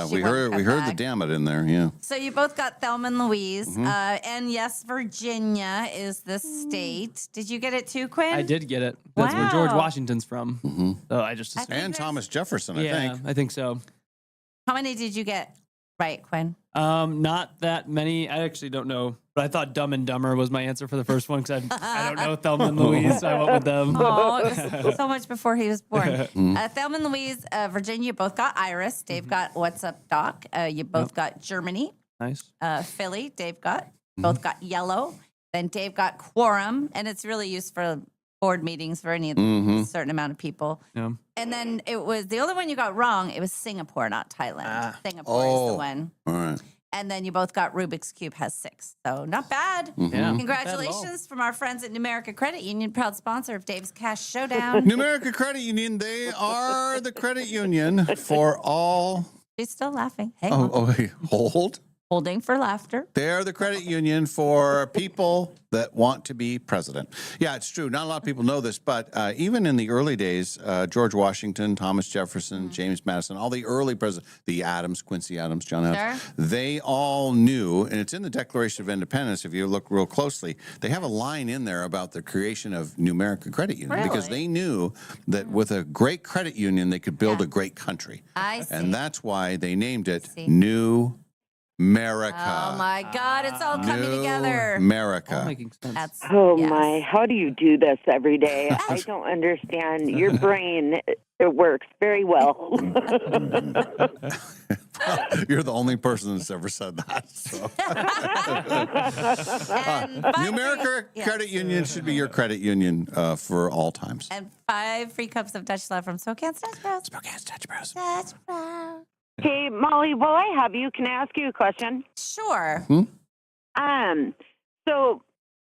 Yeah, we heard the damn it in there. Yeah. So you both got Thelma and Louise. And yes, Virginia is the state. Did you get it too, Quinn? I did get it. That's where George Washington's from. So I just assumed. And Thomas Jefferson, I think. I think so. How many did you get right, Quinn? Not that many. I actually don't know. But I thought Dumb and Dumber was my answer for the first one because I don't know Thelma and Louise, so I went with them. Oh, it was so much before he was born. Thelma and Louise, Virginia, you both got Iris. Dave got What's Up, Doc. You both got Germany. Nice. Philly, Dave got. Both got Yellow. Then Dave got Quorum, and it's really used for board meetings for any certain amount of people. Yeah. And then it was the only one you got wrong. It was Singapore, not Thailand. Singapore is the one. All right. And then you both got Rubik's Cube has 6. So not bad. Yeah. Congratulations from our friends at Numerica Credit Union, proud sponsor of Dave's Cash Showdown. Numerica Credit Union, they are the credit union for all. She's still laughing. Hang on. Wait, hold. Holding for laughter. They're the credit union for people that want to be president. Yeah, it's true. Not a lot of people know this, but even in the early days, George Washington, Thomas Jefferson, James Madison, all the early presidents, the Adams, Quincy Adams, John Adams, they all knew, and it's in the Declaration of Independence, if you look real closely, they have a line in there about the creation of Numerica Credit Union because they knew that with a great credit union, they could build a great country. I see. And that's why they named it New America. Oh my God, it's all coming together. America. All making sense. My, how do you do this every day? I don't understand. Your brain, it works very well. You're the only person that's ever said that. So. Numerica Credit Union should be your credit union for all times. And 5 free cups of Dutch Love from Spokane Dutch Bros. Spokane's Dutch Bros. Dutch Bros. Hey, Molly, while I have you, can I ask you a question? Sure. So,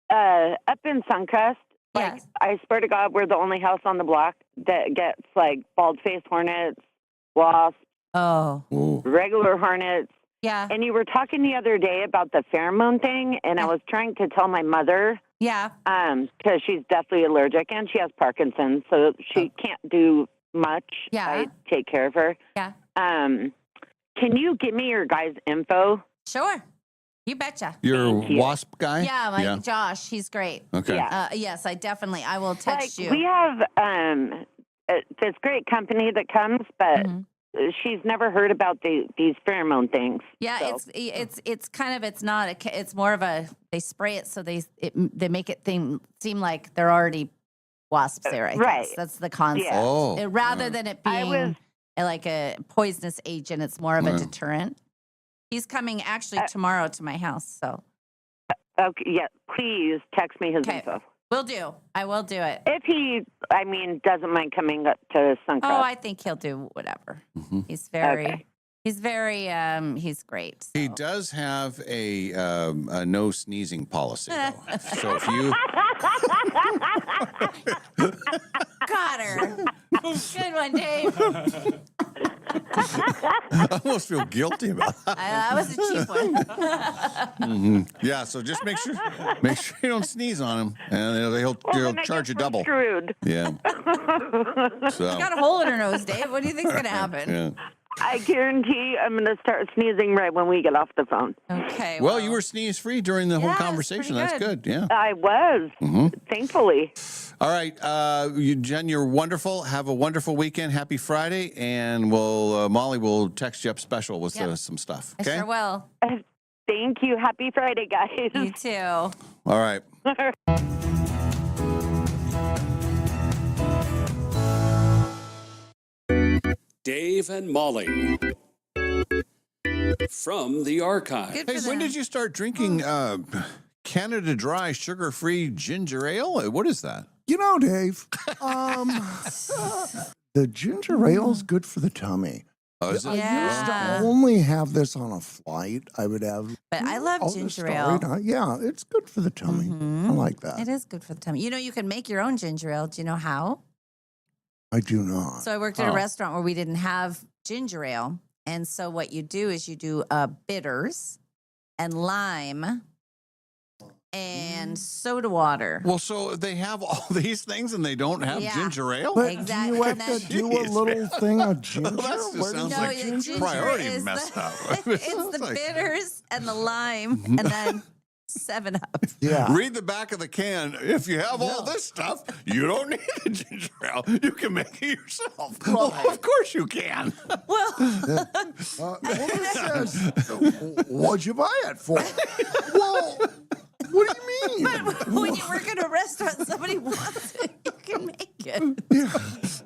up in Suncrest, like, I swear to God, we're the only house on the block that gets, like, bald-faced hornets, wasps, regular hornets. Yeah. And you were talking the other day about the pheromone thing, and I was trying to tell my mother. Yeah. Because she's deathly allergic, and she has Parkinson's, so she can't do much. Yeah. I take care of her. Yeah. Can you give me your guys' info? Sure. You betcha. Your wasp guy? Yeah, Josh. He's great. Okay. Yes, I will text you. We have this great company that comes, but she's never heard about these pheromone things. Yeah, so. it's kind of, it's not, it's more of a, they spray it so they make it seem like they're already wasps there, I guess. That's the concept. Yeah. Rather than it being like a poisonous agent, it's more of a deterrent. He's coming actually tomorrow to my house, so. Okay, yeah, please text me his info. Will do. I will do it. If he, doesn't mind coming up to Suncrest. Oh, I think he'll do whatever. He's very, he's great. So. He does have a no sneezing policy, though. So if you... Got her. Good one, Dave. I almost feel guilty about that. That was a cheap one. Yeah, so just make sure you don't sneeze on him, and he'll charge you double. Screwed. Yeah. So. She's got a hole in her nose, Dave. What do you think's gonna happen? Yeah. I guarantee I'm going to start sneezing right when we get off the phone. Okay. Well, you were sneeze-free during the whole conversation. That's good. Yeah. I was, thankfully. All right. Jen, you're wonderful. Have a wonderful weekend. Happy Friday. And Molly will text you up special with some stuff. Okay? I sure will. Thank you. Happy Friday, guys. You too. All right. Dave and Molly from the archive. Hey, when did you start drinking Canada Dry sugar-free ginger ale? What is that? You know, Dave, the ginger ale's good for the tummy. Oh, is it? I used to only have this on a flight. I would have. But I love ginger ale. Yeah, it's good for the tummy. I like that. It is good for the tummy. You know, you can make your own ginger ale. Do you know how? I do not. So I worked at a restaurant where we didn't have ginger ale. And so what you do is you do bitters and lime and soda water. Well, so they have all these things and they don't have Yeah. ginger ale? But Exactly. do you have And to then- do a little thing of ginger? Well, that just Where sounds does like the the ginger- priority is messed the, up. It's Sounds the like- bitters and the lime, and then 7-Up. Yeah. Read the back of the can. If you have all this stuff, you don't need the ginger ale. You can make it yourself. Well, of course you can. Well, Well, it says, what'd you buy it for? Well, what do you mean? when you work in a restaurant, somebody wants it, you can make it.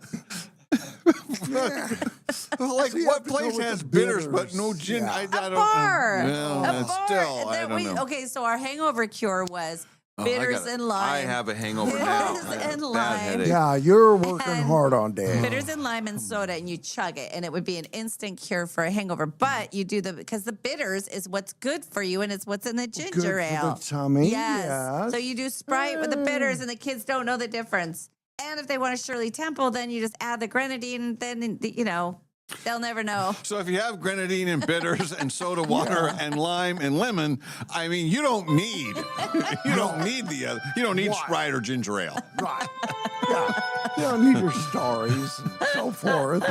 Like, So you what have to go place with has the bitters but bitters. no ginger? Yeah. I don't Bar. know. A Well, bar. still, And I then don't know. Okay, so our hangover cure was bitters and lime. I have a hangover now. Bitters I have and a bad lime. headache. Yeah, you're working And hard on Dave. bitters and lime and soda, and you chug it, and it would be an instant cure for a hangover. But you do because the bitters is what's good for you, and it's what's in the ginger Good for ale. the tummy. Yes. Yes. So you do Sprite with the bitters, and the kids don't know the difference. And if they want a Shirley Temple, then you just add the grenadine. Then they'll never know. So if you have grenadine and bitters and soda water and lime and lemon, I mean, you don't need the other. You don't need Why? Sprite or ginger ale. Right. Yeah. You don't need your stories and so forth.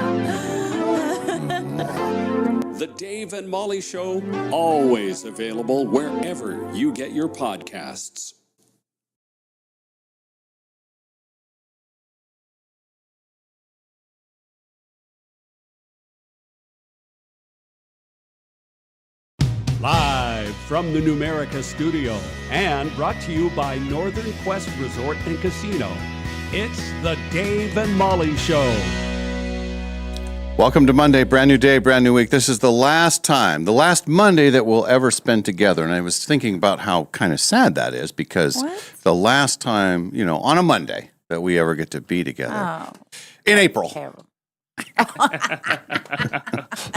The Dave and Molly Show, always available wherever you get your podcasts. Live from the Numerica studio and brought to you by Northern Quest Resort and Casino, it's the Dave and Molly Show. Welcome to Monday, brand new day, brand new week. This is the last Monday that we'll ever spend together. And I was thinking about how kind of sad that is because the last time, on a Monday that we ever get to be together in April. Terrible.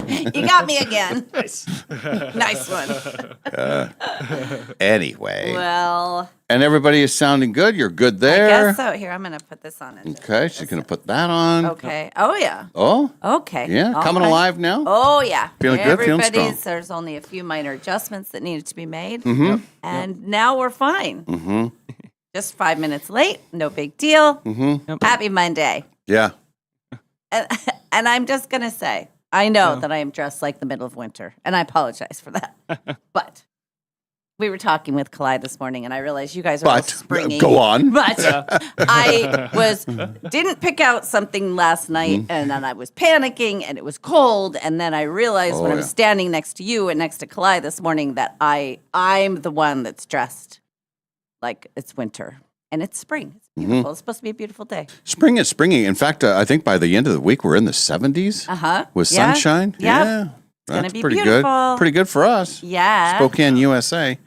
You got me again. Nice one. Anyway. Well, And everybody is sounding good. You're good I there. guess so. Here, I'm going to put this on. Okay, she's going to put that on. Okay. Oh, yeah. Oh, Okay. yeah. All Coming right. alive now? Oh, yeah. Feeling good? Feeling Everybody's, strong? there's only a few minor adjustments that needed to be made. Mm-hmm. And now we're fine. Mm-hmm. Just 5 minutes late. No big deal. Mm-hmm. Happy Monday. Yeah. And I'm just going to say, I know that I am dressed like the middle of winter, and I apologize for that. But we were talking with Kalai this morning, and I realized you guys are all springy. Go on. But I didn't pick out something last night, and then I was panicking, and it was cold, and then I realized when I was standing next to you and next to Kalai this morning that I'm the one that's dressed like it's winter, and it's spring. It's beautiful. It's supposed to be a beautiful day. Spring is springy. In fact, I think by the end of the week, we're in the 70s with sunshine. Yeah. Yeah. It's gonna That's be pretty beautiful. good. Pretty good for us. Yeah. Spokane, USA.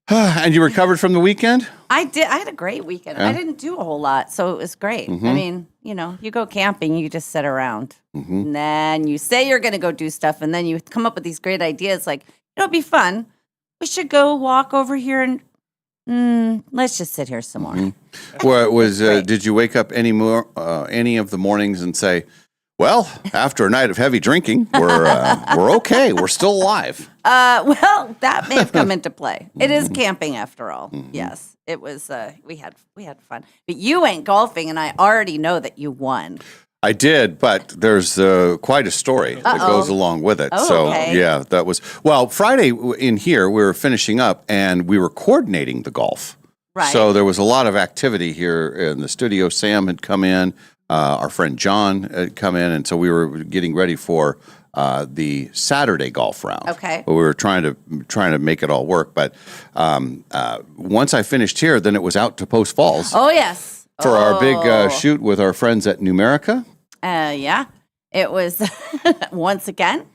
And you recovered from the weekend? I did. I had a great weekend. Yeah. I didn't do a whole lot, so it was great. I mean, you go camping, you just sit around. And then you say you're going to go do stuff, and then you come up with these great ideas like, it'll be fun. We should go walk over here and let's just sit here some more. Well, it was. Did you wake up any of the mornings and say, "Well, after a night of heavy drinking, we're okay. We're still alive." Well, that may have come into play. It is camping after all. Yes, it was. We had fun. But you went golfing, and I already know that you won. I did, but there's quite a story that goes along with it. Oh, so, okay. yeah, that was... Well, Friday in here, we were finishing up, and we were coordinating the golf. Right. So there was a lot of activity here in the studio. Sam had come in. Our friend John had come in, and so we were getting ready for the Saturday golf round. Okay. But we were trying to make it all work. But once I finished here, then it was out to Post Falls. Oh yes. For our big shoot with our friends at Numerica. Yeah, it was, once again,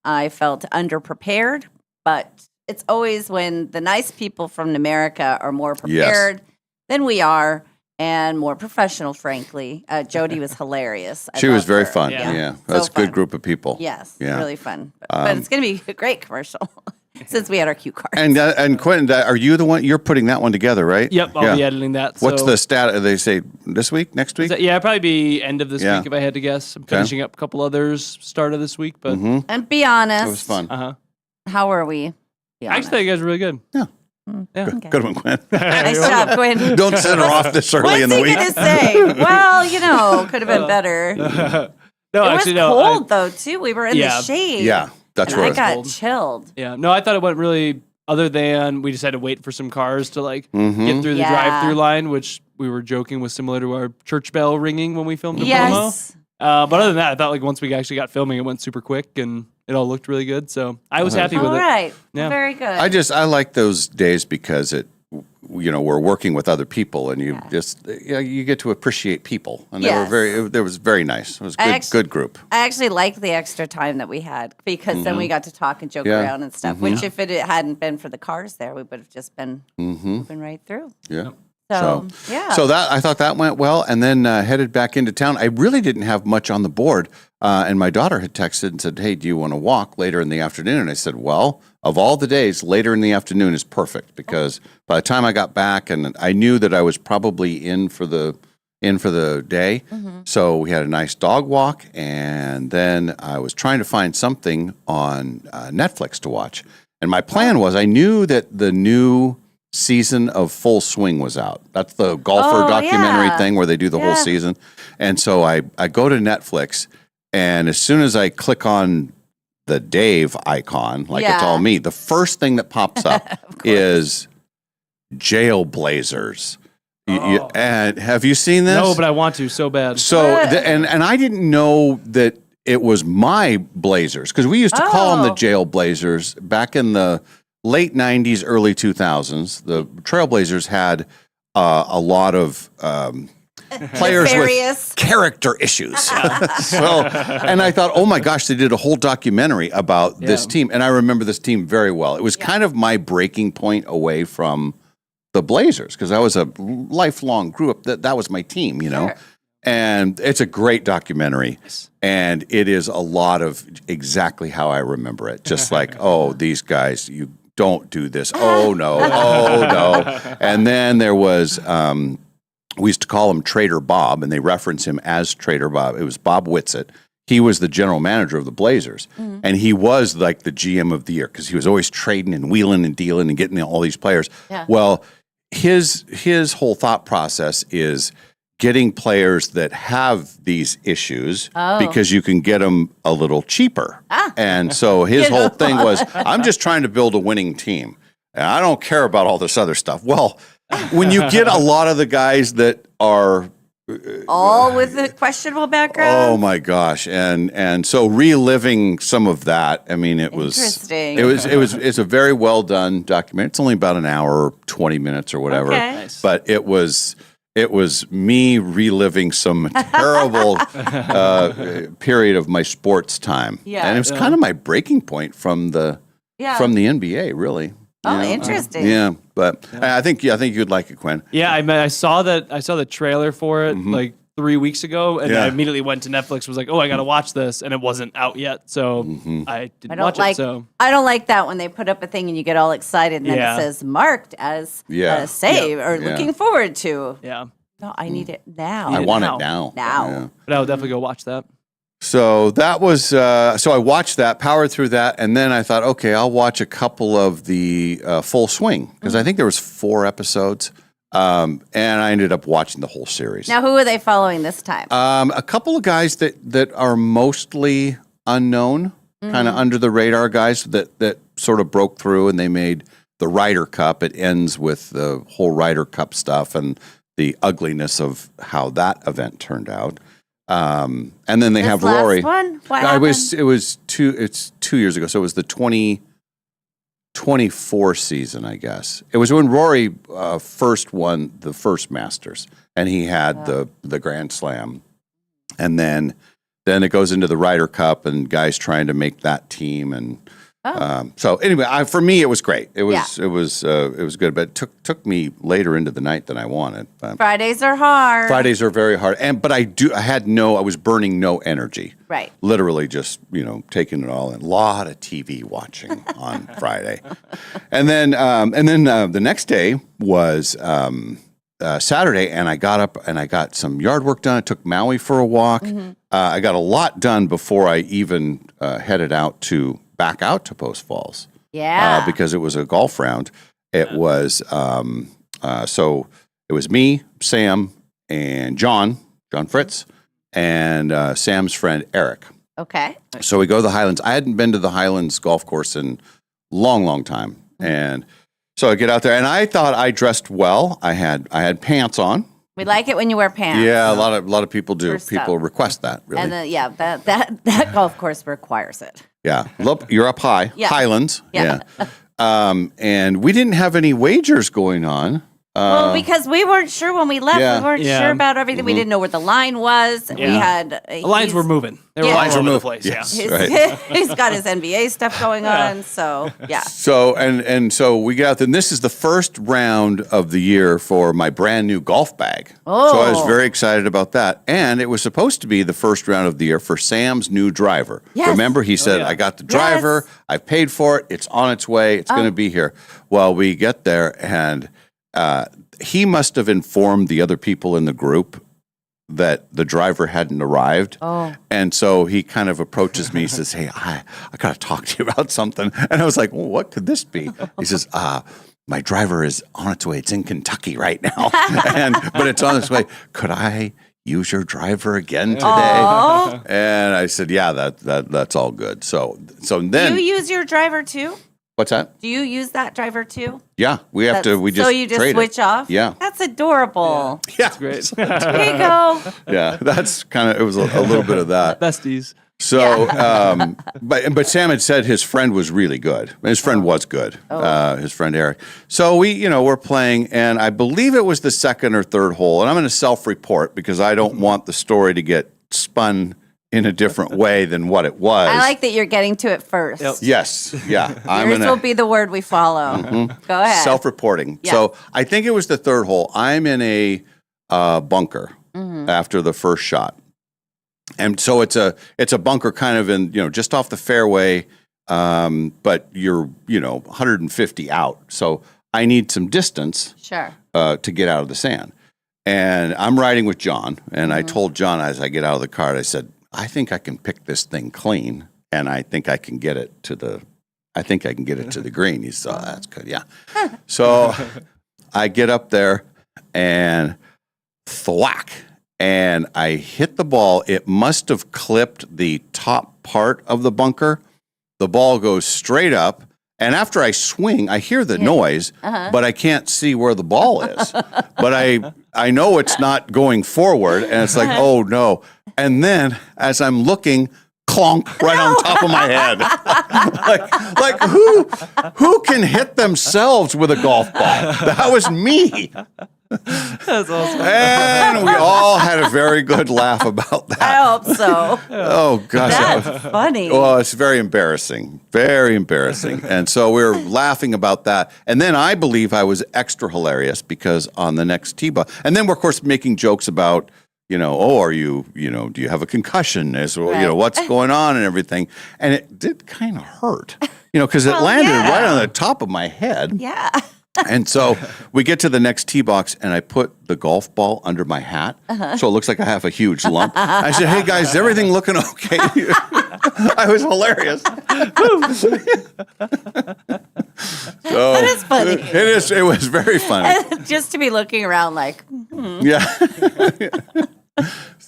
I felt underprepared, but it's always when the nice people from Numerica are more prepared than we are and more professional, frankly. Jody was hilarious. She was very her. fun. Yeah. Yeah. That's So a good fun. group of people. Yes, Yeah. really fun. But it's going to be a great commercial since we had our cue cards. And Quentin, are you the one? You're putting that one together, right? Yep, I'll be editing that. What's so- the stat? They say this week, next week? Yeah, probably be end of this Yeah. week if I had to guess. I'm finishing up a couple others start of this week, but And be honest. It was fun. uh-huh. How are we? Be I actually thought you guys were really good. Yeah. Yeah. Okay. Good one, Gwen. Nice job, Quinn. Don't send her off this early in What's the he week. gonna say? Well, could have been better. No, It actually, was no. cold though too. We were in Yeah. the shade. Yeah, that's and I right. got Cold. chilled. Yeah, no, I thought it went really. Other than we just had to wait for some cars to like Mm-hmm. get through the Yeah. drive-through line, which we were joking was similar to our church bell ringing when we filmed the promo. Yes. But other than that, I thought like once we actually got filming, it went super quick and it all looked really good. So I was happy with All it. right. Yeah. Very good. I like those days because we're working with other people and you get to appreciate people, and Yes. it was very nice. It was good group. I actually liked the extra time that we had because then we got to talk and joke Yeah. around and stuff. Which, if it hadn't been for the cars there, we would have just been moving right through. Yeah. So, yeah. So I thought that went well, and then headed back into town. I really didn't have much on the board, and my daughter had texted and said, "Hey, do you want to walk later in the afternoon?" And I said, "Well, of all the days, later in the afternoon is perfect because by the time I got back, and I knew that I was probably in for the day, so we had a nice dog walk, and then I was trying to find something on Netflix to watch. And my plan was, I knew that the new season of Full Swing was out. That's the golfer documentary thing where they do the whole season. And so I go to Netflix, and as soon as I click on the Dave icon, like it's all me, the first thing that pops up is Jailblazers. And have you seen this? No, but I want to so bad. So, and I didn't know that it was my Blazers, because we used to call them the Jailblazers back in the late 90s, early 2000s. The Trailblazers had a lot of players Nefarious. with character issues. And I thought, oh my gosh, they did a whole documentary about this team. And I remember this team very well. It was kind of my breaking point away from the Blazers, because I was a lifelong, grew up, that was my team, Sure. And it's a great documentary, and it is a lot of exactly how I remember it. Just like, oh, these guys, you don't do this. Oh, no. Oh, no. And then there was, we used to call him Trader Bob, and they reference him as Trader Bob. It was Bob Whitsitt. He was the general manager of the Blazers, and he was like the GM of the year because he was always trading and wheeling and dealing and getting all these players. Yeah. Well, his whole thought process is getting players that have these issues because you can get them a little cheaper. And so his whole thing was, I'm just trying to build a winning team, and I don't care about all this other stuff. Well, when you get a lot of the guys that are All with a questionable background. oh my gosh, and so reliving some of that. I mean, Interesting. it's a very well done documentary. It's only about an hour, 20 minutes or whatever. Okay. Nice. But it was me reliving some terrible period of my sports time. Yeah. And it was kind of my breaking point from the NBA, really. Oh, interesting. Yeah, but I think you'd like it, Quinn. Yeah, I saw the trailer for it like 3 weeks ago, and Yeah. I immediately went to Netflix. Was like, oh, I got to watch this, and it wasn't out yet, so I didn't watch it. So I don't like that when they put up a thing and you get all excited and then Yeah. it says marked as Yeah. save or Yeah. looking forward to. yeah, No, I need it now. I want now. it now. Now. Yeah. but I'll definitely go watch that. So that was so I watched that, powered through that, and then I thought, okay, I'll watch a couple of the Full Swing, because I think there was 4 episodes, and I ended up watching the whole series. Now, who are they following this time? A couple of guys that are mostly unknown, kind of under the radar guys that sort of broke through, and they made the Ryder Cup. It ends with the whole Ryder Cup stuff and the ugliness of how that event turned out. And then they This have last Rory. one? What No, happened? it's 2 years ago, so it was the 2024 season, I guess. It was when Rory first won the first Masters, and he had the Grand Slam, and then it goes into the Ryder Cup, and guys trying to make that team, and so anyway, for me it was great. It was good, but it took me later into the night than I wanted. But Fridays are hard. Fridays are very hard, but I was burning no energy. Right. Literally just, taking it all in. A lot of TV watching on Friday. And then the next day was Saturday, and I got up and I got some yard work done. I took Maui for a walk. I got a lot done before I even headed back out to Post Falls. Yeah. Because it was a golf round. It was so it was me, Sam, and John Fritz, and Sam's friend Eric. Okay. So we go to the Highlands. I hadn't been to the Highlands golf course in long time, and so I get out there, and I thought I dressed well. I had pants on. We like it when you wear pants. Yeah, a lot of people do. First People up. request that. Really. And that golf course requires it. Yeah, look, you're up high. Yeah. Highlands. Yeah. And we didn't have any wagers going on. Well, because we weren't sure when we left. Yeah. We weren't Yeah. sure about everything. We didn't know where the line was. We Yeah. had The lines were moving. They were Yeah. all Lines over were the moving. place. Yes. Yeah. Right. He's got his NBA stuff going on. So yeah. So and so we get out there, and this is the first round of the year for my brand new golf bag. So I was Oh. very excited about that. And it was supposed to be the first round of the year for Sam's new driver. Yes. Remember, he said, yeah. I got the driver, Yes. I paid for it, it's on its way, it's going to be here. Well, we get there, and he must have informed the other people in the group that the driver hadn't arrived. Oh. And so he kind of approaches me. He says, hey, I got to talk to you about something. And I was like, well, what could this be? He says, my driver is on its way. It's in Kentucky right now. But it's on its way. Could I use your driver again today? Oh. And I said, yeah, that's all good. So Do then, you use your driver too? what's that? Do you use that driver too? Yeah, we have to, we just so you just trade switch it. off? Yeah. That's adorable. Yeah. Great. There you go. Yeah, that's kind of, it was a little bit of that. Besties. So, but Sam had said his friend was really good. His friend was good. His friend Eric. So we're playing, and I believe it was the second or third hole. And I'm going to self-report because I don't want the story to get spun in a different way than what it was. I like that you're getting to it first. Yep. Yes, yeah. I'm Yours gonna will be the word we follow. Go ahead. self-reporting. Yeah. So I think it was the third hole. I'm in a bunker after the first shot. And so it's a bunker kind of in, just off the fairway, but you're, 150 out. So I need some distance Sure. to get out of the sand. And I'm riding with John, and I told John as I get out of the car, I said, I think I can pick this thing clean, and I think I can get it to the green. He said, that's good, yeah. So I get up there and thwack. And I hit the ball. It must have clipped the top part of the bunker. The ball goes straight up. And after I swing, I hear the noise, but I can't see where the ball is. But I know it's not going forward. And it's like, oh, no. And then as I'm looking, clonk right on top of my head. like who can hit themselves with a golf ball? That was me. That's awesome. And we all had a very good laugh about that. I hope so. Oh, gosh. That's funny. Well, it's very embarrassing. Very embarrassing. And so we were laughing about that. And then I believe I was extra hilarious because on the next tee box, and then we're, of course, making jokes about, are you, do you have a concussion? Right. What's going on and everything. And it did kind of hurt, because it Well, landed yeah. right on the top of my head. Yeah. And so we get to the next tee box, and I put the golf ball under my hat, so it looks like I have a huge lump. I said, "Hey guys, is everything looking okay?" I was hilarious. So That is funny. It is. It was very funny. Just to be looking around like, Yeah.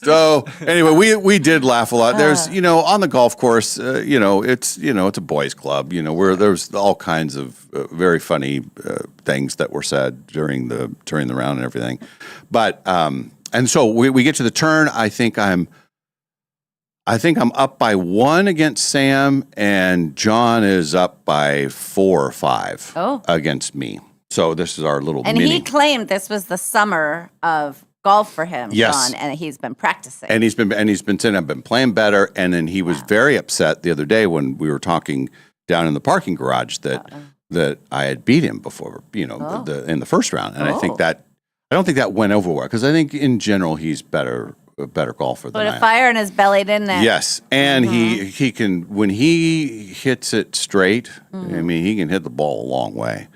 So anyway, we did laugh a lot. There's, on the golf course, it's a boys' club. Where there's all kinds of very funny things that were said during the round and everything. But and so we get to the turn. I think I'm up by 1 against Sam, and John is up by 4 or 5 against me. So this is our little and mini. he claimed this was the summer of golf for him, Yes. John, and he's been practicing. And he's been saying I've been playing better. And then he was very upset the other day when we were talking down in the parking garage that I had beat him before, in the first round. And I don't think that went over well because I think in general he's a better golfer than Put I a am. fire in his belly, didn't it? Yes, and he can when he hits it straight. I mean, he can hit the ball a long way.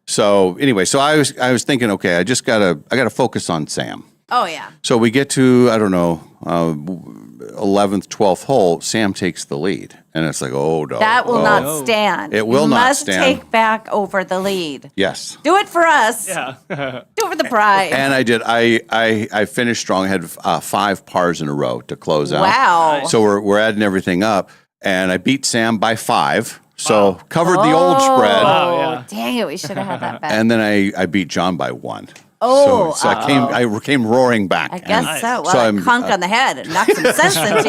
So anyway, I was thinking, okay, I gotta focus on Sam. Oh yeah. So we get to, I don't know, 11th, 12th hole, Sam takes the lead. And it's like, oh, no. That will oh. not stand. It will you not must stand. take back over the lead. Yes. Do it for us. Yeah. Do it for the pride. And I did. I finished strong. I had 5 pars in a row to close out. Wow. So we're adding everything up. And I beat Sam by 5. So covered the old spread. Wow, yeah. Dang it. We should have had that bet. And then I beat John by 1. Oh, so I came roaring back. I guess And so. Well, so a I'm- conk on the head and knock some sense into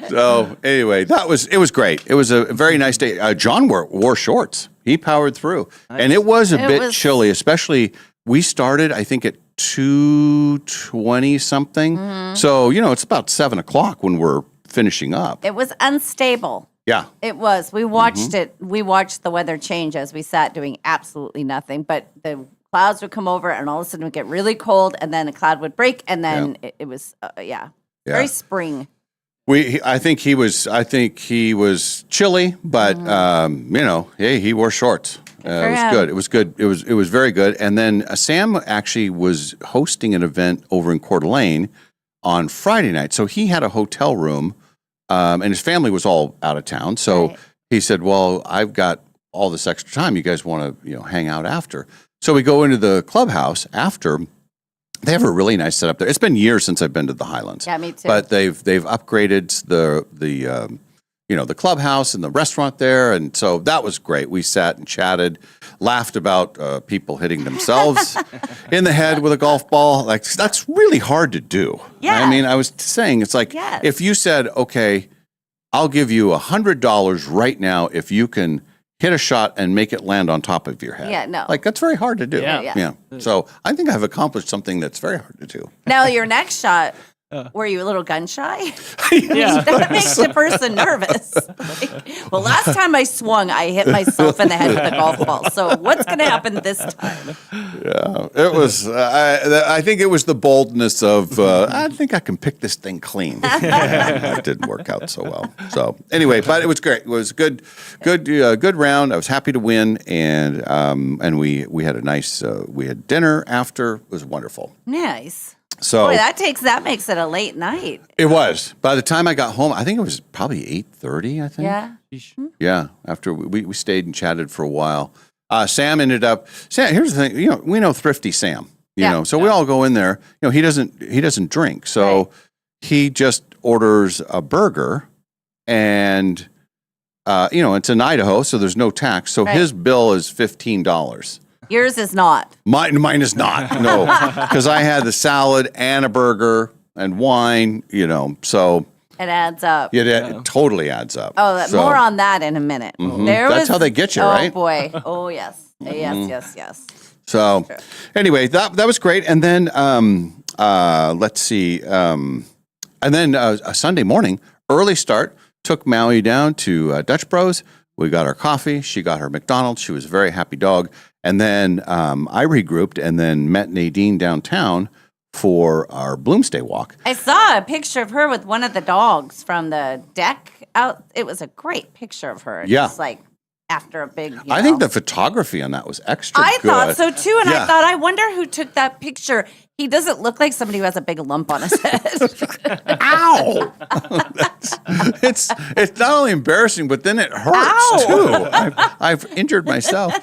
you. So anyway, it was great. It was a very nice day. John wore shorts. He powered through, and it was a bit chilly. Especially we started, I think, at 2:20 something. Mm-hmm. So it's about 7 o'clock when we're finishing up. It was unstable. Yeah. It was. We watched it. We watched the weather change as we sat doing absolutely nothing. But the clouds would come over, and all of a sudden it would get really cold, and then a cloud would break, and then it was very spring. I think he was chilly, but hey, he wore shorts. It was good. It was good. It was very good. And then Sam actually was hosting an event over in Coeur d'Alene on Friday night, so he had a hotel room. And his family was all out of town. So he said, well, I've got all this extra time. You guys want to, hang out after. So we go into the clubhouse after. They have a really nice setup there. It's been years since I've been to the Highlands. Yeah, me too. But they've upgraded the clubhouse and the restaurant there. And so that was great. We sat and chatted, laughed about people hitting themselves in the head with a golf ball. Like, that's really hard to do. Yeah. I mean, I was saying, it's like, if you said, okay, I'll give you $100 right now if you can hit a shot and make it land on top of your head. Yeah, no. Like, that's very hard to do. Yeah. So I think I've accomplished something that's very hard to do. Now, your next shot, were you a little gun shy? Yeah. That makes the person nervous. Well, last time I swung, I hit myself in the head with a golf ball. So what's going to happen this time? Yeah, it was. I think it was the boldness of. I think I can pick this thing clean. It didn't work out so well. So anyway, but it was great. It was good round. I was happy to win, and we had a nice. We had dinner after. It was wonderful. Nice. So Boy, that makes it a late night. it was. By the time I got home, I think it was probably 8:30. I think. Yeah. Yeah. After we stayed and chatted for a while. Sam ended up. Sam, here's the thing. We know Thrifty Sam. So we all go in there. He doesn't drink, so he just orders a burger, and it's in Idaho, so there's no tax. So his bill is $15. Yours is not. Mine is not. No, because I had the salad and a burger and wine. So It adds up. it totally adds up. Oh, So, more on that in a minute. That's how they get you, right? Oh boy. Oh yes. Yes. So, anyway, that was great. And then let's see. And then a Sunday morning, early start, took Maui down to Dutch Bros. We got our coffee. She got her McDonald's. She was a very happy dog. And then I regrouped and then met Nadine downtown for our Bloomsday walk. I saw a picture of her with one of the dogs from the deck out. It was a great picture of her. Yeah. Just like after a big. I think the photography on that was extra I good. thought so too, and Yeah. I thought, I wonder who took that picture. He doesn't look like somebody who has a big lump on his head. Ow! It's not only embarrassing, but then it hurts Ow! too. I've injured myself.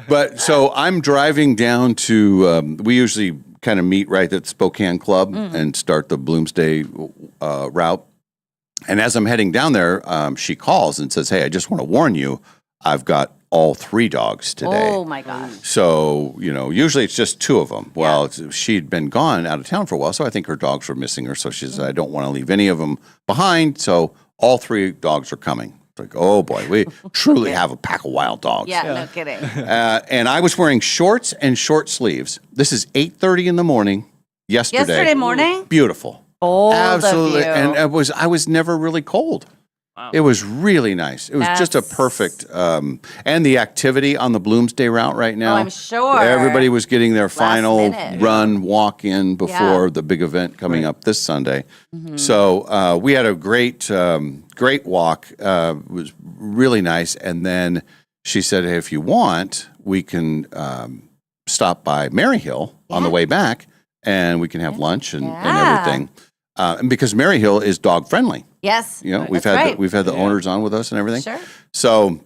But so I'm driving down to. We usually kind of meet right at Spokane Club and start the Bloomsday route. And as I'm heading down there, she calls and says, "Hey, I just want to warn you, I've got all 3 dogs today." Oh my gosh. So, usually it's just 2 of them. Well, she'd been gone out of town for a while, so I think her dogs were missing her. So she said, I don't want to leave any of them behind. So all 3 dogs are coming. It's like, oh boy, we truly have a pack of wild dogs. Yeah, no kidding. And I was wearing shorts and short sleeves. This is 8:30 in the morning yesterday. Yesterday morning? Beautiful. Bold Absolutely. of you. And I was never really cold. Wow. It was really nice. It was just a perfect, and the activity on the Bloomsday route right now. Oh, I'm sure. Everybody was getting their final minute. run, walk in before the big event coming up this Sunday. So we had a great walk. It was really nice. And then she said, hey, if you want, we can stop by Maryhill on the way back, and we can have lunch and everything. and because Maryhill is dog friendly. Yes. You know, That's right. we've had the owners on with us and everything. Sure. So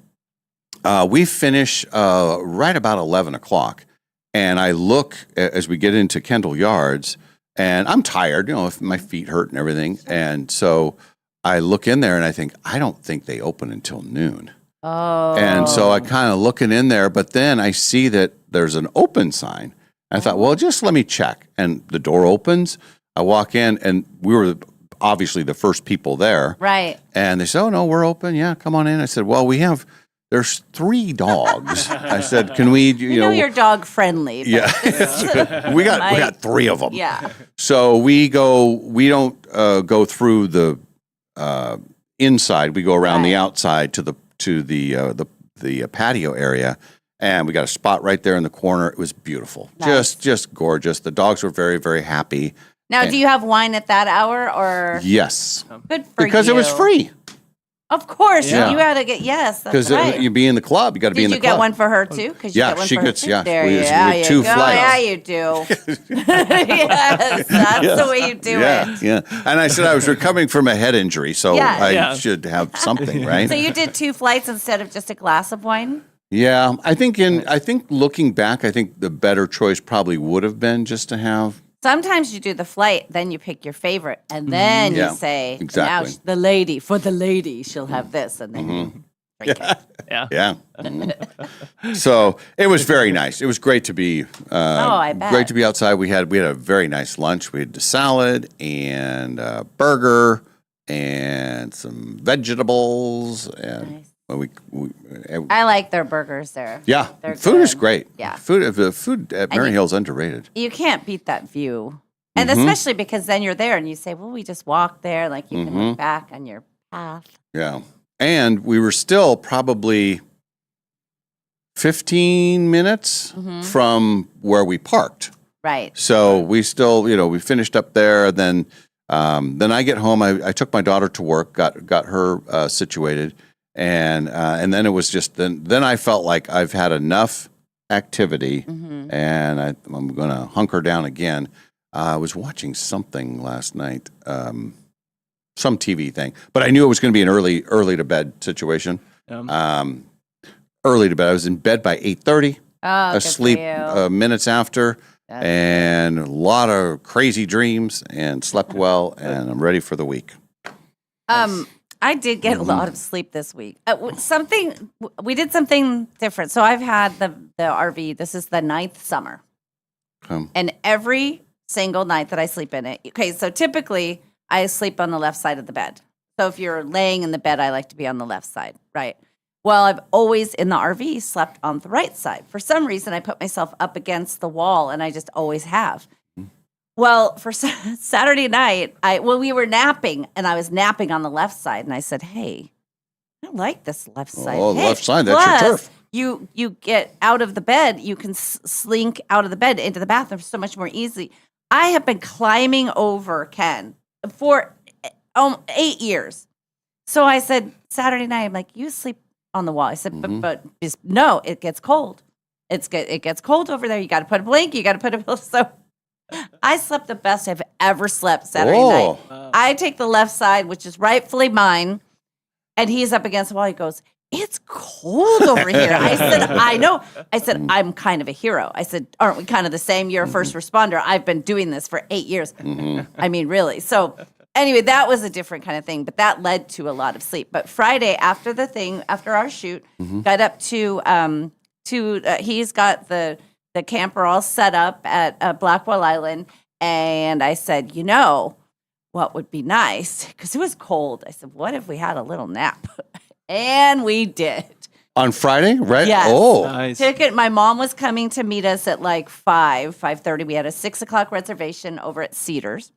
we finish right about 11 o'clock, and I look as we get into Kendall Yards, and I'm tired, you know, if my feet hurt and everything, and so I look in there and I think, I don't think they open until noon. Oh. And so I kind of looking in there, but then I see that there's an open sign. I thought, well, just let me check, and the door opens. I walk in, and we were obviously the first people there. Right. And they said, oh, no, we're open. Yeah, come on in. I said, well, there's 3 dogs. I said, can we, You know you're dog friendly. But yeah. we got 3 of them. Yeah. So we don't go through the inside. We go around the outside to the patio area. And we got a spot right there in the corner. It was beautiful. Nice. Just gorgeous. The dogs were very, very happy. Now, do you have wine at that hour or? Yes. Good for you. Because it was free. Of course. Yeah. You had to get, yes, that's Because right. you be in the club. You got to be in the Did you club. get one for her too? Cause you Yeah, get one she for her gets, too? yeah. There We you with go. 2 flights. Yeah, you do. Yes, that's the way you do it. Yeah. And I said I was recovering from a head injury, so Yeah. I Yeah. should have something, right? So you did 2 flights instead of just a glass of wine? Yeah, I think looking back, I think the better choice probably would have been just to have. Sometimes you do the flight, then you pick your favorite, and then Yeah, you say, exactly. now for the lady, she'll have this, and then you drink it. Yeah. Yeah. Mhm. So it was very nice. It was great to be. I bet. Great to be outside. We had a very nice lunch. We had a salad and a burger and some vegetables and. Nice. I I like their burgers there. Yeah, They're food is good. great. Yeah. The food at Maryhill is underrated. You can't beat that view. And Mm-hmm. especially because then you're there and you say, well, we just walked there. Like you can look back on your path. Yeah, and we were still probably 15 minutes from where we parked. Right. So we still, we finished up there. Then I get home. I took my daughter to work, got her situated, and then it was just then I felt like I've had enough activity, and I'm going to hunker down again. I was watching something last night, some TV thing, but I knew it was going to be an early to bed situation. Early to bed. I was in bed by 8:30. Oh, Asleep good for you. minutes after. That's And a lot of crazy dreams, and slept well, and I'm ready for the week. I did get a lot of sleep this week. We did something different. So I've had the RV. This is the 9th summer. And every single night that I sleep in it. Okay, so typically I sleep on the left side of the bed. So if you're laying in the bed, I like to be on the left side, right? Well, I've always in the RV slept on the right side. For some reason, I put myself up against the wall, and I just always have. Well, for Saturday night, we were napping, and I was napping on the left side, and I said, "Hey, I don't like this left side. Oh, the Hey, left side, that's your plus, turf." You get out of the bed, you can slink out of the bed into the bathroom so much more easily. I have been climbing over Ken for 8 years. So I said Saturday night, I'm like, you sleep on the wall. I said, but no, it gets cold. It gets cold over there. You got to put a blanket. You got to put a pillow. So I slept the best I've ever slept Saturday night. I take the left side, which is rightfully mine, and he's up against the wall. He goes, it's cold over here. I said, I know. I said, I'm kind of a hero. I said, aren't we kind of the same? You're a first responder. I've been doing this for 8 years. I mean, really. So anyway, that was a different kind of thing, but that led to a lot of sleep. But Friday, after our shoot, got up to he's got the camper all set up at Blackwell Island, and I said, what would be nice? Because it was cold. I said, what if we had a little nap? And we did. On Friday, right? Yes. Oh, Nice. My mom was coming to meet us at like 5:30. We had a 6:00 reservation over at Cedars.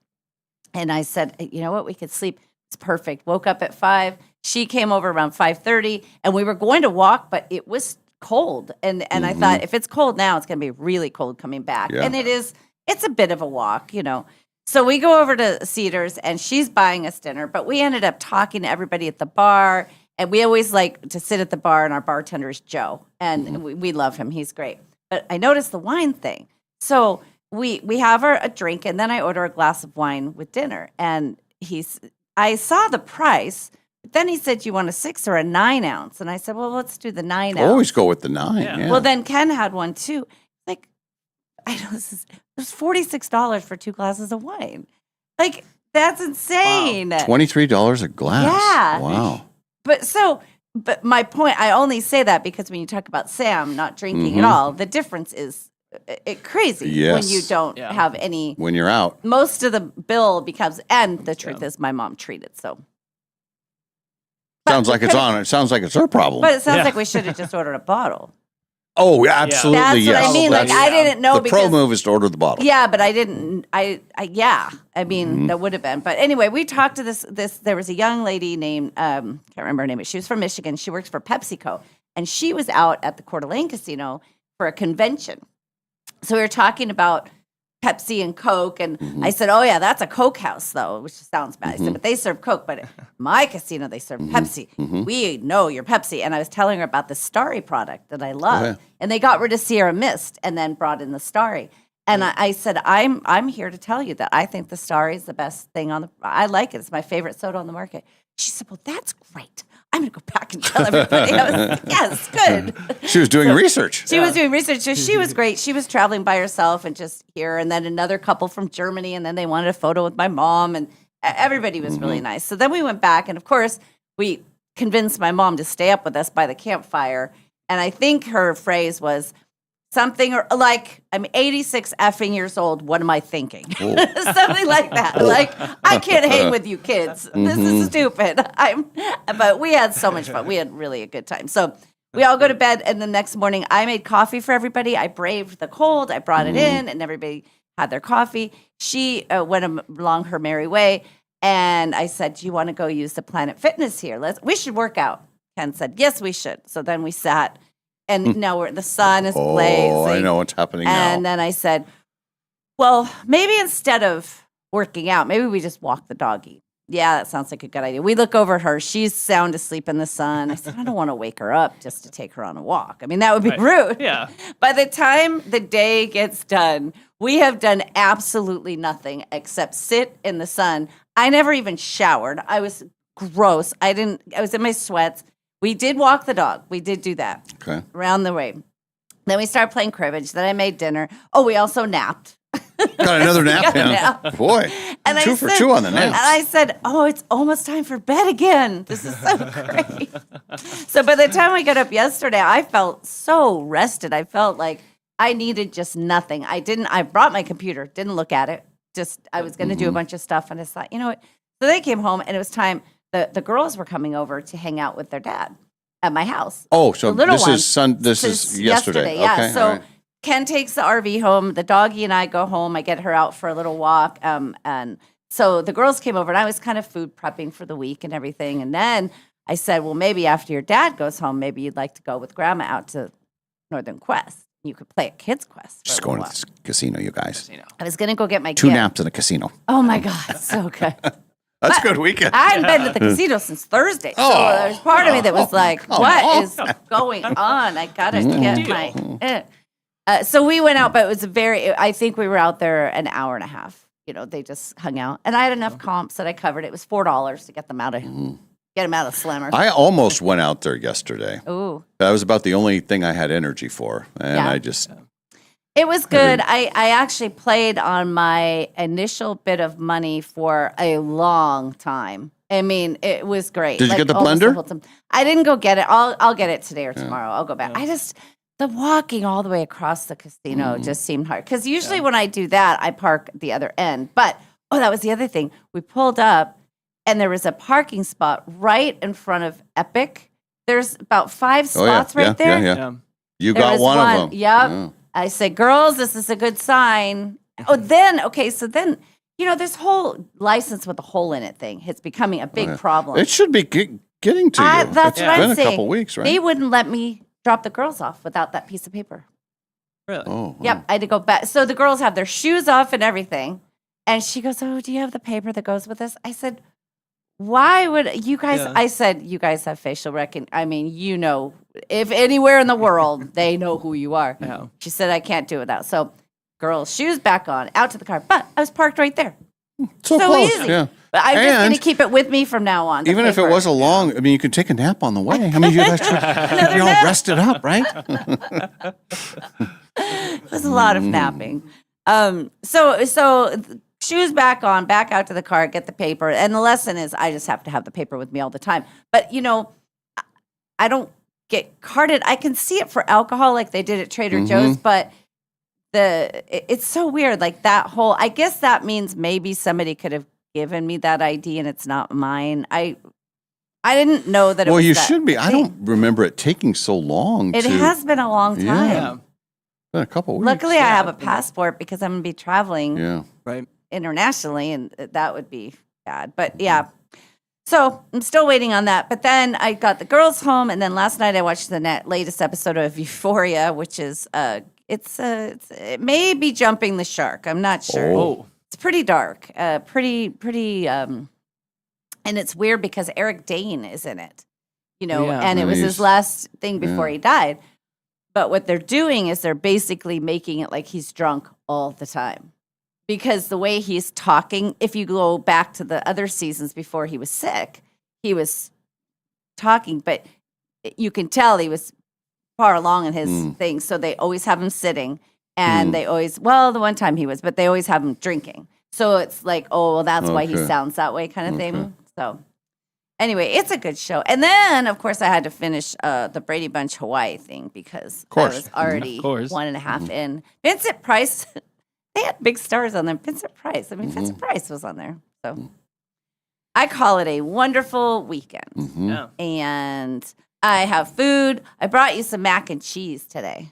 And I said, you know what? We could sleep. It's perfect. Woke up at 5. She came over around 5:30, and we were going to walk, but it was cold. And I thought, if it's cold now, it's going to be really cold coming back. Yeah. And it's a bit of a walk, So we go over to Cedars, and she's buying us dinner, but we ended up talking to everybody at the bar. And we always like to sit at the bar, and our bartender is Joe. And we love him. He's great. But I noticed the wine thing. So we have a drink, and then I order a glass of wine with dinner. And I saw the price, but then he said, "You want a 6 or a 9 ounce?" And I said, "Well, let's do the 9 ounce." Always go with the 9. Yeah. Well, then Ken had one too. Like, I know it was $46 for 2 glasses of wine. Like, that's insane. $23 a glass. Yeah. Wow. But my point, I only say that because when you talk about Sam not drinking at all, the difference is crazy when you don't have any. When you're out. Most of the bill becomes, and the truth is my mom treated, so. Sounds like it's on. It sounds like it's her problem. But it sounds like we should have just ordered a bottle. Oh, absolutely, That's yes. what I mean. Like, I didn't know the pro move is to order the bottle. Yeah, but I didn't. I mean, that would have been. But anyway, we talked to this. There was a young lady named can't remember her name, but she was from Michigan. She works for PepsiCo, and she was out at the Coeur d'Alene Casino for a convention. So we were talking about Pepsi and Coke, and I said, "Oh yeah, that's a Coke house, though," which sounds bad. I said, "But they serve Coke, but at my casino they serve Pepsi. We know you're Pepsi." And I was telling her about the Starry product that I love, and they got rid of Sierra Mist and then brought in the Starry. And I said, "I'm here to tell you that I think the Starry is the best thing on the. I like it. It's my favorite soda on the market." She said, "Well, that's great. I'm going to go back and tell everybody." I was like, "Yes, good." She was doing research. She was doing research. So she was great. She was traveling by herself and just here. And then another couple from Germany. And then they wanted a photo with my mom. And everybody was really nice. So then we went back. And of course, we convinced my mom to stay up with us by the campfire. And I think her phrase was something like, "I'm 86 effing years old. What am I thinking?" Something like that. Like, "I can't hang with you kids. This is stupid." But we had so much fun. We had really a good time. So we all go to bed, and the next morning I made coffee for everybody. I braved the cold. I brought it in, and everybody had their coffee. She went along her merry way, and I said, "Do you want to go use the Planet Fitness here? We should work out." Ken said, "Yes, we should." So then we sat. And now the sun is blazing. Oh, I know what's happening now. And then I said, "Well, maybe instead of working out, maybe we just walk the doggy." "Yeah, that sounds like a good idea." We look over at her. She's sound asleep in the sun. I said, "I don't want to wake her up just to take her on a walk. I mean, that would be rude." Yeah. By the time the day gets done, we have done absolutely nothing except sit in the sun. I never even showered. I was gross. I was in my sweats. We did walk the dog. We did do that. Okay. Around the way. Then we started playing cribbage. Then I made dinner. Oh, we also napped. Got another nap in. nap. Boy, And 2 for 2 on the And naps. I said, "Oh, it's almost time for bed again. This is so great." So by the time we got up yesterday, I felt so rested. I felt like I needed just nothing. I brought my computer, didn't look at it. I was going to do a bunch of stuff. And I thought, you know what? So they came home, and it was time. The girls were coming over to hang out with their dad at my house. Oh, so The little this ones. is This is yesterday. Yeah. Okay, So all right. Ken takes the RV home. The doggy and I go home. I get her out for a little walk. And so the girls came over, and I was kind of food prepping for the week and everything. And then I said, "Well, maybe after your dad goes home, maybe you'd like to go with Grandma out to Northern Quest. You could play at Kids Quest." Just going to this casino, you guys. I was going to go get my 2 gift. naps in a casino. Oh my God, so good. That's a good weekend. I hadn't been to the casino since Thursday. So there's part of me that was like, what is going on? I got to get my... So we went out, but it was I think we were out there an hour and a half. You know, they just hung out. And I had enough comps that I covered. It was $4 to get them out of the slammer. I almost went out there yesterday. Ooh. That was about the only thing I had energy for. And Yeah. I just... It was good. I actually played on my initial bit of money for a long time. I mean, it was great. Did you get the almost blender? whole time. I didn't go get it. I'll get it today or tomorrow. I'll go back. The walking all the way across the casino just seemed hard. Because usually when I do that, I park at the other end. But, that was the other thing. We pulled up, and there was a parking spot right in front of Epic. There's about 5 spots right there. Yeah. You There got was one of them. Yep. Yeah. I said, "Girls, this is a good sign." So then, this whole license with a hole in it thing is becoming a big problem. It should be getting to you. That's It's what been I'm a saying. couple weeks, right? They wouldn't let me drop the girls off without that piece of paper. Really? Oh, Yep, I had to go back. So the girls have their shoes off and everything. And she goes, "Oh, do you have the paper that goes with this?" I said, "Why would you guys?" Yeah. I said, "You guys have facial recognition. I mean, if anywhere in the world, they know who you are." Yeah. She said, "I can't do it without." So girls' shoes back on, out to the car. But I was parked right there. So close, easy. yeah. But I'm just going And to keep it with me from now on. even if it was a long, I mean, you could take a nap on the way. I mean, you guys you're all rested up, right? It was a lot of napping. So shoes back on, back out to the car, get the paper. And the lesson is I just have to have the paper with me all the time. But, I don't get carded. I can see it for alcohol like they did at Trader Joe's, but it's so weird. Like that whole, I guess that means maybe somebody could have given me that ID and it's not mine. I didn't know that it was Well, you that should be. I thing. don't remember it taking so long. It has been a long time. Yeah. Been a couple weeks. Luckily, I have a passport because I'm going to be traveling Yeah. Right. internationally, and that would be bad. But yeah, so I'm still waiting on that. But then I got the girls home, and then last night I watched the latest episode of Euphoria, which is it may be jumping the shark. I'm not sure. Oh. It's pretty dark, pretty, and it's weird because Eric Dane is in it, Yeah. and it was Nice. his last thing before he died. But what they're doing is they're basically making it like he's drunk all the time. Because the way he's talking, if you go back to the other seasons before he was sick, he was talking, but you can tell he was far along in his thing. So they always have him sitting, and they always, the one time he was, but they always have him drinking. So it's like, oh, well, that's why he Okay. sounds that way kind of thing. So anyway, it's a good show. And then, of course, I had to finish the Brady Bunch Hawaii thing because I course. was already Of course. 1.5 in. Vincent Price, they had big stars on there. Vincent Price. I mean, Vincent Price was on there. So I call it a wonderful weekend. Yeah. And I have food. I brought you some mac and cheese today.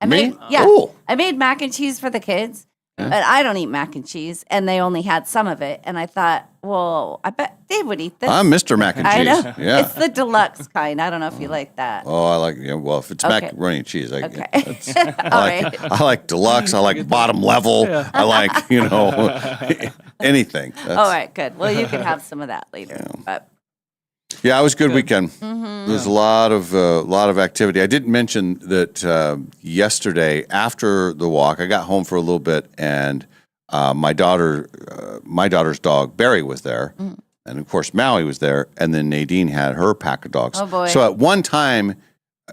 I Me? made, yeah, Cool. I made mac and cheese for the kids. But I don't eat mac and cheese, and they only had some of it. And I thought, well, I bet Dave would eat this. I'm Mr. Mac and Cheese. I know. Yeah. It's the deluxe kind. I don't know if you like that. Oh, I like. Well, if it's Okay. macaroni and cheese, Okay. I like. I like deluxe. I like bottom level. I like anything. That's, All right, good. Well, you can have some of that later. But Yeah, it was a good weekend. There was a lot of activity. I didn't mention that yesterday after the walk, I got home for a little bit, and my daughter's dog Barry was there, and of course Maui was there, and then Nadine had her pack of dogs. Oh, boy. So at one time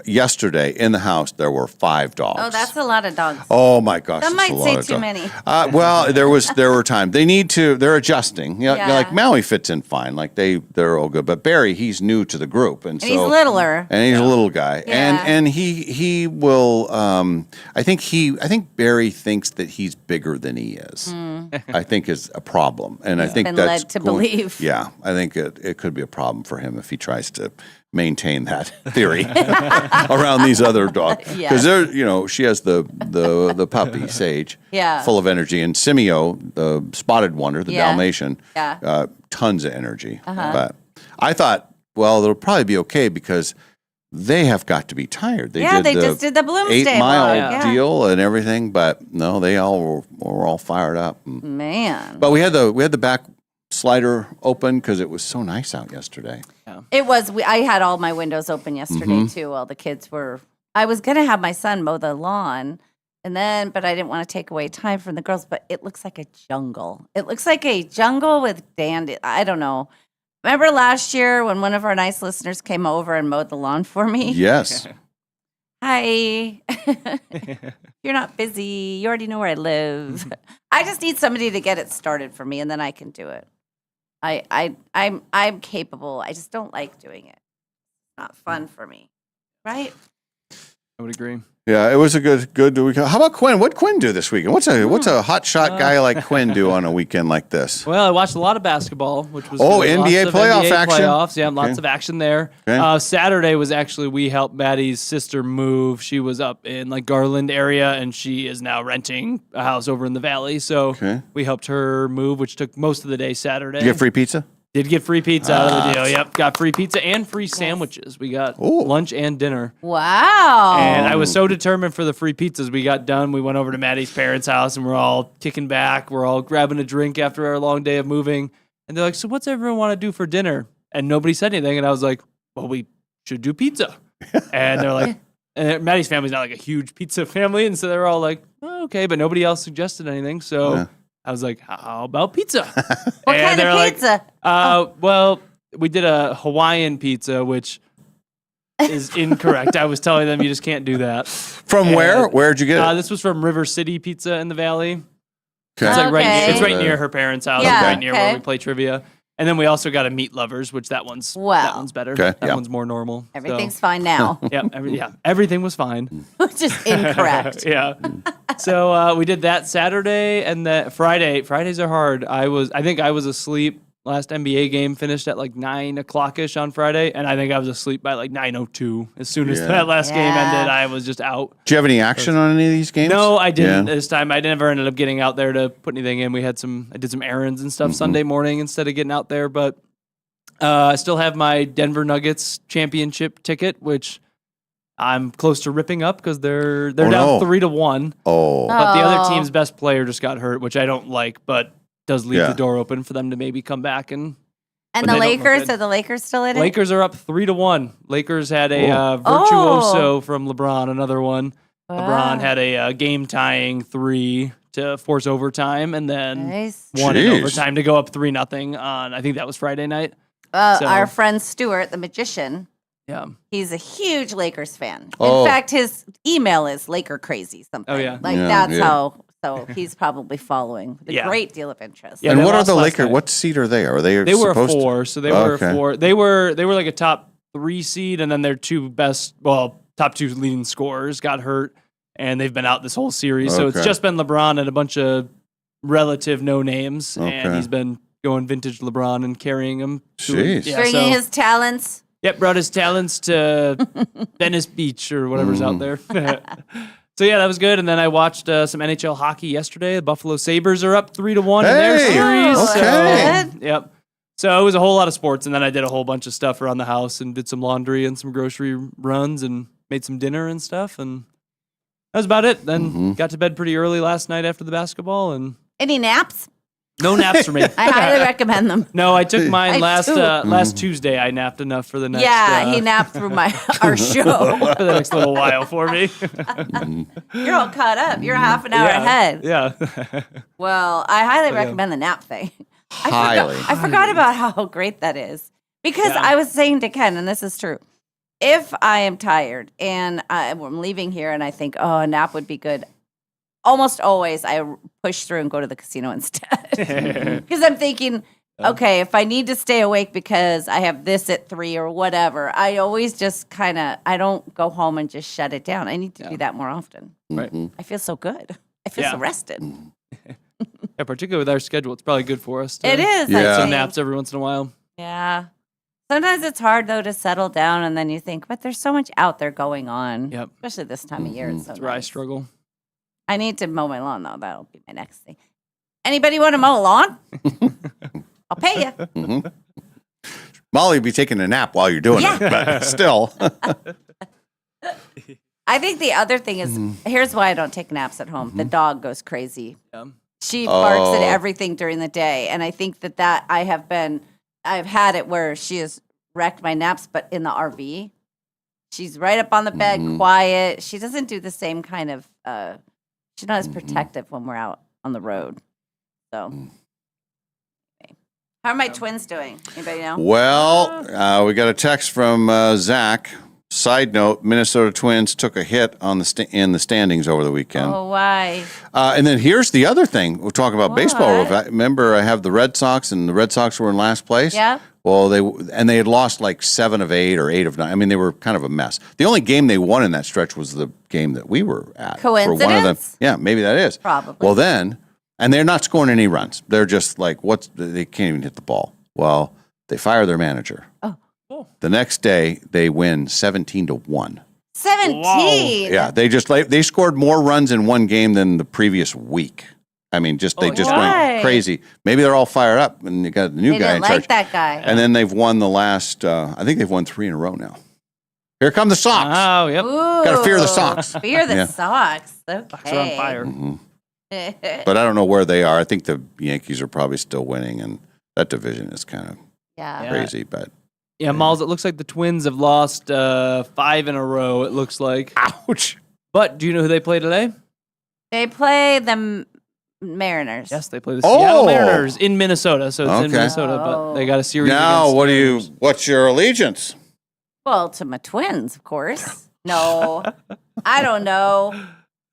yesterday in the house there were 5 dogs. oh, that's a lot of dogs. Oh my gosh! Some it's might a lot say of too dogs. many. Well, there were times they're adjusting. Yeah. Like Maui fits in fine. Like they're all good. But Barry, he's new to the group, and And so he's littler. and he's a little guy, Yeah. and he will. I think Barry thinks that he's bigger than he is. I think is a problem, and I think Been that's led to going- believe. Yeah, I think it could be a problem for him if he tries to maintain that theory around these other dogs Yeah. because they're she has the puppy Sage, Yeah. full of energy, and Simeo, the spotted wonder, the Yeah. Dalmatian, Yeah. tons of energy. But I thought, well, it'll probably be okay because they have got to be tired. They just did the Bloomsday 8-mile walk, yeah. deal and everything, but no, they all were all fired up. Man. But we had the back slider open because it was so nice out yesterday. It was. I had all my windows open yesterday Mm-hmm. too. While the kids were. I was gonna have my son mow the lawn, but I didn't want to take away time from the girls. But it looks like a jungle. It looks like a jungle with I don't know. Remember last year when one of our nice listeners came over and mowed the lawn for me? Yes. Hi. You're not busy. You already know where I live. I just need somebody to get it started for me, and then I can do it. I'm capable. I just don't like doing it. It's not fun for me, right? I would agree. Yeah, it was a good weekend. How about Quinn? What'd Quinn do this weekend? What's a hot shot guy like Quinn do on a weekend like this? Well, I watched a lot of basketball, which was Oh, good. NBA Lots of playoff NBA action? Playoffs, yeah, Okay. lots of action there. Okay. Saturday was actually we helped Maddie's sister move. She was up in like Garland area, and she is now renting a house over in the valley. So Okay. we helped her move, which took most of the day Saturday. Did you get free pizza? Did get free pizza out of the deal. Yep, got free pizza and free sandwiches. We got Ooh. lunch and dinner. Wow. And I was so determined for the free pizzas. We got done. We went over to Maddie's parents' house, and we're all kicking back. We're all grabbing a drink after our long day of moving. And they're like, "So what's everyone want to do for dinner?" And nobody said anything. And I was like, "Well, we should do pizza." And they're like, and Maddie's family's not like a huge pizza family. And so they're all like, "Oh, okay, but nobody else suggested anything. So I was like, how about pizza? What kind of pizza? Well, we did a Hawaiian pizza, which is incorrect. I was telling them you just can't do that. From where? Where'd you get it? This was from River City Pizza in the Valley. Okay. It's like Okay. it's right near her parents' house, Yeah, right near where okay. we play trivia. And then we also got a Meat Lovers, which that one's better. Okay, That one's more normal. Everything's fine now, Everything was fine. which is incorrect. Yeah. So we did that Saturday, and then Friday. Fridays are hard. I think I was asleep. Last NBA game finished at like 9 o'clock-ish on Friday, and I think I was asleep by like 9:02. As soon as that last game ended, I was just out. Do you have any action on any of these games? No, I didn't this time. I never ended up getting out there to put anything in. I did some errands and stuff Sunday morning instead of getting out there, but I still have my Denver Nuggets championship ticket, which I'm close to ripping up because they're down 3-1. Oh. But the other team's best player just got hurt, which I don't like, but does leave the door open for them to maybe come back and And when the they don't look Lakers, good. are the Lakers still in it? Lakers are up 3-1. Lakers had a virtuoso from LeBron, another one. LeBron had a game tying 3 to force overtime, and then won in overtime to go up 3-0 on. I think that was Friday night. Our friend Stuart, the magician. Yeah, he's a huge Lakers fan. In fact, his email is Laker crazy something. Oh yeah, that's how. So he's probably following with a great deal of interest. Yeah, and what are the Lakers? What seed are they? Are they? They were a 4, to? so they were a 4. They were like a top 3 seed, and then their top 2 leading scorers got hurt, and they've been out this whole series. So it's just been LeBron and a bunch of relative no names, and he's been going vintage LeBron and carrying him. Bringing his talents. Yep, brought his talents to Venice Beach or whatever's out there. So yeah, that was good. And then I watched some NHL hockey yesterday. The Buffalo Sabres are up 3-1 in their series. Okay. So, yep. So it was a whole lot of sports, and then I did a whole bunch of stuff around the house and did some laundry and some grocery runs and made some dinner and stuff, and that was about it. Then got to bed pretty early last night after the basketball. And any naps? No naps for me. I highly recommend them. No, I took mine last Tuesday. I napped enough for the next. Yeah, he napped through our show for the next little while for me. You're all caught up. You're half an hour ahead. Yeah. Well, I highly recommend the nap thing. I forgot about how great that is because I was saying to Ken, and this is true. If I am tired and I'm leaving here and I think, a nap would be good. Almost always I push through and go to the casino instead because I'm thinking, okay, if I need to stay awake because I have this at 3 or whatever, I always just I don't go home and just shut it down. I need to do that more often. Right. I feel so good. I feel so rested. Yeah, particularly with our schedule, it's probably good for us. It is. Take some naps every once in a while. Yeah. Sometimes it's hard though to settle down, and then you think, but there's so much out there going on. Yep. Especially this time of year. It's so That's where I nice. struggle. I need to mow my lawn though. That'll be my next thing. Anybody want to mow a lawn? I'll pay you. Molly will be taking a nap while you're doing it, but still. I think the other thing is, here's why I don't take naps at home. The dog goes crazy. Yeah. She barks at everything during the day, and I think that I've had it where she has wrecked my naps, but in the RV, she's right up on the bed, quiet. She doesn't do the same kind of. She's not as protective when we're out on the road. So, how are my twins doing? Anybody know? Well, we got a text from Zach. Side note: Minnesota Twins took a hit on in the standings over the weekend. Oh, why? And then here's the other thing: we're talking about baseball. Remember, I have the Red Sox, and the Red Sox were in last place. Yeah. Well, they had lost like 7 of 8 or 8 of 9. I mean, they were kind of a mess. The only game they won in that stretch was the game that we were at. Coincidence? For one of them. Yeah, maybe that is. Probably. Well, then, and they're not scoring any runs. They're just like, they can't even hit the ball. Well, they fire their manager. Oh. The next day, they win 17-1. 17. Yeah, they scored more runs in one game than the previous week. I mean, they just went crazy. Maybe they're all fired up, and you got the new guy in charge. They didn't like that guy. And then they've won the last. I think they've won 3 in a row now. Here come the Sox. Oh, yep. Got to fear the Sox. Fear the Sox. Okay. Sox are on fire. But I don't know where they are. I think the Yankees are probably still winning, and that division is kind of crazy. But yeah, Malls, it looks like the Twins have lost 5 in a row, it looks like. Ouch. But do you know who they play today? They play the Mariners. Yes, they play the Seattle Oh. Mariners in Minnesota, so it's in Okay. Minnesota, but they got a series. Now, against what the do you? Mariners. What's your allegiance? Well, to my twins, of course. No, I don't know.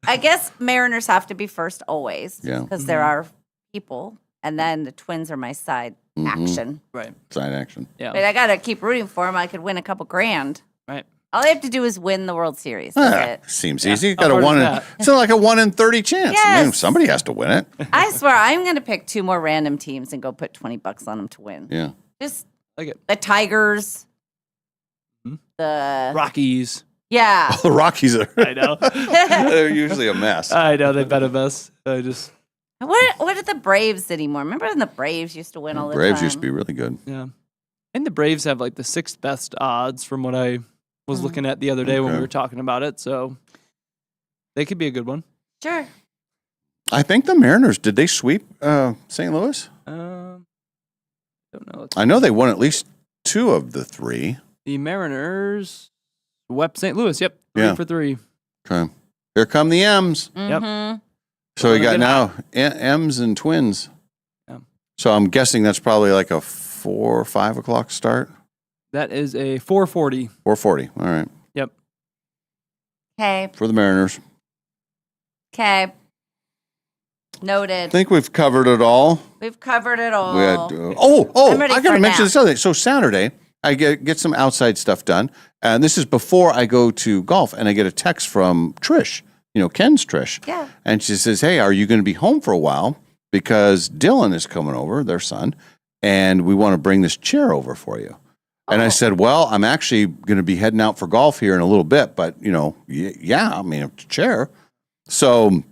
I guess Mariners have to be first always. Yeah. Because there are people, and then the Twins are my side action. Right. Side action. Yeah. But I got to keep rooting for them. I could win a couple grand. Right. All I have to do is win the World Series. That's it. Seems easy. You got I've a heard one. of In, that. it's like a 1 in 30 chance. I mean, Yes. somebody has to win it. I swear, I'm going to pick 2 more random teams and go put $20 on them to win. Yeah. Just Like it. the Tigers. Mhm. The Rockies. yeah. The Rockies are. I know. They're usually a mess. I know they bet a mess. I just What are the Braves anymore? Remember when the Braves used to win all the Braves time? used to be really good. yeah. And the Braves have like the 6th best odds from what I was looking at the other day when we Okay. were talking about it. So they could be a good one. Sure. I think the Mariners, did they sweep St. Louis? Don't know. I know they won at least 2 of the 3. The Mariners swept St. Louis. Yep. 3 Yeah. for 3. Okay. Here come the M's. Mm-hmm. So we Well, got good. now M's and Twins. Yeah. So I'm guessing that's probably like a 4 or 5 o'clock start. That is a 440. 4:40. All right. Yep. Okay. For the Mariners. Okay. I Noted. think we've covered it all. We've covered it all. We had, I'm ready I for got to a mention nap. this other thing. So Saturday, I get some outside stuff done. And this is before I go to golf. And I get a text from Trish, Ken's Trish. Yeah. And she says, hey, are you going to be home for a while? Because Dylan is coming over, their son, and we want to bring this chair over for you. And I said, well, I'm actually going to be heading out for golf here in a little bit. But, yeah, I mean, it's a chair. So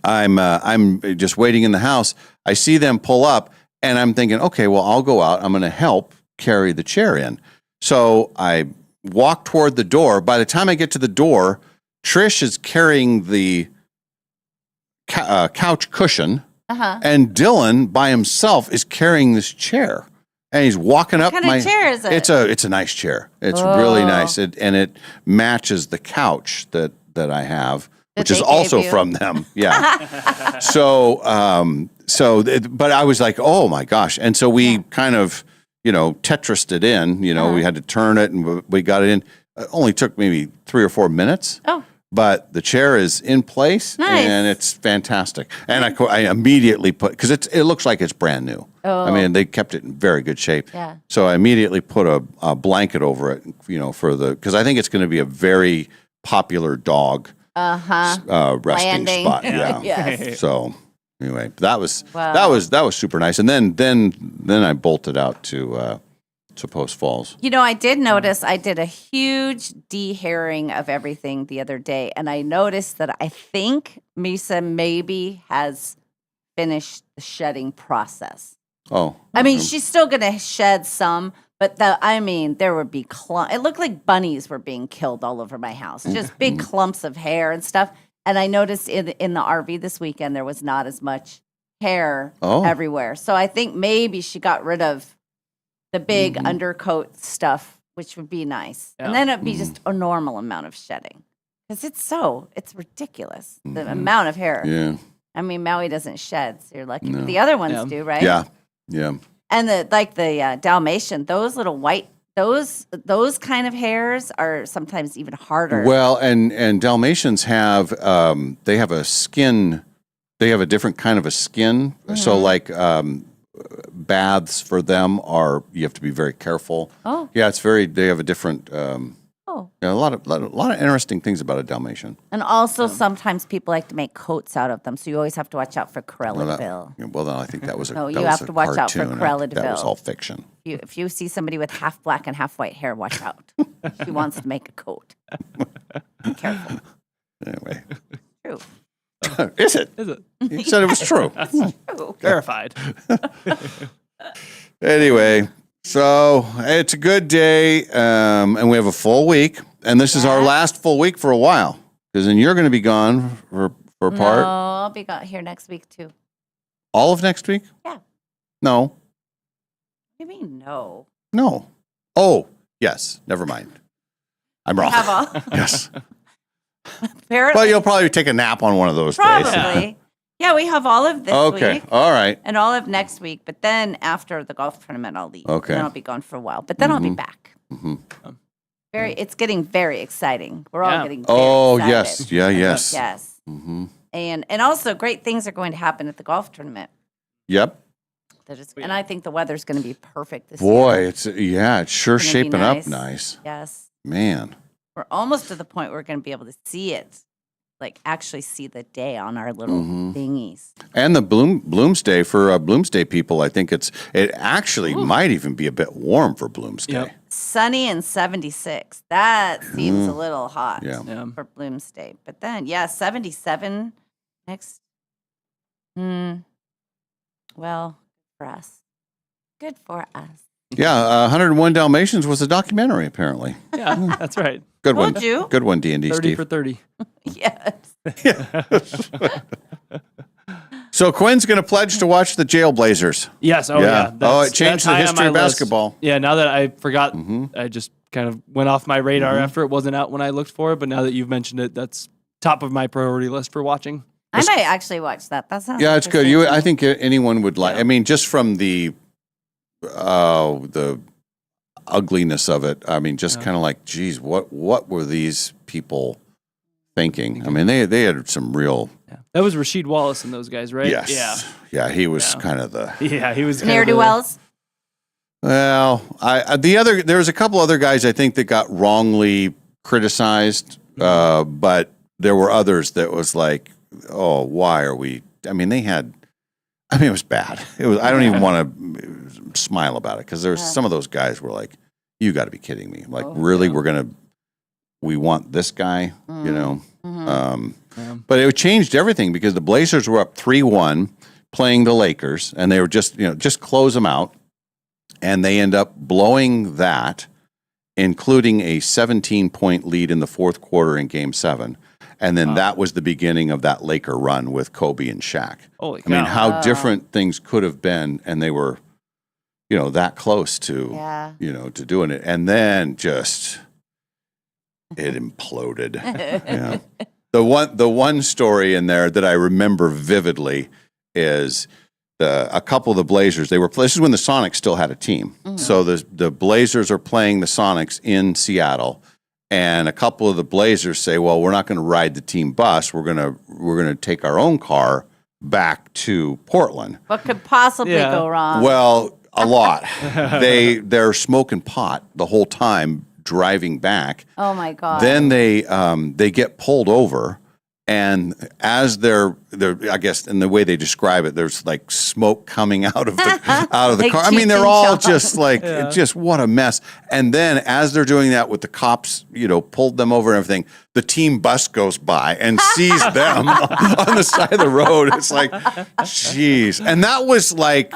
I'm just waiting in the house. I see them pull up, and I'm thinking, okay, well, I'll go out. I'm going to help carry the chair in. So I walk toward the door. By the time I get to the door, Trish is carrying the couch cushion, and Dylan by himself is carrying this chair. And he's walking up. What kind of chair is it? It's a nice chair. It's really nice. And it matches the couch that I have, which is they also gave you. from them. Yeah. But I was like, oh my gosh. And so we kind of, Tetrised it in. We had to turn it, and we got it in. It only took maybe 3 or 4 minutes. Oh. But the chair is in place, Nice. and it's fantastic. And I immediately put, because it looks like it's brand new. I mean, they kept it in very good shape. Yeah. So I immediately put a blanket over it, because I think it's going to be a very popular dog resting Landing. spot. Yeah. Yes. So anyway, that was Wow. that was super nice. And then I bolted out to Post Falls. I did notice I did a huge de-hairing of everything the other day, and I noticed that I think Misa maybe has finished the shedding process. Oh, I mean, she's still going to shed some, but there would be it looked like bunnies were being killed all over my house. Just big clumps of hair and stuff. And I noticed in the RV this weekend there was not as much hair everywhere. So I think maybe she got rid of the big undercoat stuff, which would be nice. Yeah. And then it'd be just a normal amount of shedding. Because it's ridiculous, the amount of hair. yeah, I mean, Maui doesn't shed, so you're lucky. But the other ones Yeah. do, right? yeah. And the Dalmatian, those little white, those kind of hairs are sometimes even harder. Well, and Dalmatians have they have a skin. They have a different kind of a skin. So like baths for them you have to be very careful. Oh. Yeah, they have a different. A lot of interesting things about a Dalmatian. And also sometimes people like to make coats out of them, so you always have to watch out for Cruella de Vil. Well, then I think that was a No, that you was have a to watch out for cartoon. Cruella de That was Vil. all fiction. If you see somebody with half black and half white hair, watch out. She wants to make a coat. Be careful. Anyway, True. is it? Is it? You said it was true. True. Verified. Anyway, so it's a good day, and we have a full week, and this is our last full week for a while, because then you're going to be gone for a No, part. I'll be here next week too. All of next week? Yeah. No. What do you mean no? No. Oh, yes. Never mind. I'm wrong. Have all. Yes. apparently. Well, you'll probably take a nap on one of those days. Probably. Yeah, we have all of this Okay. week. All right. And all of next week. But then after the golf tournament, I'll leave. Okay. And then I'll be gone for a while. But then I'll be back. It's getting very exciting. We're all getting very excited. Yes. Yeah, yes. Yes. And also great things are going to happen at the golf tournament. Yep. And I think the weather's going to be perfect this Boy, year. it's sure It's gonna be shaping up nice. nice. Yes. Man. We're almost to the point where we're going to be able to see it. Like actually see the day on our little thingies. And the Bloomsday for Bloomsday people, I think it actually might even be a bit warm for Bloomsday. Yep. Sunny and 76. That seems a little hot Yeah. for Bloomsday. But then, 77 next. Well, for us. Good for us. Yeah, 101 Dalmatians was a documentary, apparently. Yeah, that's right. Good Told one. you. Good one, D&D 30 Steve. for 30. Yes. So Quinn's going to pledge to watch the Jailblazers. Yes. Oh, Yeah. yeah. Oh, it changed that's the high on history my of list. basketball. Yeah, now that I forgot, I just kind of went off my radar after it wasn't out when I looked for it. But now that you've mentioned it, that's top of my priority list for watching. I might actually watch that. That sounds Yeah, it's good. interesting to I me. think anyone would like. I mean, just from the ugliness of it. I mean, just kind of like, geez, what were these people thinking? I mean, they had some real. Yeah. That was Rasheed Wallace and those guys, right? Yes. Yeah, he was kind of the. Yeah, he was kind Ne'er of do the- wells. Well, there was a couple other guys I think that got wrongly criticized, but there were others that was like, oh, why are we? I mean, it was bad. It was. I don't even want to smile about it because there's some of those guys were like, you got to be kidding me! Like, really, we want this guy, you know? But it changed everything because the Blazers were up 3-1 playing the Lakers, and they were just close them out. And they end up blowing that, including a 17-point lead in the fourth quarter in Game 7. And then that was the beginning of that Laker run with Kobe and Shaq. Holy I mean, cow. how different things could have been, and they were, that close to, to doing it. And then just it imploded. Yeah. The one story in there that I remember vividly is a couple of the Blazers. This is when the Sonics still had a team. So the Blazers are playing the Sonics in Seattle, and a couple of the Blazers say, "Well, we're not going to ride the team bus. We're gonna take our own car back to Portland." What could possibly go wrong? Well, a lot. They're smoking pot the whole time driving back. Oh my God. Then they get pulled over, and as they're I guess in the way they describe it, there's like smoke coming out of the Like car. I mean, they're Cheech and all Chong. just like just what a mess. And then as they're doing that with the cops, pulled them over and everything, the team bus goes by and sees them on the side of the road. It's like, jeez. And that was like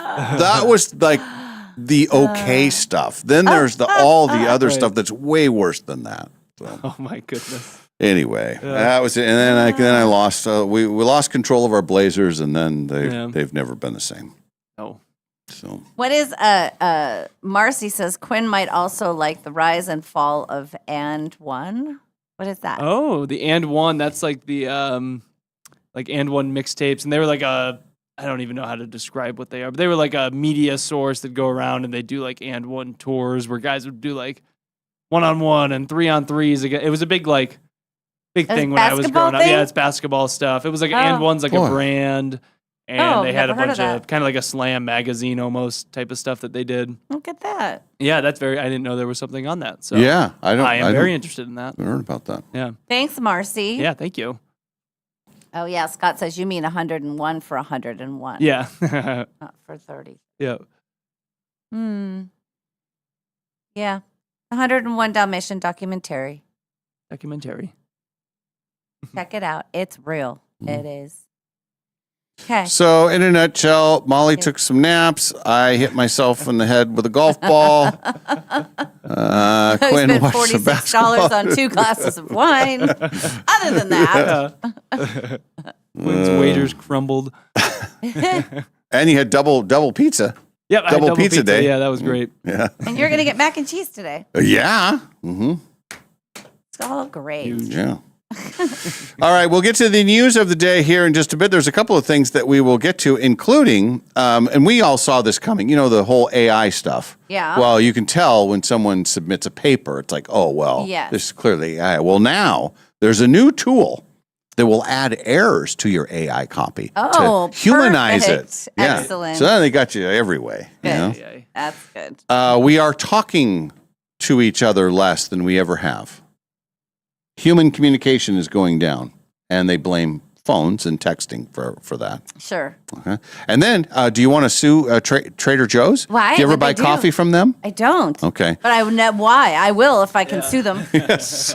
the okay stuff. Then there's all the other stuff that's way worse than that. So. Oh my goodness. Anyway, that was it. And then I lost. We lost control of our Blazers, and then they've never been the same. Oh. So What is Marcy says Quinn might also like the rise and fall of And One. What is that? Oh, the And One. That's like the like And One mixtapes, and they were like I don't even know how to describe what they are, but they were like a media source that go around and they do like And One tours where guys would do like 1-on-1 and 3-on-3s. It was a big thing when I was growing up. thing? Yeah, it's basketball stuff. It was like And One's like Boy. a brand, and they had a never heard bunch of of kind of like a Slam magazine almost type of stuff that they did. Look at that. Yeah, I didn't know there was something on that. So yeah, I am very don't interested in that. heard about that. Yeah. Thanks, Marcy. Yeah, thank you. Oh, yeah. Scott says you mean 101 for 101. Yeah. Not for 30. Yeah. Yeah. 101 Dalmatian documentary. Documentary. Check it out. It's real. It is. Okay. So in a nutshell, Molly took some naps. I hit myself in the head with a golf ball. I Quinn spent watched some $46 basketball. on 2 glasses of wine. Other than that, Quinn's waiters crumbled. And you had double pitza. Yep, I had Double pizza day. Yeah, that was great. Yeah. and you're going to get mac and cheese today. Yeah. Mm-hmm. It's all great. Yeah. All right, we'll get to the news of the day here in just a bit. There's a couple of things that we will get to, including, and we all saw this coming, the whole AI stuff. Yeah. Well, you can tell when someone submits a paper, it's like, oh, well, Yes. this is clearly AI. Well, now there's a new tool that will add errors to your AI copy Oh, to humanize perfect. it. Yeah. Excellent. So then they got you every way. Good. That's good. We are talking to each other less than we ever have. Human communication is going down, and they blame phones and texting for that. Sure. Okay. And then, do you want to sue Trader Joe's? Why? Do you ever What'd buy they do? coffee from them? I don't. Okay. But I would know why. I will if I can sue them. Yes.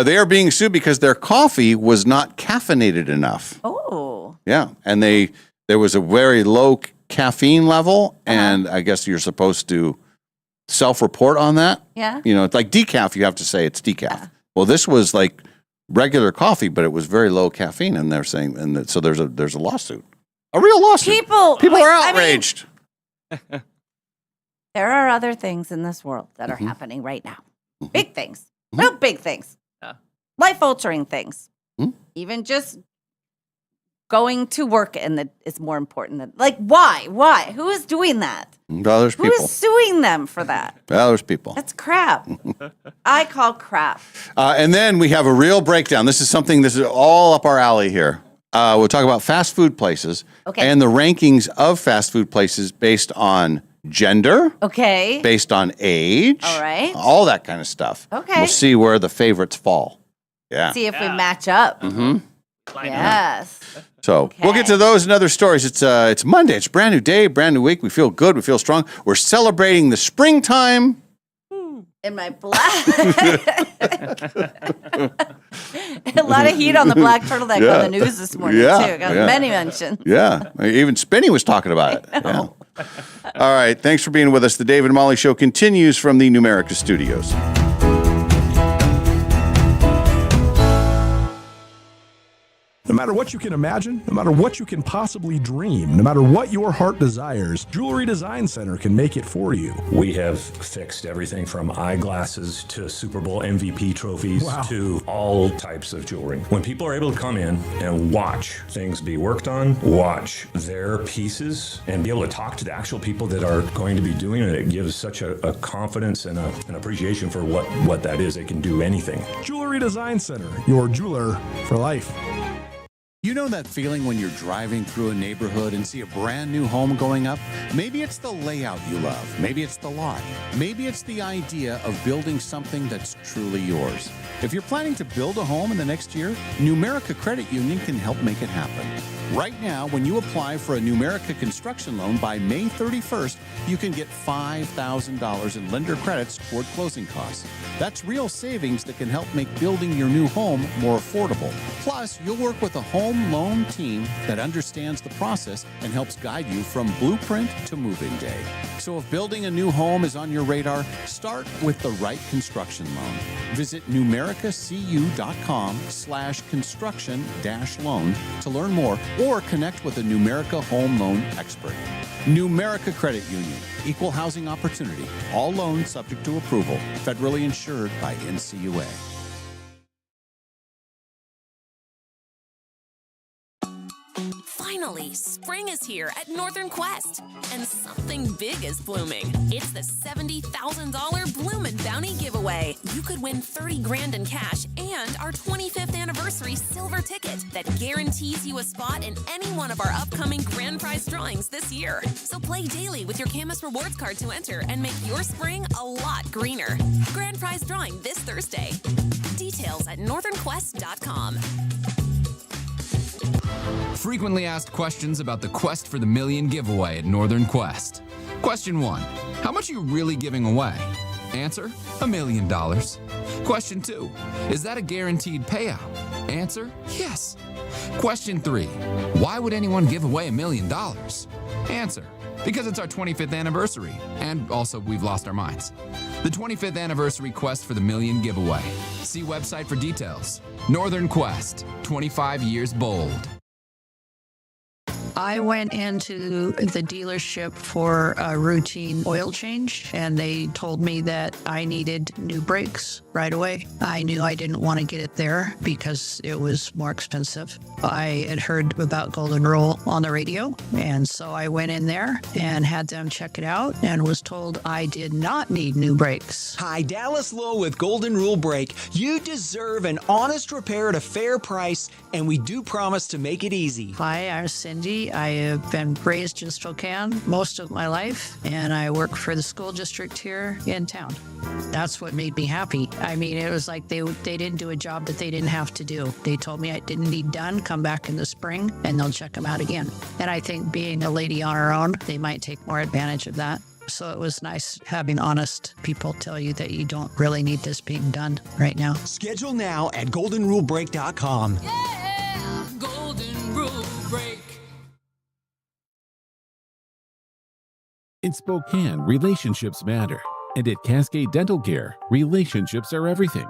They are being sued because their coffee was not caffeinated enough. Oh. Yeah. And there was a very low caffeine level, and I guess you're supposed to self-report on that. Yeah. It's like decaf, you have to say it's decaf. Well, this was like regular coffee, but it was very low caffeine, and they're saying, so there's a lawsuit, a real lawsuit. People are outraged. There are other things in this world that are happening right now. Big things. Real big things. Yeah. Life-altering things. Mhm. Even just going to work is more important than, why? Why? Who is doing that? Well, there's Who people. is suing them for that? Well, there's people. That's crap. I call crap. And then we have a real breakdown. This is all up our alley here. We'll talk about fast food places and the rankings of fast food places based on gender, Okay. based on age, All right. all that kind of stuff. Okay. We'll see where the favorites fall. Yeah. See if we match up. Mm-hmm. Yes. So we'll get to those and other stories. It's Monday. It's a brand new day, brand new week. We feel good. We feel strong. We're celebrating the springtime. In my black. A lot of heat on the black turtleneck on the news this morning, too. Got many mentions. Yeah. Even Spinny was talking about it. Yeah. All right. Thanks for being with us. The Dave and Molly Show continues from the Numerica Studios. No matter what you can imagine, no matter what you can possibly dream, no matter what your heart desires, Jewelry Design Center can make it for you. We have fixed everything from eyeglasses to Super Bowl MVP trophies to all types of jewelry. When people are able to come in and watch things be worked on, watch their pieces, and be able to talk to the actual people that are going to be doing it, it gives such a confidence and an appreciation for what that is. They can do anything. Jewelry Design Center, your jeweler for life. You know that feeling when you're driving through a neighborhood and see a brand new home going up? Maybe it's the layout you love. Maybe it's the lot. Maybe it's the idea of building something that's truly yours. If you're planning to build a home in the next year, Numerica Credit Union can help make it happen. Right now, when you apply for a Numerica construction loan by May 31st, you can get $5,000 in lender credits toward closing costs. That's real savings that can help make building your new home more affordable. Plus, you'll work with a home loan team that understands the process and helps guide you from blueprint to move-in day. So if building a new home is on your radar, start with the right construction loan. Visit numericacu.com/construction-loan to learn more or connect with a Numerica home loan expert. Numerica Credit Union, equal housing opportunity, all loans subject to approval, federally insured by NCUA. Finally, spring is here at Northern Quest, and something big is blooming. It's the $70,000 Bloomin' Bounty giveaway. You could win $30 grand in cash and our 25th anniversary silver ticket that guarantees you a spot in any one of our upcoming grand prize drawings this year. So play daily with your Camus Rewards card to enter and make your spring a lot greener. Grand prize drawing this Thursday. Details at northernquest.com. Frequently asked questions about the Quest for the Million giveaway at Northern Quest. Question 1. How much are you really giving away? Answer, $1 million. Question 2. Is that a guaranteed payout? Answer, yes. Question 3. Why would anyone give away $1 million? Answer, because it's our 25th anniversary, and also we've lost our minds. The 25th anniversary Quest for the Million giveaway. See website for details. Northern Quest, 25 years bold. I went into the dealership for a routine oil change, and they told me that I needed new brakes, right away. I knew I didn't want to get it there because it was more expensive. I had heard about Golden Rule on the radio, and so I went in there and had them check it out and was told I did not need new brakes. Hi, Dallas Lowe with Golden Rule Brake. You deserve an honest repair at a fair price, and we do promise to make it easy. Hi, I'm Cindy. I have been raised in Spokane most of my life, and I work for the school district here in town. That's what made me happy. I mean, it was like they didn't do a job that they didn't have to do. They told me I didn't need done, come back in the spring, and they'll check them out again. And I think being a lady on her own, they might take more advantage of that. So it was nice having honest people tell you that you don't really need this being done right now. Schedule now at goldenrulebrake.com. Yeah, Golden Rule Break. In Spokane, relationships matter. And at Cascade Dental Care, relationships are everything.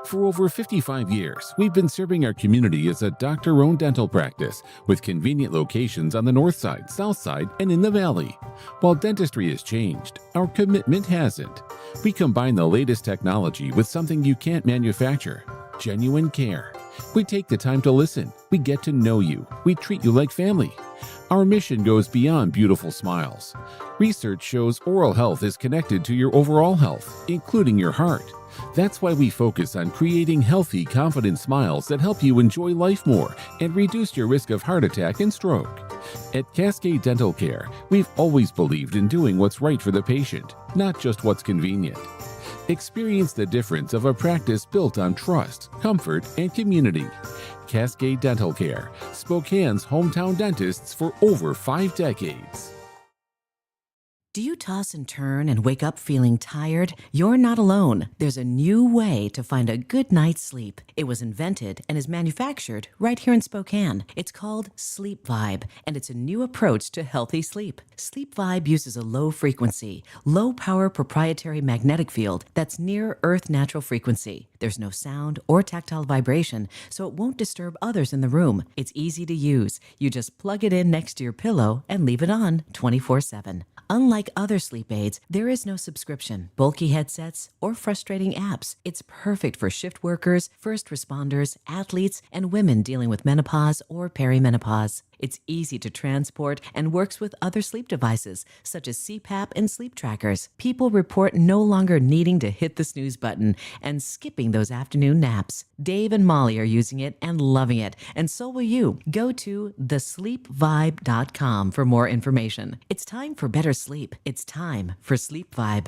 For over 55 years, we've been serving our community as a doctor-owned dental practice with convenient locations on the north side, south side, and in the valley. While dentistry has changed, our commitment hasn't. We combine the latest technology with something you can't manufacture: genuine care. We take the time to listen. We get to know you. We treat you like family. Our mission goes beyond beautiful smiles. Research shows oral health is connected to your overall health, including your heart. That's why we focus on creating healthy, confident smiles that help you enjoy life more and reduce your risk of heart attack and stroke. At Cascade Dental Care, we've always believed in doing what's right for the patient, not just what's convenient. Experience the difference of a practice built on trust, comfort, and community. Cascade Dental Care, Spokane's hometown dentists for over 5 decades. Do you toss and turn and wake up feeling tired? You're not alone. There's a new way to find a good night's sleep. It was invented and is manufactured right here in Spokane. It's called Sleep Vibe, and it's a new approach to healthy sleep. Sleep Vibe uses a low-frequency, low-power proprietary magnetic field that's near Earth natural frequency. There's no sound or tactile vibration, so it won't disturb others in the room. It's easy to use. You just plug it in next to your pillow and leave it on 24/7. Unlike other sleep aids, there is no subscription, bulky headsets, or frustrating apps. It's perfect for shift workers, first responders, athletes, and women dealing with menopause or perimenopause. It's easy to transport and works with other sleep devices, such as CPAP and sleep trackers. People report no longer needing to hit the snooze button and skipping those afternoon naps. Dave and Molly are using it and loving it, and so will you. Go to thesleepvibe.com for more information. It's time for better sleep. It's time for Sleep Vibe.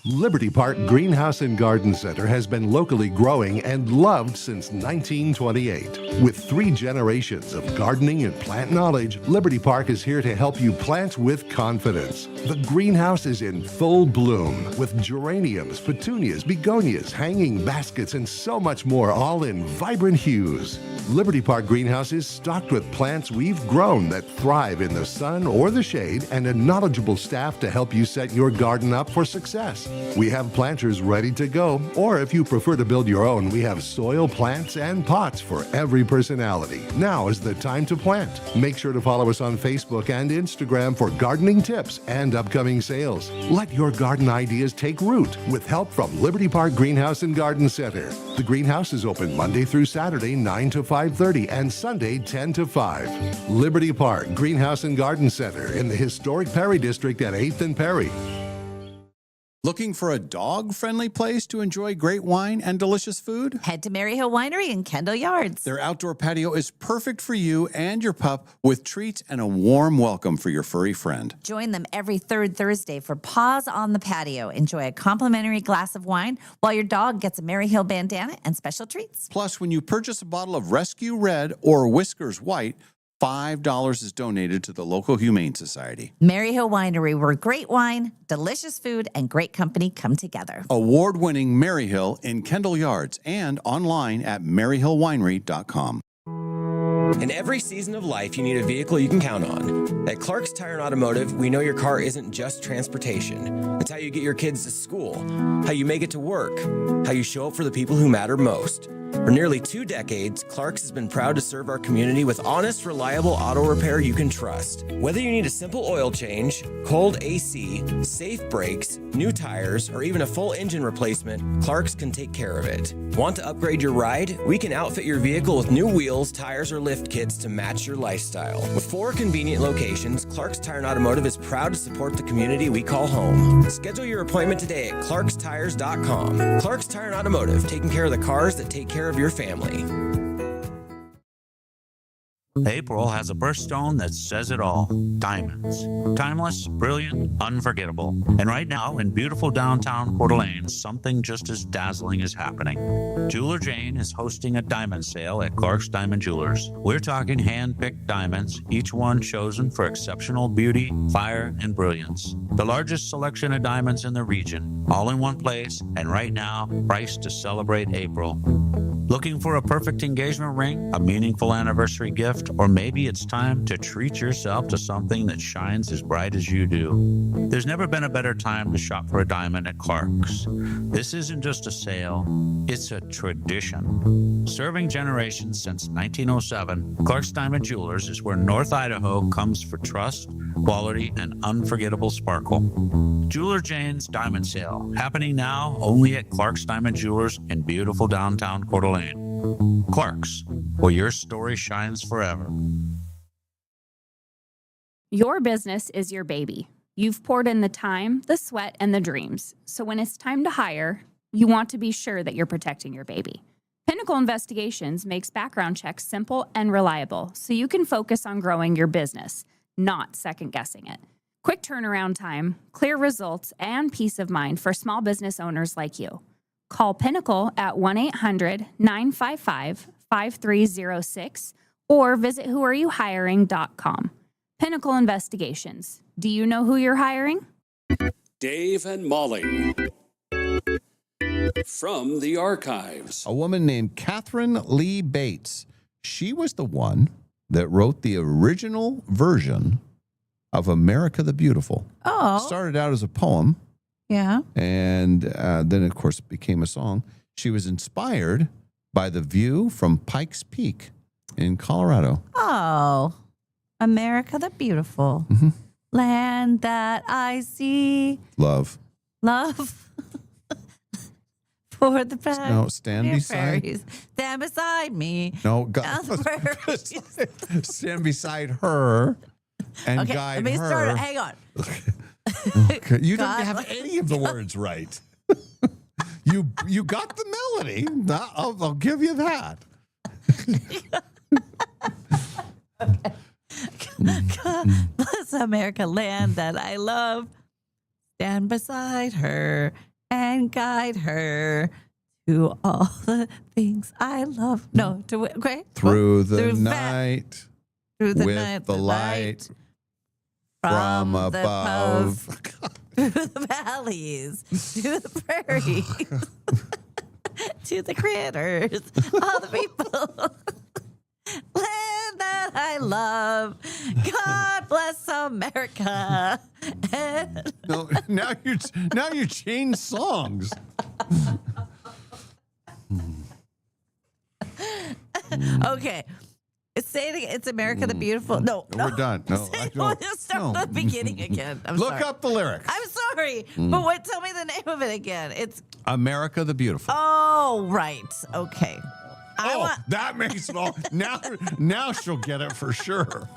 Liberty Park Greenhouse and Garden Center has been locally growing and loved since 1928. With 3 generations of gardening and plant knowledge, Liberty Park is here to help you plant with confidence. The greenhouse is in full bloom with geraniums, petunias, begonias, hanging baskets, and so much more, all in vibrant hues. Liberty Park Greenhouse is stocked with plants we've grown that thrive in the sun or the shade, and a knowledgeable staff to help you set your garden up for success. We have planters ready to go, or if you prefer to build your own, we have soil, plants, and pots for every personality. Now is the time to plant. Make sure to follow us on Facebook and Instagram for gardening tips and upcoming sales. Let your garden ideas take root with help from Liberty Park Greenhouse and Garden Center. The greenhouse is open Monday through Saturday, 9 to 5:30, and Sunday, 10 to 5. Liberty Park Greenhouse and Garden Center in the historic Perry District at 8th and Perry. Looking for a dog-friendly place to enjoy great wine and delicious food? Head to Maryhill Winery in Kendall Yards. Their outdoor patio is perfect for you and your pup, with treats and a warm welcome for your furry friend. Join them every 3rd Thursday for Paws on the Patio. Enjoy a complimentary glass of wine while your dog gets a Maryhill bandana and special treats. Plus, when you purchase a bottle of Rescue Red or Whiskers White, $5 is donated to the local Humane Society. Maryhill Winery, where great wine, delicious food, and great company come together. Award-winning Maryhill in Kendall Yards and online at maryhillwinery.com. In every season of life, you need a vehicle you can count on. At Clark's Tire and Automotive, we know your car isn't just transportation. It's how you get your kids to school, how you make it to work, how you show up for the people who matter most. For nearly 2 decades, Clark's has been proud to serve our community with honest, reliable auto repair you can trust. Whether you need a simple oil change, cold AC, safe brakes, new tires, or even a full engine replacement, Clark's can take care of it. Want to upgrade your ride? We can outfit your vehicle with new wheels, tires, or lift kits to match your lifestyle. With 4 convenient locations, Clark's Tire and Automotive is proud to support the community we call home. Schedule your appointment today at clarkstires.com. Clark's Tire and Automotive, taking care of the cars that take care of your family. April has a birthstone that says it all. Diamonds. Timeless, brilliant, unforgettable. And right now, in beautiful downtown Coeur d'Alene, something just as dazzling is happening. Jeweler Jane is hosting a diamond sale at Clark's Diamond Jewelers. We're talking hand-picked diamonds, each one chosen for exceptional beauty, fire, and brilliance. The largest selection of diamonds in the region, all in one place, and right now, priced to celebrate April. Looking for a perfect engagement ring, a meaningful anniversary gift, or maybe it's time to treat yourself to something that shines as bright as you do. There's never been a better time to shop for a diamond at Clark's. This isn't just a sale, it's a tradition. Serving generations since 1907, Clark's Diamond Jewelers is where North Idaho comes for trust, quality, and unforgettable sparkle. Jeweler Jane's Diamond Sale, happening now only at Clark's Diamond Jewelers in beautiful downtown Coeur d'Alene. Clark's, where your story shines forever. Your business is your baby. You've poured in the time, the sweat, and the dreams. So when it's time to hire, you want to be sure that you're protecting your baby. Pinnacle Investigations makes background checks simple and reliable, so you can focus on growing your business, not second-guessing it. Quick turnaround time, clear results, and peace of mind for small business owners like you. Call Pinnacle at 1-800-955-5306 or visit whoareyouhiring.com. Pinnacle Investigations. Do you know who you're hiring? Dave and Molly from the archives. A woman named Catherine Lee Bates. She was the one that wrote the original version of America the Beautiful. Oh. Started out as a poem. Yeah. And then, of course, it became a song. She was inspired by the view from Pikes Peak in Colorado. Oh, America the Beautiful. Mm-hmm. Land that I see. Love. For the prairies. No, stand beside. Stand beside me. No, Down the prairies. stand beside her and Okay, guide let me her. start. Hang on. Okay. You God didn't have any of the words right. You got the melody. I'll give you that. God bless America, land that I love. Stand beside her and guide her to all the things I love. No, to okay. Through the night. Through the with night, the light from above. Through the valleys, to the prairies, to the critters, all the people. Land that I love. God bless America. No, now you change songs. Okay. Say it again. It's America the Beautiful. No, We're done. No, I don't. Let's start from the beginning again. I'm Look sorry. up the lyrics. I'm sorry, but tell me the name of it again. It's America the Beautiful. oh right, okay. That makes it all. Now she'll get it for sure.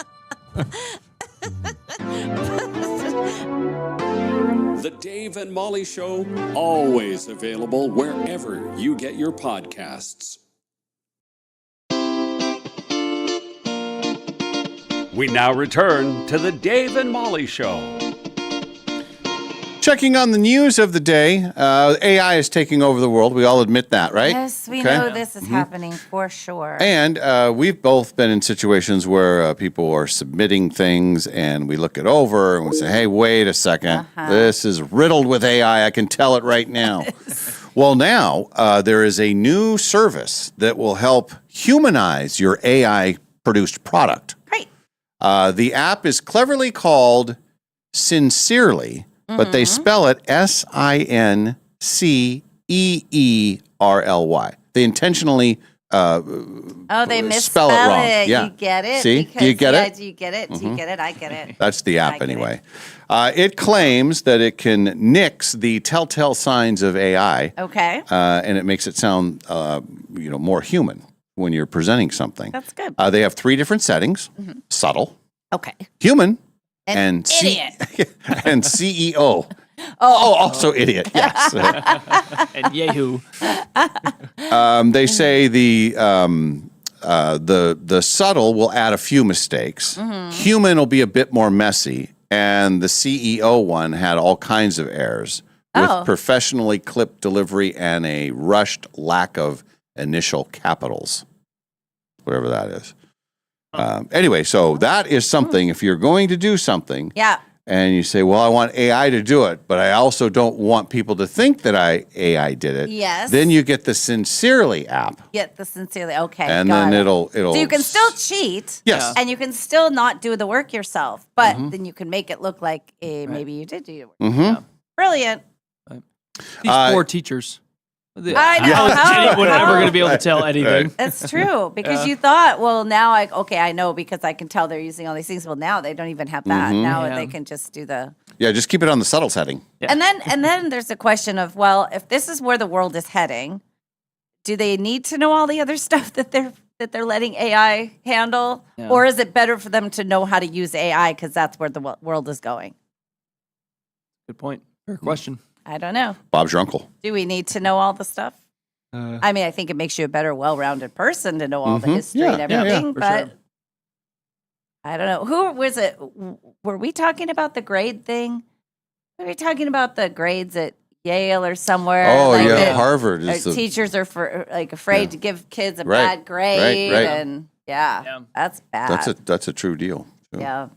The Dave and Molly Show, always available wherever you get your podcasts. We now return to the Dave and Molly Show. Checking on the news of the day, AI is taking over the world. We all admit that, right? Yes, we know this is happening for sure. And we've both been in situations where people are submitting things and we look it over and we say, hey, wait a second. This is riddled with AI. I can tell it right now. Well, now there is a new service that will help humanize your AI-produced product. Great. The app is cleverly called Sincerely, but they spell it Sinceerly. They intentionally they spell it wrong. it. Yeah. You get it? See? Do you get it? Do you get it? Do you get it? I get it. That's the app anyway. It claims that it can nix the telltale signs of AI. Okay. And it makes it sound, more human when you're presenting something. That's good. They have 3 different settings: subtle, Okay. human, An idiot. and CEO. Also idiot. Yes. And Yahoo. They say the subtle will add a few mistakes. Human will be a bit more messy, and the CEO one had all kinds of errors with professionally clipped delivery and a rushed lack of initial capitals, whatever that is. Anyway, so that is something. If you're going to do something, and you say, well, I want AI to do it, but I also don't want people to think that AI did it. Yes. Then you get the Sincerely app. Get the Sincerely. Okay. And got then it. it'll. So you can still cheat. Yes. And you can still not do the work yourself, but then you can make it look like maybe you did do your work. Brilliant. These poor teachers. I know. How anyone ever going to be able to tell anything? That's true because you thought, well, now I know because I can tell they're using all these things. Well, now they don't even have that. Now they can just do the. Yeah, just keep it on the subtle setting. And then there's a question of, well, if this is where the world is heading, do they need to know all the other stuff that they're letting AI handle, or is it better for them to know how to use AI because that's where the world is going? Good point. Fair question. I don't know. Bob's your uncle. Do we need to know all the stuff? I mean, I think it makes you a better, well-rounded person to know all the history and everything, but I don't know. Who was it? Were we talking about the grade thing? Were we talking about the grades at Yale or somewhere? Oh, like yeah, Harvard. Is teachers are afraid to give kids a bad grade, and that's bad. That's a true deal. Too. Yeah.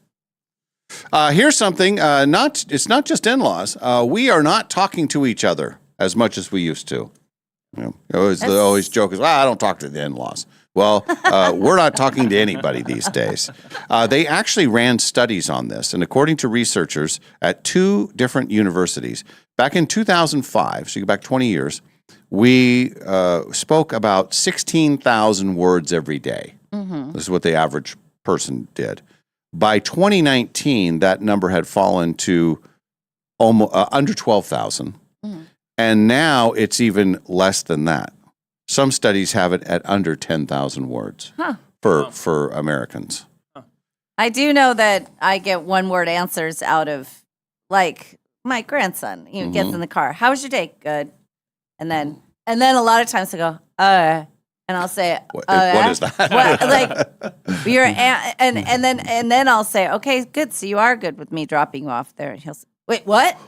Here's something. It's not just in-laws. We are not talking to each other as much as we used to. The always joke is, well, I don't talk to the in-laws. Well, we're not talking to anybody these days. They actually ran studies on this, and according to researchers at 2 different universities, back in 2005, so you go back 20 years, we spoke about 16,000 words every day. This is what the average person did. By 2019, that number had fallen to almost under 12,000, and now it's even less than that. Some studies have it at under 10,000 words for Americans. I do know that I get one-word answers out of, like, my grandson. He gets in the car. How was your day? Good. And then a lot of times I go, and I'll say, what is that? Like you're, and then I'll say, okay, good. So you are good with me dropping you off there. And he'll say, wait, what?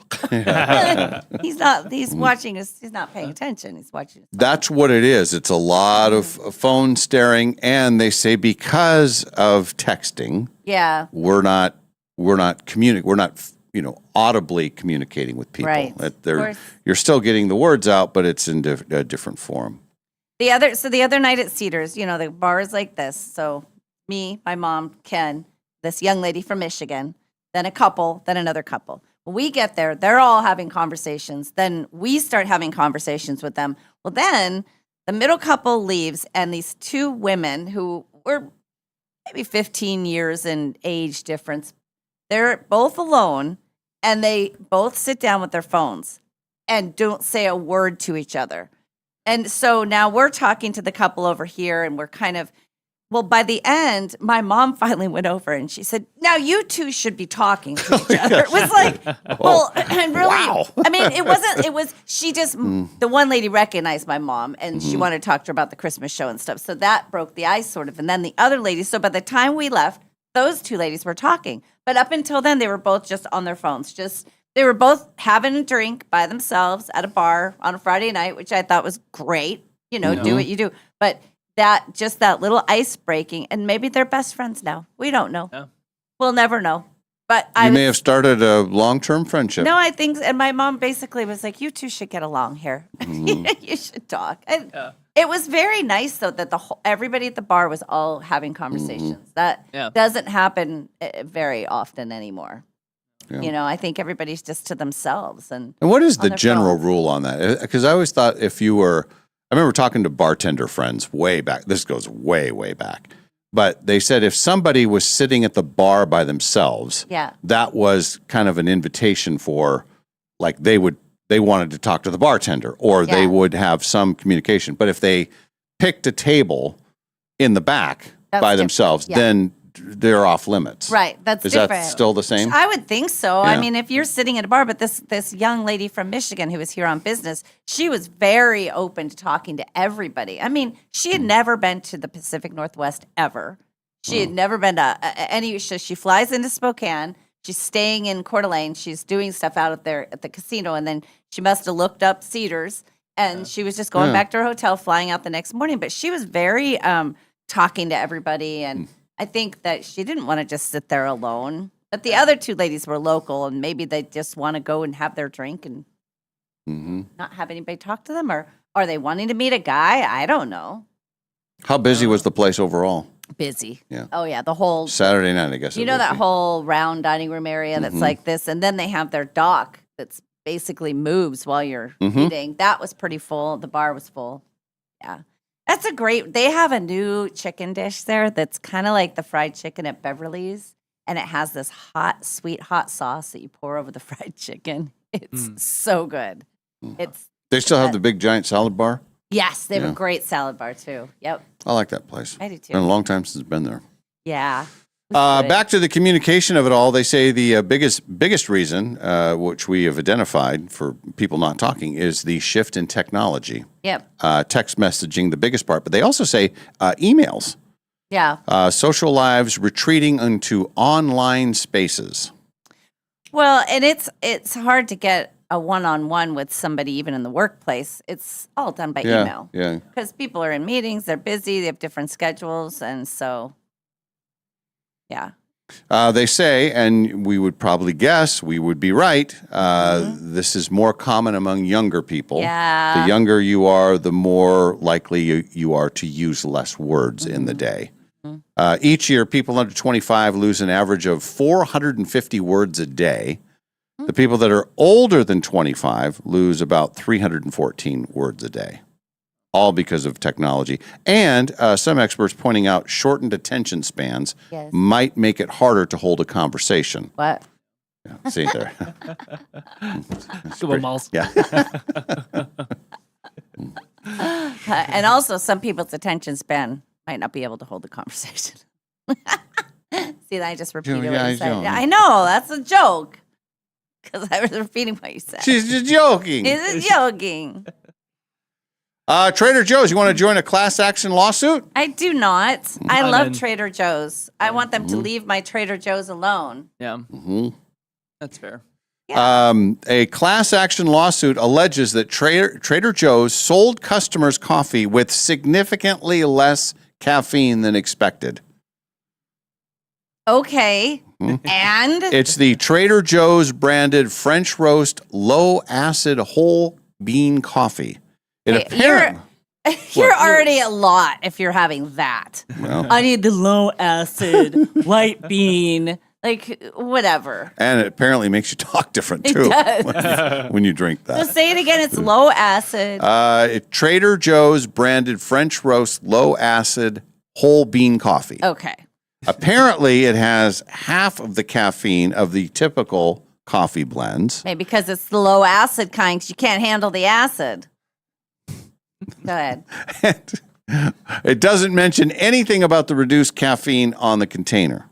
He's not. He's watching us. He's not paying attention. He's watching. That's what it is. It's a lot of phone staring, and they say because of texting, we're not audibly communicating with people. Right. You're still getting the words out, but it's in a different form. The other night at Cedars, the bar is like this. So me, my mom, Ken, this young lady from Michigan, then a couple, then another couple. When we get there, they're all having conversations. Then we start having conversations with them. Well, then the middle couple leaves, and these 2 women who were maybe 15 years in age difference, they're both alone, and they both sit down with their phones and don't say a word to each other. And so now we're talking to the couple over here, and we're kind of, by the end, my mom finally went over and she said, now you 2 should be talking to each other. It was like, and really, I mean, it was, she just, the one lady recognized my mom and she wanted to talk to her about the Christmas show and stuff. So that broke the ice sort of. And then the other lady, so by the time we left, those 2 ladies were talking. But up until then, they were both just on their phones, they were both having a drink by themselves at a bar on a Friday night, which I thought was great. Do what you do. But that little ice breaking, and maybe they're best friends now. We don't know. Yeah. We'll never know. But you may have started a long-term friendship. No, I think, and my mom basically was like, you 2 should get along here. You should talk. And it was very nice, though, that everybody at the bar was all having conversations. That doesn't happen very often anymore. Yeah. I think everybody's just to themselves. And what is the general rule on that? Because I always thought if you were I remember talking to bartender friends way back. This goes way, way back. But they said if somebody was sitting at the bar by themselves, that was kind of an invitation for, like, they wanted to talk to the bartender, or they would have some communication. But if they picked a table in the back by themselves, then they're off limits. Right. That's Is different. that still the same? I would think so. Yeah. I mean, if you're sitting at a bar, but this young lady from Michigan who was here on business, she was very open to talking to everybody. I mean, she had never been to the Pacific Northwest ever. She had never been to any. She flies into Spokane. She's staying in Coeur d'Alene. She's doing stuff out there at the casino, and then she must have looked up Cedars, and she was just going back to her hotel, flying out the next morning. But she was very talking to everybody, and I think that she didn't want to just sit there alone. But the other two ladies were local, and maybe they just want to go and have their drink and not have anybody talk to them, or are they wanting to meet a guy? I don't know. How busy was the place overall? Busy. Yeah. Oh, yeah. The whole Saturday night, I guess. You know that whole round dining room area that's like this, and then they have their dock that's basically moves while you're eating. That was pretty full. The bar was full. Yeah. That's a great, they have a new chicken dish there that's kind of like the fried chicken at Beverly's, and it has this hot, sweet, hot sauce that you pour over the fried chicken. It's so good. They still have the big giant salad bar? Yes, they have a great salad bar too. Yep. I like that place. I do too. Been a long time since I've been there. Yeah. Back to the communication of it all, they say the biggest reason, which we have identified for people not talking, is the shift in technology. Yep. Text messaging, the biggest part. But they also say emails. Yeah. Social lives retreating into online spaces. Well, and it's hard to get a one-on-one with somebody even in the workplace. It's all done by email. Yeah. Because people are in meetings, they're busy, they have different schedules, and so, yeah. They say, and we would probably guess, we would be right, this is more common among younger people. Yeah. The younger you are, the more likely you are to use less words in the day. Each year, people under 25 lose an average of 450 words a day. The people that are older than 25 lose about 314 words a day, all because of technology. And some experts pointing out shortened attention spans might make it harder to hold a conversation. What? Yeah, see there. Come on, Miles. Yeah. And also, some people's attention span might not be able to hold the conversation. See, I just repeated what you said. I know, that's a joke. Because I was repeating what you said. She's just joking. She's joking. Trader Joe's, you want to join a class action lawsuit? I do not. I I'm love in. Trader Joe's. I want them to leave my Trader Joe's alone. Yeah. That's fair. A class action lawsuit alleges that Trader Joe's sold customers coffee with significantly less caffeine than expected. Okay. And? It's the Trader Joe's branded French roast low acid whole bean coffee. You're already a lot if you're having that. Well. I need the low acid white bean. Like, whatever. And it apparently makes you talk different, It too, does. when you drink that. So say it again. It's low acid. Trader Joe's branded French roast low acid whole bean coffee. Okay. Apparently, it has half of the caffeine of the typical coffee blends. Maybe because it's the low acid kind, 'cause you can't handle the acid. Go ahead. It doesn't mention anything about the reduced caffeine on the container.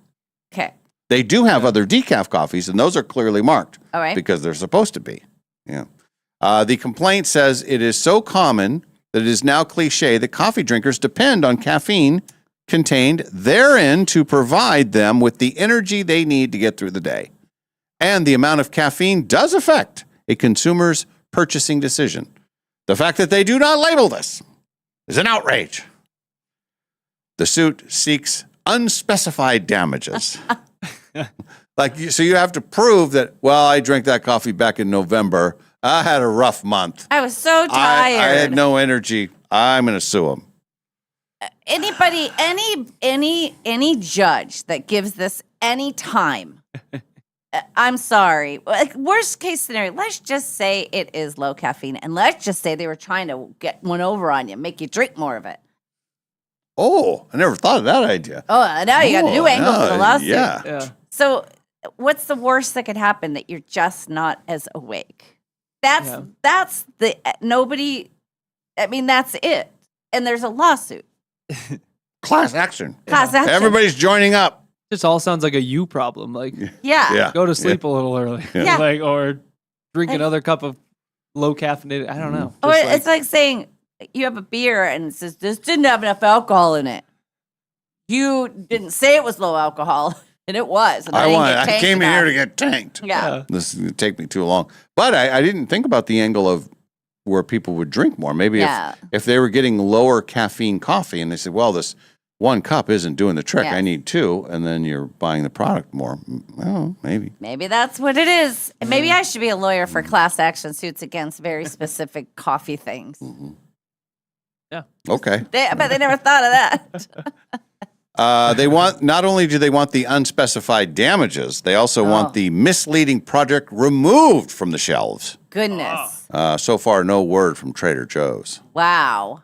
Okay. They do have other decaf coffees, and those are clearly marked. All right. Because they're supposed to be. Yeah. The complaint says it is so common that it is now cliche that coffee drinkers depend on caffeine contained therein to provide them with the energy they need to get through the day. And the amount of caffeine does affect a consumer's purchasing decision. The fact that they do not label this is an outrage. The suit seeks unspecified damages. So you have to prove that, well, I drank that coffee back in November. I had a rough month. I was so tired. I had no energy. I'm going to sue them. Anybody, any judge that gives this any time I'm sorry. Like, worst case scenario, let's just say it is low caffeine, and let's just say they were trying to get one over on you, make you drink more of it. Oh, I never thought of that idea. Oh, now you got a new angle for the lawsuit. Yeah. So, what's the worst that could happen? That you're just not as awake. That's the nobody. I mean, that's it. And there's a lawsuit. Class action. Class action. Everybody's joining up. This all sounds like a you problem. Like, Yeah. go to sleep a little early. Yeah. Like, or drink another cup of low caffeinated. I don't know. Or Just it's like saying you have a beer and it says this didn't have enough alcohol in it. You didn't say it was low alcohol, and it was. And I came in here to get tanked. Yeah. This is going to take me too long. But I didn't think about the angle of where people would drink more. Maybe if they were getting lower caffeine coffee and they said, well, this 1 cup isn't doing the trick. I need 2, and then you're buying the product more. Well, maybe. Maybe that's what it is. And maybe I should be a lawyer for class action suits against very specific coffee things. Yeah. Okay. I bet they never thought of that. They want, not only do they want the unspecified damages, they also want the misleading product removed from the shelves. Goodness. So far, no word from Trader Joe's. Wow.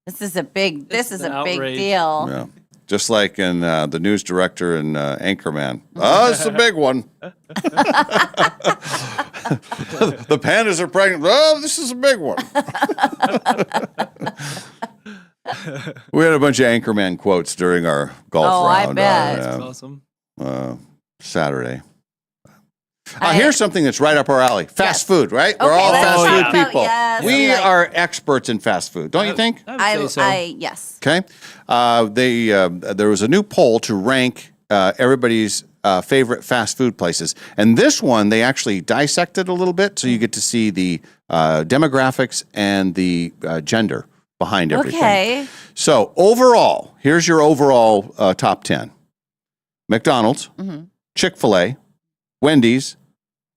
This is a big outrage. deal. Yeah. Just like in the news director in Anchorman. Oh, it's a big one. The pandas are pregnant. Oh, this is a big one. We had a bunch of Anchorman quotes during our golf round. I bet. That's awesome. Saturday. Here's something that's right up our alley. Fast food, right? We're Okay, all let's fast talk food about- people. yes, We right. are experts in fast food, don't you think? I would say so. Yes. Okay. There was a new poll to rank everybody's favorite fast food places. And this one, they actually dissected a little bit so you get to see the demographics and the gender behind everything. Okay. So overall, here's your overall top 10. McDonald's, Chick-fil-A, Wendy's,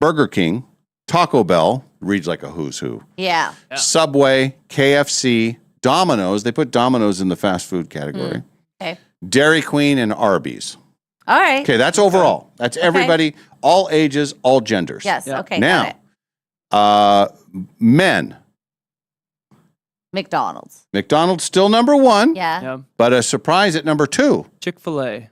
Burger King, Taco Bell, reads like a who's who. Yeah. Subway, KFC, Domino's. They put Domino's in the fast food category. Okay. Dairy Queen and Arby's. All right. Okay, that's overall. That's everybody, all ages, all genders. Yes. Okay. Now, got it. men. McDonald's. McDonald's still number 1. Yeah. But a surprise at number 2. Chick-fil-A.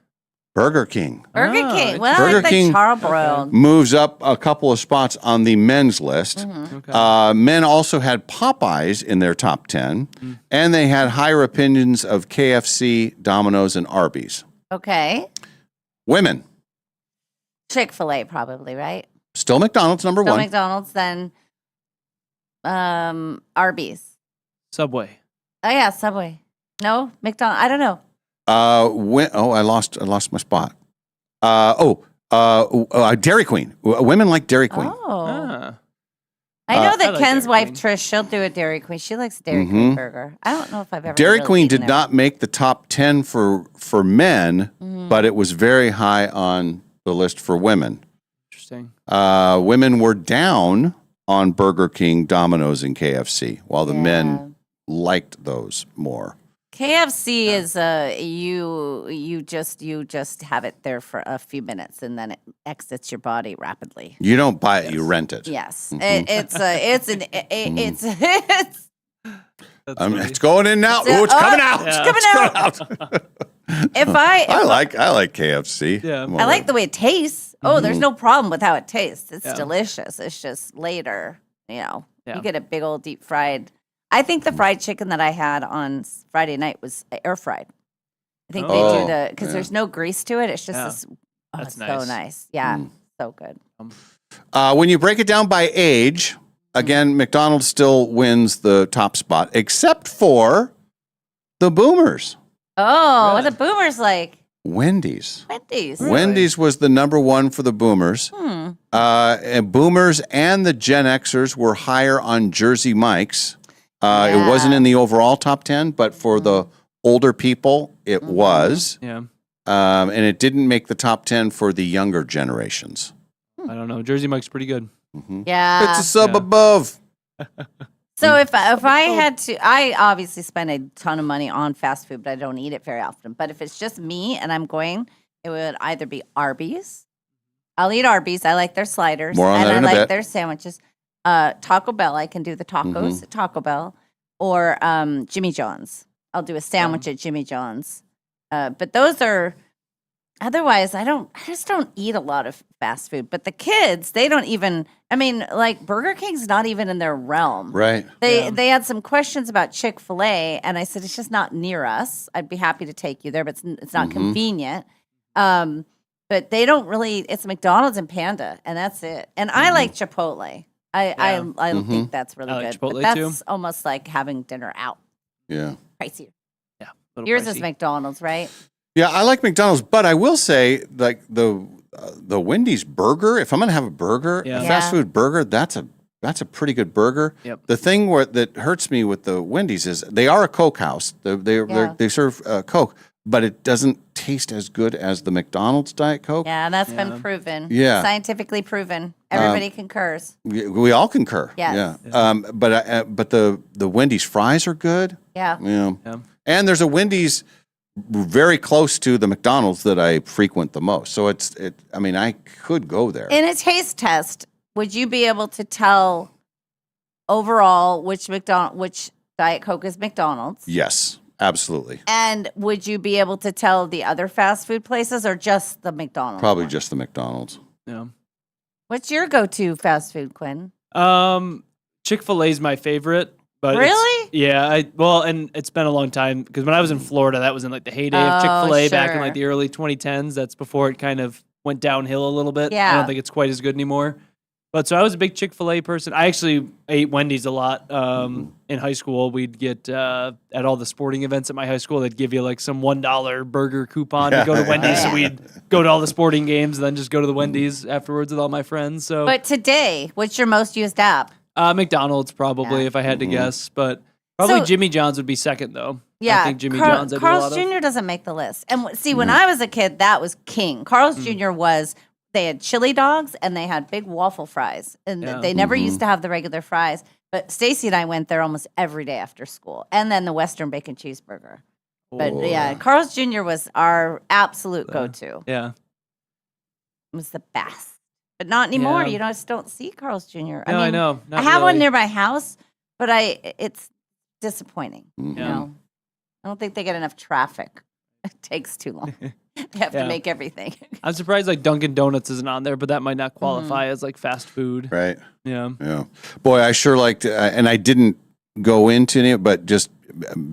Burger King. Burger King. Well, Burger I like King the charbroiled. moves up a couple of spots on the men's list. Men also had Popeyes in their top 10, and they had higher opinions of KFC, Domino's, and Arby's. Okay. Women, Chick-fil-A probably, right? still McDonald's number Still 1. McDonald's, then Arby's. Subway. Oh yeah, Subway. No, McDonald's. I don't know. I lost my spot. Dairy Queen. Women like Dairy Queen. Oh. I know that I like Ken's Dairy wife Queen. Trish, she'll do a Dairy Queen. She likes Dairy Queen burger. I don't know if I've ever. Dairy really Queen eaten did it. not make the top 10 for men, but it was very high on the list for women. Interesting. Women were down on Burger King, Domino's, and KFC, while the men liked those more. KFC is you just have it there for a few minutes and then it exits your body rapidly. You don't buy it; you rent it. Yes, Mhm. it's It's going in now. It's- Ooh, it's oh, coming out. it's coming out. If I like KFC. Yeah. I like the way it tastes. Oh, there's Mhm. no problem with how it tastes. It's Yeah. delicious. It's just later, Yeah. you get a big old deep fried. I think the fried chicken that I had on Friday night was air fried. I think they do because there's no grease to it. It's just this. Oh, That's it's nice. so nice. Yeah, so good. When you break it down by age, again, McDonald's still wins the top spot, except for the boomers. Oh, what the boomers like? Wendy's. Wendy's. Wendy's was the number 1 for the boomers. And boomers and the Gen Xers were higher on Jersey Mike's. It wasn't in the overall top 10, but for the older people, it was. Yeah. And it didn't make the top 10 for the younger generations. I don't know. Jersey Mike's pretty good. Yeah. It's a sub above. So if I had to, I obviously spend a ton of money on fast food, but I don't eat it very often. But if it's just me and I'm going, it would either be Arby's I'll eat Arby's. I like their sliders. More on and that I in a like bit. their sandwiches. Taco Bell, I can do the tacos at Taco Bell. Or Jimmy John's. I'll do a sandwich at Jimmy John's. But those are otherwise I just don't eat a lot of fast food. But the kids, they don't even like Burger King's not even in their realm. Right. They had some questions about Chick-fil-A, and I said it's just not near us. I'd be happy to take you there, but it's not convenient. But they don't really. It's McDonald's and Panda, and that's it. And I like Chipotle. I think that's really I like good. Chipotle, But that's too. almost like having dinner out. Yeah. Pricier. Yeah. a little Yours pricey. is McDonald's, right? Yeah, I like McDonald's, but I will say, like the Wendy's burger. If I'm going to have a burger, a fast food burger, that's a pretty good burger. Yep. The thing that hurts me with the Wendy's is they are a Coke house. They serve Coke, but it doesn't taste as good as the McDonald's Diet Coke. Yeah, that's been proven. Yeah. Scientifically proven. Everybody concurs. We all concur. Yes. Yeah. But the Wendy's fries are good. Yeah. Yeah. And there's a Wendy's very close to the McDonald's that I frequent the most. So I could go there. In a taste test, would you be able to tell overall which Diet Coke is McDonald's? Yes, absolutely. And would you be able to tell the other fast food places or just the McDonald's? Probably just the McDonald's. Yeah. What's your go-to fast food, Quinn? Chick-fil-A is my favorite. But Really? and it's been a long time because when I was in Florida, that was in like the heyday of Chick-fil-A back in sure. like the early 2010s. That's before it kind of went downhill a little bit. I Yeah. don't think it's quite as good anymore. But so I was a big Chick-fil-A person. I actually ate Wendy's a lot in high school. We'd get at all the sporting events at my high school, they'd give you like some $1 burger coupon to go to Wendy's. So we'd go to all the sporting games and then just go to the Wendy's afterwards with all my friends. So, But today, what's your most used app? McDonald's probably if I had to guess, but probably So- Jimmy John's would be second though. Yeah, I think Jimmy John's. I do a Carl's lot of. Jr. doesn't make the list. And see, when I was a kid, that was king. Carl's Jr. was they had chili dogs and they had big waffle fries, and Yeah. they never used to have the regular fries. But Stacy and I went there almost every day after school, and then the Western bacon cheeseburger. But yeah, Carl's Jr. was our absolute go-to. Yeah. It was the best. But not anymore. Yeah. You just don't see Carl's Jr. No, I know. I Not have one really. near my house, but it's disappointing. You Yeah. know, I don't think they get enough traffic. It takes too long. They have to Yeah. make everything. I'm surprised like Dunkin' Donuts isn't on there, but that might not qualify as like fast food. Right. Yeah. Yeah. Boy, I sure liked, and I didn't go into any, but just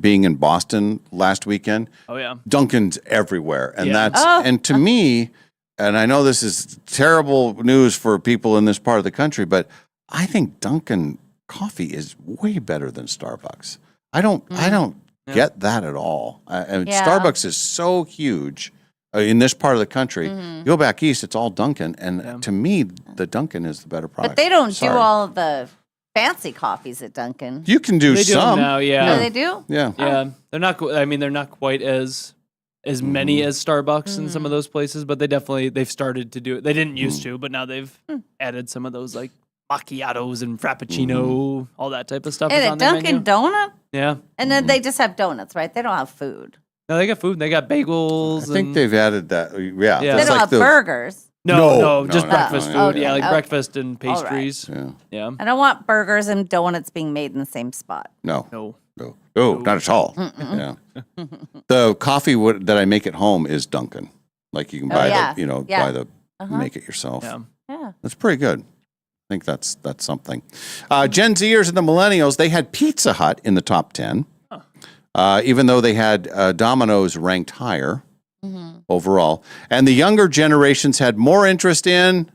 being in Boston last weekend. Oh yeah. Dunkin's everywhere, and Yeah. and to me, and I know this is terrible news for people in this part of the country, but I think Dunkin' coffee is way better than Starbucks. I don't get that at all. Yeah. Starbucks is so huge in this part of the country. You go back east, it's all Dunkin', and to me, the Dunkin' is the better product. But they don't Sorry. do all of the fancy coffees at Dunkin'. You can do They do some. now, yeah. Oh, they do? Yeah. Yeah. They're not. I mean, they're not quite as many as Starbucks in some of those places, but they've started to do it. They didn't used to, but now they've added some of those like macchiatos and frappuccino, all that type of stuff. And is a on their Dunkin' menu. Donut? Yeah. And then they just have donuts, right? They don't have food. No, they got food. They got bagels. I think they've added that. Yeah. Yeah. They it's don't like have the- burgers. No, just breakfast no, food. okay, Yeah, like okay. breakfast and All right. pastries. Yeah. Yeah. I don't want burgers and donuts being made in the same spot. No. No. No, not at all. Yeah. The coffee that I make at home is Dunkin'. Like you can buy yeah. buy the make it yourself. Yeah. Yeah. That's pretty good. I think that's something. Gen Zers and the millennials, they had Pizza Hut in the top 10, even though they had Domino's ranked higher overall. And the younger generations had more interest in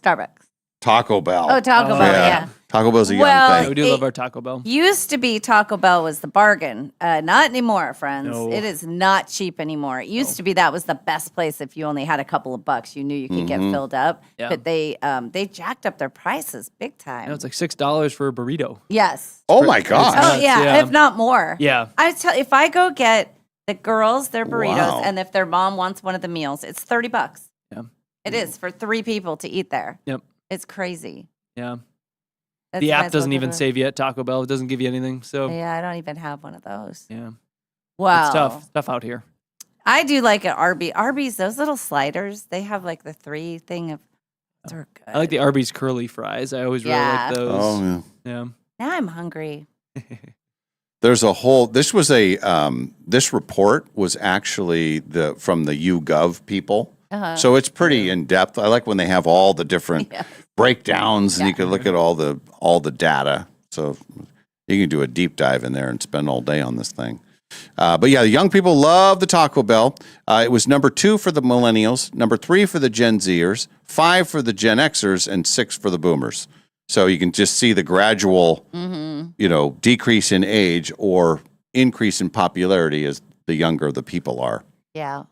Starbucks. Taco Bell. Oh, Taco Bell, yeah. Taco Bell's a young Well, thing. We do love our Taco Bell. Used to be Taco Bell was the bargain. Not anymore, friends. No. It is not cheap anymore. It used to be that was the best place if you only had a couple of bucks. You knew you could get filled up. Yeah. But they jacked up their prices big time. You know, it's like $6 for a burrito. Yes. Oh my gosh. Oh nuts, yeah, yeah. if not more. Yeah. If I go get the girls their burritos Wow. and if their mom wants one of the meals, it's $30. Yeah. It is for 3 people to eat there. Yep. It's crazy. Yeah. That's The might app as well doesn't go even to- save you at Taco Bell. It doesn't give you anything. So Yeah, I don't even have one of those. yeah. Wow. It's tough. Tough out here. I do like an Arby's, those little sliders, they have like the 3 thing of, those are good. I like the Arby's curly fries. I always really like those. Oh, yeah. Now I'm hungry. There's a whole. This was a. This report was actually from the YouGov people, so it's pretty in depth. I like when they have all the different breakdowns, and you can look at all the data. So you can do a deep dive in there and spend all day on this thing. But yeah, the young people love the Taco Bell. It was number 2 for the millennials, number 3 for the Gen Zers, 5 for the Gen Xers, and 6 for the Boomers. So you can just see the gradual, decrease in age or increase in popularity as the younger the people are. Yeah.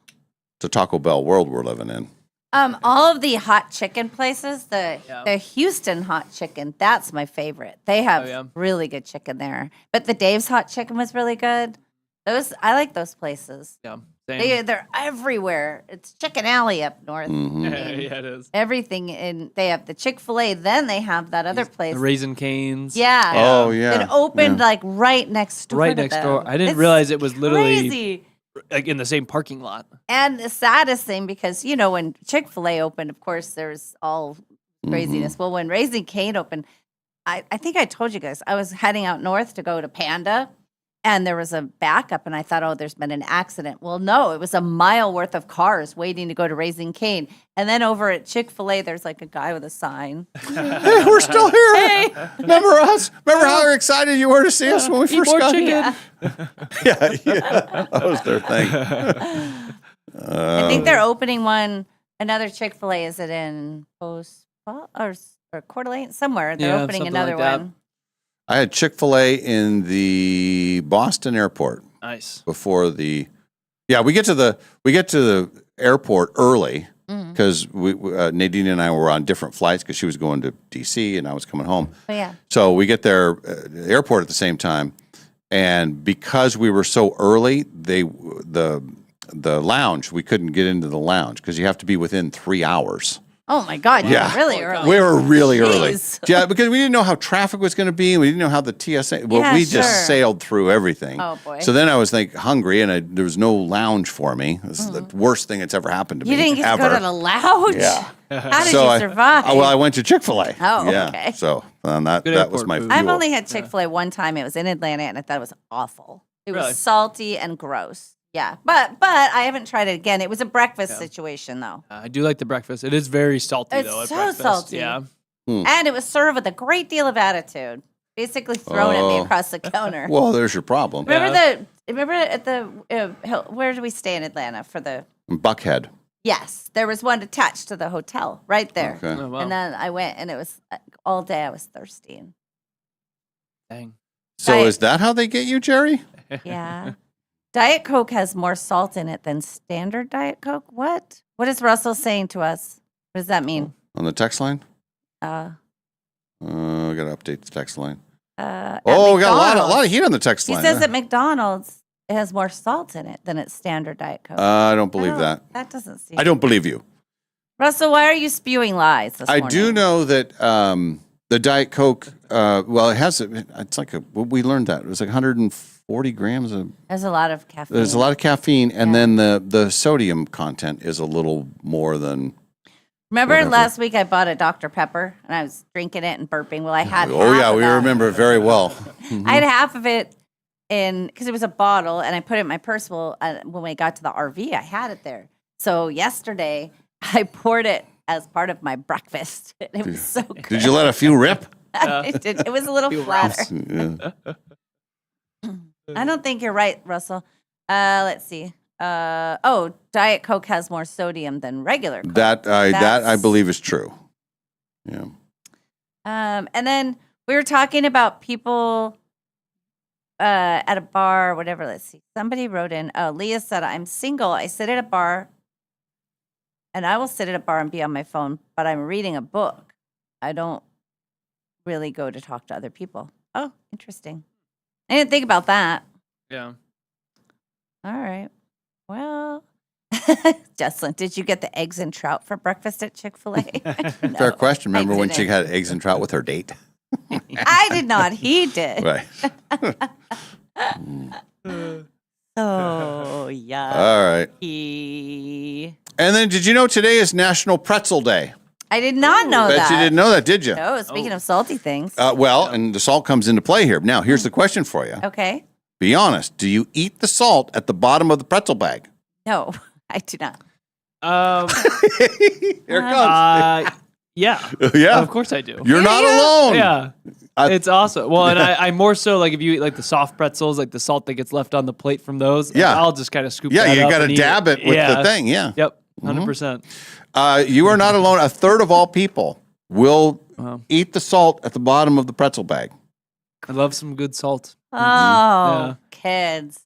It's a Taco Bell world we're living in. All of the hot chicken places, the Houston hot chicken, that's my favorite. They have really good chicken there. But the Dave's hot chicken was really good. I like those places. Yeah. Same. They're everywhere. It's Chicken Alley up north. Mm-hmm. Yeah, it is. Everything, and they have the Chick-fil-A. Then they have that other place, The Raisin Canes. Yeah. Oh yeah. It opened like right next door. Right to next them. door. I didn't It's realize it was literally crazy. like in the same parking lot. And the saddest thing, because when Chick-fil-A opened, of course, there's all craziness. Well, when Raisin Cane opened, I think I told you guys I was heading out north to go to Panda. And there was a backup, and I thought, there's been an accident. Well, no, it was a mile worth of cars waiting to go to Raising Cane. And then over at Chick-fil-A, there's like a guy with a sign. Hey, we're still here. Hey. Remember us? Remember how excited you were to see us when we first got here? Yeah, that was their thing. I think they're opening another Chick-fil-A. Is it in Post or Coeur d'Alene? Somewhere. They're opening another one. I had Chick-fil-A in the Boston airport. Nice. Before we get to the airport early because Nadine and I were on different flights because she was going to DC and I was coming home. Oh yeah. So we get there the airport at the same time, and because we were so early, the lounge, we couldn't get into the lounge because you have to be within 3 hours. Oh my God! You were really early. We were really early. Jeez. Yeah, because we didn't know how traffic was going to be. We didn't know how the TSA. Well, we just sailed through everything. Oh boy! So then I was hungry, and there was no lounge for me. This is the worst thing that's ever happened to me. You didn't get ever. to go to the lounge. Yeah. How did you survive? I went to Chick-fil-A. Oh, yeah. okay. So that was my fuel. I've only had Chick-fil-A one time. It was in Atlanta, and I thought it was awful. It Really? was salty and gross. Yeah, but I haven't tried it again. It was a breakfast situation, though. I do like the breakfast. It is very salty, It's though. At so breakfast. salty. Yeah. And it was served with a great deal of attitude, basically thrown at me across the counter. Well, there's your problem. Remember at the where did we stay in Atlanta for the? Buckhead. Yes, there was one attached to the hotel right there. Okay. Oh, wow. And then I went, and it was all day. I was thirsty. Dang. So is that how they get you, Jerry? Yeah. Diet Coke has more salt in it than standard Diet Coke. What? What is Russell saying to us? What does that mean? On the text line? Uh, I got to update the text line. we got a lot of heat on the text line. He says at McDonald's it has more salt in it than its standard Diet Coke. I don't believe that. That doesn't seem. I don't believe you. Russell, why are you spewing lies this morning? I do know that the Diet Coke, it's like we learned that. It was like 140 grams of. There's a lot of caffeine. There's a lot of caffeine, and then the sodium content is a little more than. Remember whatever. last week I bought a Dr. Pepper and I was drinking it and burping. Well, I had. Oh half yeah, of we that. remember it very well. I had half of it because it was a bottle, and I put it in my purse. Well, when we got to the RV, I had it there. So yesterday, I poured it as part of my breakfast. It was so good. Did you let a few rip? I did. It was a little flatter. Yeah. I don't think you're right, Russell. Let's see. Diet Coke has more sodium than regular Coke. That I believe is true. Yeah. And then we were talking about people at a bar, whatever. Let's see. Somebody wrote in. Oh, Leah said, "I'm single. I sit at a bar, and I will sit at a bar and be on my phone, but I'm reading a book. I don't really go to talk to other people." Oh, interesting. I didn't think about that. Yeah. All right. Well, Jocelyn, did you get the eggs and trout for breakfast at Chick-fil-A? Fair question. Remember when she didn't. had eggs and trout with her date? I did not. He did. Right. So yeah. All right. And then, did you know today is National Pretzel Day? I did not know Bet that. you didn't know that, did you? No, speaking of salty things. Well, and the salt comes into play here. Now, here's the question for you. Okay. Be honest. Do you eat the salt at the bottom of the pretzel bag? No, I do not. Here it comes. Yeah. Yeah? Of course I do. You're not alone. Yeah. It's awesome. Well, and I more so like if you eat like the soft pretzels, like the salt that gets left on the plate from those. Yeah. I'll just kind of scoop Yeah, that you up got to and eat dab it with the thing. Yeah. Yep. 100%. You are not alone. A third of all people will eat the salt at the bottom of the pretzel bag. I love some good salt. Oh, kids.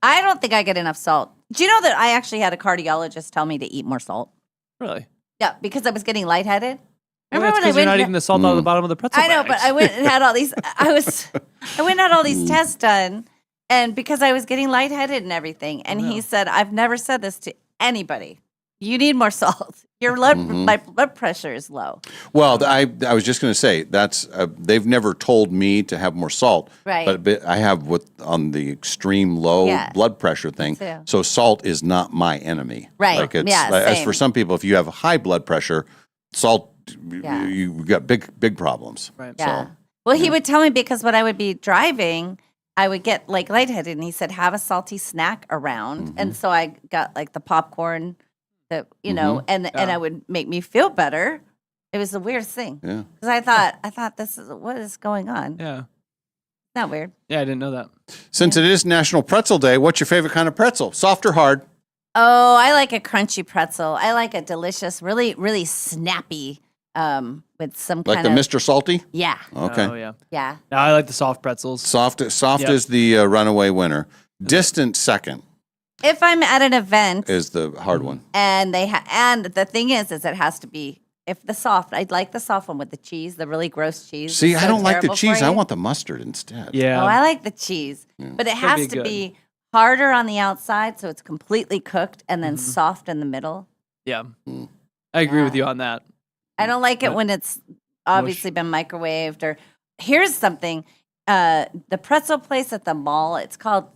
I don't think I get enough salt. Do you know that I actually had a cardiologist tell me to eat more salt? Really? Yeah, because I was getting lightheaded. Well, that's because you're not eating the salt out of the bottom of the pretzel I know, bags. but I went and had all these. I went and had all these tests done, and because I was getting lightheaded and everything, and he said, "I've never said this to anybody. You need more salt. Your my blood pressure is low." Well, I was just going to say that's they've never told me to have more salt, Right. But I have on the extreme low blood pressure thing. too. So salt is not my enemy. Right. Like it's Yeah, as same. for some people, if you have high blood pressure, salt Yeah. you got big problems. Right. Yeah. So, Well, he would tell me because when I would be driving, I would get like lightheaded, and he said, "Have a salty snack around," and so I got like the popcorn, that and I would make me feel better. It was the weirdest thing. Yeah. Because I thought this is what is going on. Yeah. Not weird. Yeah, I didn't know that. Since it is National Pretzel Day, what's your favorite kind of pretzel? Soft or hard? Oh, I like a crunchy pretzel. I like a delicious, really, really snappy, with some Like kind the of Mr. Salty? Yeah. Okay. Oh, yeah. Yeah. No, I like the soft pretzels. Soft Yep. is the runaway winner. Distant second If I'm at an event is the hard one. and and the thing is it has to be I'd like the soft one with the cheese, the really gross cheese. See, It's I so don't like the terrible for cheese. I you. want the mustard instead. Yeah. Oh, I like the cheese, but it Gotta has be to good. be harder on the outside, so it's completely cooked, and then soft in the middle. Yeah. I agree with you on that. I don't like it when it's obviously been microwaved. Or here's something: the pretzel place at the mall. It's called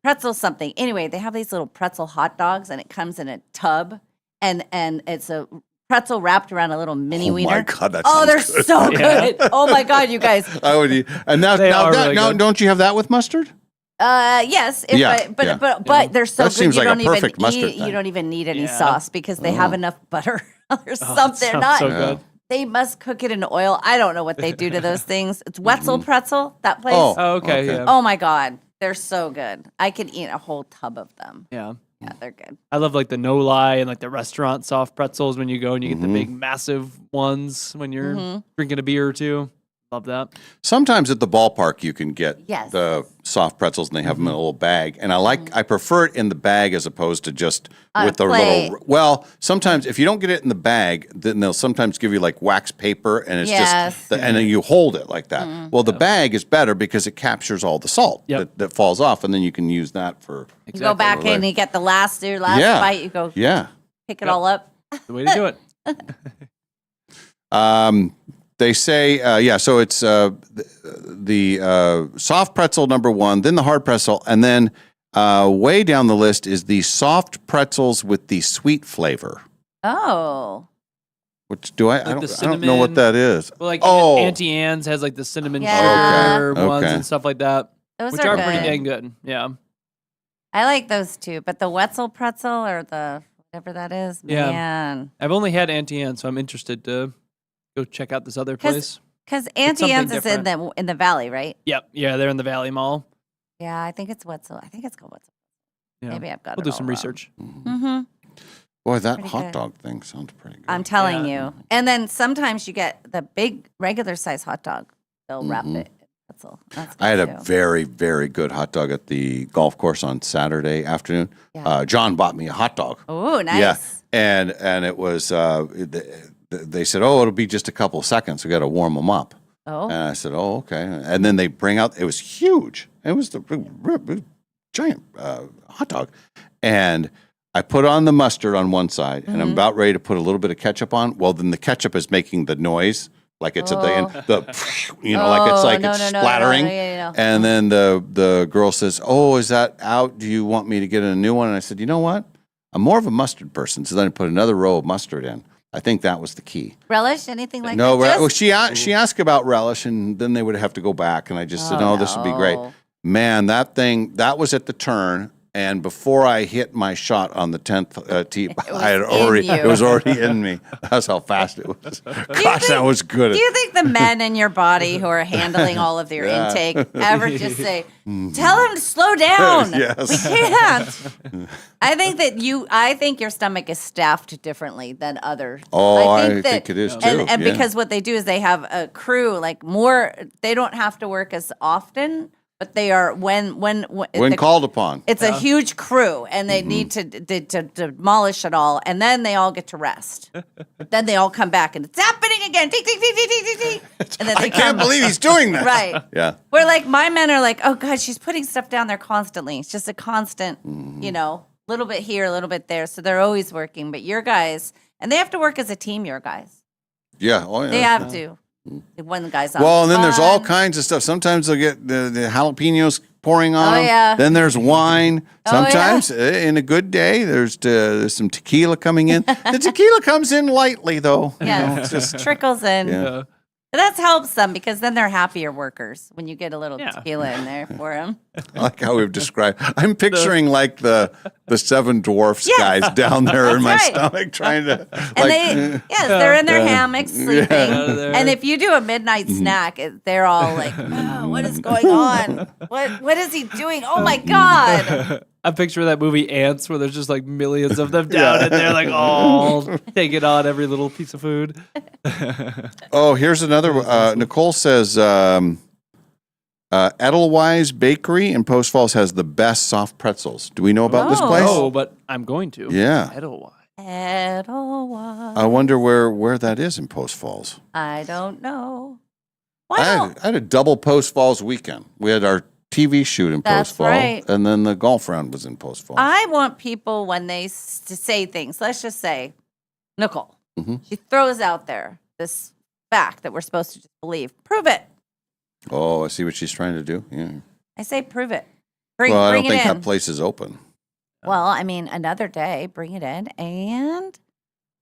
pretzel something. Anyway, they have these little pretzel hot dogs, and it comes in a tub, and it's a pretzel wrapped around a little mini Oh wiener. my God, that oh, sounds they're good. so Yeah. good. Oh my God, you guys. I would eat. And now They are really now good. don't you have that with mustard? Yes, Yeah, but yeah. but they're so That good. seems you like a don't even perfect mustard eat, thing. you don't even need any Yeah. sauce because they have enough butter or something. They're sounds not. so good. They must cook it in oil. I don't know what they do to those things. It's Wetzel Pretzel, that place. Oh. Oh, okay. Okay. Yeah. Oh my God, they're so good. I could eat a whole tub of them. Yeah. Yeah, they're good. I love like the no lie and like the restaurant soft pretzels when you go and you get the big massive ones when you're drinking a beer or two. Love that. Sometimes at the ballpark you can get Yes. the soft pretzels and they have them in a little bag. And I prefer it in the bag as opposed to just On with a the plate. little. Well, sometimes if you don't get it in the bag, then they'll sometimes give you like wax paper and it's Yes. just and then you hold it like that. Well, the bag is better because it captures all the salt that falls off, and then you can use that for. You go back in and you get the last Yeah. bite. You go Yeah. pick it all up. The way to do it. They say, so it's the soft pretzel number one, then the hard pretzel, and then way down the list is the soft pretzels with the sweet flavor. Oh. Which I Like don't the know what cinnamon- that is. Well, like oh, Auntie Anne's has like the cinnamon Yeah. sugar Okay. ones Okay. and stuff like that, Those which are are pretty good. dang good. Yeah. I like those too, but the Wetzel pretzel or the whatever that is, Yeah. man. I've only had Auntie Anne, so I'm interested to go check out this other place. Because It's Auntie something Anne's is different. in the valley, right? Yep. Yeah, they're in the Valley Mall. Yeah, I think it's Wetzel. I think it's called Wetzel. Yeah. Maybe I've got We'll it do all some wrong. research. Mm-hmm. boy, that Pretty hot good. dog thing sounds pretty good. I'm telling you. And then sometimes you get the big regular size hot dog. They'll wrap it in pretzel. That's good I had too. a very, very good hot dog at the golf course on Saturday afternoon. Yeah. John bought me a hot dog. Oh, nice. Yeah, and it was. They said, "Oh, it'll be just a couple of seconds. We got to warm them up." Oh. And I said, "Oh, okay." And then they bring out. It was huge. It was the giant hot dog, and I put on the mustard on one side, and I'm about ready to put a little bit of ketchup on. Well, then the ketchup is making the noise like it's at the end, like it's like it's splattering. And then the girl says, "Oh, is that out? Do you want me to get a new one?" And I said, "You know what? I'm more of a mustard person." So then I put another row of mustard in. I think that was the key. Relish, anything like No, that? well, she asked about relish, and then they would have to go back. And I just said, "Oh, this would be great." Man, that was at the turn. And before I hit my shot on the 10th tee, it was already in me. That's how fast it was. Gosh, that was good. Do you think the men in your body who are handling all of your intake ever just say, "Tell him to slow down"? Yes. We can't. I think your stomach is staffed differently than others. Oh, I think it is too. And because what they do is they have a crew, like more. They don't have to work as often. But they are when called upon. It's a huge crew, and they need to demolish it all, and then they all get to rest. But then they all come back, and it's happening again. Ding, ding, ding, ding, ding, ding. And then I can't believe he's doing this. Right. Yeah. Where like my men are like, oh God, she's putting stuff down there constantly. It's just a constant, little bit here, a little bit there. So they're always working. But your guys, and they have to work as a team. Your guys. Yeah. Oh, yeah. They have to. One guy's on. Well, and then there's all kinds of stuff. Sometimes they'll get the jalapenos pouring on them. Yeah. Then there's wine. Sometimes, yeah. In a good day, there's some tequila coming in. The tequila comes in lightly, though. Yeah, It's just trickles in. Yeah. But that helps them because then they're happier workers when you get a little tequila in there for them. I like how we've described. I'm picturing like the Seven Dwarfs guys down there in my stomach trying to. And they're in their hammocks sleeping. And if you do a midnight snack, they're all like, "Oh, what is going on? What is he doing? Oh my God!" I picture that movie Ants, where there's just like millions of them down, and they're like all taking on every little piece of food. Oh, here's another. Nicole says Edelweiss Bakery in Post Falls has the best soft pretzels. Do we know about this place? Oh, but I'm going to. Yeah. Edelweiss. Edelweiss. I wonder where that is in Post Falls. I don't know. I had a double Post Falls weekend. We had our TV shoot in Post Falls, right. and then the golf round was in Post Falls. I want people when they to say things. Let's just say, Nicole, she throws out there this fact that we're supposed to just believe. Prove it. Oh, I see what she's trying to do. Yeah. I say prove it. I Bring don't it think in. that place is open. Well, I mean, another day, bring it in and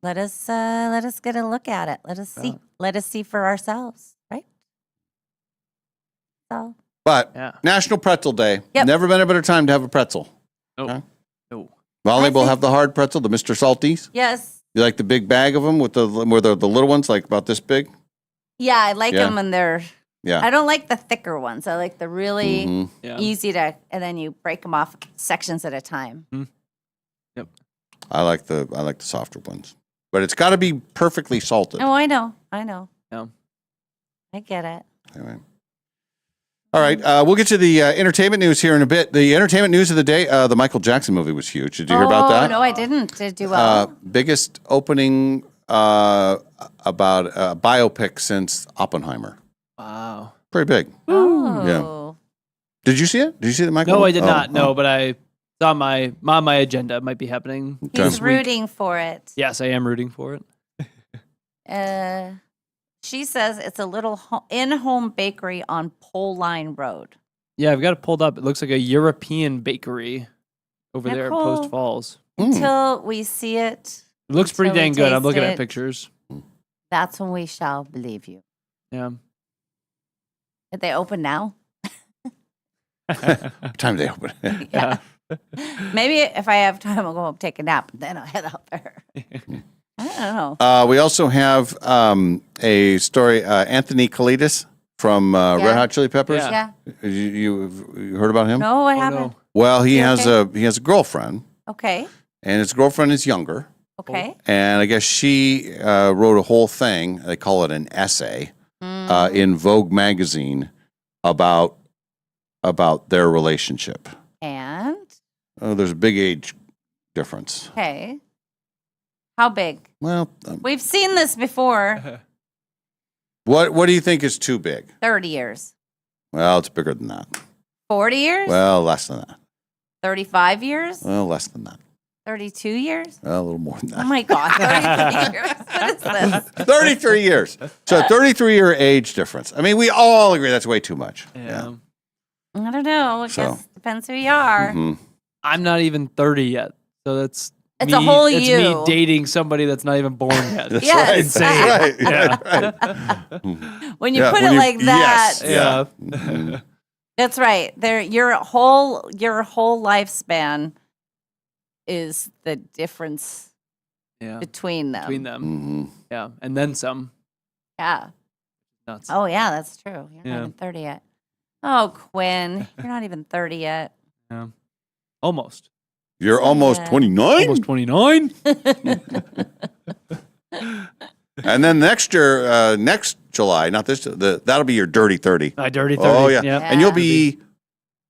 let us get a look at it. Let us see for ourselves, right? So. But National Pretzel Day. Yep. Never been a better time to have a pretzel. Oh. Huh? No. Molly will have the hard pretzel, the Mr. Salties. Yes. You like the big bag of them with the little ones, like about this big? Yeah, I like them when they're. Yeah. I don't like the thicker ones. I like the really easy to, and then you break them off sections at a time. Yep. I like the softer ones, but it's got to be perfectly salted. Oh, I know. Yeah. I get it. Anyway. All right, we'll get to the entertainment news here in a bit. The entertainment news of the day, the Michael Jackson movie was huge. Did you hear about that? No, I didn't. Did it do well? Biggest opening about a biopic since Oppenheimer. Wow. Pretty big. Oh. Yeah. Did you see it? Did you see the Michael? No, I did not. No, but I saw my agenda. It might be happening. He's rooting for it. Yes, I am rooting for it. She says it's a little in-home bakery on Pole Line Road. Yeah, I've got it pulled up. It looks like a European bakery over there at Post Falls. Until we see it. It looks pretty dang good. I'm looking at pictures. That's when we shall believe you. Yeah. Did they open now? What time do they open? Yeah. Maybe if I have time, I'll go up take a nap, and then I'll head out there. I don't know. We also have a story. Anthony Kalidas from Red Hot Chili Peppers. Yeah. You heard about him? No, what happened? No. Well, he has a girlfriend, Okay. and his girlfriend is younger. Okay. And I guess she wrote a whole thing. They call it an essay in Vogue magazine about their relationship. And? Oh, there's a big age difference. Okay. How big? Well, we've seen this before. What do you think is too big? 30 years. Well, it's bigger than that. 40 years? Well, less than that. 35 years? Well, less than that. 32 years? A little more than that. Oh my God, 33 years. What is this? 33 years. So a 33-year age difference. I mean, we all agree that's way too much. Yeah. I don't know. I So. guess depends who you are. I'm not even 30 yet. So that's It's a whole it's you. me dating somebody that's not even born yet. That's Yes. right. Insane. That's right. When you Yeah, put when it you- like that, yes, yeah. Mhm. that's right. Your whole lifespan is the difference Yeah. between them. Between them. Mm-hmm. Yeah. And then some. Yeah. Nuts. Oh yeah, that's true. You're Yeah. not even 30 yet. Oh, Quinn, you're not even 30 yet. Yeah. Almost. You're almost 29? Almost 29. And then next year, next July, not this, that'll be your dirty 30. Dirty 30. Oh, yeah. Yep. And you'll be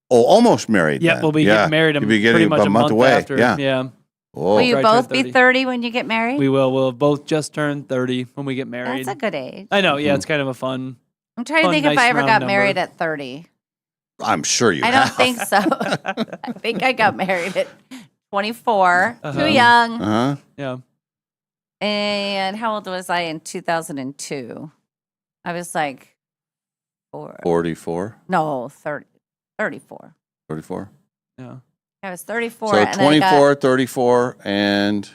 almost married. Yep, then. we'll be Yeah. getting married You'll be pretty getting much about a month away. after. Yeah. Yeah. Whoa. Will you Right, both turn be 30 when you get married? We will. We'll have both just turned 30 when we get married. That's a good age. I know. Yeah. It's kind of a fun. I'm trying to fun, think if nice I ever round got number. married at 30. I'm sure you I have. don't think so. I think I got married at 24. Uh-huh. Too young. Uh-huh. Yeah. And how old was I in 2002? I was like 44, no, 30, 34. 34. Yeah. I was 34. So and 24, 34, and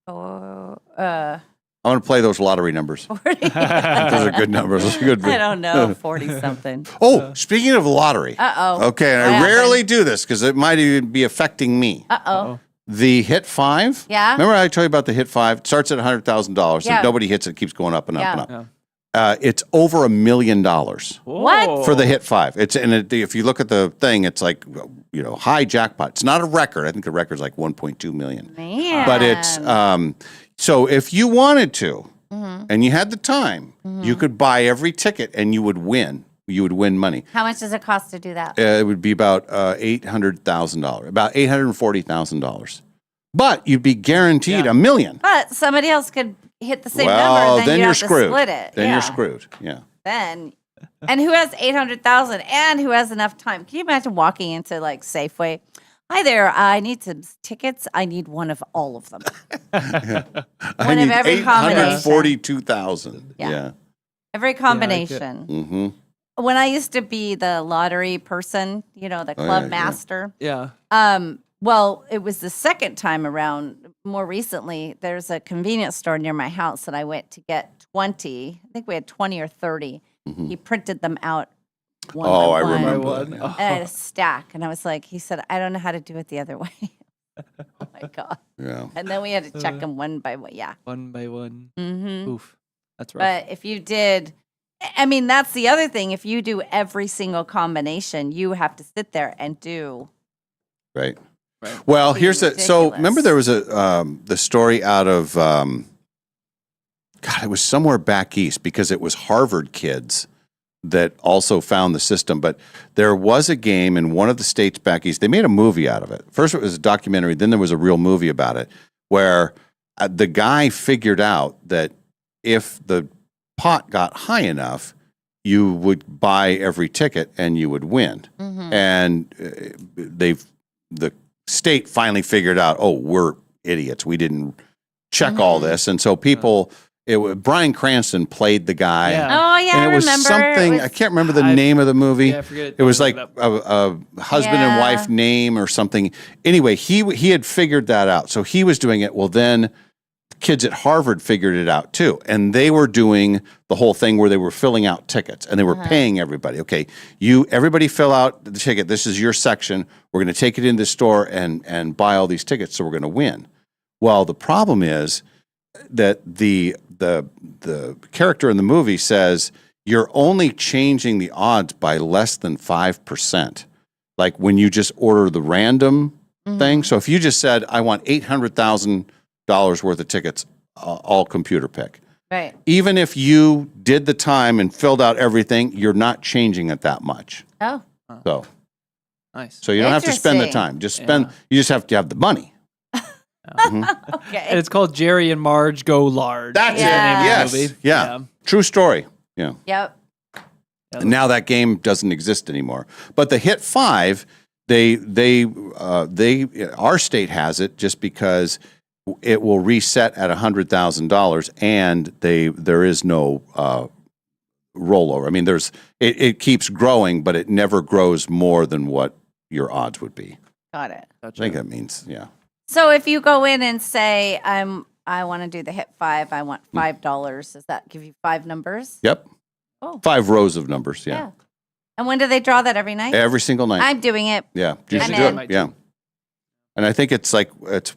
I I'm going to play those lottery numbers. 40. Those are good numbers. Those are good. I don't know, 40 something. Oh, speaking of lottery. Uh-oh. Okay, and What I happened? rarely do this because it might even be affecting me. Uh-oh. The Hit 5. Yeah. Remember I told you about the Hit 5? It starts at $100,000. Yeah. If nobody hits it, it keeps going up and up Yeah. and up. It's over $1 million What? for the Hit 5. If you look at the thing, it's like, high jackpot. It's not a record. I think the record's like 1.2 million. Man. But it's so if you wanted to, Mhm. and you had the time, you could buy every ticket and you would win. You would win money. How much does it cost to do that? It would be about $800,000, about $840,000. But you'd be guaranteed $1 million. But somebody else could hit the same number, Well, and then you you're have to screwed. split it. Then Yeah. you're screwed. Yeah. Then, and who has 800,000 and who has enough time? Can you imagine walking into like Safeway? Hi there, I need some tickets. I need one of all of them. I of need every combination. 842,000. Yeah. Yeah. Every combination. Mm-hmm. When I used to be the lottery person, the club Oh, yeah. master. Yeah. Well, it was the second time around. More recently, there's a convenience store near my house, and I went to get 20. I think we had 20 or 30. He printed them out one by Oh, I one. remember that. And I had a stack, and I was like, he said, I don't know how to do it the other way. Oh my God. Yeah. And then we had to check them one by one. Yeah. One by one. Mm-hmm. Oof. That's rough. But if you did, I mean, that's the other thing. If you do every single combination, you have to sit there and do. Right. Well, here's the. So remember, there was the story out of God. It was somewhere back east because it was Harvard kids that also found the system. But there was a game in one of the states back east. They made a movie out of it. First, it was a documentary. Then there was a real movie about it, where the guy figured out that if the pot got high enough, you would buy every ticket and you would win. And the state finally figured out, oh, we're idiots. We didn't check all this. And so Bryan Cranston played the guy. Yeah. Oh, yeah, and I it was remember. something, I can't remember the name of the movie. Yeah, I forget. It was like a husband and wife name or something. Anyway, he had figured that out. So he was doing it. Well, then kids at Harvard figured it out too. And they were doing the whole thing where they were filling out tickets and they were paying everybody. Okay, everybody fill out the ticket. This is your section. We're going to take it into the store and buy all these tickets. So we're going to win. Well, the problem is that the character in the movie says you're only changing the odds by less than 5%. Like when you just order the random thing. So if you just said, I want $800,000 worth of tickets, all computer pick. Right. Even if you did the time and filled out everything, you're not changing it that much. Oh. So nice. So you don't have to spend the Interesting. time. Just spend. You just have to have the money. Okay. And it's called Jerry and Marge Go Large. That's is the name of the Yes. movie. Yeah. True story. Yeah. Yep. And now that game doesn't exist anymore. But the Hit 5 our state has it just because it will reset at $100,000, and there is no rollover. I mean, it keeps growing, but it never grows more than what your odds would be. Got it. I think that means, yeah. So if you go in and say, I want to do the hit 5, I want $5, does that give you 5 numbers? Yep. Oh. 5 rows of numbers, yeah. And when do they draw that? Every night? Every single night. I'm doing it. Yeah. I'm You should do in. it. Yeah. And I think it's like, it's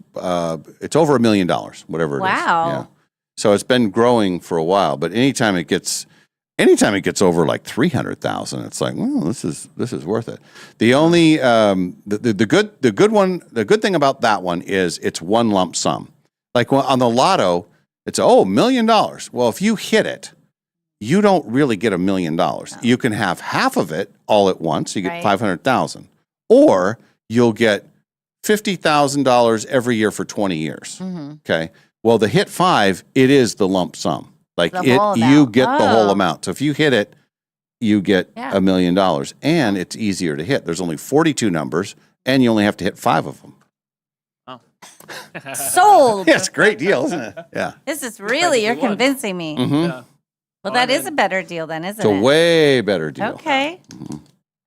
over $1 million, whatever it is. Wow. Yeah. So it's been growing for a while, but anytime it gets over like 300,000, it's like, well, this is worth it. The only the good thing about that one is it's one lump sum. Like on the lotto, it's $1 million. Well, if you hit it, you don't really get $1 million. You can have half of it all at once. You get 500,000, or you'll get $50,000 every year for 20 years. Okay. Well, the hit 5, it is the lump sum. Like you get the whole amount. So if you hit it, you get $1 million, and it's easier to hit. There's only 42 numbers, and you only have to hit 5 of them. Oh. Sold. Yeah, it's a great deal, isn't it? Yeah. This is really, you're convincing me. Yeah. Well, that is a better deal then, isn't It's it? a way better deal. Okay.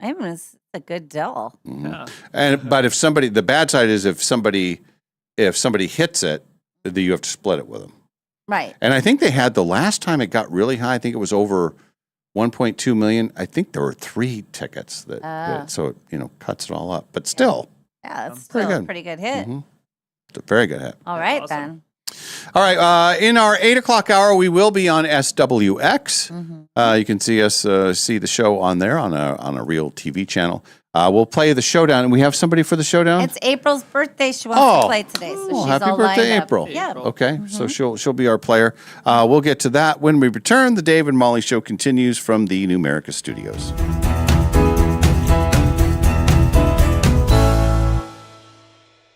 It's a good deal. But if the bad side is if somebody hits it, then you have to split it with them. Right. And I think they had the last time it got really high, I think it was over 1.2 million. I think there were 3 tickets so it cuts it all up. But still. Yeah, that's pretty still good. a pretty good hit. It's a very good hit. All right, then. All right. In our 8 o'clock hour, we will be on SWX. You can see us see the show on there on a real TV channel. We'll play the showdown, and we have somebody for the showdown. It's April's birthday. She wants to play today, so she's happy all birthday, lined up. April! Yeah. Okay, so she'll be our player. We'll get to that when we return. The Dave and Molly Show continues from the Numerica Studios.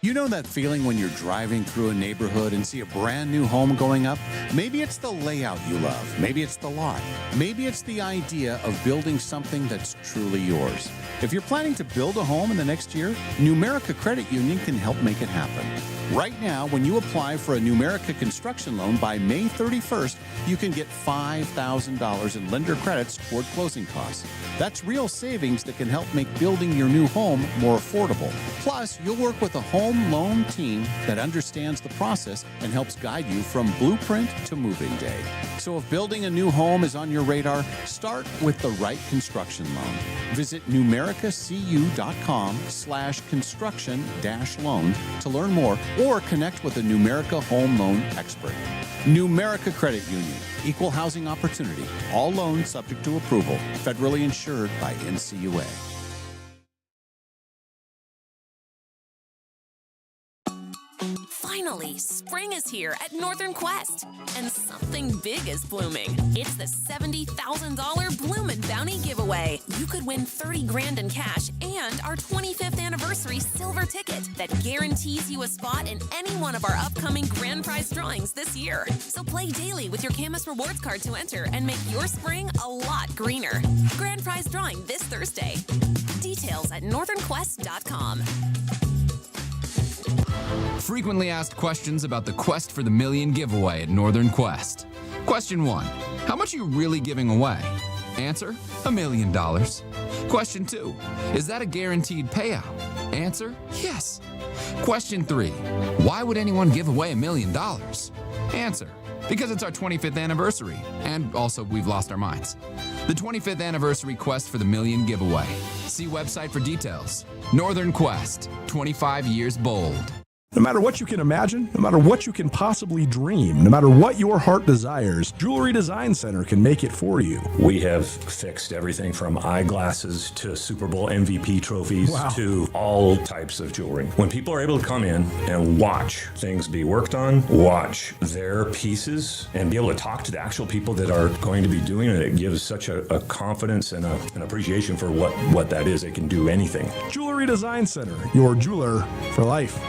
You know that feeling when you're driving through a neighborhood and see a brand new home going up? Maybe it's the layout you love. Maybe it's the lot. Maybe it's the idea of building something that's truly yours. If you're planning to build a home in the next year, Numerica Credit Union can help make it happen. Right now, when you apply for a Numerica construction loan by May 31st, you can get $5,000 in lender credits toward closing costs. That's real savings that can help make building your new home more affordable. Plus, you'll work with a home loan team that understands the process and helps guide you from blueprint to moving day. So if building a new home is on your radar, start with the right construction loan. Visit numericacu.com/construction-loan to learn more or connect with a Numerica home loan expert. Numerica Credit Union, equal housing opportunity, all loans subject to approval, federally insured by NCUA. Finally, spring is here at Northern Quest, and something big is blooming. It's the $70,000 Bloomin' Bounty giveaway. You could win $30,000 in cash and our 25th anniversary silver ticket that guarantees you a spot in any one of our upcoming grand prize drawings this year. So play daily with your Camus Rewards card to enter and make your spring a lot greener. Grand prize drawing this Thursday. Details at northernquest.com. Frequently asked questions about the Quest for the Million giveaway at Northern Quest. Question 1. How much are you really giving away? Answer, $1 million. Question 2. Is that a guaranteed payout? Answer, yes. Question 3. Why would anyone give away $1 million? Answer, because it's our 25th anniversary, and also we've lost our minds. The 25th anniversary Quest for the Million giveaway. See website for details. Northern Quest, 25 years bold. No matter what you can imagine, no matter what you can possibly dream, no matter what your heart desires, Jewelry Design Center can make it for you. We have fixed everything from eyeglasses to Super Bowl MVP trophies to all types of jewelry. When people are able to come in and watch things be worked on, watch their pieces, and be able to talk to the actual people that are going to be doing it, it gives such a confidence and an appreciation for what that is. It can do anything. Jewelry Design Center, your jeweler for life.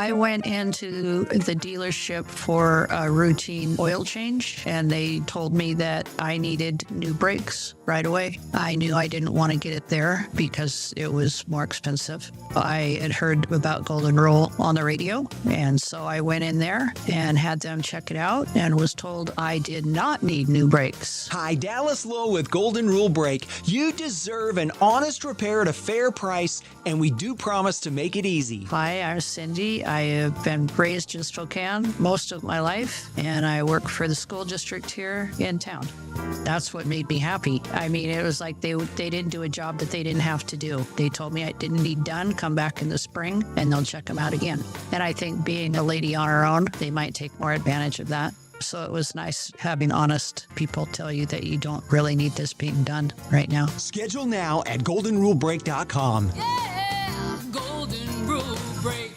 I went into the dealership for a routine oil change, and they told me that I needed new brakes right away. I knew I didn't want to get it there because it was more expensive. I had heard about Golden Rule on the radio, and so I went in there and had them check it out and was told I did not need new brakes. Hi, Dallas Lowe with Golden Rule Brake. You deserve an honest repair at a fair price, and we do promise to make it easy. Hi, I'm Cindy. I have been raised in Spokane most of my life, and I work for the school district here in town. That's what made me happy. I mean, it was like they didn't do a job that they didn't have to do. They told me I didn't need done, come back in the spring, and they'll check them out again. And I think being a lady on her own, they might take more advantage of that. So it was nice having honest people tell you that you don't really need this being done right now. Schedule now at goldenrulebrake.com. Yeah, Golden Rule Break.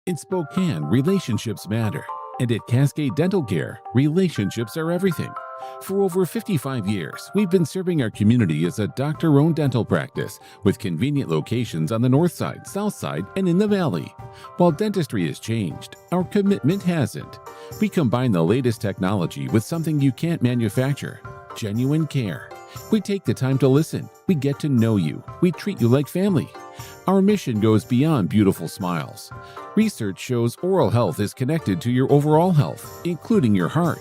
In Spokane, relationships matter. And at Cascade Dental Care, relationships are everything. For over 55 years, we've been serving our community as a doctor-owned dental practice with convenient locations on the north side, south side, and in the valley. While dentistry has changed, our commitment hasn't. We combine the latest technology with something you can't manufacture: genuine care. We take the time to listen. We get to know you. We treat you like family. Our mission goes beyond beautiful smiles. Research shows oral health is connected to your overall health, including your heart.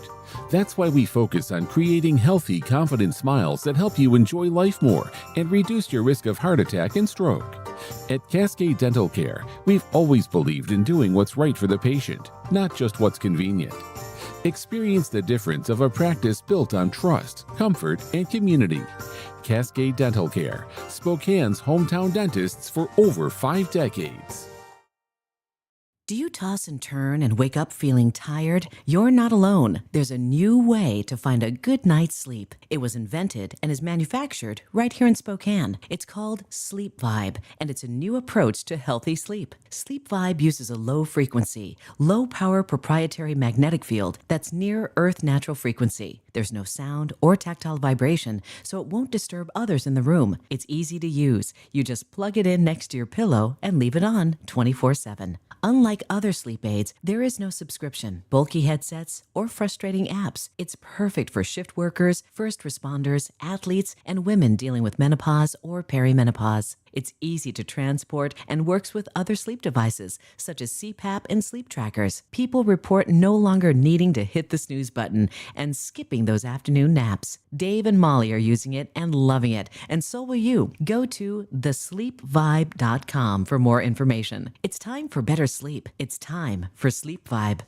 That's why we focus on creating healthy, confident smiles that help you enjoy life more and reduce your risk of heart attack and stroke. At Cascade Dental Care, we've always believed in doing what's right for the patient, not just what's convenient. Experience the difference of a practice built on trust, comfort, and community. Cascade Dental Care, Spokane's hometown dentists for over 5 decades. Do you toss and turn and wake up feeling tired? You're not alone. There's a new way to find a good night's sleep. It was invented and is manufactured right here in Spokane. It's called Sleep Vibe, and it's a new approach to healthy sleep. Sleep Vibe uses a low-frequency, low-power proprietary magnetic field that's near Earth natural frequency. There's no sound or tactile vibration, so it won't disturb others in the room. It's easy to use. You just plug it in next to your pillow and leave it on 24/7. Unlike other sleep aids, there is no subscription, bulky headsets, or frustrating apps. It's perfect for shift workers, first responders, athletes, and women dealing with menopause or perimenopause. It's easy to transport and works with other sleep devices, such as CPAP and sleep trackers. People report no longer needing to hit the snooze button and skipping those afternoon naps. Dave and Molly are using it and loving it, and so will you. Go to thesleepvibe.com for more information. It's time for better sleep. It's time for Sleep Vibe.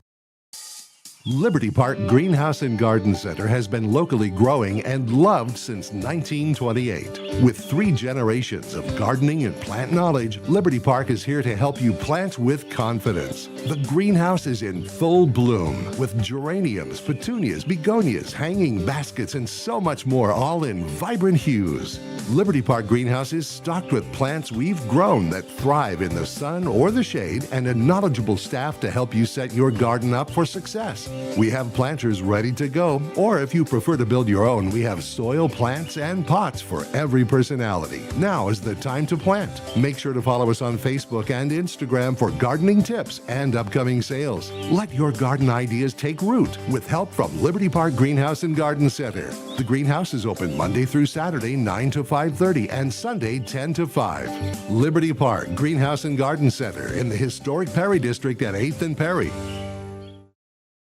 Liberty Park Greenhouse and Garden Center has been locally growing and loved since 1928. With 3 generations of gardening and plant knowledge, Liberty Park is here to help you plant with confidence. The greenhouse is in full bloom with geraniums, petunias, begonias, hanging baskets, and so much more, all in vibrant hues. Liberty Park Greenhouse is stocked with plants we've grown that thrive in the sun or the shade, and a knowledgeable staff to help you set your garden up for success. We have planters ready to go, or if you prefer to build your own, we have soil, plants, and pots for every personality. Now is the time to plant. Make sure to follow us on Facebook and Instagram for gardening tips and upcoming sales. Let your garden ideas take root with help from Liberty Park Greenhouse and Garden Center. The greenhouse is open Monday through Saturday, 9 to 5:30, and Sunday, 10 to 5. Liberty Park Greenhouse and Garden Center in the historic Perry District at 8th and Perry.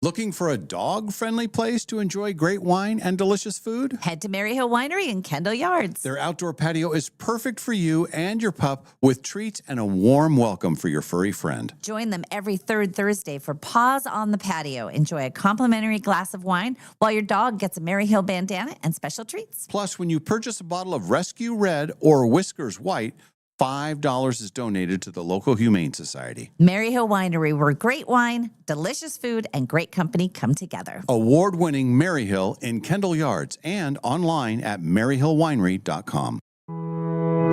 Looking for a dog-friendly place to enjoy great wine and delicious food? Head to Maryhill Winery in Kendall Yards. Their outdoor patio is perfect for you and your pup, with treats and a warm welcome for your furry friend. Join them every 3rd Thursday for Paws on the Patio. Enjoy a complimentary glass of wine while your dog gets a Maryhill bandana and special treats. Plus, when you purchase a bottle of Rescue Red or Whiskers White, $5 is donated to the local Humane Society. Maryhill Winery, where great wine, delicious food, and great company come together. Award-winning Maryhill in Kendall Yards and online at maryhillwinery.com.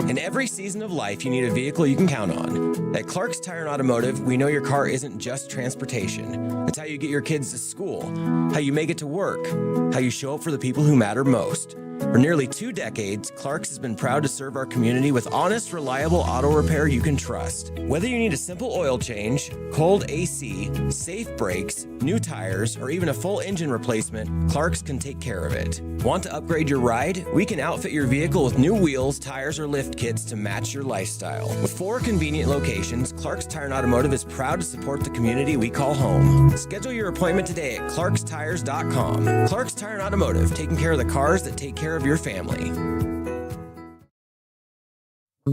In every season of life, you need a vehicle you can count on. At Clark's Tire and Automotive, we know your car isn't just transportation. It's how you get your kids to school, how you make it to work, how you show up for the people who matter most. For nearly 2 decades, Clark's has been proud to serve our community with honest, reliable auto repair you can trust. Whether you need a simple oil change, cold AC, safe brakes, new tires, or even a full engine replacement, Clark's can take care of it. Want to upgrade your ride? We can outfit your vehicle with new wheels, tires, or lift kits to match your lifestyle. With 4 convenient locations, Clark's Tire and Automotive is proud to support the community we call home. Schedule your appointment today at clarkstires.com. Clark's Tire and Automotive, taking care of the cars that take care of your family.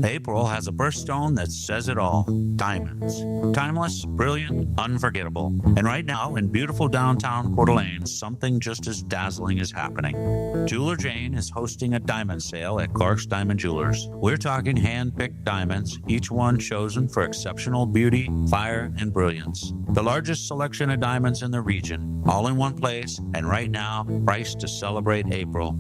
April has a birthstone that says it all. Diamonds. Timeless, brilliant, unforgettable. And right now, in beautiful downtown Coeur d'Alene, something just as dazzling is happening. Jeweler Jane is hosting a diamond sale at Clark's Diamond Jewelers. We're talking hand-picked diamonds, each one chosen for exceptional beauty, fire, and brilliance. The largest selection of diamonds in the region, all in one place, and right now, priced to celebrate April.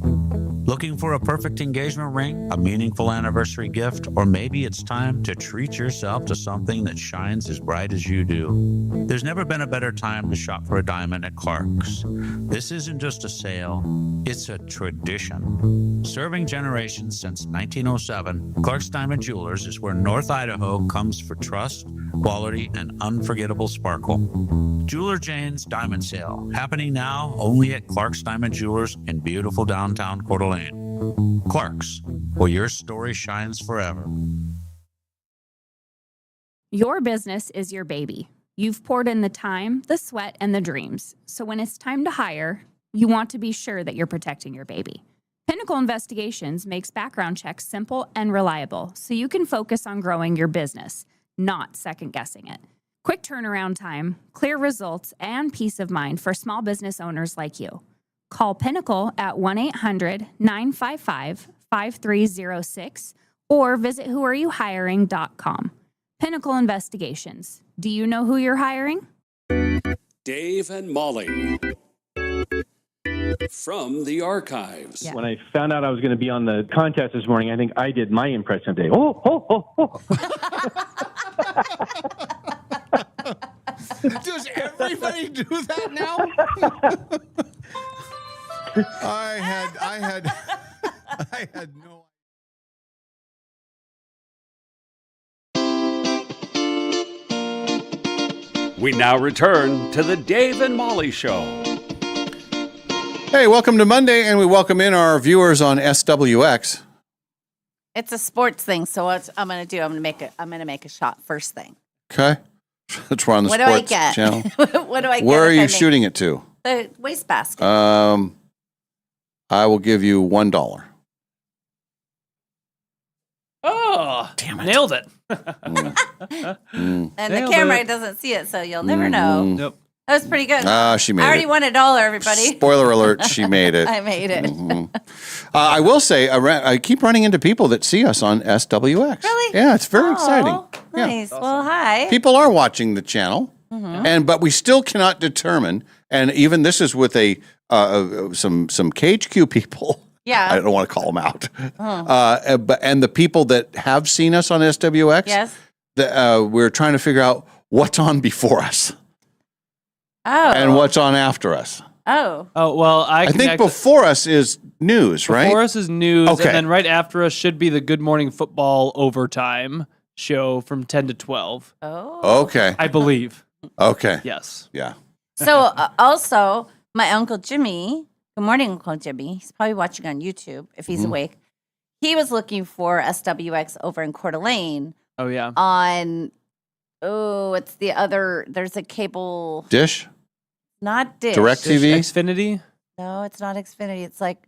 Looking for a perfect engagement ring, a meaningful anniversary gift, or maybe it's time to treat yourself to something that shines as bright as you do? There's never been a better time to shop for a diamond at Clark's. This isn't just a sale, it's a tradition. Serving generations since 1907, Clark's Diamond Jewelers is where North Idaho comes for trust, quality, and unforgettable sparkle. Jeweler Jane's Diamond Sale, happening now only at Clark's Diamond Jewelers in beautiful downtown Coeur d'Alene. Clark's, where your story shines forever. Your business is your baby. You've poured in the time, the sweat, and the dreams. So when it's time to hire, you want to be sure that you're protecting your baby. Pinnacle Investigations makes background checks simple and reliable, so you can focus on growing your business, not second-guessing it. Quick turnaround time, clear results, and peace of mind for small business owners like you. Call Pinnacle at 1-800-955-5306 or visit whoareyouhiring.com. Pinnacle Investigations. Do you know who you're hiring? Dave and Molly from the archives. When I found out I was going to be on the contest this morning, I think I did my impression of Dave. Oh. Does everybody do that now? I had no. We now return to the Dave and Molly Show. Hey, welcome to Monday, and we welcome in our viewers on SWX. It's a sports thing, so what I'm going to do, I'm going to make a shot first thing. Okay, let's run the What sports do I get? channel. What do I get? Where are if I you make shooting it to? The wastebasket. I will give you $1. Oh, damn it. Nailed it. And the Nailed camera it. doesn't see it, so you'll never know. Nope. That was pretty good. She made I already it. won $1, everybody. Spoiler alert, she made it. I made it. I will say, I keep running into people that see us on SWX. Really? Yeah, it's very exciting. Nice. Well, hi. People are watching the channel, Mhm. but we still cannot determine. And even this is with some KHQ people. Yeah. I don't want to call them out. Oh. And the people that have seen us on SWX. Yes. We're trying to figure out what's on before us. Oh. And what's on after us. Oh. Oh, well, I think before us is news, right? Before us is news, Okay. and then right after us should be the Good Morning Football overtime show from 10 to 12. Oh. Okay. I believe. Okay. Yes. Yeah. So also, my Uncle Jimmy, good morning, Uncle Jimmy. He's probably watching on YouTube if he's awake. He was looking for SWX over in Coeur d'Alene Oh, yeah. on, it's the other, there's a cable. Dish? Not Dish. DirecTV? Xfinity? No, it's not Xfinity. It's like,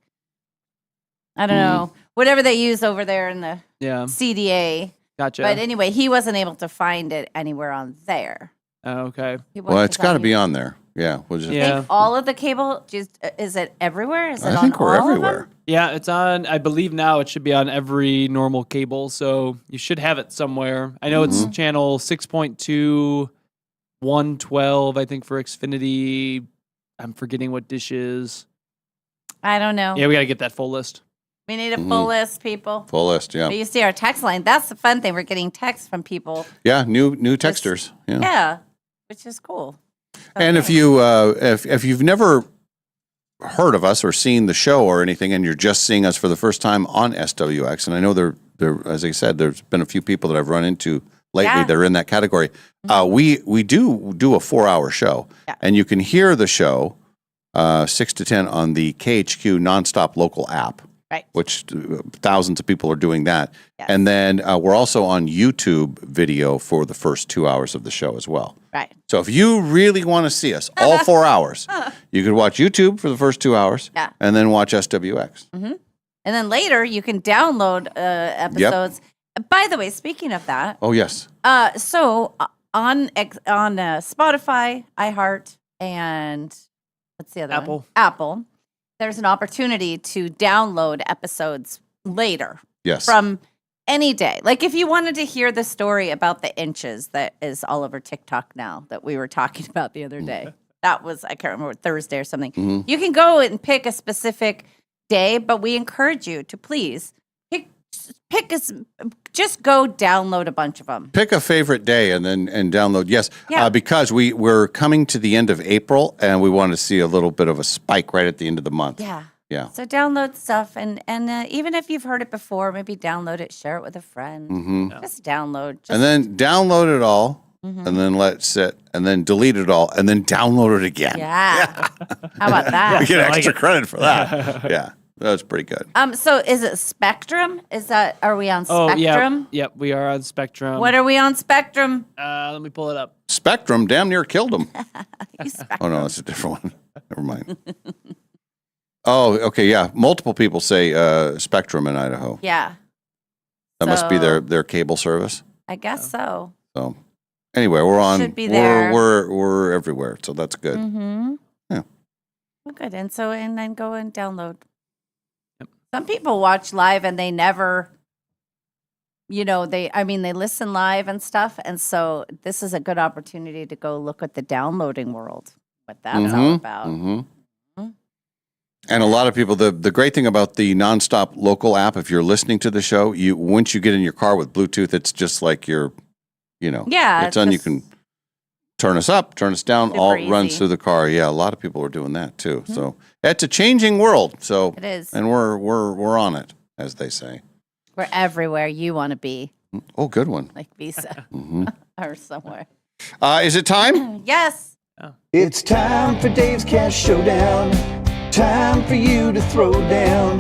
I don't know, whatever they use over there in the Yeah. CDA. Gotcha. But anyway, he wasn't able to find it anywhere on there. Oh, okay. Well, it's got to be on there. Yeah. We'll just, I think all of the cable, is it everywhere? Is it I on think we're all of everywhere. them? Yeah, it's on, I believe now it should be on every normal cable, so you should have it somewhere. I know it's channel 6.2, 112, I think, for Xfinity. I'm forgetting what Dish is. I don't know. Yeah, we got to get that full list. We need a full list, people. Full list, yeah. But you see our text line. That's the fun thing. We're getting texts from people. Yeah, new texters. Yeah, which is cool. And if you if you've never heard of us or seen the show or anything, and you're just seeing us for the first time on SWX, and I know there, as I said, there's been a few people that I've run into lately that are in that category. We do a 4-hour show, and you can hear the show 6 to 10 on the KHQ NonStop local app. Right. Which thousands of people are doing that. Yes. And then we're also on YouTube video for the first 2 hours of the show as well. Right. So if you really want to see us all 4 hours, you could watch YouTube for the first 2 hours and then watch SWX. Mm-hmm. And then later you can download episodes. Yep. By the way, speaking of that. Oh, yes. So on Spotify, iHeart, and what's the other one? Apple. There's an opportunity to download episodes later. Yes. From any day. Like if you wanted to hear the story about the inches that is all over TikTok now that we were talking about the other day. That was, I can't remember, Thursday or something. Mm-hmm. You can go and pick a specific day, but we encourage you to please just go download a bunch of them. Pick a favorite day and download. Yes, because we're coming to the end of April and we want to see a little bit of a spike right at the end of the month. Yeah. So download stuff and even if you've heard it before, maybe download it, share it with a friend. Mm-hmm. Just download. And then download it all and then let it sit and then delete it all and then download it again. Yeah. How about that? We get extra credit for that. Yeah. That's pretty good. So is it Spectrum? Are we on Spectrum? Yep, we are on Spectrum. What are we on Spectrum? Let me pull it up. Spectrum damn near killed him. Oh, no, that's a different one. Never mind. Oh, okay, yeah. Multiple people say Spectrum in Idaho. Yeah. That must be their cable service. I guess so. So anyway, we're on. Should be there. We're everywhere, so that's good. Mm-hmm. Yeah. Well, good. And then go and download. Some people watch live and they never, they listen live and stuff. And so this is a good opportunity to go look at the downloading world, what that's all about. Mm-hmm. And a lot of people, the great thing about the NonStop local app, if you're listening to the show, once you get in your car with Bluetooth, it's just like you're, it's on. You can turn us up, turn us down, all runs through the car. Yeah, a lot of people are doing that too. Mm-hmm. So it's a changing world. So it is, and we're on it, as they say. We're everywhere you want to be. Oh, good one. Like Visa or somewhere. Is it time? Yes. Oh. It's time for Dave's Cash Showdown. Time for you to throw down.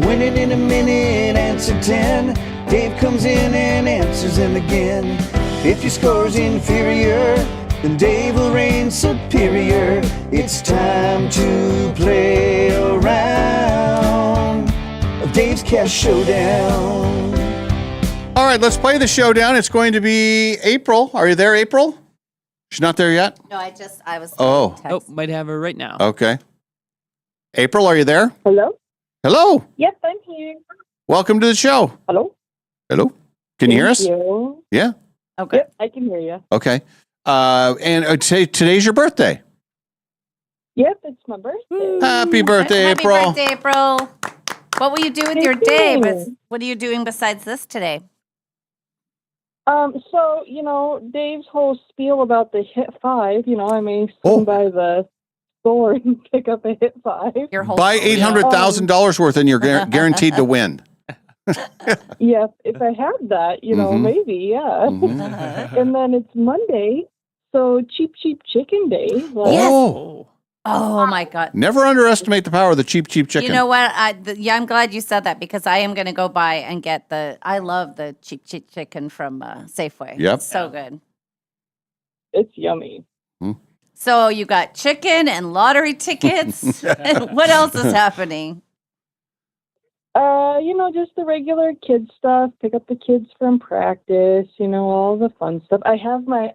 Win it in a minute, answer 10. Dave comes in and answers them again. If your score's inferior, then Dave will reign superior. It's time to play a round of Dave's Cash Showdown. All right, let's play the showdown. It's going to be April. Are you there, April? She's not there yet? No, I was. Oh, might have her right now. Okay. April, are you there? Hello? Hello. Yes, I'm here. Welcome to the show. Hello? Hello. Can you hear us? You. Yeah. Okay. Yep, I can hear you. Okay. And today's your birthday. Yep, it's my birthday. Happy birthday, April. Happy birthday, April. What will you do with your day? What are you doing besides this today? So, Dave's whole spiel about the hit 5, I may swing by the store and pick up a hit 5. Buy $800,000 worth and you're guaranteed to win. Yeah, if I had that, maybe, yeah. Mm-hmm. And then it's Monday, so cheap chicken day. Yes. Oh my God. Never underestimate the power of the cheap chicken. You know what? I'm glad you said that because I am going to go by and get I love the cheap chicken from Safeway. Yep. It's so good. It's yummy. So you got chicken and lottery tickets. What else is happening? Just the regular kid stuff. Pick up the kids from practice, all the fun stuff. I have my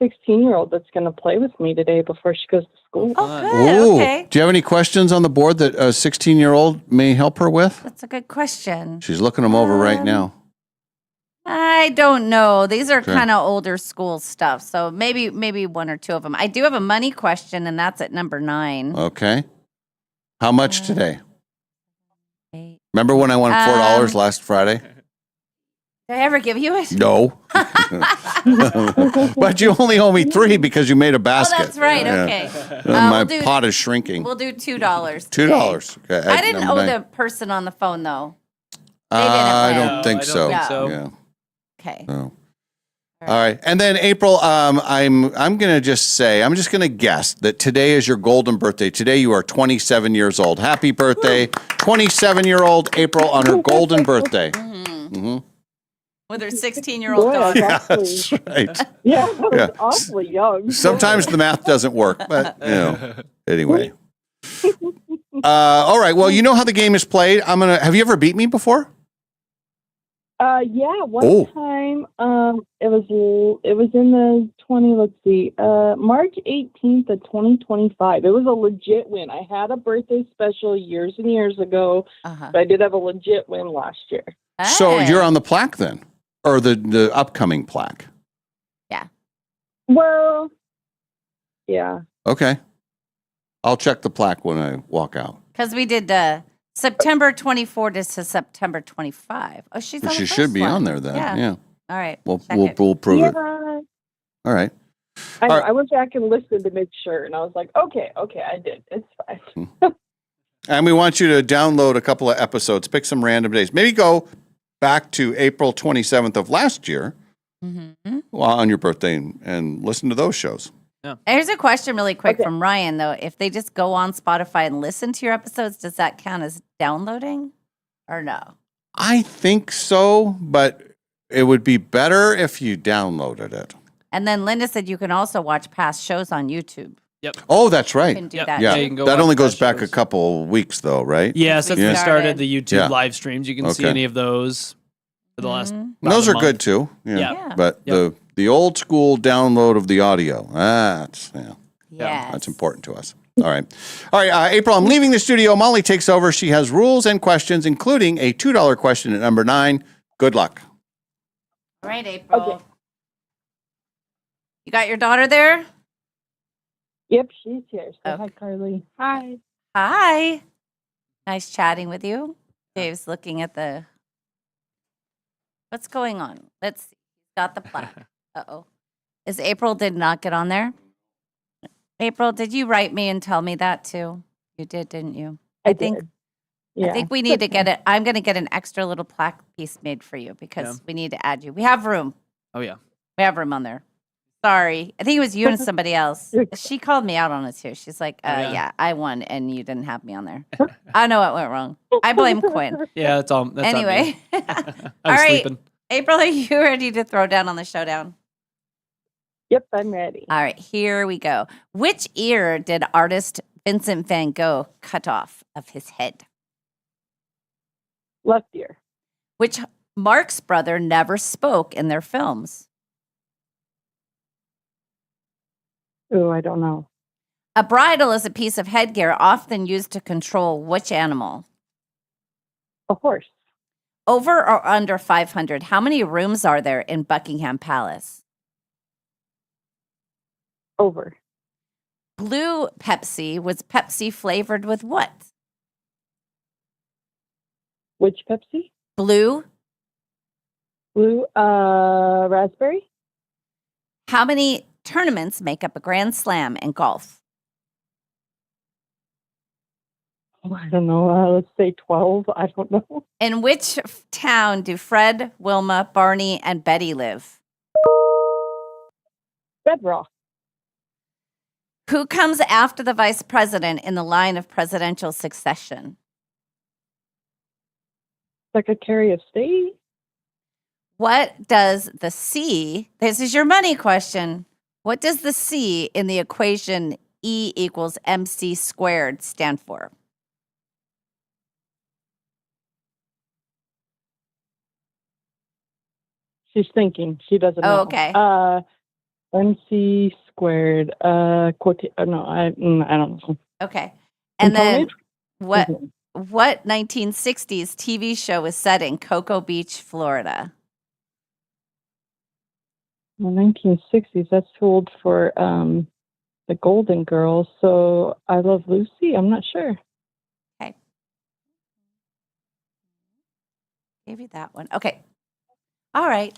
16-year-old that's going to play with me today before she goes to school. Oh, good. Okay. Do you have any questions on the board that a 16-year-old may help her with? That's a good question. She's looking them over right now. I don't know. These are kind of older school stuff, so maybe one or two of them. I do have a money question, and that's at number 9. Okay. How much today? Remember when I won $4 last Friday? Did I ever give you it? No. But you only owe me 3 because you made a Oh, basket. that's right. Yeah. Okay. My we'll do- pot is shrinking. We'll do $2. $2. Okay. I didn't number owe 9. the person on the phone though. I win. don't think so. No. Yeah. Okay. No. All right. And then April, I'm gonna just say, I'm just gonna guess that today is your golden birthday. Today you are 27 years old. Happy birthday, 27-year-old April on her golden birthday. Mm-hmm. With her 16-year-old Boy, daughter. that's That's right. Yeah, that was Yeah. awfully young. Sometimes the math doesn't work, but anyway. All right. Well, you know how the game is played. Have you ever beat me before? Yeah, one time, it was in the March 18th of 2025. It was a legit win. I had a birthday special years and years ago, but I did have a legit win last year. So you're on the plaque then, or the upcoming plaque? Yeah. Well, yeah. Okay. I'll check the plaque when I walk out. Because we did September 24 to September 25. Oh, she's on the She first should be one. on there then. Yeah. All right. We'll check it. prove it. Yeah. All right. I went back and listened to make sure, and I was like, okay, I did. It's fine. And we want you to download a couple of episodes, pick some random days. Maybe go back to April 27th of last year on your birthday and listen to those shows. Here's a question really quick from Ryan, though. If they just go on Spotify and listen to your episodes, does that count as downloading or no? I think so, but it would be better if you downloaded it. And then Linda said you can also watch past shows on YouTube. Yep. Oh, that's right. You can do that. Yeah, you can go that watch only goes past back shows. a couple weeks, though, right? Yeah, since we started the YouTube Yeah. live streams, you can see Okay. any of those for the last. And those are good too. Yeah. But the old school download of the audio, that's important to us. All right. April, I'm leaving the studio. Molly takes over. She has rules and questions, including a $2 question at number 9. Good luck. All right, April. You got your daughter there? Yep, she's here. Say hi, Carly. Hi. Hi. Nice chatting with you. Dave's looking at the. What's going on? Let's see. Got the plaque. Uh-oh. Is April did not get on there? April, did you write me and tell me that too? You did, didn't you? I think we need to get it. I'm going to get an extra little plaque piece made for you because we need to add you. We have room. Oh, yeah. We have room on there. Sorry. I think it was you and somebody else. She called me out on it too. She's like, yeah, I won and you didn't have me on there. I know what went wrong. I blame Quinn. Yeah, that's all. That's Anyway. on me. I All was right. sleeping. April, are you ready to throw down on the showdown? Yep, I'm ready. All right, here we go. Which ear did artist Vincent van Gogh cut off of his head? Left ear. Which Marx brother never spoke in their films? Oh, I don't know. A bridle is a piece of headgear often used to control which animal? A horse. Over or under 500, how many rooms are there in Buckingham Palace? Over. Blue Pepsi was Pepsi flavored with what? Which Pepsi? Blue. Blue, raspberry. How many tournaments make up a Grand Slam in golf? Oh, I don't know. Let's say 12. I don't know. In which town do Fred, Wilma, Barney, and Betty live? Bedrock. Who comes after the vice president in the line of presidential succession? Secretary of State. What does the C, this is your money question, what does the C in the equation E equals MC squared stand for? She's thinking. She doesn't know. Oh, okay. MC squared. No, I don't know. Okay. And then Component? what 1960s TV show was set in Cocoa Beach, Florida? The 1960s. That's too old for the Golden Girls. So I Love Lucy. I'm not sure. Okay. Gave you that one. Okay. All right.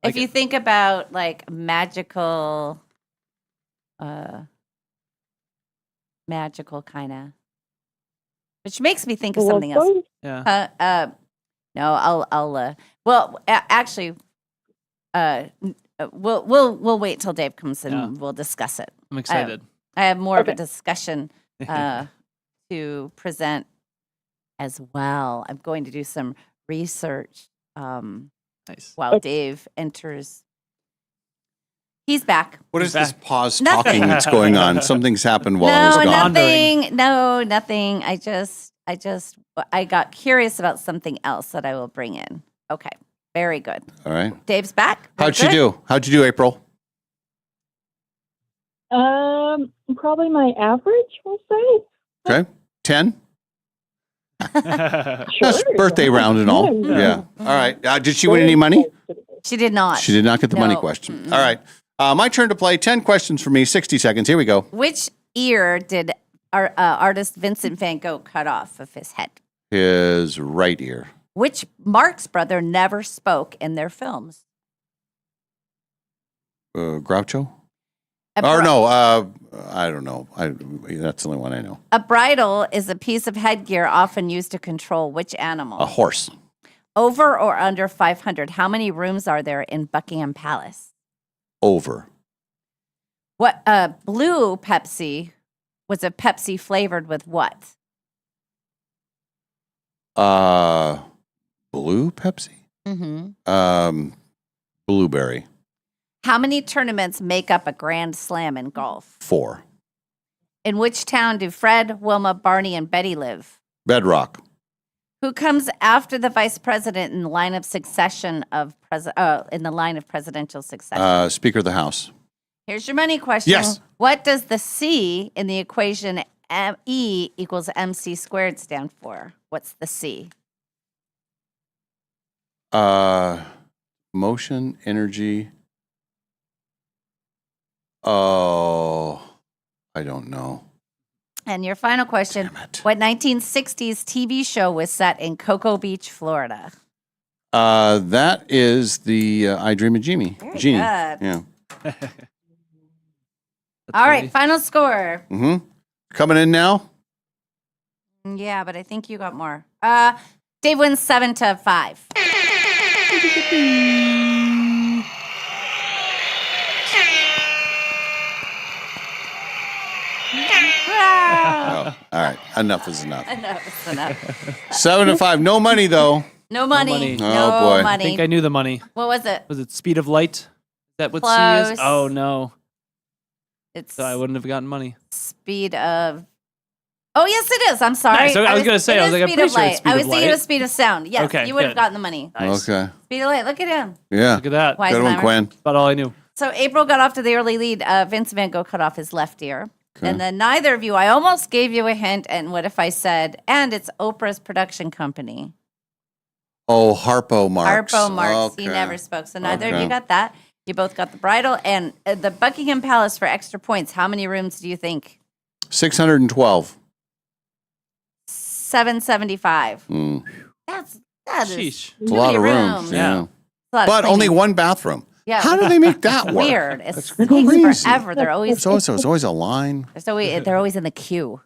Like If you it. think about like magical kind of, which makes me think of something else. Yeah. No, actually, we'll wait till Dave comes in. Yeah. And we'll discuss it. I'm excited. I have more of a discussion to present as well. I'm going to do some research Nice. while Dave enters. He's back. What is this pause Nothing. talking that's going on? Something's happened while I was No, gone. nothing. No, nothing. I got curious about something else that I will bring in. Okay. Very good. All right. Dave's back. How'd you do? How'd you do, April? Probably my average, we'll say. Okay. 10? Sure. That's birthday round and all. Yeah. Yeah. All right. Did she win any money? She did not. She did not get the money No. question. All right. My turn to play. 10 questions for me, 60 seconds. Here we go. Which ear did our artist Vincent van Gogh cut off of his head? His right ear. Which Marx brother never spoke in their films? Groucho? A Or bri- no, I don't know. That's the only one I know. A bridle is a piece of headgear often used to control which animal? A horse. Over or under 500? How many rooms are there in Buckingham Palace? Over. What blue Pepsi was a Pepsi flavored with what? Blue Pepsi? Mm-hmm. Blueberry. How many tournaments make up a Grand Slam in golf? 4. In which town do Fred, Wilma, Barney, and Betty live? Bedrock. Who comes after the vice president in the line of succession of presidential succession? Speaker of the House. Here's your money question. Yes. What does the C in the equation E equals MC squared stand for? What's the C? Motion, energy. Oh, I don't know. And your final question. What 1960s TV show was set in Cocoa Beach, Florida? That is the I Dream of Jeannie. Very Jeannie. good. Yeah. All right, final score. Mm-hmm. Coming in now. Yeah, but I think you got more. Dave wins 7-5. Oh, all right. Enough is enough. Enough is enough. 7-5. No money though. No money. Oh, No boy. money. I think I knew the money. What was it? Was it speed of light? Is that what C Close. is? Oh, no. It's So I wouldn't have gotten money. speed of. Oh, yes, it is. I'm sorry. Nice. So I was gonna say, it I is was like, I'm speed pretty of sure it's light. speed I of was thinking light. of speed of sound. Yes, Okay, you would have good. gotten the money. Okay. Speed of light. Look at him. Yeah. Look at that. Wise Good one, Weisenheimer. Quinn. That's about all I knew. So April got off to the early lead. Vince Van Gogh cut off his left ear. And then neither of you, I almost gave you a hint. And what if I said, and it's Oprah's production company? Oh, Harpo Marx. Harpo Marx. He Okay. never spoke. So neither of Okay. you got that. You both got the bridal. And the Buckingham Palace for extra points. How many rooms do you think? 612. 775. Mm. That is Sheesh. It's a lot of rooms. Yeah. A lot of But only cleaning. one bathroom. Yeah. How do they make that work? Weird. It That's takes crazy. forever. They're always So it's always a line. they're always in the queue.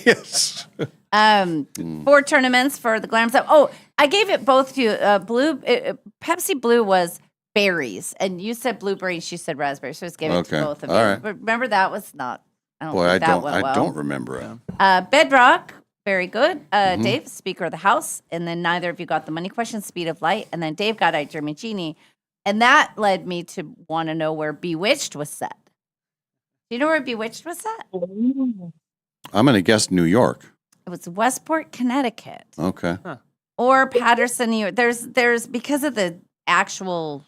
Yes. 4 tournaments for the Glam Slam. Oh, I gave it both to you. Blue Pepsi Blue was berries, and you said blueberry, and she said raspberry. So I just gave it to Okay. both of All you. right. But remember that was not. I don't Boy, think that went well. I don't remember it. Bedrock, very good. Mm-hmm. Dave, Speaker of the House, and then neither of you got the money question. Speed of Light, and then Dave got I Dream of Jeannie, and that led me to want to know where Bewitched was set. Do you know where Bewitched was set? I'm going to guess New York. It was Westport, Connecticut, Okay. or Patterson, New York. There's because of the actual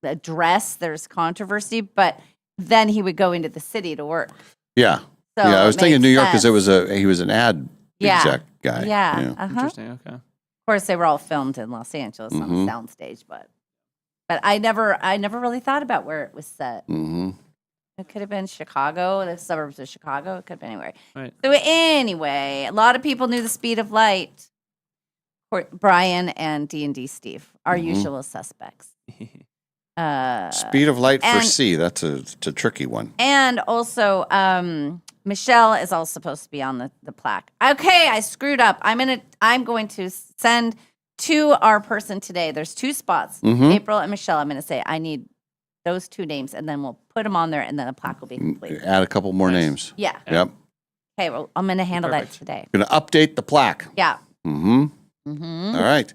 address, there's controversy, but then he would go into the city to work. Yeah. So yeah, I was it thinking made New York because sense. he was an ad Yeah. exec guy. Yeah. Uh-huh. Interesting. Okay. Of course, they were all filmed in Los Angeles on Mhm. a soundstage, but I never really thought about where it was set. Mm-hmm. It could have been Chicago, the suburbs of Chicago. It could have been anywhere. Right. So anyway, a lot of people knew the speed of light. Brian and D&D Steve, our usual suspects. Speed of light for and- C. That's a tricky one. And also, Michelle is all supposed to be on the plaque. Okay, I screwed up. I'm going to send to our person today. There's 2 spots, April and Michelle. I'm going to say I need those 2 names, and then we'll put them on there, and then the plaque will be complete. Add a couple more names. Yeah. Yep. Okay, well, I'm going to handle that today. Going to update the plaque. Yeah. All right.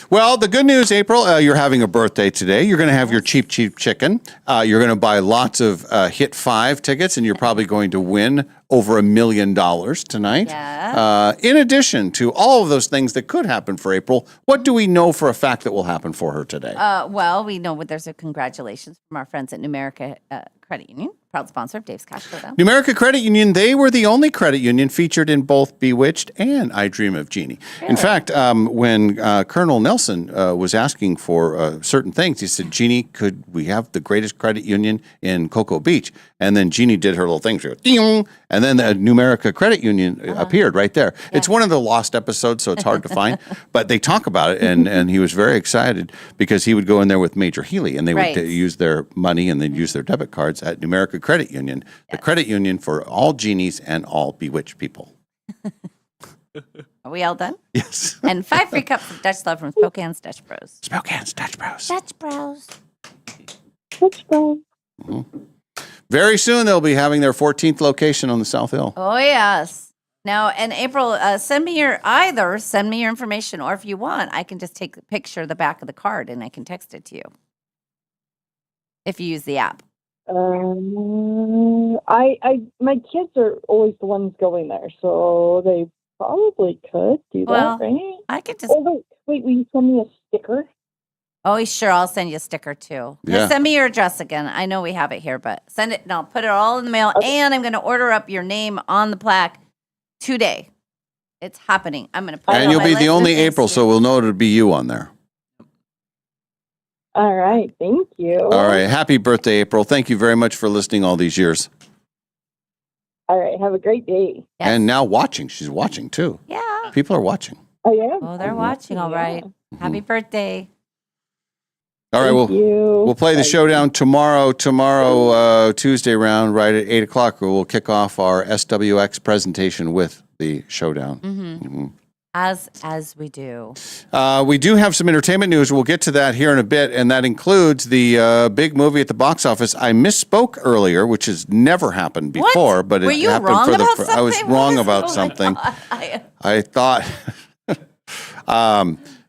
Well, the good news, April, you're having a birthday today. You're going to have your cheap chicken. You're going to buy lots of Hit 5 tickets, and you're probably going to win over $1 million tonight. Yeah. In addition to all of those things that could happen for April, what do we know for a fact that will happen for her today? Well, we know there's a congratulations from our friends at Numerica Credit Union, proud sponsor of Dave's Cash Showdown. Numerica Credit Union, they were the only credit union featured in both Bewitched and I Dream of Jeannie. Really? In fact, when Colonel Nelson was asking for certain things, he said, Jeannie, could we have the greatest credit union in Cocoa Beach? And then Jeannie did her little thing. She goes, ding, and then the Numerica Credit Union appeared right there. Yeah. It's one of the lost episodes, so it's hard to find. But they talk about it, and he was very excited because he would go in there with Major Healy, and they would use their money and they'd use their debit cards at Numerica Credit Union, the credit union for all genies and all bewitched people. Are we all done? Yes. And 5 free cups of Dutch love from Spokane's Dutch Bros. Spokane's Dutch Bros. Dutch Bros. Dutch Bros. Very soon they'll be having their 14th location on the South Hill. Oh, yes. Now, and April, send me your information, or if you want, I can just take a picture of the back of the card and I can text it to you if you use the app. My kids are always the ones going there, so they probably could do that, right? I could just. Oh, wait, will you send me a sticker? Oh, sure. I'll send you a sticker too. Yeah. Just send me your address again. I know we have it here, but send it and I'll put it all in the mail. Okay. And I'm going to order up your name on the plaque today. It's happening. I'm going to put it And on you'll my be list the of only things April, to so do. we'll know it'll be you on there. All right. Thank you. All right. Happy birthday, April. Thank you very much for listening all these years. All right. Have a great day. Yes. And now watching. She's watching too. Yeah. People are watching. Oh, yeah? Oh, they're watching. All right. Happy birthday. All right, we'll play the showdown tomorrow. Tuesday round, right at 8 o'clock, where we'll kick off our SWX presentation with the showdown. Mm-hmm. As we do. We do have some entertainment news. We'll get to that here in a bit, and that includes the big movie at the box office. I misspoke earlier, which has never happened before, but Were it you happened wrong for about I was something? wrong What is about going something. on? I thought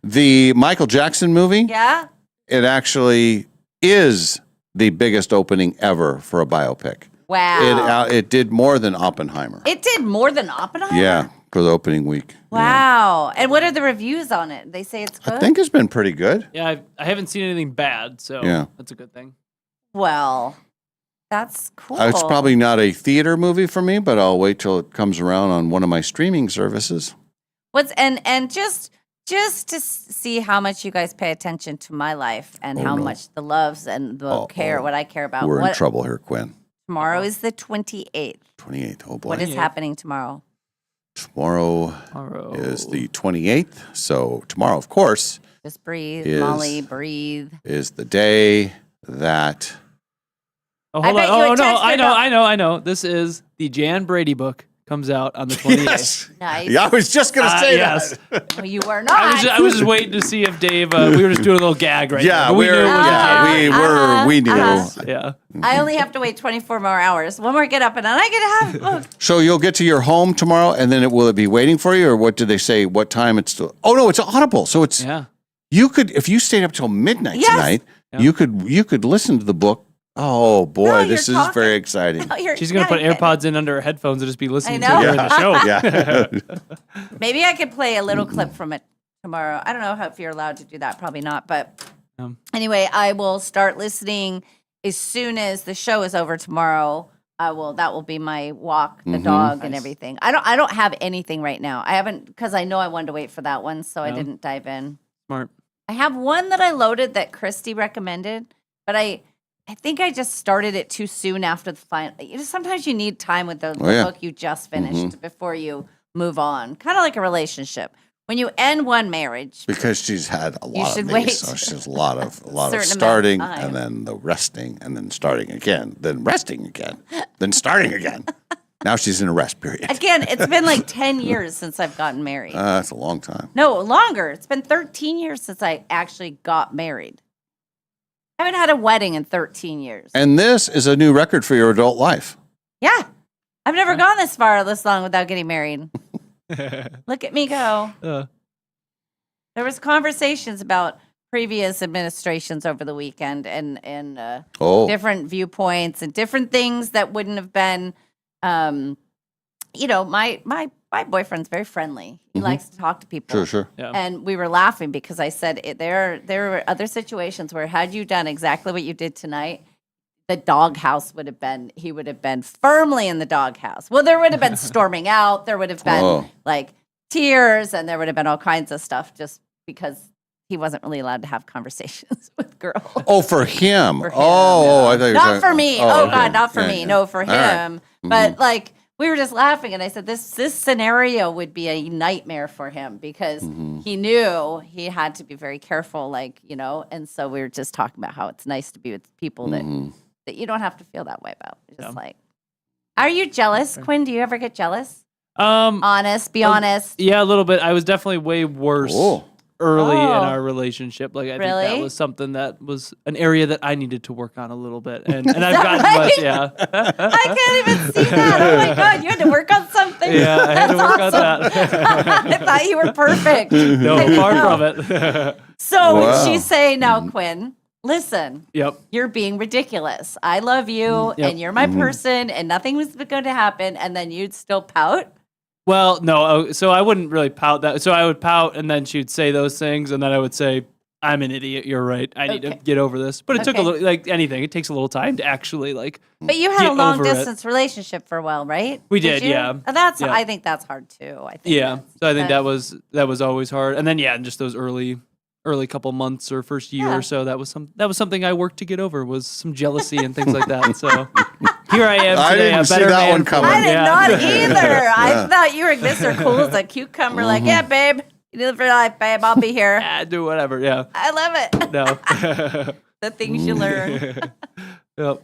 the Michael Jackson movie. Yeah. It actually is the biggest opening ever for a biopic. Wow. It did more than Oppenheimer. It did more than Oppenheimer? Yeah, for the opening week. Wow. And what are the reviews on it? They say it's good? I think it's been pretty good. Yeah, I haven't seen anything bad, so Yeah. that's a good thing. Well, that's cool. It's probably not a theater movie for me, but I'll wait till it comes around on one of my streaming services. And just to see how much you guys pay attention to my life and how much the loves and the care, what I care about. We're in trouble here, Quinn. Tomorrow is the 28th. 28th, oh boy. What is happening tomorrow? Tomorrow is the 28th. So tomorrow, of course, Just breathe, is- Molly, breathe. is the day that... Oh, I hold bet on. you Oh, a no, text I know. This is the Jan Brady book. Comes out on the 28th. Yes. Nice. Yeah, I was just going to say yes. that. Well, you were not. I was just waiting to see if Dave. We were just doing a little gag right Yeah, now. we knew. Yeah. I only have to wait 24 more hours. One more get up, and then I get to have a book. So you'll get to your home tomorrow, and then will it be waiting for you, or what did they say? What time it's still? Oh no, it's Audible. So it's you could, if you stayed up till midnight tonight, you could listen to the book. Oh boy, this is very exciting. She's gonna put AirPods in under her headphones and just be listening to know. her in the show. Yeah. Maybe I could play a little clip from it tomorrow. I don't know if you're allowed to do that. Probably not. But anyway, I will start listening as soon as the show is over tomorrow. That will be my walk, the dog, and everything. I don't have anything right now. I haven't, because I know I wanted to wait for that one, so I didn't dive in. Smart. I have one that I loaded that Christy recommended, but I think I just started it too soon after the final. Sometimes you need time with the book you just finished before you move on. Kind of like a relationship. when you end one marriage, Because she's had a lot of should these. wait So she's a lot of certain amount of starting time. and then the resting and then starting again, then resting again, then starting again. Now she's in a rest period. again, it's been like 10 years since I've gotten married. That's a long time. No, longer. It's been 13 years since I actually got married. I haven't had a wedding in 13 years. And this is a new record for your adult life. Yeah. I've never gone this far, this long without getting married. Look at me go. There was conversations about previous administrations over the weekend and different viewpoints and different things that wouldn't have been, my boyfriend's very friendly. He likes to talk to people. Sure. Yeah. And we were laughing because I said there were other situations where had you done exactly what you did tonight, the doghouse he would have been firmly in the doghouse. Well, there would have been storming out. There would have been like tears and there would have been all kinds of stuff just because he wasn't really allowed to have conversations with girls. Oh, for him. For him. Oh, I thought you were Not talking- for me. Oh, Oh, okay. God, not for Yeah, me. yeah. No, for All right. him. But like we were just laughing and I said this scenario would be a nightmare for him because he knew he had to be very careful, and so we were just talking about how it's nice to be with people that you don't have to feel that way about. Just are you jealous, Quinn? Do you ever get jealous? Honest, be honest. Yeah, a little bit. I was definitely way worse early in our relationship. Like I think Really? that was something that was an area that I needed to work on a little bit, and I've gotten much. Yeah, I can't even see that. Oh my God, you had to work on something. Yeah, I had to work on That's awesome. I thought you were perfect. no, I far know. from it. So Wow. when she say now, Quinn, listen, Yep. you're being ridiculous. I love you, Yep. and you're my person, and nothing was going to happen, and then you'd still pout. Well, no, so I wouldn't really pout that. So I would pout, and then she'd say those things, and then I would say, "I'm an idiot. You're right. I need to get over this." But it took a Okay. little, like anything, it takes a little time to actually But you had get a long over it. distance relationship for a while, right? We did, you? yeah. And that's Yeah. I think that's hard too. I think. Yeah, so I think that's- that was always hard, and then just those early couple months or first year Yeah. or so that was something I worked to get over was some jealousy and things like that. So here I am I today, didn't a see better that man one for coming. it. I did Yeah. not either. I Yeah. thought you were Mr. Cool as a cucumber. Like, yeah, babe, you live your life, babe. I'll be here. Do whatever. Yeah. I love it. No. The things you learn. Yep.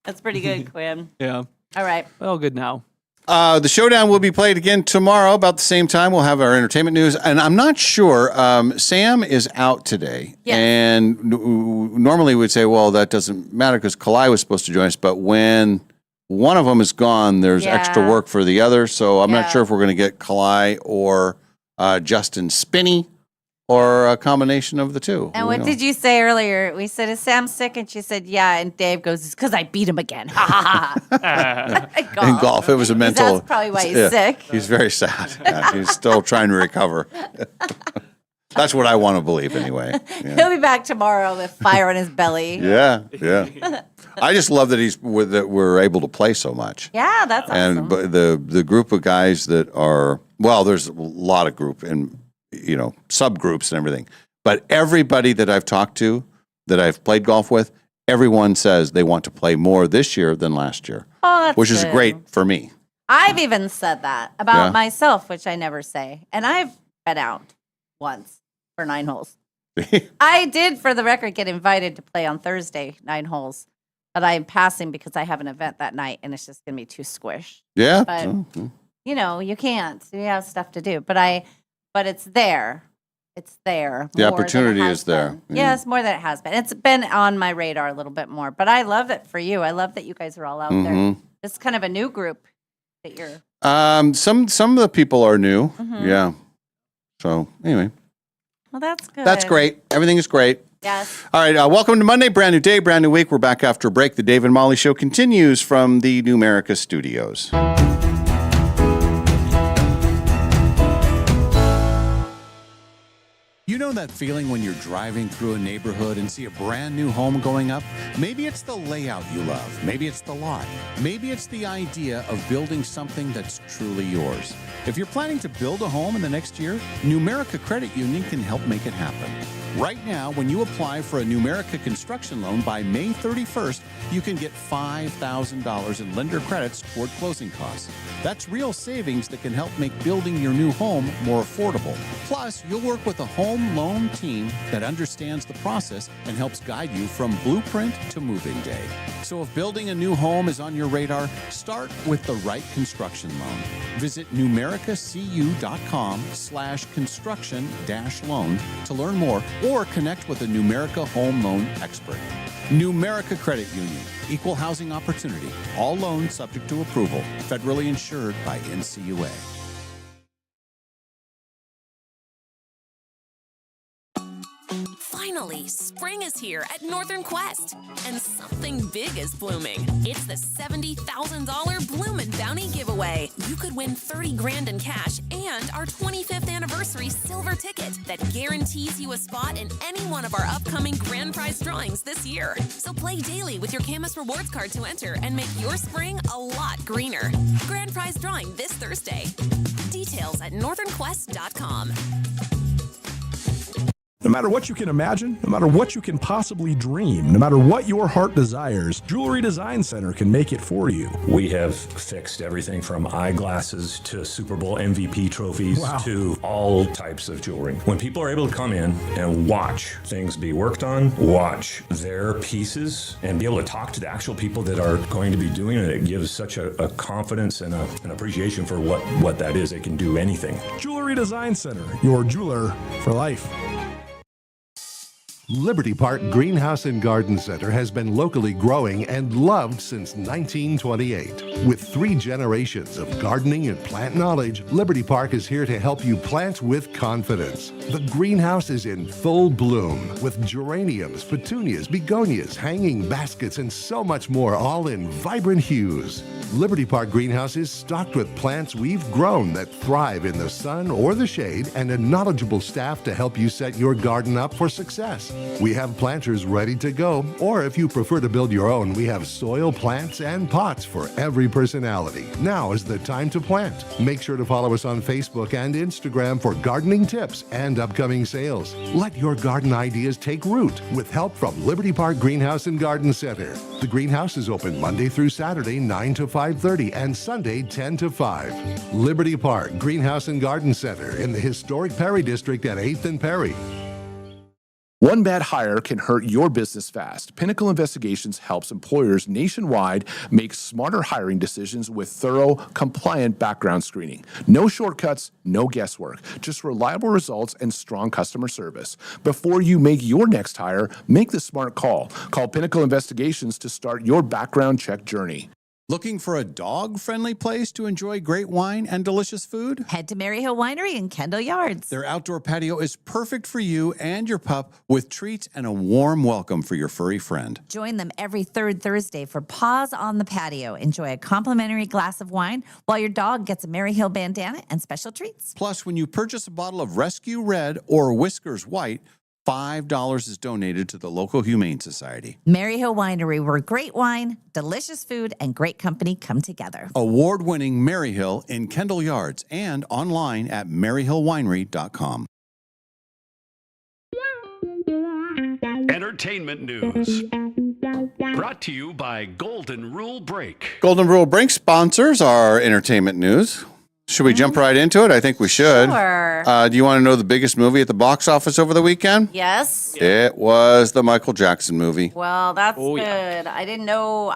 That's pretty good, Quinn. Yeah. All right. All good now. The showdown will be played again tomorrow about the same time. We'll have our entertainment news. And I'm not sure. Sam is out today. Yes. And normally we'd say, well, that doesn't matter because Kalai was supposed to join us. But when one of them is gone, there's extra Yeah. work for the other. So I'm Yeah. not sure if we're going to get Kalai or Justin Spinney or a combination of the two. And what did you say earlier? We said, is Sam sick? And she said, yeah. And Dave goes, it's because I beat him again. Ha ha ha. In golf, it was a mental. That's probably why he's sick. He's very sad. Yeah, he's still trying to recover. That's what I want to believe, anyway. Yeah. He'll be back tomorrow with fire in his belly. Yeah. I just love that we're able to play so much. Yeah, that's awesome. And but the group of guys that are there's a lot of group and subgroups and everything. But everybody that I've talked to, that I've played golf with, everyone says they want to play more this year than last year, Oh, that's which is good. great for me. I've even said that about Yeah. myself, which I never say. And I've been out once for 9 holes. I did, for the record, get invited to play on Thursday, 9 holes. But I'm passing because I have an event that night and it's just going to be too squish. Yeah. But, Oh, you can't. You have stuff to do. But it's there. It's there. The more than it opportunity has is there. been. Yeah. Yes, more than it has been. It's been on my radar a little bit more. But I love it for you. I love that you guys are all out there. Mhm. It's kind of a new group that you're. Some of the people are new. Mhm. Yeah. So anyway, Well, that's good. that's great. Everything is great. Yes. All right. Welcome to Monday. Brand new day, brand new week. We're back after a break. The Dave and Molly Show continues from the New America Studios. You know that feeling when you're driving through a neighborhood and see a brand new home going up? Maybe it's the layout you love. Maybe it's the lot. Maybe it's the idea of building something that's truly yours. If you're planning to build a home in the next year, New America Credit Union can help make it happen. Right now, when you apply for a Numerica construction loan by May 31st, you can get $5,000 in lender credits toward closing costs. That's real savings that can help make building your new home more affordable. Plus, you'll work with a home loan team that understands the process and helps guide you from blueprint to moving day. So if building a new home is on your radar, start with the right construction loan. Visit numericacu.com/construction-loan to learn more or connect with a Numerica home loan expert. Numerica Credit Union, equal housing opportunity, all loans subject to approval, federally insured by NCUA. Finally, spring is here at Northern Quest, and something big is blooming. It's the $70,000 Bloomin' Bounty giveaway. You could win $30 grand in cash and our 25th anniversary silver ticket that guarantees you a spot in any one of our upcoming grand prize drawings this year. So play daily with your Camus Rewards card to enter and make your spring a lot greener. Grand prize drawing this Thursday. Details at northernquest.com. No matter what you can imagine, no matter what you can possibly dream, no matter what your heart desires, Jewelry Design Center can make it for you. We have fixed everything from eyeglasses to Super Bowl MVP trophies to all types of jewelry. When people are able to come in and watch things be worked on, watch their pieces, and be able to talk to the actual people that are going to be doing it, it gives such a confidence and an appreciation for what that is. It can do anything. Jewelry Design Center, your jeweler for life. Liberty Park Greenhouse and Garden Center has been locally growing and loved since 1928. With 3 generations of gardening and plant knowledge, Liberty Park is here to help you plant with confidence. The greenhouse is in full bloom with geraniums, petunias, begonias, hanging baskets, and so much more, all in vibrant hues. Liberty Park Greenhouse is stocked with plants we've grown that thrive in the sun or the shade, and a knowledgeable staff to help you set your garden up for success. We have planters ready to go, or if you prefer to build your own, we have soil, plants, and pots for every personality. Now is the time to plant. Make sure to follow us on Facebook and Instagram for gardening tips and upcoming sales. Let your garden ideas take root with help from Liberty Park Greenhouse and Garden Center. The greenhouse is open Monday through Saturday 9 to 5:30 and Sunday 10 to 5. Liberty Park Greenhouse and Garden Center in the historic Perry District at 8th and Perry. One bad hire can hurt your business fast. Pinnacle Investigations helps employers nationwide make smarter hiring decisions with thorough, compliant background screening. No shortcuts, no guesswork, just reliable results and strong customer service. Before you make your next hire, make the smart call. Call Pinnacle Investigations to start your background check journey. Looking for a dog-friendly place to enjoy great wine and delicious food? Head to Mary Hill Winery in Kendall Yards. Their outdoor patio is perfect for you and your pup with treats and a warm welcome for your furry friend. Join them every third Thursday for Paws on the Patio. Enjoy a complimentary glass of wine while your dog gets a Mary Hill bandana and special treats. Plus, when you purchase a bottle of Rescue Red or Whiskers White, $5 is donated to the local Humane Society. Mary Hill Winery, where great wine, delicious food, and great company come together. Award-winning Mary Hill in Kendall Yards and online at maryhillwinery.com. Entertainment news. Brought to you by Golden Rule Break. Golden Rule Break sponsors our entertainment news. Should we jump right into it? I think we should. Sure. Do you want to know the biggest movie at the box office over the weekend? Yes. It was the Michael Jackson movie. Well, that's good. Yeah. I didn't know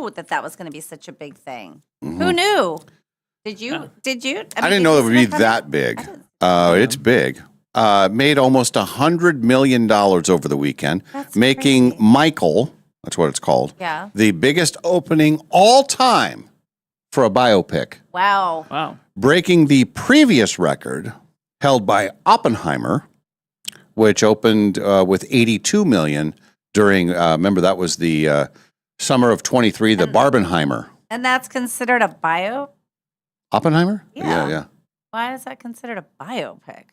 that was going to be such a big thing. Who knew? Did you? I did didn't know you it would see be coming? that big. It's big. Made almost $100 million over the weekend, making crazy. Michael, that's what it's called, Yeah. the biggest opening all time for a biopic. Wow. Breaking the previous record held by Oppenheimer, which opened with $82 million during, remember that was the summer of 23, the Barbenheimer. And that's considered a bio? Oppenheimer? Yeah. Yeah. Why is that considered a biopic?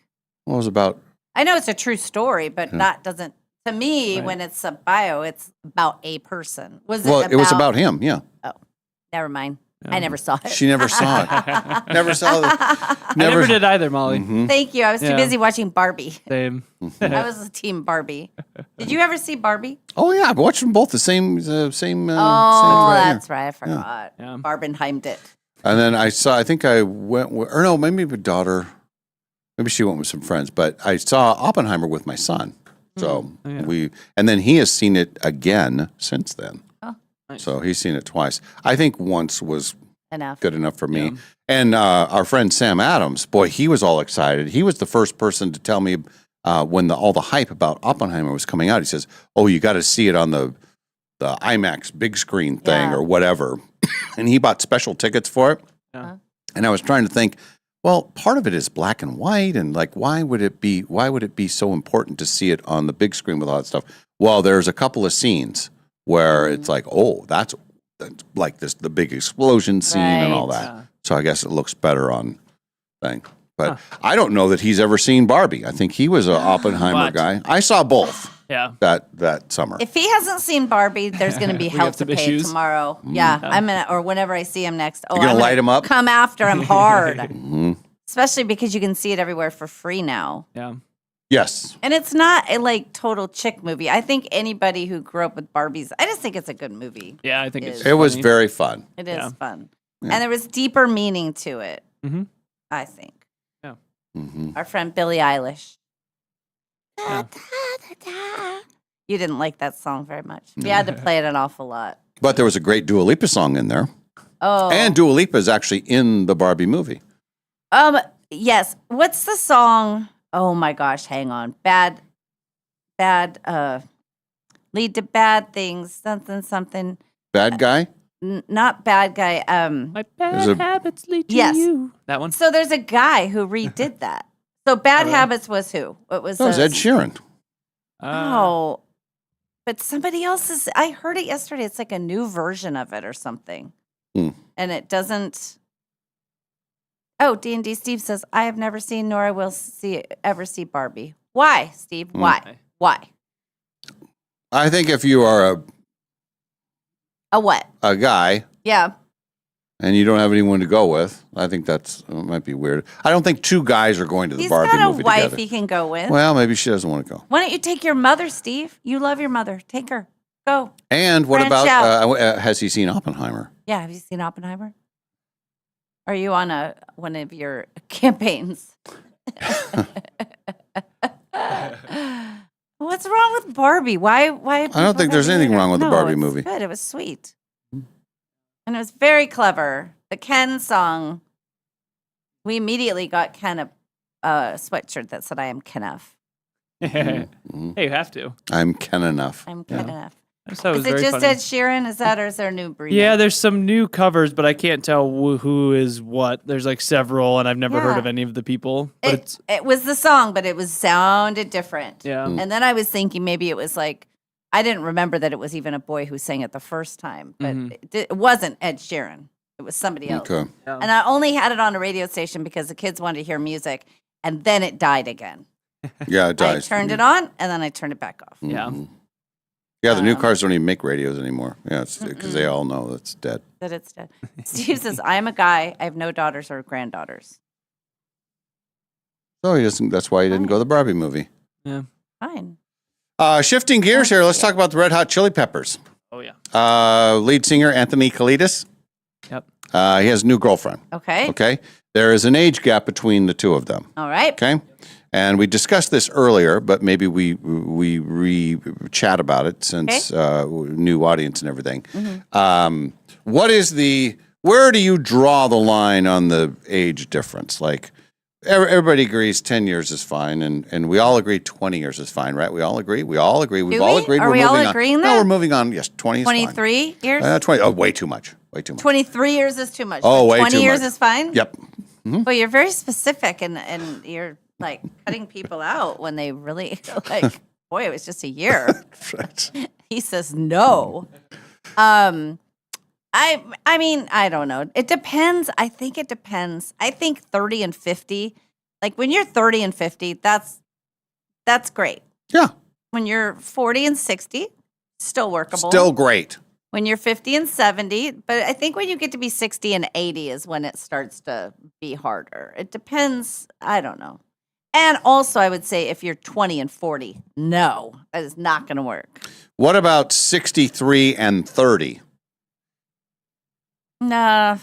Well, it was about, I know it's a true story, but that doesn't, to me, Right. when it's a bio, it's about a person. it was about him, yeah. Oh, never mind. I never saw it. She never saw it. Never saw it. I never did either, Molly. Thank you. I was too busy watching Barbie. Same. I was a team Barbie. Did you ever see Barbie? Oh yeah, I've watched them both the same. Oh, that's right. I forgot. Barbenheimed it. And then I think I went, or no, maybe my daughter, maybe she went with some friends, but I saw Oppenheimer with my son. So and then he has seen it again since then. Oh, so he's seen it twice. I think once was good enough for me. Yeah. And our friend Sam Adams, boy, he was all excited. He was the first person to tell me when all the hype about Oppenheimer was coming out. He says, "Oh, you got to see it on the IMAX big screen thing or whatever." And he bought special tickets for it. Yeah. And I was trying to think, well, part of it is black and white, and like, why would it be so important to see it on the big screen with all that stuff? Well, there's a couple of scenes where it's like, oh, that's like the big explosion scene and all that. Yeah. So I guess it looks better on thing. But I don't know that he's ever seen Barbie. I think he was an Oppenheimer guy. I saw both. Yeah. That summer. If he hasn't seen Barbie, there's going to be hell to pay issues? tomorrow. Yeah, I'm gonna, or whenever I see him next. Oh, You're gonna I'm light him up? Come after him hard. Especially because you can see it everywhere for free now. Yeah. Yes. And it's not a like total chick movie. I think anybody who grew up with Barbies, I just think it's a good movie. Yeah, I think it's It was funny. very fun. It is fun. Yeah. And there was deeper meaning to it, Mhm. I think. Yeah. Our friend Billie Eilish. Yeah. You didn't like that song very much. We had to play it an awful lot. But there was a great Dua Lipa song in there. Oh. And Dua Lipa is actually in the Barbie movie. Yes. What's the song? Oh my gosh, hang on. Bad lead to bad things, something. Bad guy? Not bad guy. My There's a- bad habits lead to Yes. you. That one? So there's a guy who redid that. So Bad Habits was who? It was That was Ed Sheeran. Oh. But somebody else is I heard it yesterday. It's like a new version of it or something. And it doesn't Oh, D&D Steve says, I have never seen nor I will ever see Barbie. Why, Steve? Why? Why? I think if you are A what? a guy Yeah. and you don't have anyone to go with, I think it might be weird. I don't think two guys are going to the He's Barbie got a movie wife together. he can go with. Well, maybe she doesn't want to go. Why don't you take your mother, Steve? You love your mother. Take her. Go. And what Branch about, out. has he seen Oppenheimer? Yeah. Have you seen Oppenheimer? Are you on one of your campaigns? What's wrong with Barbie? Why? I don't think there's anything wrong with the Barbie it's movie. Good. It was sweet, and it was very clever. The Ken song. We immediately got Ken a sweatshirt that said, "I am Kenneth." Hey, you have to. I'm Ken enough. I'm Ken enough. I just thought it was Is it very just funny. Ed Sheeran? Is that or is there a new breed? Yeah, there's some new covers, but I can't tell who is what. There's like several, and I've never heard Yeah. of any of the people. But It was the song, but it was sounded different. Yeah. And then I was thinking maybe it was like I didn't remember that it was even a boy who sang it the first time, but it wasn't Ed Sheeran. It was somebody else. Okay. And I only had it on a radio station because the kids wanted to hear music, and then it died again. Yeah, it I dies. turned it on, and then I turned it back off. Yeah. Yeah, the new cars don't even make radios anymore. Yeah, it's because they all know it's dead. That it's dead. Steve says, I am a guy. I have no daughters or granddaughters. So he doesn't. That's why he didn't go to the Barbie movie. Yeah. Fine. Shifting gears here, let's talk about the Red Hot Chili Peppers. Oh yeah. Lead singer Anthony Kiedis. Yep. He has a new girlfriend. Okay. Okay. There is an age gap between the two of them. All right. Okay. And we discussed this earlier, but maybe we chat about it since new audience and everything. Where do you draw the line on the age difference? Like everybody agrees 10 years is fine, and we all agree 20 years is fine, right? We all agree. We've all agreed. Are we all agreeing on. that? No, we're moving on. Yes, 20 is fine. 23 years? 20. Oh, way too much. Way too much. 23 years is too much. Oh, but way 20 too years much. is fine? Yep. Well, you're very specific, and you're like cutting people out when they really like. Boy, it was just a year. He says no. I mean, I don't know. It depends. I think it depends. I think 30 and 50. Like when you're 30 and 50, that's great. Yeah. When you're 40 and 60, still workable. Still great. when you're 50 and 70. But I think when you get to be 60 and 80 is when it starts to be harder. It depends. I don't know. And also, I would say if you're 20 and 40, no, that is not going to work. What about 63 and 30? Nah,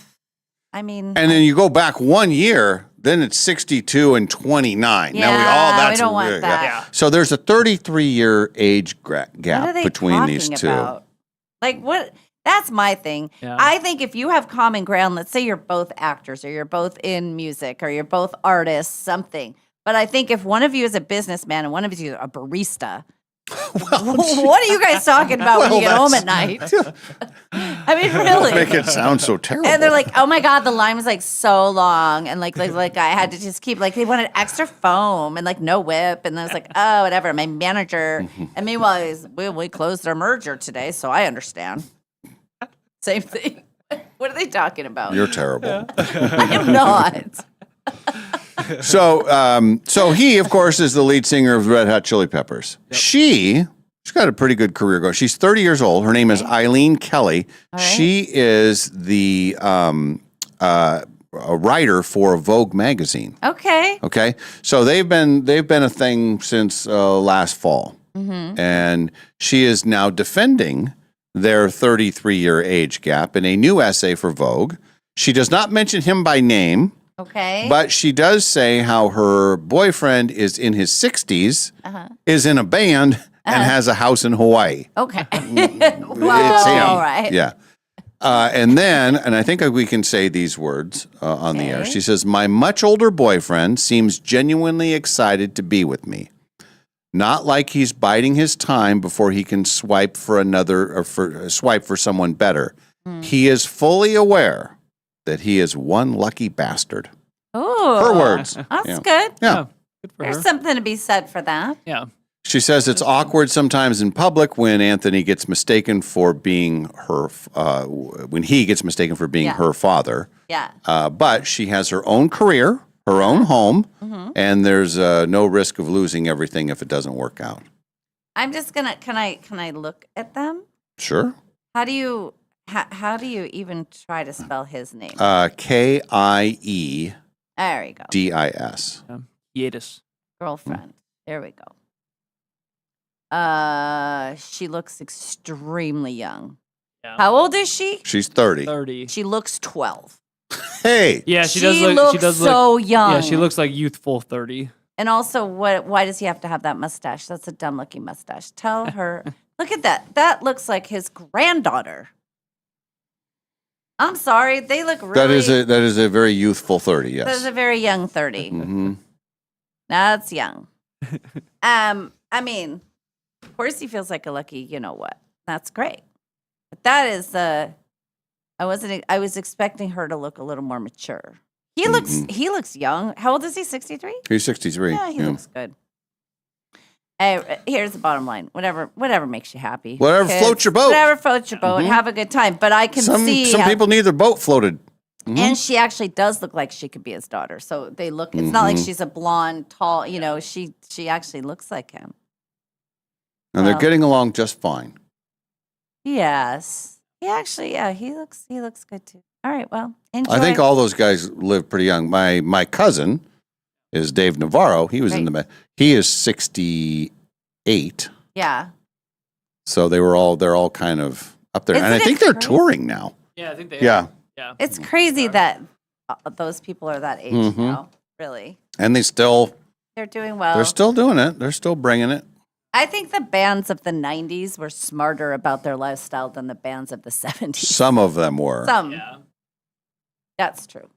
I mean. And then you go back 1 year, then it's 62 and 29. Yeah, we don't want that. Yeah. So there's a 33-year age gap What are they between these talking two. about? Like, what? That's my thing. Yeah. I think if you have common ground, let's say you're both actors or you're both in music or you're both artists, something. But I think if one of you is a businessman and one of you is a barista, what are you guys talking about when you get home at night? I mean, really. Make it sound so terrible. And they're like, oh my God, the line was like so long. And like I had to just keep, like, they wanted extra foam and like no whip. And I was like, oh, whatever. My manager. And meanwhile, we closed our merger today, so I understand. Same thing. What are they talking about? You're terrible. I am not. So he, of course, is the lead singer of Red Hot Chili Peppers. Yep. She's got a pretty good career going. She's 30 years old. Her name is Eileen Kelly. Right. She is the a writer for Vogue magazine. Okay. So they've been a thing since last fall, and she is now defending their 33-year age gap in a new essay for Vogue. She does not mention him by name. Okay. But she does say how her boyfriend is in his 60s, is in a band, and has a house in Hawaii. Okay. Whoa. All right. Yeah. And I think we can say these words on the air. She says, my much older boyfriend seems genuinely excited to be with me. Not like he's biding his time before he can swipe for swipe for someone better. He is fully aware that he is one lucky bastard. Oh, her words. That's good. Yeah. Good for There's her. something to be said for that. Yeah. She says it's awkward sometimes in public when Anthony gets mistaken for being her, when he gets mistaken for being her father. Yeah. But she has her own career, her own home, and there's no risk of losing everything if it doesn't work out. I'm just gonna. Can I look at them? Sure. How do you even try to spell his name? Kiedis. There we go. Hiatus. Girlfriend. There we go. She looks extremely young. Yeah. How old is she? She's 30. 30. She looks 12. Hey. Yeah, she looks so young. Yeah, she looks like youthful 30. And also, why does he have to have that mustache? That's a dumb-looking mustache. Tell her. Look at that. That looks like his granddaughter. I'm sorry. They look really... That is a very youthful 30, yes. That is a very young 30. Mm-hmm. That's young. I mean, of course he feels like a lucky, you know what. That's great. But that is I was expecting her to look a little more mature. He looks young. How old is he? 63? He's 63. Yeah, he looks good. Here's the bottom line. Whatever makes you happy. Whatever floats your boat. Whatever floats your boat. Have a good time. But I can see some people need their boat floated. And she actually does look like she could be his daughter. So they look. It's not like she's a blonde, tall. You know, she actually looks like him. And they're getting along just fine. Yes. He looks good too. All right. Well, enjoy. I think all those guys live pretty young. My cousin is Dave Navarro. He was he is 68. Yeah. So they're all kind of up there. And I think they're touring now. Yeah, I think they are. Yeah. It's crazy that those people are that age now, really. And they're doing well. They're still doing it. They're still bringing it. I think the bands of the 90s were smarter about their lifestyle than the bands of the 70s. Some of them were. Some. Yeah. That's true.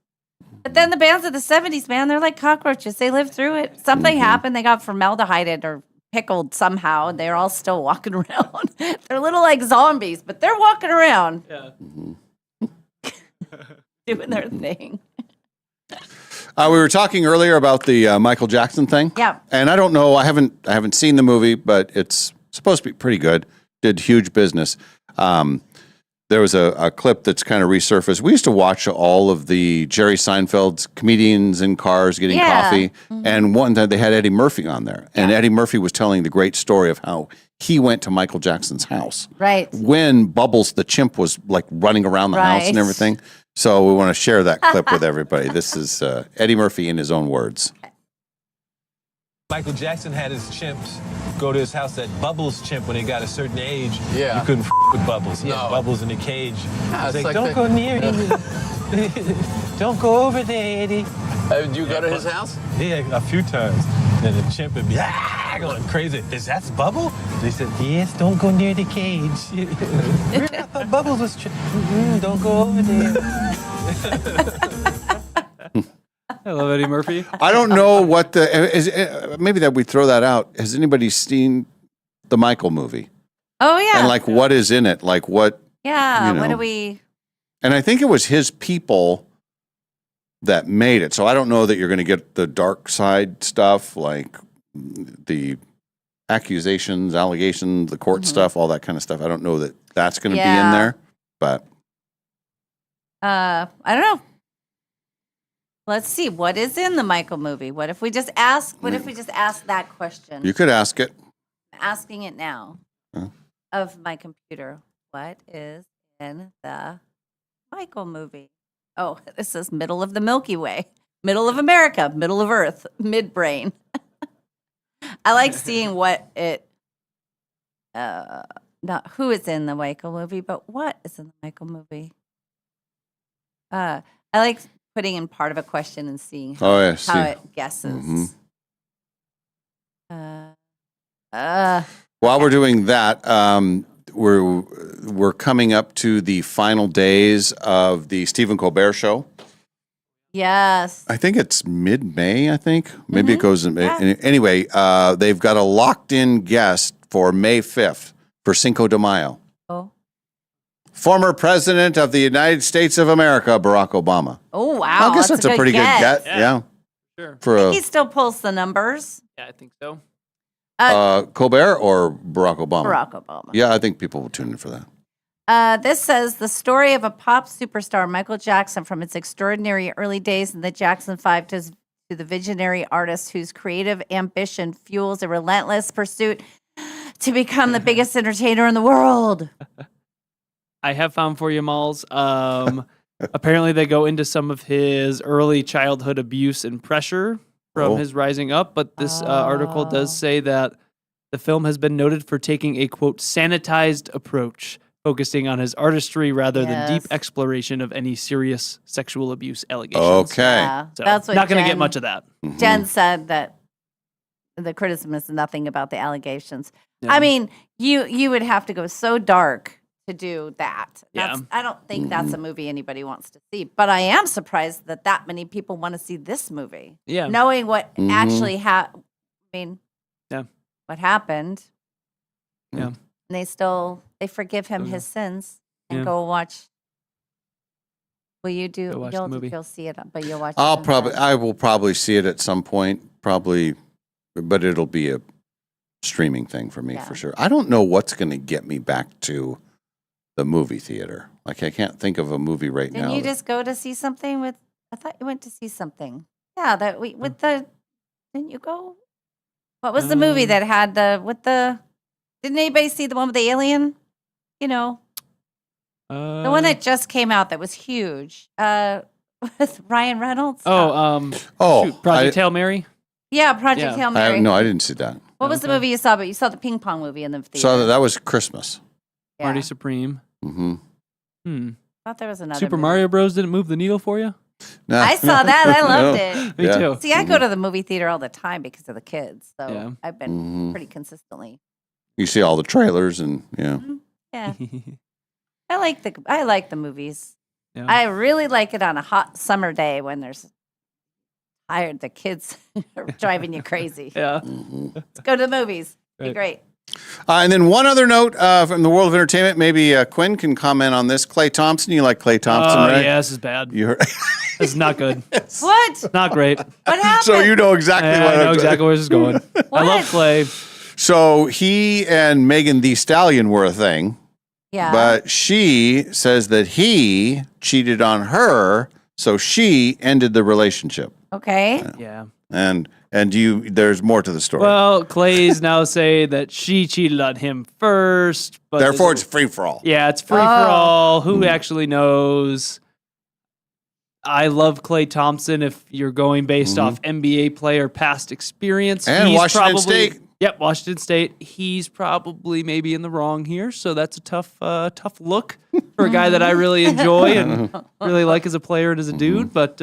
But then the bands of the 70s, man, they're like cockroaches. They lived through it. Something happened. They got formaldehyded or pickled somehow. They're all still walking around. They're little like zombies, but they're walking around. Yeah. Doing their thing. We were talking earlier about the Michael Jackson thing. Yeah. And I don't know. I haven't seen the movie, but it's supposed to be pretty good. Did huge business. There was a clip that's kind of resurfaced. We used to watch all of the Jerry Seinfeld's comedians in cars getting coffee. And one time they had Eddie Murphy on there. And Eddie Murphy was telling the great story of how he went to Michael Jackson's house. Right. When Bubbles the chimp was like running around the house and Right. everything. So we want to share that clip with everybody. This is Eddie Murphy in his own words. Michael Jackson had his chimps go to his house. That Bubbles chimp, when he got a certain age, Yeah. you couldn't with Bubbles. He had No. Bubbles in the cage. Yeah, He's it's like, like don't the- go near him. Don't go over there, Eddie. Did you go to his house? Yeah, a few times. And the chimp would be going crazy. Is that Bubble? They said, yes, don't go near the cage. I thought Bubbles was don't go over there. I love Eddie Murphy. I don't know what maybe that we throw that out. Has anybody seen the Michael movie? Oh, yeah. And like what is in it? Like what? Yeah. you What know. do we? And I think it was his people that made it. So I don't know that you're going to get the dark side stuff, like the accusations, allegations, the court stuff, all that kind of stuff. I don't know that that's going to be in there, but I don't know. Let's see. What is in the Michael movie? What if we just ask? What if we just ask that question? you could ask it. I'm asking it now Huh? of my computer. What is in the Michael movie? Oh, this is middle of the Milky Way, middle of America, middle of Earth, midbrain. I like seeing what it, not who is in the Michael movie, but what is in the Michael movie. I like putting in part of a question and seeing how, Oh, yeah, how see. it guesses. Mhm. While we're doing that, we're coming up to the final days of the Stephen Colbert Show. Yes. I think it's mid-May, I think. Maybe it Mm-hmm. goes in May. Anyway, they've got a locked-in guest for May 5th for Cinco de Mayo. Oh. Former President of the United States of America, Barack Obama. Oh, wow. I guess that's a pretty good get. Yeah. Sure. For I think he still pulls the numbers. Yeah, I think so. Colbert or Barack Obama? Barack Obama. Yeah, I think people will tune in for that. This says the story of a pop superstar, Michael Jackson, from its extraordinary early days in the Jackson 5 to the visionary artist whose creative ambition fuels a relentless pursuit to become the biggest entertainer in the world. I have found for you, Malls. Apparently, they go into some of his early childhood abuse and pressure from his rising up. But this article does say that the film has been noted for taking a, quote, sanitized approach, focusing on his artistry rather than deep exploration of any serious sexual abuse allegations. Okay. Yeah, So, that's what not going to get Jen- much of that. Jen said that the criticism is nothing about the allegations. Yeah. I mean, you would have to go so dark to do that. Yeah. I don't think that's a movie anybody wants to see. But I am surprised that many people want to see this movie. Yeah. Knowing what Mhm. actually happened. I mean, Yeah. what happened. Yeah. And they forgive him his sins and Yeah. go watch. Will you do? Go watch the movie. You'll see it, but you'll watch. I will probably see it at some point, probably, but it'll be a streaming thing for me for sure. I don't know what's going to get me back to the movie theater. Like I can't think of a movie right Didn't now. you just go to see something with? I thought you went to see something. Yeah, that we with the. Didn't you go? What was the movie that had the with the? Didn't anybody see the one with the alien? You know, the one that just came out that was huge. With Ryan Reynolds. Shoot, Project Hail Mary. Yeah, Project Hail Mary. No, I didn't see that. What was the movie you saw? But you saw the ping pong movie in the theater. So that was Christmas. Yeah. Marty Supreme. Mm-hmm. I thought there was another. Super movie. Mario Bros. Didn't move the needle for you? No. I saw that. I loved it. Me too. See, I go to the movie theater all the time because of the kids. So Yeah. I've been Mhm. pretty consistently. You see all the trailers and yeah. Yeah. I like the movies. Yeah. I really like it on a hot summer day when there's tired. The kids are driving you crazy. Yeah. Let's go to the movies. Be Right. great. And then one other note from the world of entertainment. Maybe Quinn can comment on this. Klay Thompson. You like Klay Thompson, Oh, right? yeah, this is bad. You heard. This is not good. What? Not great. What happened? So you know exactly Yeah, what I know I'm exactly where this is going. I love Clay. So he and Megan Thee Stallion were a thing. Yeah. But she says that he cheated on her, so she ended the relationship. Okay. Yeah. And And there's more to the story. Well, Clay's now say that she cheated on him first. But Therefore, it's free for all. Yeah, it's free for all. Who actually knows? I love Klay Thompson if you're going based off NBA player past experience. And He's Washington State. Yep, Washington State. He's probably maybe in the wrong here, so that's a tough look for a guy that I really enjoy and really like as a player and as a dude. But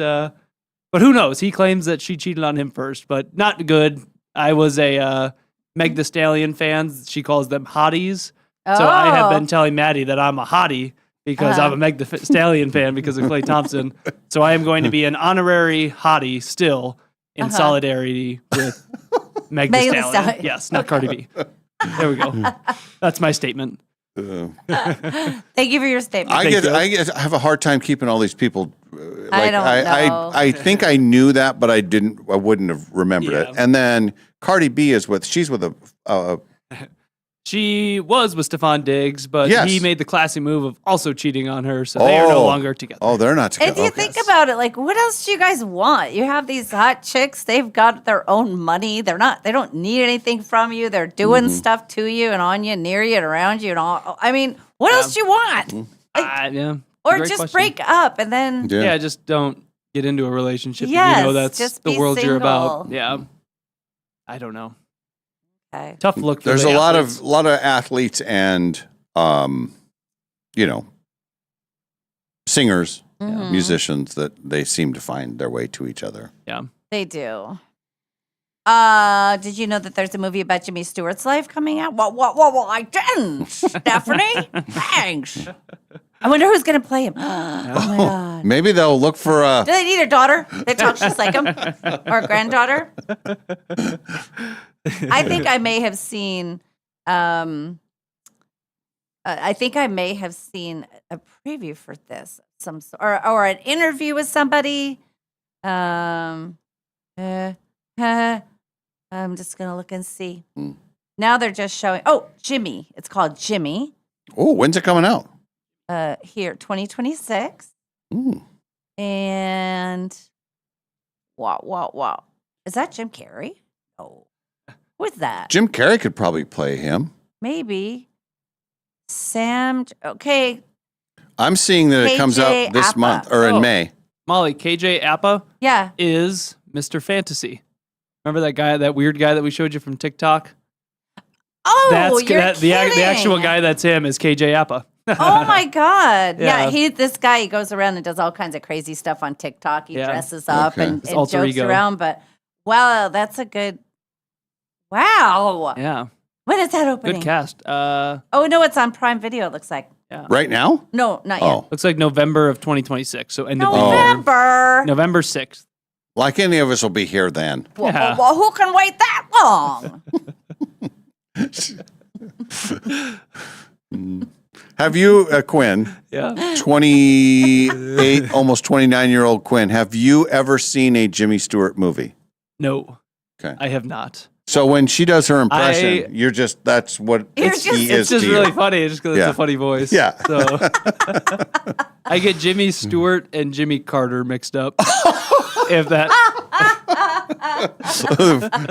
who knows? He claims that she cheated on him first, but not good. I was a Meg Thee Stallion fan. She calls them hotties. So I have been telling Maddie that I'm a hottie because I'm a Meg Thee Stallion fan because of Klay Thompson. So I am going to be an honorary hottie still in solidarity with Meg Thee Stallion. Yes, not Cardi B. There we go. That's my statement. Thank you for your statement. I have a hard time keeping all these people. I don't know. I think I knew that, but I wouldn't have remembered it. And then Cardi B she's with a She was with Stephon Diggs, but he made the classy move of also cheating on her, so they are no longer together. Oh, they're not together. If you think about it, like, what else do you guys want? You have these hot chicks. They've got their own money. They don't need anything from you. They're doing stuff to you and on you, near you, and around you, and all. I mean, what else do you want? Or Great just question. break up and then. Yeah, just don't get into a relationship. Yes, if you know that's just the be world you're about. single. Yeah. I don't know. Okay. Tough look. There's a lot of athletes and singers, musicians that they seem to find their way to each other. Yeah, they do. Did you know that there's a movie about Jimmy Stewart's life coming out? Well, I didn't, Stephanie. Thanks. I wonder who's going to play him. Oh, my God. Maybe they'll look for a. Do they need a daughter? They talk just like him? Or a granddaughter? I think I may have seen. I think I may have seen a preview for this, or an interview with somebody. I'm just gonna look and see. Now they're just showing. Oh, Jimmy! It's called Jimmy. Oh, when's it coming out? Here, 2026. And wow! Is that Jim Carrey? Oh. What's that? Jim Carrey could probably play him. Maybe. Sam. Okay. I'm seeing that it comes out this month or in May. Molly, KJ Appa is Mr. Fantasy. Remember that guy, that weird guy that we showed you from TikTok? Oh, the actual guy that's him is KJ Appa. Oh my God. Yeah. This guy, he goes around and does all kinds of crazy stuff on TikTok. He dresses up and alter jokes ego. around. But wow, that's a good. Wow. Yeah. When is that opening? Good cast. Oh, no, it's on Prime Video, it looks like. Yeah. Right now? No, not Oh. yet. Looks like November of 2026. So end of the year. November. November 6th. Like any of us will be here then. Well, who can wait that long? Have you, Quinn? Yeah. 28, almost 29-year-old Quinn. Have you ever seen a Jimmy Stewart movie? No. Okay. I have not. So when she does her impression, that's what he is It's just to you. really funny just because it's a funny voice. Yeah. So I get Jimmy Stewart and Jimmy Carter mixed up. If that.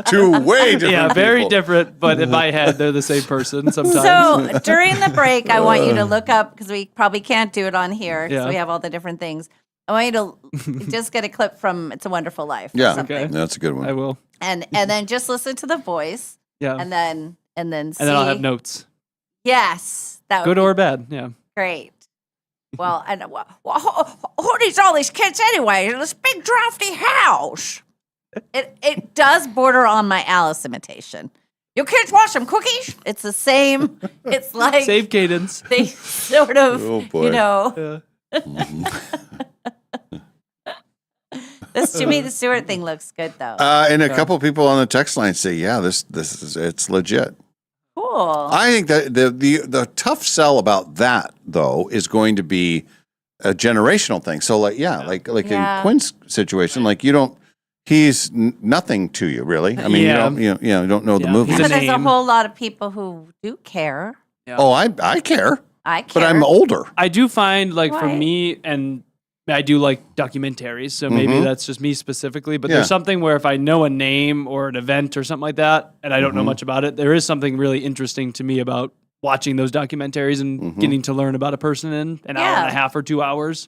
Two way different Yeah, very people. different, but in my head, they're the same person sometimes. So during the break, I want you to look up, because we probably can't do it on here because Yeah. we have all the different things. I want you to just get a clip from It's a Wonderful Life. Or Yeah, something. that's a good one. I will. And then just listen to the voice. Yeah. And then see. And then I'll have notes. Yes. That would Good be or bad. Yeah. great. Well, and who needs all these kids anyway? In this big drafty house. It does border on my Alice imitation. Your kids want some cookies? It's the same. It's like Same cadence. they sort of, Oh, boy. you know. This Jimmy the Stewart thing looks good though. And a couple people on the text line say, "Yeah, this is it's legit." Cool. I think that the tough sell about that though is going to be a generational thing. So like Yeah. in Quinn's situation, like he's nothing to you really. I mean, you don't know the movie. But there's a whole lot of people who do care. Oh, I care. I care. But I'm older. I do find, like, for Why? me, and I do like documentaries, so maybe that's just me specifically. But there's something where if I know a name or an event or something like that, and I don't know much about it, there is something really interesting to me about watching those documentaries and getting to learn about a person in an hour and a half or 2 hours.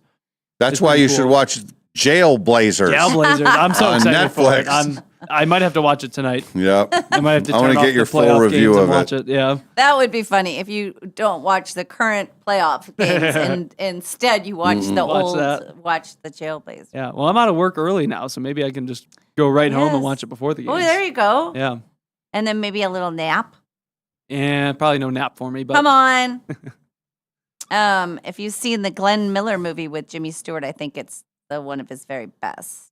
That's why you should watch Jailblazers. Jailblazers. I'm so on excited for it. Netflix. I might have to watch it tonight. Yep. I might have to I turn want to off get your the full playoff review games of and watch it. it. Yeah. That would be funny if you don't watch the current playoff games and instead you watch the old, watch the Jailblazers. Yeah. Well, I'm out of work early now, so maybe I can just go right home and watch it before the game. Oh, there you go. Yeah. And then maybe a little nap. And probably no nap for me, but Come on. If you've seen the Glenn Miller movie with Jimmy Stewart, I think it's one of his very best.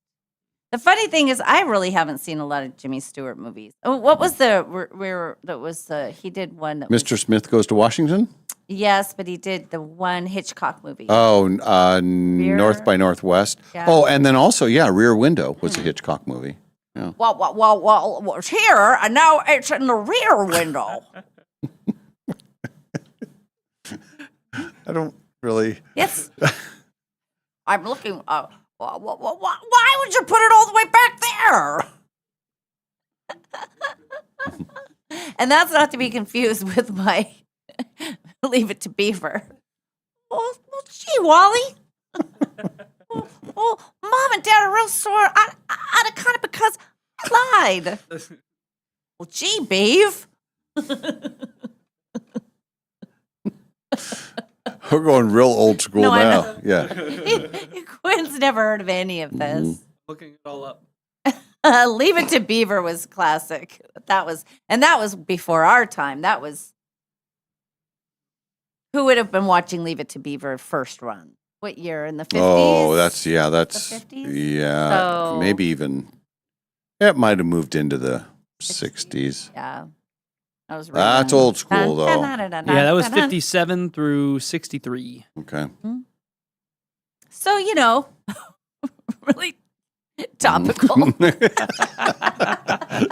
The funny thing is, I really haven't seen a lot of Jimmy Stewart movies. Oh, what was he did one that Mr. Smith Goes to Washington? Yes, but he did the one Hitchcock movie. Oh, North by Northwest. Yeah. Oh, and then also, Rear Window was a Hitchcock movie. Yeah. Well, it's here, and now it's in the rear window. I don't really. Yes. I'm looking. Why would you put it all the way back there? And that's not to be confused with my Leave It to Beaver. Well, gee, Wally. Mom and Dad are real sore out of kind of because I lied. Well, gee, Beav. We're going real old school now. Yeah. Quinn's never heard of any of this. Looking it all up. Leave It to Beaver was classic. That was before our time. That was who would have been watching Leave It to Beaver first run? What year? In the 50s? Oh, that's the 50s? Yeah. So, maybe even it might have moved into the 60s. Yeah. That's old school though. Yeah, that was 57 through 63. Okay. So, really topical. we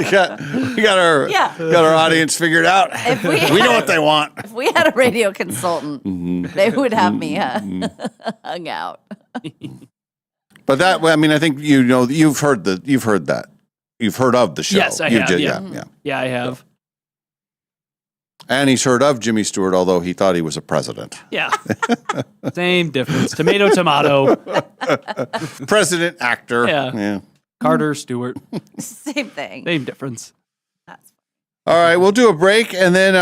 got our audience figured out. We know what they want. If we had a radio consultant, they would have me hung out. But that, I think you've heard that. You've heard of the show. Yes, I have. Yeah, I have. And he's heard of Jimmy Stewart, although he thought he was a president. Yeah. Same difference. Tomato, tomato. President, actor. Yeah. Carter, Stewart. Same thing. Same difference. All right, we'll do a break, and then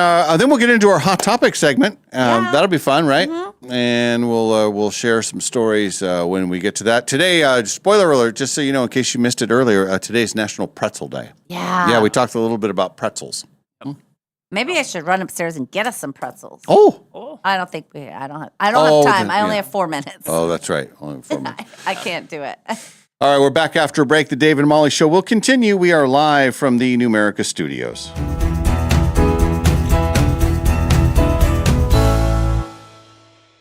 we'll get into our hot topic segment. That'll be fun, right? And we'll share some stories when we get to that. Today, spoiler alert, just so you know, in case you missed it earlier, today's National Pretzel Day. Yeah. Yeah, we talked a little bit about pretzels. Maybe I should run upstairs and get us some pretzels. Oh. I don't think I don't have time. I only have 4 minutes. Oh, that's right. Only 4 minutes. I can't do it. All right, we're back after a break. The Dave and Molly Show will continue. We are live from the Numerica studios.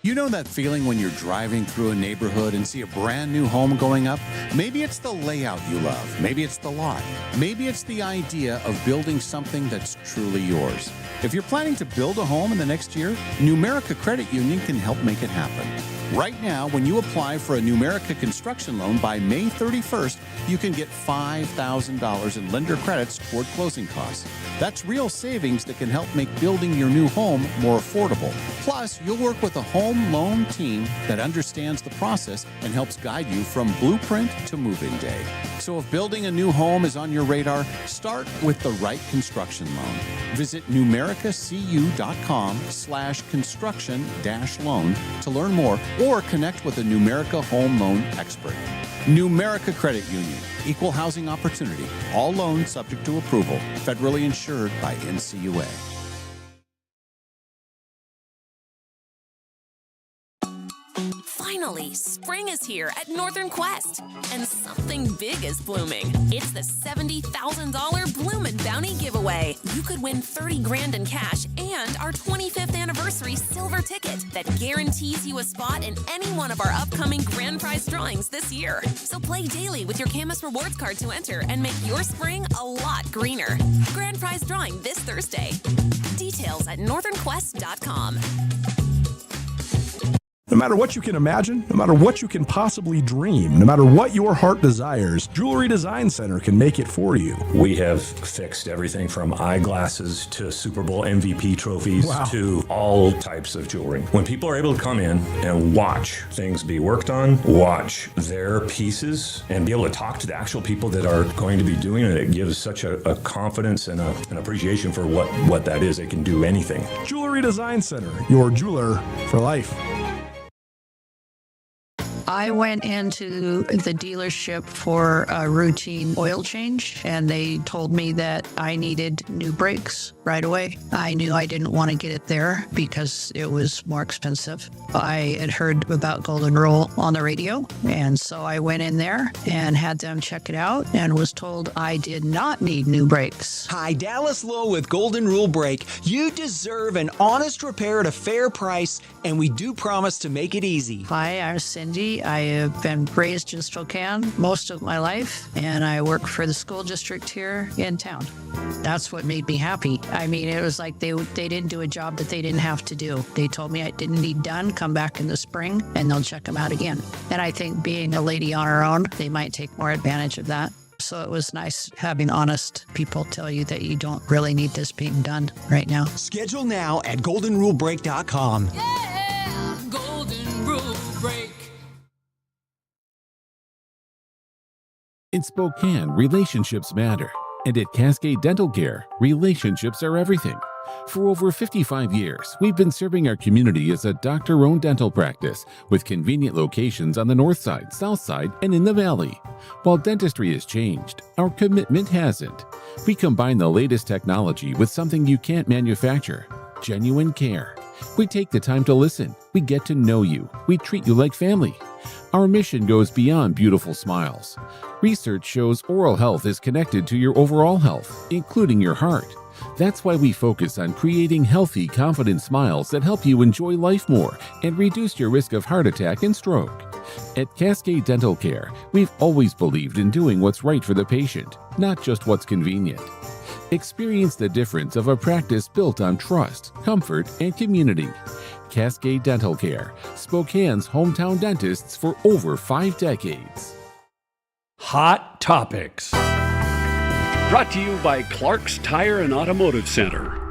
You know that feeling when you're driving through a neighborhood and see a brand new home going up? Maybe it's the layout you love. Maybe it's the lot. Maybe it's the idea of building something that's truly yours. If you're planning to build a home in the next year, Numerica Credit Union can help make it happen. Right now, when you apply for a Numerica construction loan by May 31st, you can get $5,000 in lender credits toward closing costs. That's real savings that can help make building your new home more affordable. Plus, you'll work with a home loan team that understands the process and helps guide you from blueprint to move-in day. So if building a new home is on your radar, start with the right construction loan. Visit numericacu.com/construction-loan to learn more or connect with a Numerica home loan expert. Numerica Credit Union, equal housing opportunity, all loans subject to approval, federally insured by NCUA. Finally, spring is here at Northern Quest, and something big is blooming. It's the $70,000 Bloomin' Bounty giveaway. You could win $30,000 in cash and our 25th anniversary silver ticket that guarantees you a spot in any one of our upcoming grand prize drawings this year. So play daily with your Camus Rewards card to enter and make your spring a lot greener. Grand prize drawing this Thursday. Details at northernquest.com. No matter what you can imagine, no matter what you can possibly dream, no matter what your heart desires, Jewelry Design Center can make it for you. We have fixed everything from eyeglasses to Super Bowl MVP trophies to all types of jewelry. When people are able to come in and watch things be worked on, watch their pieces, and be able to talk to the actual people that are going to be doing it, it gives such a confidence and an appreciation for what that is. It can do anything. Jewelry Design Center, your jeweler for life. I went into the dealership for a routine oil change, and they told me that I needed new brakes right away. I knew I didn't want to get it there because it was more expensive. I had heard about Golden Rule on the radio, and so I went in there and had them check it out and was told I did not need new brakes. Hi, Dallas Lowe with Golden Rule Brake. You deserve an honest repair at a fair price, and we do promise to make it easy. Hi, I'm Cindy. I have been raised in Spokane most of my life, and I work for the school district here in town. That's what made me happy. I mean, it was like they didn't do a job that they didn't have to do. They told me I didn't need done, come back in the spring, and they'll check them out again. And I think being a lady on her own, they might take more advantage of that. So it was nice having honest people tell you that you don't really need this being done right now. Schedule now at goldenrulebrake.com. Yeah, Golden Rule Brake. In Spokane, relationships matter. And at Cascade Dental Care, relationships are everything. For over 55 years, we've been serving our community as a doctor-owned dental practice with convenient locations on the north side, south side, and in the valley. While dentistry has changed, our commitment hasn't. We combine the latest technology with something you can't manufacture: genuine care. We take the time to listen. We get to know you. We treat you like family. Our mission goes beyond beautiful smiles. Research shows oral health is connected to your overall health, including your heart. That's why we focus on creating healthy, confident smiles that help you enjoy life more and reduce your risk of heart attack and stroke. At Cascade Dental Care, we've always believed in doing what's right for the patient, not just what's convenient. Experience the difference of a practice built on trust, comfort, and community. Cascade Dental Care, Spokane's hometown dentists for over 5 decades. Hot Topics. Brought to you by Clark's Tire and Automotive Center.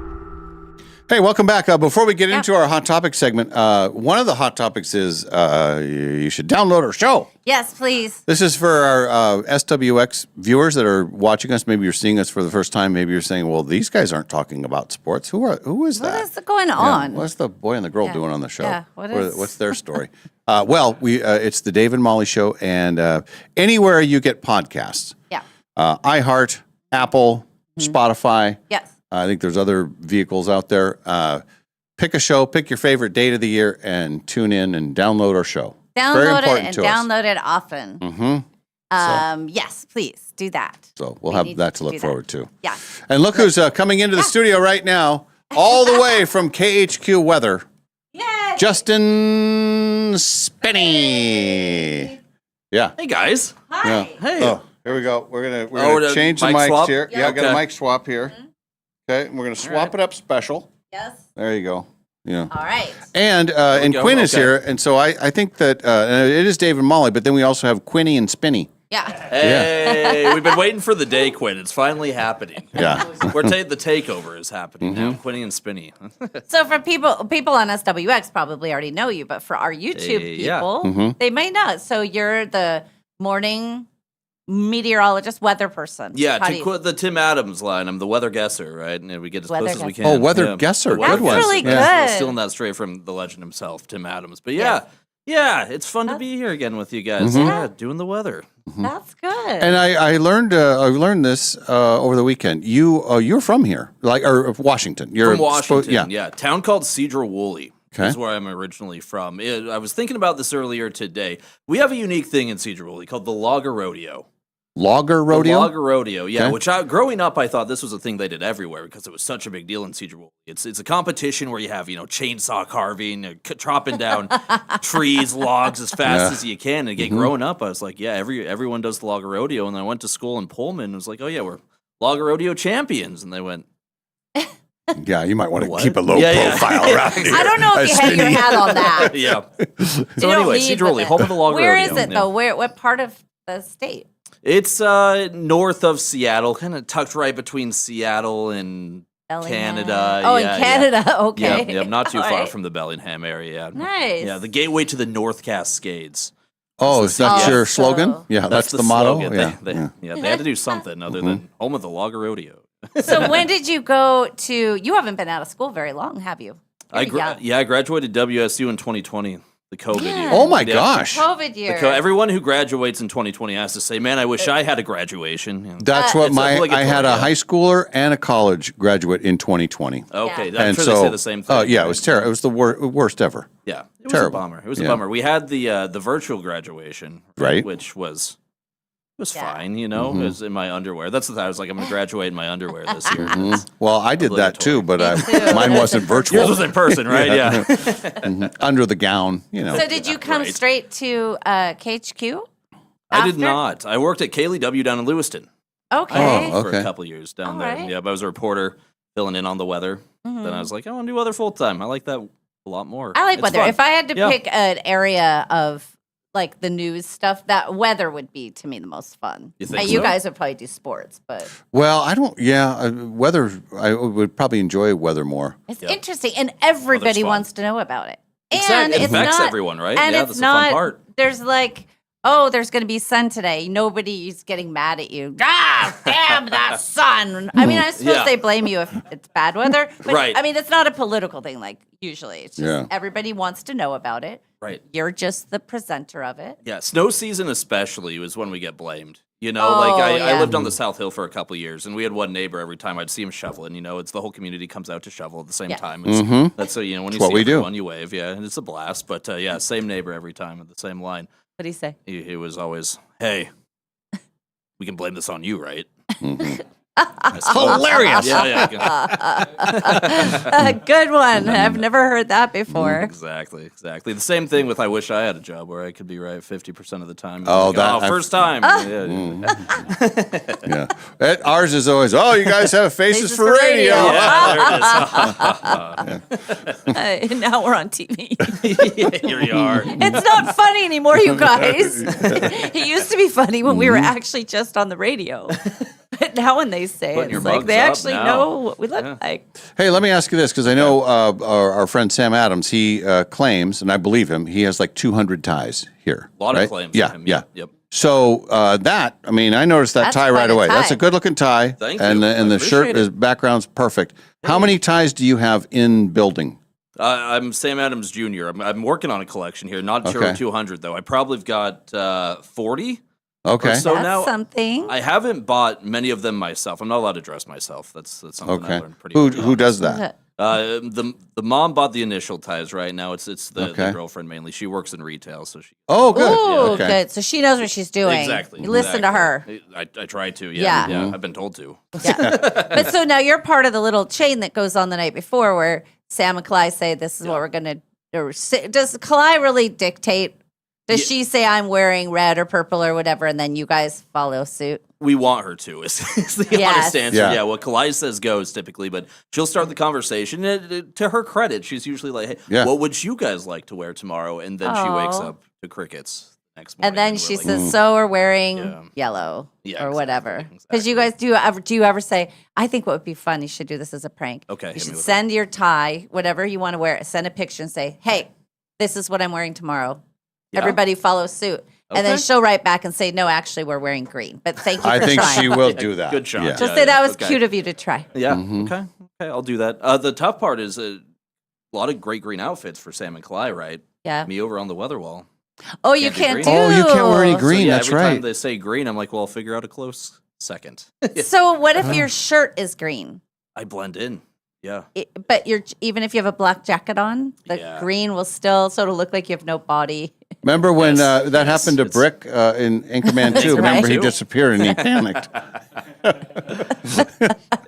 Hey, welcome back. Before we get into our Hot Topic segment, one of the Hot Topics is you should download our show. Yes, please. This is for our SWX viewers that are watching us. Maybe you're seeing us for the first time. Maybe you're saying, well, these guys aren't talking about sports. Who is that? What is going on? What's the boy and the girl doing on the show? Yeah, What's their story? It's the Dave and Molly Show, and anywhere you get podcasts. Yeah. iHeart, Apple, Spotify. Yes. I think there's other vehicles out there. Pick a show, pick your favorite date of the year, and tune in and download our show. Download it and download it often. Mm-hmm. Yes, please do that. So we'll have that to look forward to. Yeah. And look who's coming into the studio right now, all the way from KHQ Weather. Yay! Justin Spinney. Yeah. Hey guys. Hi. Yeah. Hey. Oh, here we go. We're gonna change the mic mics swap? here. Yeah, I got Okay. a mic swap here. Okay, and we're gonna swap it up special. Yes. There you go. Yeah. All right. And go. Quinn is Okay. here, and so I think that it is Dave and Molly, but then we also have Quinny and Spinny. Yeah. Hey, we've been waiting for the day, Quinn. It's finally happening. Yeah. The takeover is happening now. Quinny and Spinny. So for people on SWX probably already know you, but for our YouTube Yeah. people, Mhm. they might not. So you're the morning meteorologist, weather person. Yeah, How to do you- quote the Tim Adams line, I'm the weather guesser, right? And we get as Weather close as we guesser. can. Oh, weather Yeah. guesser. The weather Good one. guesser. really Yeah. good. Stealing that straight from the legend himself, Tim Adams. But Yes. yeah, it's fun to be here again with you guys. Mhm. Yeah, doing the weather. That's good. And I learned this over the weekend. You're from here, or Washington. You're From Washington, yeah. yeah. Town called Cedar-Woolley. Okay. Is where I'm originally from. I was thinking about this earlier today. We have a unique thing in Cedar-Woolley called the Logger Rodeo. Logger Rodeo. The Logger Rodeo, yeah. Okay. Which growing up, I thought this was a thing they did everywhere because it was such a big deal in Cedar-Woolley. It's a competition where you have chainsaw carving, chopping down trees, logs as fast as you can. And again, growing up, I was like, yeah, everyone does the Logger Rodeo. And then I went to school in Pullman and was like, oh yeah, we're Logger Rodeo champions. And they went, Yeah, you might want to keep a low profile around here. I don't know if you hang your hat on that. Yeah. You So don't anyway, lead Cedar Lake, with home it. of the log Where rodeo. is it though? What part of the state? It's north of Seattle, kind of tucked right between Seattle and Canada. Oh, in Canada. Okay. Yep, not too All far right. from the Bellingham area. Nice. Yeah, the gateway to the North Cascades. Oh, is that your so- slogan? Yeah, that's the motto. slogan. Yeah. They had to do something other than home of the log rodeo. So when did you go to? You haven't been out of school very long, have you? I graduated WSU in 2020, the COVID year. Oh my gosh. COVID year. Everyone who graduates in 2020 has to say, "Man, I wish I had a graduation." You know. That's what It's I obligatory, had a yeah. high schooler and a college graduate in 2020. Okay, I'm and sure so, they say the same thing. yeah, it was terrible. It was the worst ever. Yeah, it was Terrible. a bummer. It was Yeah. a bummer. We had the virtual graduation, Right. which was fine. You know, it was in my underwear. That's the thing. I was like, I'm going to graduate in my underwear this year. Well, I did that too, but mine wasn't virtual. Yours was in person, right? Yeah. Under the gown, So did you come straight to KHQ? I did not. I worked at KLEW down in Lewiston. Okay. For a couple of years down there. right. Yeah, but I was a reporter filling in on the weather. Then I was like, I want to do weather full time. I like that a lot more. I like It's weather. fun. If I had to Yeah. pick an area of like the news stuff, that weather would be to me the most fun. You think You so? guys would probably do sports, but Well, I don't. Yeah, weather. I would probably enjoy weather more. it's interesting, and everybody fun. wants to know about it. Exactly. And It it's affects not, everyone, right? And Yeah, it's that's the fun not. part. There's like, oh, there's going to be sun today. Nobody's getting mad at you. Ah, damn that sun. I mean, I suppose Yeah. they blame you if it's bad weather, but Right. I mean, it's not a political thing. Like usually, it's just Yeah. everybody wants to know about it. Right. You're just the presenter of it. Yeah, snow season especially is when we get blamed. You know, Oh, like I yeah. lived on the South Hill for a couple of years, and we had one neighbor every time I'd see him shoveling. You know, it's the whole community comes out to shovel at the same Yeah. time. That's so when It's you what see we do. everyone, you wave. Yeah, and it's a blast. But yeah, same neighbor every time at the same line. What do you say? He was always, "Hey, we can blame this on you, right?" Hilarious. Yeah. A good one. I've never heard that before. Exactly. The same thing with I wish I had a job where I could be right 50% of the time. Oh, Like, that- first time. Yeah, ours is always. Oh, you guys have faces for radio. Now we're on TV. Here you are. It's not funny anymore, you guys. It used to be funny when we were actually just on the radio. But now when they say Putting it, your it's like mugs they up actually now. know what we look like. Hey, let me ask you this because I know our friend Sam Adams. He claims, and I believe him, he has like 200 ties here. A lot right? of claims. Yeah, from him. yeah. Yep. So that, I mean, I noticed that That's tie quite right a away. That's tie. a good-looking tie. Thank and you. The, and I the shirt appreciate is background's perfect. How many ties do you have in building? I'm Sam Adams Jr. I'm working on a collection here. Not sure Okay. of 200 though. I probably have got 40. Okay. Or so That's now. something. I haven't bought many of them myself. I'm not allowed to dress myself. That's something I Okay. learned pretty. Who early on. does that? The mom bought the initial ties. Right now, it's the Okay. girlfriend mainly. She works in retail, so she. Oh, good. Ooh, Okay. good. So she knows what she's doing. Exactly. You listen to her. I try to. Yeah. Yeah. I've been told to. But so now you're part of the little chain that goes on the night before where Sam and Kalai say, this is what we're going to do. Does Kalai really dictate? Does she say I'm wearing red or purple or whatever, and then you guys follow suit? We want her to. Is the Yes. honest answer. Yeah. Yeah. What Kalai says goes typically, but she'll start the conversation. And to her credit, she's usually like, "Hey, Yeah. what would you guys like to wear tomorrow?" And then she wakes Aw. up to crickets next morning. And then we're she like, says, so we're wearing Yeah. yellow Yeah, or whatever. exactly. Because you guys do you ever say, I think what would be fun, you should do this as a prank. Okay, You hit me should with it. send your tie, whatever you want to wear, send a picture and say, hey, this is what I'm wearing tomorrow. Yeah. Everybody follow suit. And then Okay. she'll write back and say, no, actually, we're wearing green. But thank you I for think trying. she will do that. Good shot. Yeah. Just Yeah, say that was okay. cute of you to try. Yeah. Mhm. Okay. I'll do that. The tough part is a lot of great green outfits for Sam and Kalai, right? Yeah. Me over on the weather wall. Oh, you Can't can't do do. green. Oh, you can't wear any So, green. yeah, That's every right. time they say green, I'm like, well, I'll figure out a close second. So what if your shirt is green? I blend in. Yeah. But even if you have a black jacket on, the Yeah. green will still sort of look like you have no body. Remember when Yes, that yes, happened to it's- Brick in Anchorman 2? Anchorman Remember he 2? disappeared and he panicked.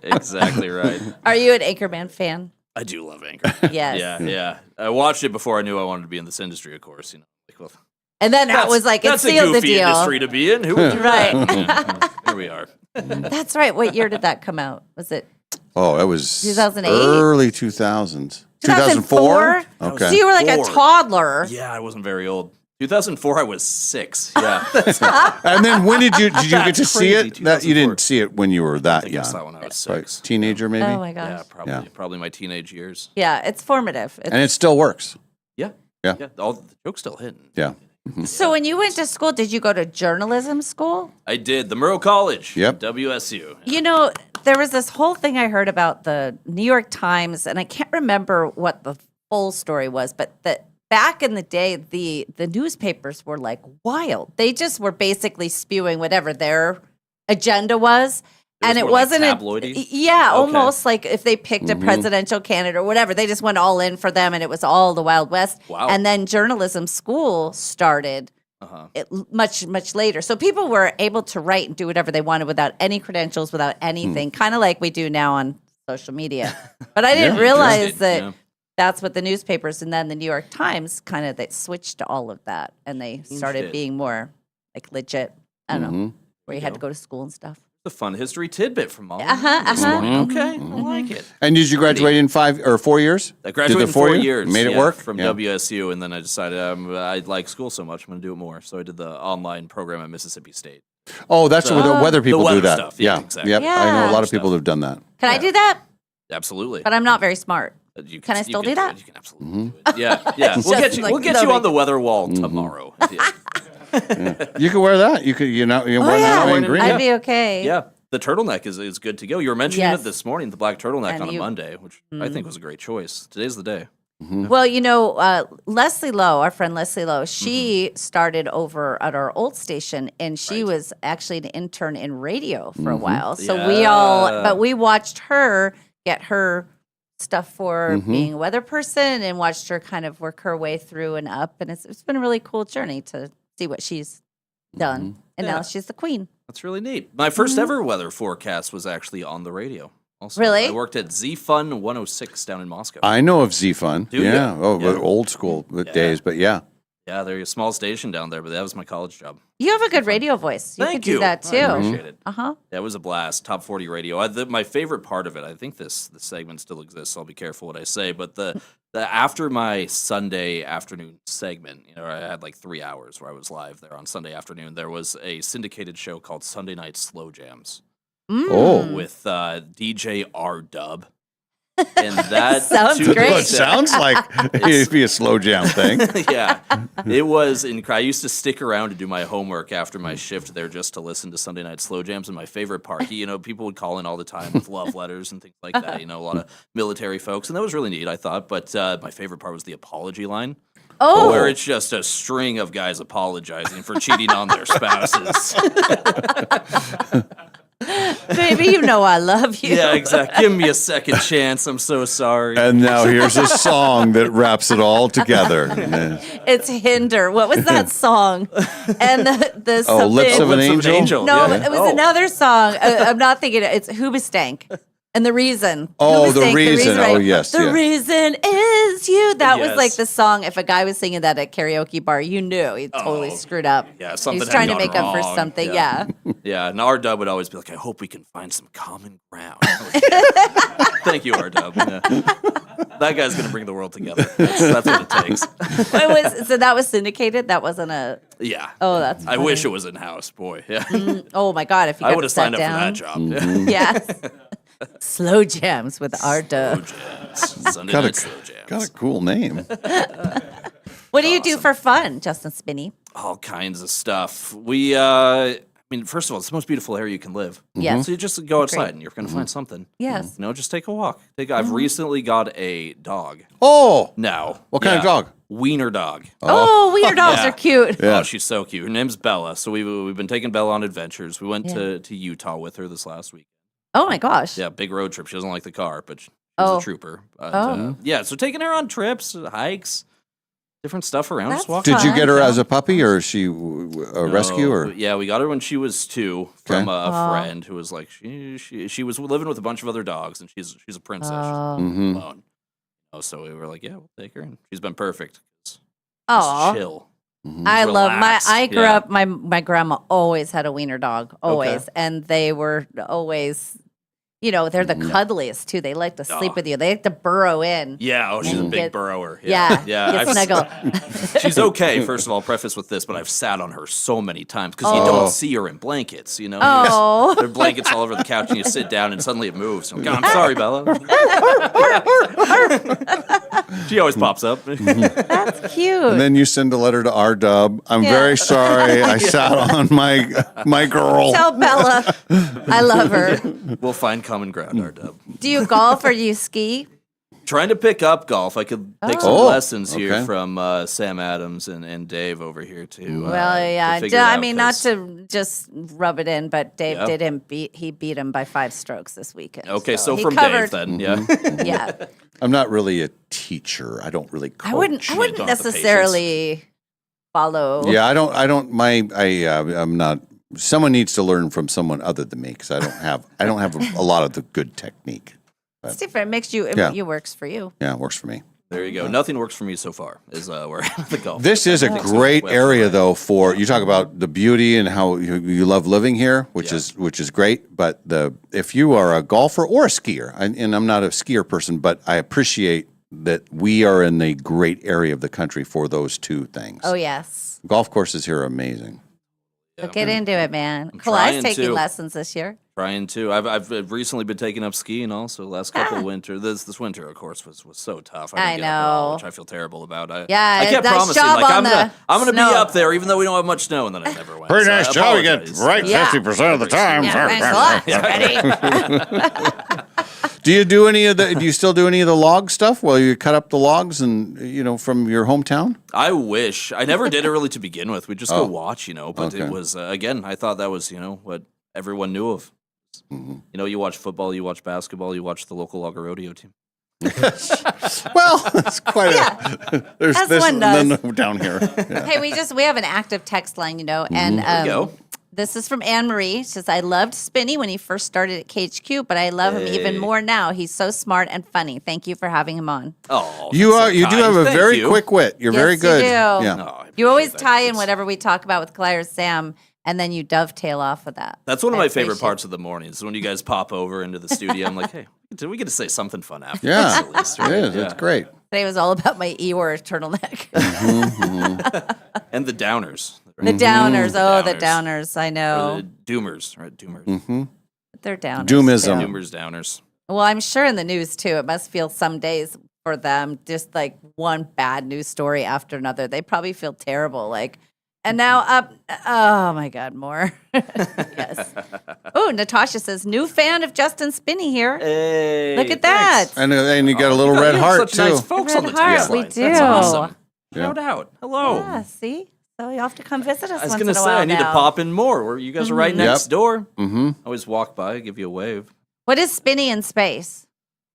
Exactly right. Are you an Anchorman fan? I do love Anchor. Yes. Yeah. I watched it before I knew I wanted to be in this industry, of course. You know, like, well, And then that was like, it that's a sealed the goofy deal. industry to be in. Who would do Right. that? Here we are. That's right. What year did that come out? Was it Oh, it was 2008? early 2000s. 2004? Okay. So you were like a toddler. Yeah, I wasn't very old. 2004, I was 6. Yeah. And then when did you get to see crazy, it? That you didn't see it when you were that I young. saw it when I was Right. 6. Teenager, maybe. Oh my gosh. Yeah, probably my teenage years. Yeah, it's formative. And it still works. Yeah. Yeah. All the jokes still hitting. Yeah. So when you went to school, did you go to journalism school? I did. The Murrow College. Yep. WSU. You know, there was this whole thing I heard about the New York Times, and I can't remember what the full story was, but that back in the day, the newspapers were like wild. They just were basically spewing whatever their agenda was. And it more like wasn't tabloidy? yeah, Okay. almost like if they picked a presidential candidate or whatever, they just went all in for them, and it was all the Wild West. Wow. And then journalism school started much later, so people were able to write and do whatever they wanted without any credentials, without anything, kind of like we do now on social media. But I didn't realize that that's what the newspapers and then the New York Times kind of they switched to all of that, and they started shit. being more like legit. I don't know, where you had to go to school and stuff. A fun history tidbit from Molly. Uh-huh. Okay, I like it. And did you graduate in 5 or 4 years? I graduated Did in 4 years. Made it yeah, work? from Yeah. WSU, and then I decided I like school so much, I'm going to do it more. So I did the online program at Mississippi State. Oh, that's where the weather people weather do that. stuff, yeah, exactly. Yep. Yeah. I know a lot of people who've done that. Can I do that? Absolutely. But I'm not very smart. You Can I still do that? You can absolutely do it. Yeah, yeah. It's We'll just get you. like We'll get no you on big- the weather wall tomorrow. Yeah. You could wear that. You could, you wear that in green. I'd be okay. Yeah. The turtleneck is good to go. You were mentioning Yes. it this morning, the black turtleneck And on a you- Monday, which I think was a great choice. Today's the day. Well, you know, Leslie Lowe, our friend Leslie Lowe, she started over at our old station, and she was actually an intern in radio for a while. So we watched her get her stuff for being a weather person, and watched her kind of work her way through and up. And it's been a really cool journey to see what she's done. And now she's the queen. That's really neat. My first ever weather forecast was actually on the radio. Also, Really? I worked at Z Fun 106 down in Moscow. I know of Z-Fun. Do Yeah. ya? Oh, Yeah. old school days, but yeah. Yeah, they're a small station down there, but that was my college job. You have a good radio voice. You Thank could do you. that too. I appreciate it. Uh-huh. That was a blast. Top 40 radio. My favorite part of it, I think this segment still exists. So I'll be careful what I say, but the after my Sunday afternoon segment, you know, I had like 3 hours where I was live there on Sunday afternoon. There was a syndicated show called Sunday Night Slow Jams. Oh. With DJ R Dub. And that Sounds to great. Well, it this day- sounds like it'd be a slow jam thing. yeah, it was incredible. I used to stick around to do my homework after my shift there just to listen to Sunday Night Slow Jams. And my favorite part, you know, people would call in all the time with love letters and things like that. You know, a lot of military folks, and that was really neat, I thought. But my favorite part was the apology line. Oh. Where it's just a string of guys apologizing for cheating on their spouses. Baby, you know I love you. Yeah, exactly. Give me a second chance. I'm so sorry. And now here's a song that wraps it all together. It's Hinder. What was that song? And the Oh, Lips of an Angel? No, Yeah. it was another song. I'm not thinking it's Hoobastank. And The Reason. Oh, The Hoobastank, Reason. Oh, yes, The yeah. reason is you. That was Yes. like the song. If a guy was singing that at karaoke bar, you knew he totally screwed up. Yeah, He something was trying to had make gone up for wrong. something. Yeah. Yeah, and R-Dub would always be like, I hope we can find some common ground. Thank you, R-Dub. Yeah. That guy's going to bring the world together. That's what it takes. So that was syndicated? That wasn't a... Yeah. Oh, that's I wish it was in-house, boy. Yeah. Oh, my God. If you I got would to have sit signed up down. for that job. Yes. Slow Jams with R-Dub. Sunday Got night a, slow jams. got a cool name. What do you do for fun, Justin Spinney? All kinds of stuff. I mean, first of all, it's the most beautiful area you can live. Yes. So you just go outside Agreed. and you're going to find something. Yes. You know, just take a walk. I've recently got a dog. Oh. Now. What kind of dog? Wiener dog. Oh, wiener dogs Yeah. are cute. Yeah. Oh, she's so cute. Her name's Bella. So we've been taking Bella on adventures. We went Yeah. to Utah with her this last week. Oh, my gosh. Yeah, big road trip. She doesn't like the car, but she's Oh. a trooper. But, Oh. yeah, so taking her on trips, hikes, different stuff around. That's Just walking. Did you fun. get her as a puppy, or is she a rescue? Or Yeah, we got her when she was 2 from Okay. a Aw. friend who was like she was living with a bunch of other dogs, and she's a princess. Oh. She's Mhm. alone. Oh, so we were like, yeah, we'll take her, and she's been perfect. Just Aw. chill. I love Relax. I grew Yeah. up, my grandma always had a wiener dog, always. Okay. And they were always, they're the cuddliest too. They like to sleep with you. They like to burrow in. Yeah, oh, she's a and big get- burrower. Yeah, yeah. get snuggle. She's okay. First of all, preface with this, but I've sat on her so many times because you don't see her in blankets. You know, Oh. there are blankets all over the couch, and you sit down, and suddenly it moves. I'm sorry, Bella. She always pops up. That's cute. And then you send a letter to R-Dub. I'm Yeah. very sorry. I sat on my girl. Tell Bella I love her. We'll find common ground, R-Dub. Do you golf or do you ski? Trying to pick up golf. I could take some Oh, lessons here okay. from Sam Adams and Dave over here too. Well, yeah. figure it out, Not 'cause- to just rub it in, but Dave Yeah. he beat him by 5 strokes this weekend. Okay, so he from covered. Dave then, yeah. Yeah. I'm not really a teacher. I don't really coach. I wouldn't don't have the necessarily follow. Yeah, I'm not. Someone needs to learn from someone other than me because I don't have a lot of the good technique. It's different. It makes you. Yeah. It works for you. Yeah, it works for me. There you go. Nothing works for me so far. Is where the golf. This is a I think so. great Well, area, though. For you talk about the beauty and how you love living here, which is great. But if you are a golfer or a skier, and I'm not a skier person, but I appreciate that we are in a great area of the country for those two things. Oh yes. Golf courses here are amazing. So get into it, man. trying Kalai's taking to. lessons this year. Trying to. I've recently been taking up skiing also. Last couple of winter. This winter, of course, was so tough. I didn't get up at all, know. which I feel terrible about. I nice kept promising job like on I'm gonna be snow. up there, even though we don't have much snow, and then I never went. Pretty So I nice job. You get apologize. right 50% of the time. Yeah, thanks a lot, Freddie. Do you still do any of the log stuff? Well, you cut up the logs and from your hometown? I wish. I never did it really to begin with. We'd just go watch, but Okay. it was again. I thought that was what everyone knew of. You watch football, you watch basketball, you watch the local logger rodeo team. Well, it's quite there's As this one does. down here. Yeah. Hey, we have an active text line, and There you go. this is from Anne Marie. She says, "I loved Spinny when he first started at KHQ, but I love him even more now. He's so smart and funny. Thank you for having him on." Oh, You do have a Thank very you. quick wit. You're Yes, very you good. do. Yeah. Oh, I You always appreciate that. tie in whatever we talk about with Claire or Sam, and then you dovetail off of that. That's one of I my favorite appreciate parts of the mornings when you guys pop over into the studio. I'm like, hey, we get to say something fun after. Yeah, this, at least, it right? is. Yeah. It's great. Today was all about my Eeyore turtleneck. And the downers. The downers. Oh, the downers. I Or know. the doomers, right? Doomers. Mm-hmm. They're downers. Doomism. too. Doomers, downers. Well, I'm sure in the news too. It must feel some days for them just like one bad news story after another. They probably feel terrible. And now up. Oh my God, more. Yes. Oh, Natasha says, new fan of Justin Spinney here. Hey, Look at that. And you got a little red you have heart such nice too. folks Red on the heart, text we line. do. That's awesome. Yeah. Shout out. Hello. Yeah, see? So you have to come visit us I was once going to in a say, while I need now. to pop in more. Where you guys are right Mhm. next door. Mm-hmm. Always walk by, give you a wave. What is Spinney in space?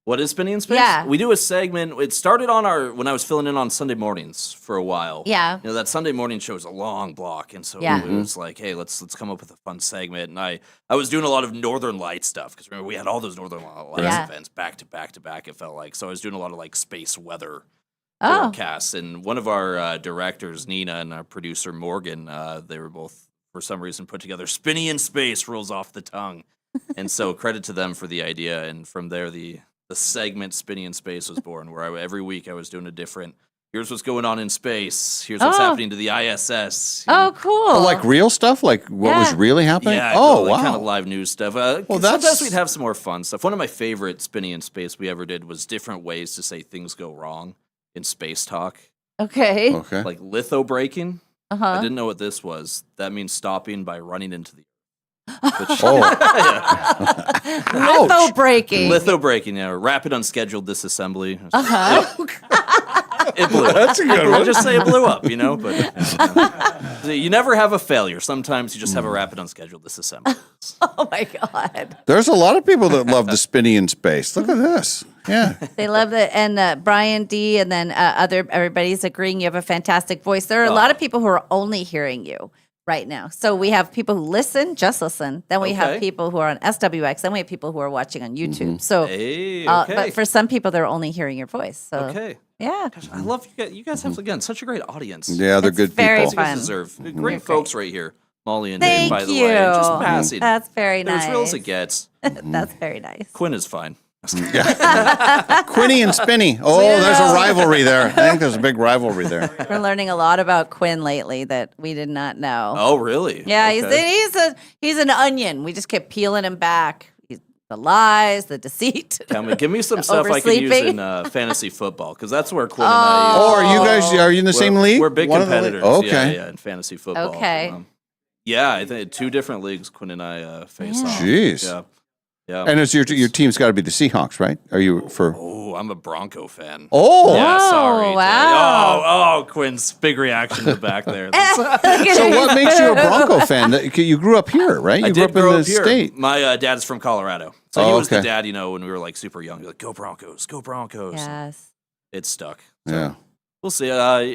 What is Spinning in Space? Yeah. We do a segment. It started on when I was filling in on Sunday mornings for a while. Yeah. That Sunday morning show is a long block, and so Yeah. it was like, hey, let's come up with a fun segment. And I was doing a lot of Northern Lights stuff because remember we had all those Northern Lights Yeah. events back to back to back. It felt like so I was doing a lot of space weather Oh. forecasts. And one of our directors, Nina, and our producer Morgan, they were both for some reason put together. Spinny in Space rolls off the tongue, and so credit to them for the idea. And from there, the segment Spinny in Space was born, where every week I was doing a different. Here's what's going on in space. Here's what's Oh. happening to the ISS. Oh, cool. Oh, like real stuff, like what was Yeah. really happening. Yeah, oh, like wow. kind of live news stuff. Well, Sometimes that's- we'd have some more fun stuff. One of my favorite Spinny in Space we ever did was different ways to say things go wrong in space talk. Okay. Okay. Like litho breaking. I Uh-huh. didn't know what this was. That means stopping by running into the Litho breaking. Litho breaking, yeah. Rapid unscheduled disassembly. Uh-huh. It blew up. That's a good I'll one. just say it blew up, But you never have a failure. Sometimes you just have a rapid unscheduled disassembly. Oh my God. There's a lot of people that love the Spinny in Space. Look at this. Yeah. They love it. And Brian D. and then everybody's agreeing you have a fantastic voice. There are a lot of people who are only hearing you right now. So we have people who listen, just listen. Then we have Okay. people who are on SWX. Then we have people who are watching on YouTube. So, Hey, okay. but for some people, they're only hearing your voice. So, Okay. yeah. Gosh, I love you guys. You guys have, again, such a great audience. Yeah, they're It's good very people. You guys fun. deserve. You're Great folks right here. Molly and Dave, Thank by the you. way. Just passing. That's very They're nice. as real as it gets. That's very nice. Quinn is fine. Quinny and Spinny. Oh, there's a rivalry there. I think there's a big rivalry there. We're learning a lot about Quinn lately that we did not know. Oh, really? Yeah, Okay. he's an onion. We just kept peeling him back. The lies, the deceit. Give me some stuff I can use oversleeping. in fantasy football because that's where Quinn and I. Oh, are you guys? Are you in the same league? We're big One of the competitors. league- Okay. Yeah, in fantasy football. Okay. Yeah, I think 2 different leagues Quinn and I face off. Jeez. Yeah. Yeah. And it's your team's got to be the Seahawks, right? Are you for? Oh, I'm a Bronco fan. Oh. Yeah, sorry. wow. Oh, Quinn's big reaction in the back there. So what makes you a Bronco fan? You grew up here, right? You I grew did up in grow the up here. state. My dad is from Colorado. So he Oh, was the okay. dad, when we were like super young. He's like, go Broncos, go Broncos. Yes. It stuck. Yeah. We'll see.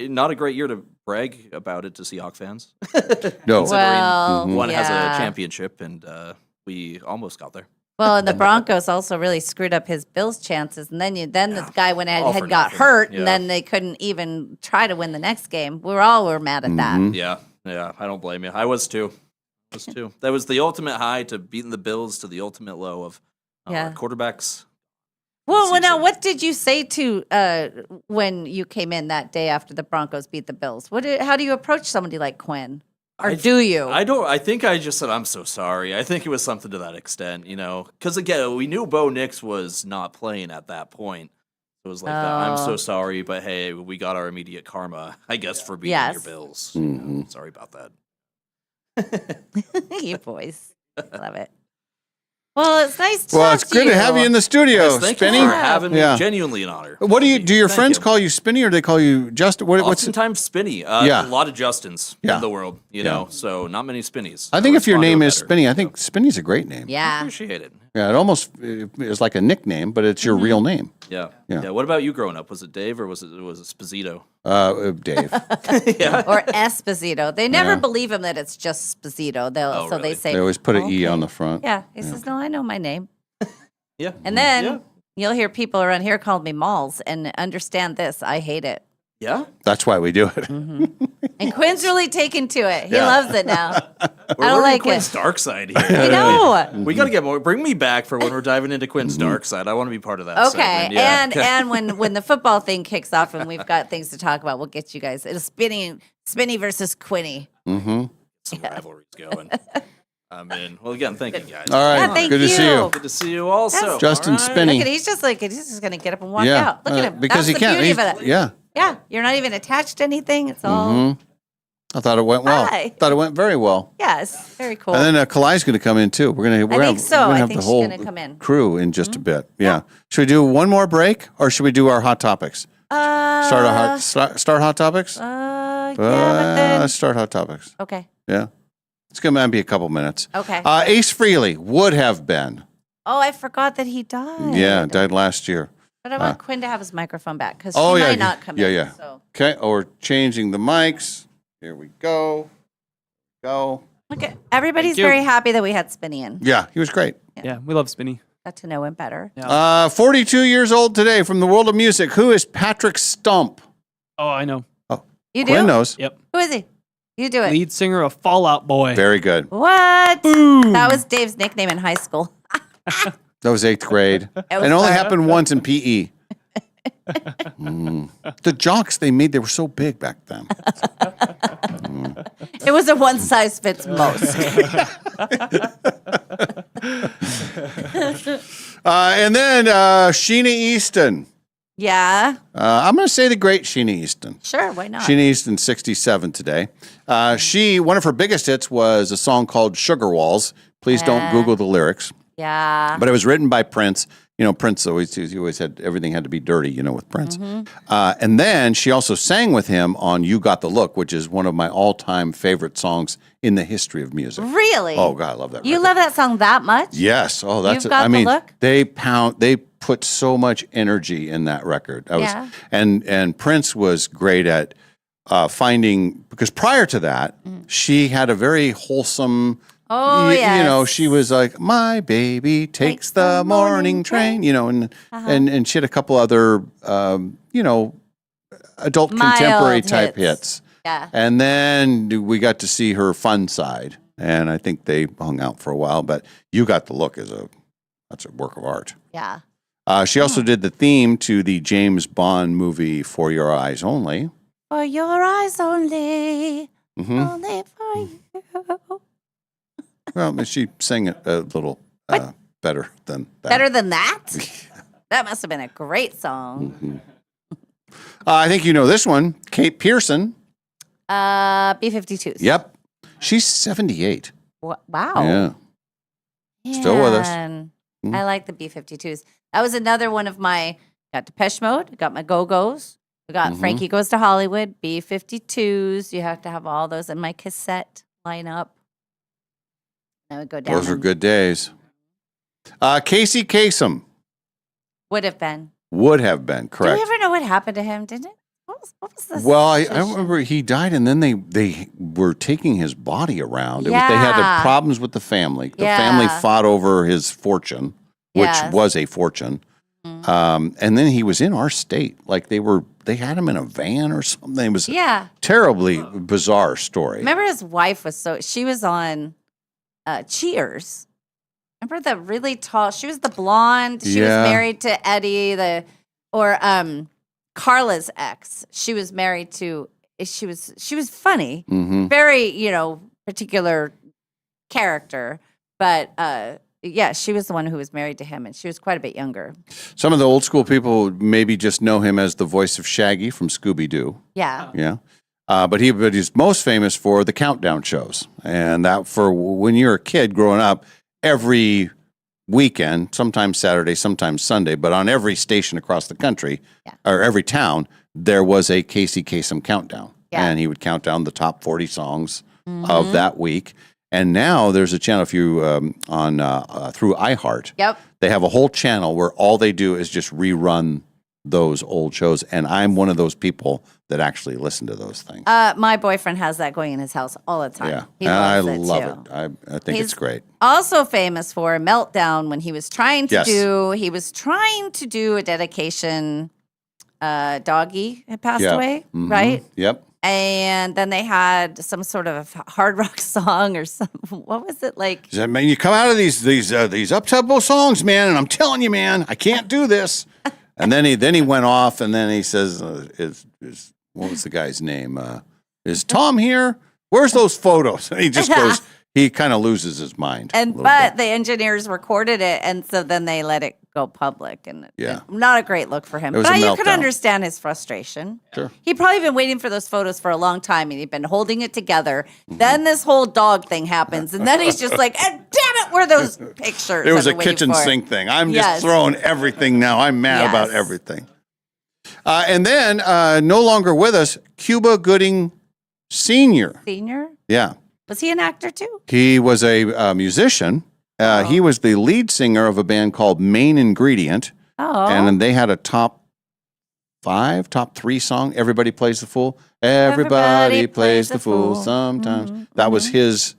Not a great year to brag about it to Seahawk fans. No. Well, One has yeah. a championship, and we almost got there. Well, and the Broncos also really screwed up his Bills' chances, and then the guy went ahead All had for got nothing. hurt, Yeah. and then they couldn't even try to win the next game. We were mad at that. Yeah. I don't blame you. I was too. That was the ultimate high to beating the Bills to the ultimate low of Yeah. quarterbacks. Well, now, what did you say to when you came in that day after the Broncos beat the Bills? How do you approach somebody like Quinn? Or do you? I don't. I think I just said I'm so sorry. I think it was something to that extent, because again, we knew Bo Nix was not playing at that point. It was like, I'm so sorry, but hey, we got our immediate karma, I guess, for beating your Bills. Sorry about that. You boys. I love it. Well, it's nice to Well, talk it's good to have you in the studio, Yes, thank Spinny. you for having me. Genuinely an honor. What do your Thank friends you. call you, Spinny, or do they call you Justin? What's Oftentimes Spinny. Yeah. A lot of Justins Yeah. in the world, Yeah. so not many Spinnies. I think if your respond to name it is better. Spinny, I think Spinny's a great name. Yeah. Appreciate it. Yeah, it almost is like a nickname, but it's your real name. Yeah. Yeah. What about you growing up? Was it Dave or was it Sposito? Dave. Or Esposito. They never Yeah. believe him that it's just Sposito. They say They always put an E on the front. Yeah. He says, "No, I know my name." Yeah. And then you'll hear people around here call me Malls, and understand this, I hate it. Yeah. That's why we do it. And Quinn's really taken to it. He Yeah. loves it now. We're I don't learning like Quinn's it. dark side here. I know. We got to get more. Bring me back for when we're diving into Quinn's dark side. I want to be part of that. Okay, segment. Yeah. and when the football thing kicks off and we've got things to talk about, we'll get you guys. It's Spinny versus Quinny. Mm-hmm. Some rivalries going. I'm in. Well, again, thank you guys. All right. Yeah, thank Good to see you. you. Good to see you also. Justin All right. Spinny. Look at he's just going to get up and walk Yeah, out. Look at him. because That's he the can't. beauty of it. Yeah. Yeah, you're not even attached to anything. It's all Mhm. I thought it went well. Hi. Thought it went very well. yes, very cool. And then Kalai's going to come in too. We're going to. I think so. I have think the she's whole gonna come in. crew in just a bit. Yeah. Should we do one more break, or should we do our hot topics? Start hot topics. Yeah, but then Let's start hot topics. okay. Yeah. It's going to be a couple minutes. Okay. Ace Frehley would have been. Oh, I forgot that he died. Yeah, died last year. But I want Quinn to have his microphone back because Oh he yeah, might not come yeah, in. yeah. So. Okay. Oh, we're changing the mics. Here we go. Go. Look at everybody's Thank you. very happy that we had Spinny in. Yeah, he was great. Yeah, we love Spinny. Got to know him better. 42 years old today from the world of music. Who is Patrick Stump? Oh, I know. You do? Quinn knows. Yep. Who is he? You do it. Lead singer of Fall Out Boy. Very good. What? Boom. That was Dave's nickname in high school. That was 8th grade. was And it only fun. happened once in PE. The jocks they made, they were so big back then. It was a one size fits most. And then Sheena Easton. Yeah. I'm going to say the great Sheena Easton. Sure. Why not? Sheena Easton, 67 today. One of her biggest hits was a song called Sugar Walls. Please don't Google the lyrics. Yeah. But it was written by Prince. You know, Prince he always had, everything had to be dirty, with Prince. And then she also sang with him on You Got the Look, which is one of my all-time favorite songs in the history of music. Really? Oh, God, I love that You record. love that song that much? Yes. Oh, that's You've Got the Look? they put so much energy in that record. Yeah. And Prince was great at finding, because prior to that, she had a very wholesome. Oh, yes. She was like, my baby takes the morning train, and she had a couple other, adult Mild contemporary type hits. Yeah. And then we got to see her fun side. And I think they hung out for a while. But You Got the Look that's a work of art. Yeah. She also did the theme to the James Bond movie For Your Eyes Only. For your eyes only. Mhm. Only for you. Well, she sang it a little better than that. Better than that? That must have been a great song. I think you know this one. Kate Pearson. B-52s. Yep. She's 78. Wow. Yeah. Still with us. Man. I like the B-52s. That was another one of my, got Depeche Mode, got my Go-Go's. We got Frankie Goes to Hollywood, B-52s. You have to have all those in my cassette lineup. I would go down. Those were good days. Casey Kasem Would have been. would have been, correct. Do you ever know what happened to him? Didn't it? What was this? Well, I remember he died, and then they were taking his body around. They had Yeah. problems with the family. The Yeah. family fought over his fortune, which Yes. was a fortune. And then he was in our state. Like they had him in a van or something. It was a terribly bizarre story. Remember his wife she was on Cheers. Remember the really tall, she was the blonde. She was married to Eddie, Carla's ex. She was married to, she was funny. Very, particular character. But she was the one who was married to him, and she was quite a bit younger. Some of the old school people maybe just know him as the voice of Shaggy from Scooby-Doo. Yeah. Yeah. But he's most famous for the countdown shows. And that for when you're a kid growing up, every weekend, sometimes Saturday, sometimes Sunday, but on every station across the country or every town, there was a Casey Kasem countdown. And he would count down the top 40 songs of that week. And now there's a channel, if you through iHeart, they have a whole channel where all they do is just rerun those old shows. And I'm one of those people that actually listen to those things. My boyfriend has that going in his house all the time. Yeah, He and I loves love too. it. I think it's great. Also famous for a meltdown when he was trying to Yes. do a dedication. Doggy had passed Yeah. away, Mhm. right? Yep. And then they had some sort of hard rock song or something. What was it like? He said, man, you come out of these up-tempo songs, man, and I'm telling you, man, I can't do this. And then he went off, and then he says, what was the guy's name? Is Tom here? Where's those photos? And he just goes, he kind of loses his mind. But the engineers recorded it, and so then they let it go public, and not a great look for him. It was But a you could meltdown. understand his frustration. Sure. He'd probably been waiting for those photos for a long time, and he'd been holding it together. Then this whole dog thing happens, and then he's just like, damn it, where are those pictures? It was I've a been waiting kitchen for?" sink thing. I'm Yes. just throwing everything now. I'm mad about Yes. everything. And then no longer with us, Cuba Gooding Sr. Senior? Yeah. Was he an actor too? He was a musician. He was the lead singer of a band called Main Ingredient. Oh. And then they had a top 3 song, Everybody Plays the Fool. Everybody plays the fool sometimes. That was his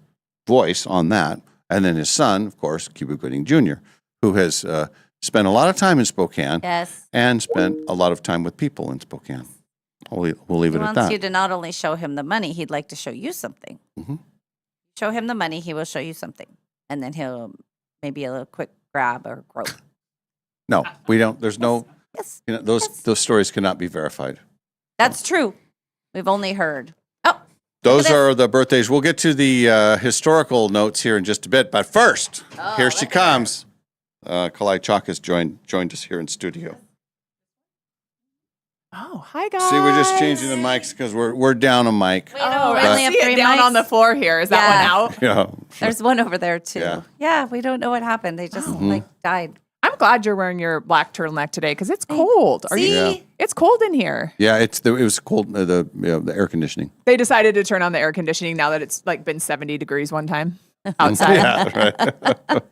voice on that. And then his son, of course, Cuba Gooding Jr., who has spent a lot of time in Spokane and spent a lot of time with people in Spokane. We'll leave He it at wants that. you to not only show him the money, he'd like to show you something. Show him the money, he will show you something. And then he'll maybe a little quick grab or grope. No, we don't. There's no. Those stories cannot be verified. That's true. We've only heard. Those are the birthdays. We'll get to the historical notes here in just a bit. But first, here she comes. Kalai Chalk has joined us here in studio. Oh, hi guys. See, we're just changing the mics because we're down a mic. We I see it down on the floor here. Is that one out? Yeah. There's one over there too. Yeah. Yeah, we don't know what happened. They just died. I'm glad you're wearing your black turtleneck today because it's cold. Are you? Yeah. It's cold in here. Yeah, it was cold. The air conditioning. They decided to turn on the air conditioning now that it's like been 70 degrees one time outside. Yeah, right.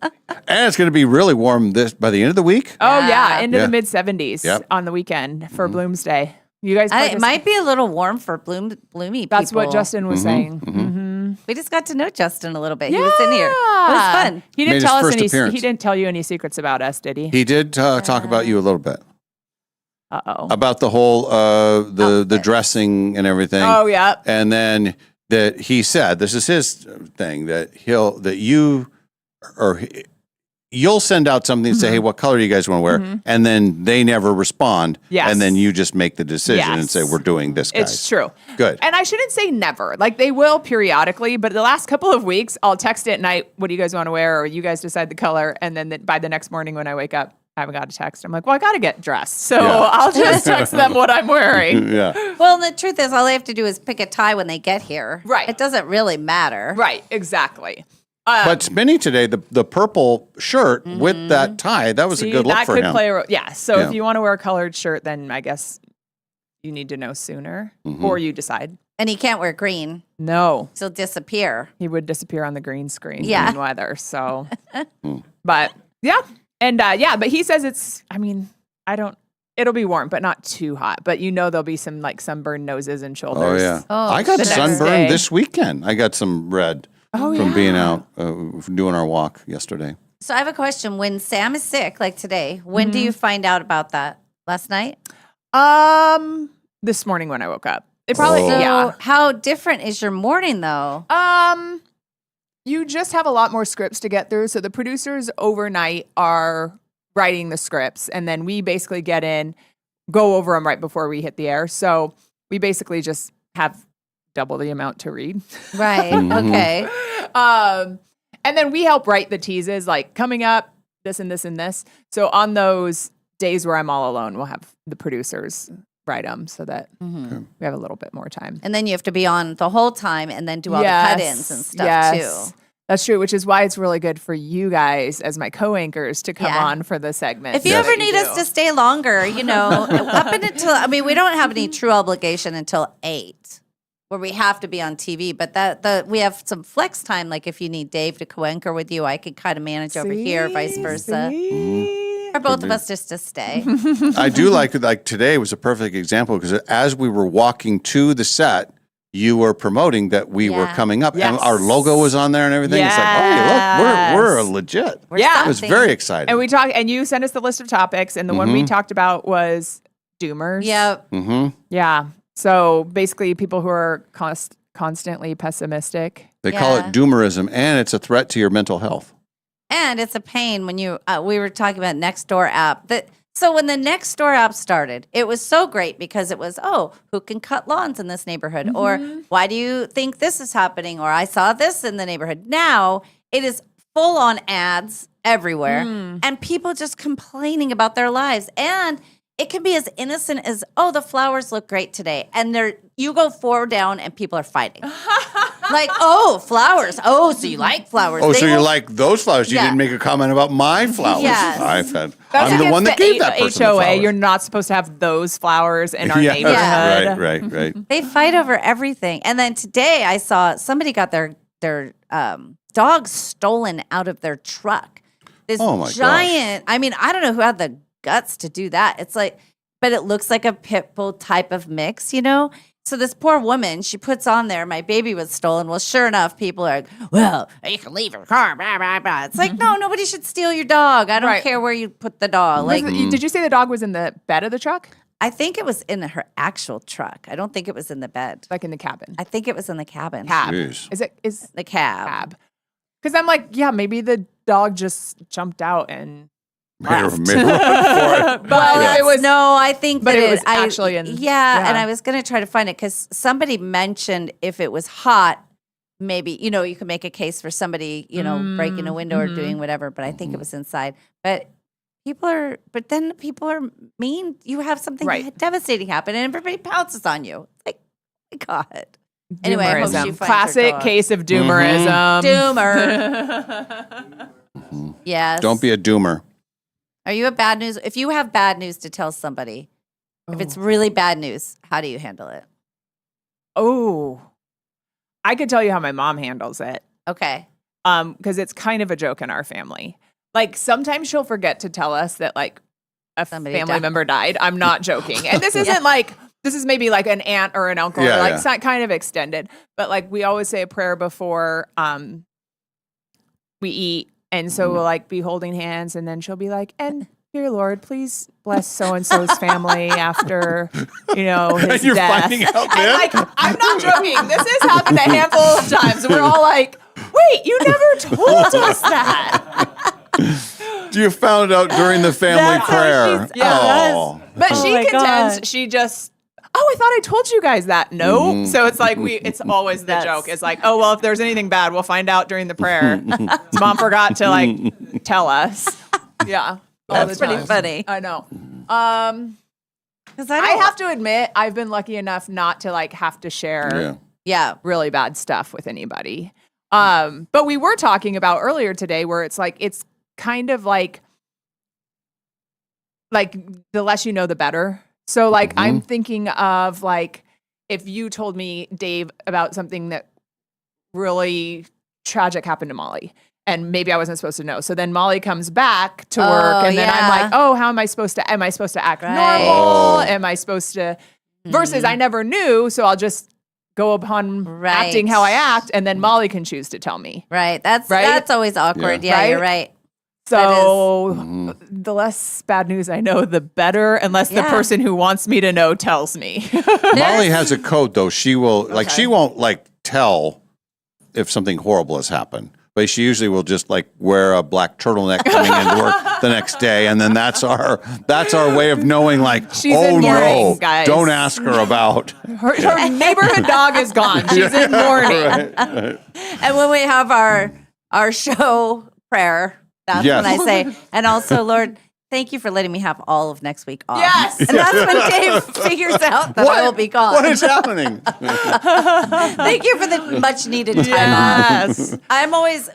And it's going to be really warm by the end of the week. Oh yeah, into Yeah. the mid 70s Yep. on the weekend for Bloomsday. You guys, It might be a little warm for bloomy people. That's what Justin was saying. We just got to know Justin a little bit. He was in here. It was fun. He Made didn't his tell us first any. appearance. He didn't tell you any secrets about us, did he? He did talk about you a little bit. about the whole the dressing and everything. Oh, yeah. And then that he said, this is his thing, that you'll send out something and say, hey, what color do you guys want to wear? And then they never respond. Yes. And then you just make the decision and Yes. say, we're doing this, guys. It's true. Good. And I shouldn't say never. Like they will periodically, but the last couple of weeks, I'll text at night, what do you guys want to wear? Or you guys decide the color. And then by the next morning when I wake up, I haven't got a text. I'm like, well, I got to get dressed. So I'll just text them what I'm wearing. Yeah. Well, the truth is, all they have to do is pick a tie when they get here. Right. It doesn't really matter. Right. Exactly. But Spinny today, the purple shirt with that tie, that was a good look that for could him. play a role. Yeah. So Yeah. if you want to wear a colored shirt, then I guess you need to know sooner or you decide. And he can't wear green. No. He'll disappear. He would disappear on the green screen Yeah. in weather. So, but yeah. And but he says it'll be warm, but not too hot. But there'll be some like sunburned noses and shoulders. Oh, yeah. I got the next sunburned day. this weekend. I got some red from being out doing our walk yesterday. So I have a question. When Sam is sick, like today, when do you find out about that? Last night? This morning when I woke up. It probably, So how different is your morning, though? You just have a lot more scripts to get through. So the producers overnight are writing the scripts, and then we basically get in, go over them right before we hit the air. So we basically just have double the amount to read. Right. Okay. And then we help write the teases, like coming up, this and this and this. So on those days where I'm all alone, we'll have the producers write them so that we have a little bit more time. And then you have to be on the whole time and then do all the cut-ins and stuff, too. That's true, which is why it's really good for you guys as my co-anchors to come Yeah. on for the segment. If you ever need us to stay longer, up until, we don't have any true obligation until 8, where we have to be on TV. But we have some flex time. Like if you need Dave to co-anchor with you, I could kind of manage over here, vice versa. For both of us just to stay. I do like today was a perfect example because as we were walking to the set, you were promoting that we were coming up, and our logo was on there and everything. It's like, oh, look, we're legit. It was very exciting. And we talked, and you sent us the list of topics, and the one we talked about was doomers. Yep. Yeah. So basically, people who are constantly pessimistic. They call it doomerism, and it's a threat to your mental health. And it's a pain when we were talking about Nextdoor app. So when the Nextdoor app started, it was so great because it was, who can cut lawns in this neighborhood? Or why do you think this is happening? Or I saw this in the neighborhood. Now it is full on ads everywhere and people just complaining about their lives. And it can be as innocent as, the flowers look great today. And you go 4 down and people are fighting. Like, flowers. Oh, so you like flowers. Oh, so you like those flowers. You didn't make a comment about my flowers. Yes. I'm the one that gave that person the HOA. flowers. You're not supposed to have those flowers in our neighborhood. Right. They fight over everything. And then today I saw somebody got their dog stolen out of their truck. This giant, I don't know who had the guts to do that. It's like, but it looks like a pit bull type of mix, So this poor woman, she puts on there, my baby was stolen. Well, sure enough, people are like, well, you can leave your car, blah, blah, blah. It's like, no, nobody should steal your dog. I don't care where you put the dog. Like, Did you say the dog was in the bed of the truck? I think it was in her actual truck. I don't think it was in the bed. Like in the cabin? I think it was in the cabin. Cab. Jeez. Is the cab. Because I'm like, maybe the dog just jumped out and left. Made a run for it. But it was I think but that it was actually in. Yeah, and I was going to try to find it because somebody mentioned if it was hot, maybe you could make a case for somebody breaking a window or doing whatever. But I think it was inside. But people are mean. You have something devastating happen, and everybody pounces on you. It's like, oh my God. Anyway, I hope she finds her classic dog. case of doomerism. Doomer. Yes. Don't be a doomer. Are you if you have bad news to tell somebody, if it's really bad news, how do you handle it? Oh, I could tell you how my mom handles it. Okay. Because it's kind of a joke in our family. Like sometimes she'll forget to tell us that like family member died. I'm not joking. And this isn't like, this is maybe like an aunt or an uncle, or like it's not kind of extended. But like we always say a prayer before we eat. And so we'll like be holding hands and then she'll be like, and "Dear Lord, please bless so-and-so's family after, his And you're death." finding out And then? I'm not joking. This has happened a handful of times. We're all like, "Wait, you never told us that." You found out during the family prayer. Oh. But Oh she my contends God. she just, I thought I told you guys that. No. So it's like it's always the joke. It's like, oh, well, if there's anything bad, we'll find out during the prayer. Mom forgot to tell us. Yeah. all That's the pretty time. funny. I know. Because I have to admit, I've been lucky enough not to have to share really bad stuff with anybody. But we were talking about earlier today where it's kind of like the less you know, the better. So I'm thinking of if you told me, Dave, about something that really tragic happened to Molly. And maybe I wasn't supposed to know. So then Molly comes back to work, and then I'm like, "Oh, how am I supposed to? Am I supposed to act normal? Am I supposed to?" Versus I never knew, so I'll just go upon acting how I act, and then Molly can choose to tell me. Right. That's always awkward. Yeah, you're right. So the less bad news I know, the better. Unless the person who wants me to know tells me. Molly has a code though. She will she won't tell if something horrible has happened. But she usually will just wear a black turtleneck coming into work the next day, and then that's our way of knowing She's oh in no, mourning, guys. don't ask her about her neighborhood dog is gone. She's in mourning. Right. And when we have our show prayer, that's when I say, and also, Lord, thank you for letting me have all of next week off. Yes. And that's when Dave figures out that I will be gone. What is happening? Thank you for the much needed time off. I'm always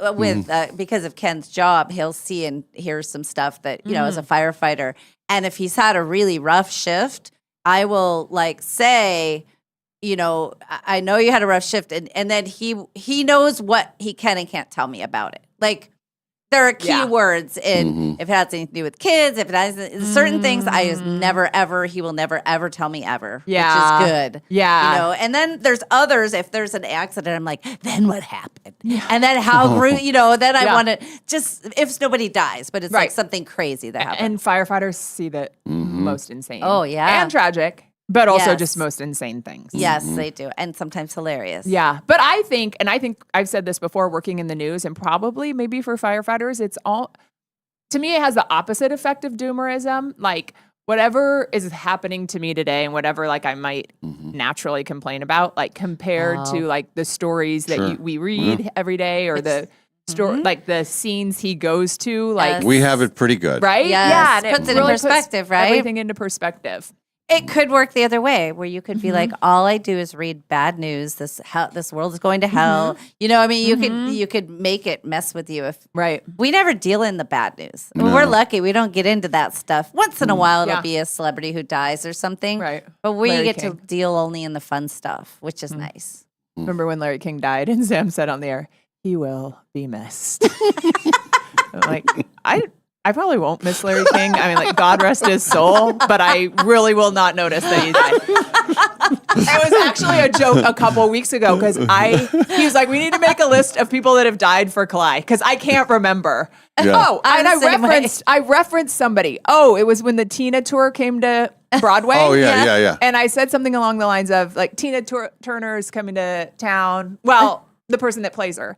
because of Ken's job, he'll see and hear some stuff that, as a firefighter. And if he's had a really rough shift, I will say, I know you had a rough shift. And then he knows what he can and can't tell me about it. There are key words in if it has anything to do with kids, if it has certain things, he will never ever tell me ever, which is good. Yeah. And then there's others, if there's an accident, I'm like, then what happened? And then how grew, then I want to just, if nobody dies, but it's something crazy that happened. And firefighters see the most insane. Oh, yeah. And tragic. But also just most insane things. Yes, they do. And sometimes hilarious. Yeah. But I think I've said this before working in the news, and probably maybe for firefighters, to me, it has the opposite effect of doomerism. Whatever is happening to me today and whatever I might naturally complain about, compared to the stories that we read every day or the story, the scenes he goes to, we have it pretty good. Right? Yes. Yeah. And Puts it in perspective, right? Everything into perspective. It could work the other way, where you could be like, all I do is read bad news. This world is going to hell. You could make it mess with you. We never deal in the bad news. No. We're lucky we don't get into that stuff. Once in a while, it'll be a celebrity who dies or something. Right. But we Larry get King. to deal only in the fun stuff, which is nice. Remember when Larry King died and Sam said on the air, "He will be missed." I probably won't miss Larry King. I mean, God rest his soul, but I really will not notice that he died. It was actually a joke a couple weeks ago because he was like, "We need to make a list of people that have died for Kalai," because I can't remember. Yeah. Oh, and I referenced somebody. Oh, it was when the Tina tour came to Broadway. Oh, yeah. And I said something along the lines of Tina Turner's coming to town. Well, the person that plays her.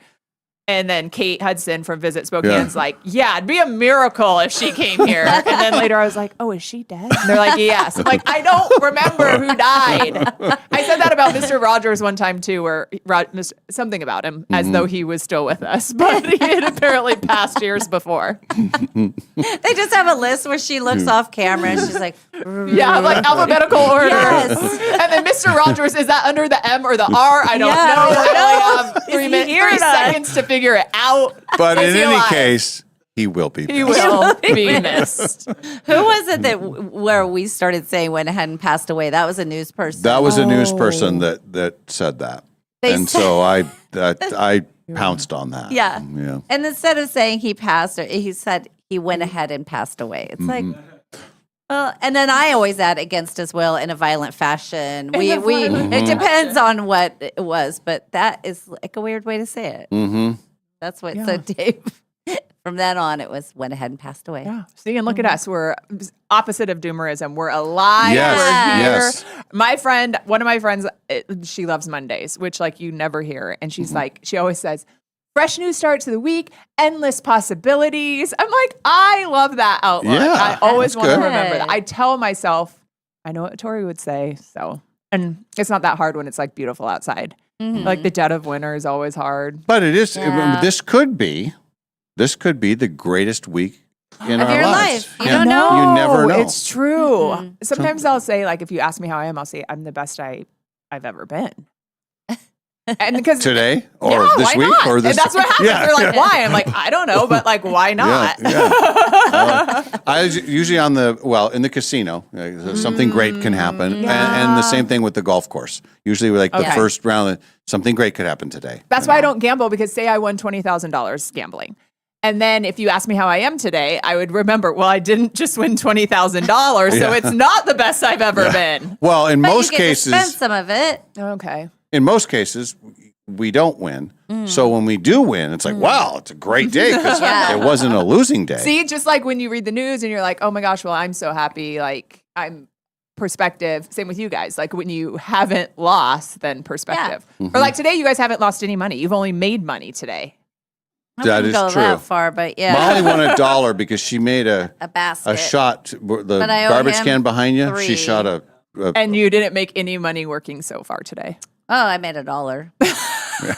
And then Kate Hudson from Visit Spokane's it'd be a miracle if she came here. And then later I was like, "Oh, is she dead?" And they're like, "Yes." I'm like, I don't remember who died. I said that about Mr. Rogers one time too, where something about him as though he was still with us, but he had apparently passed years before. They just have a list where she looks off camera and she's like, alphabetical order. Yes. And then Mr. Rogers, is that under the M or the R? I don't know. I only have 3 seconds to figure it out. But in any alive? case, he will be. He will be missed. Who was it where we started saying went ahead and passed away? That was a news person. That was a news person that said that. So I pounced on that. Yeah. Yeah. And instead of saying he passed, he said he went ahead and passed away. It's like, well, and then I always add against his will in a violent fashion. It depends on what it was, but that is a weird way to say it. Mm-hmm. That's what. So Dave. From then on, it went ahead and passed away. Yeah. See, and look at us. We're opposite of doomerism. We're alive. Yes, We're here. yes. My friend, one of my friends, she loves Mondays, which like you never hear. And she's like, she always says, fresh new start to the week, endless possibilities. I'm like, I love that outlook. Yeah, I always that's want to good. remember that. I tell myself, I know what Tori would say. So, and it's not that hard when it's like beautiful outside. Like the dead of winter is always hard. But it is. Yeah. This could be the greatest week in Of our your lives. life. You don't know. You never know. It's true. Sometimes I'll say, like, if you ask me how I am, I'll say I'm the best I've ever been. And because Today or yeah, this why week not? or this. And that's what happens. Yeah, They're like, yeah. why? I'm like, I don't know, but like, why not? I was usually in the casino. Something great can happen, and the same thing with the golf course. Usually, like the Okay. first round, something great could happen today. That's why I don't gamble, because say I won $20,000 gambling. And then if you ask me how I am today, I would remember, well, I didn't just win $20,000, so Yeah. it's not the best I've ever been. Well, in But most you get to spend cases, some of it. Okay. in most cases, we don't win. So when we do win, it's like, wow, it's a great day because Yeah. it wasn't a losing day. See, just like when you read the news and you're like, oh my gosh, well, I'm so happy. Like, I'm perspective. Same with you guys. Like when you haven't lost, then perspective. Or like today, you guys haven't lost any money. You've only made money today. I That wouldn't is go true. that far, but yeah. Molly won $1 because she made a basket. shot. The But I owe garbage him can behind you. 3. She shot a And you didn't make any money working so far today. Oh, I made $1.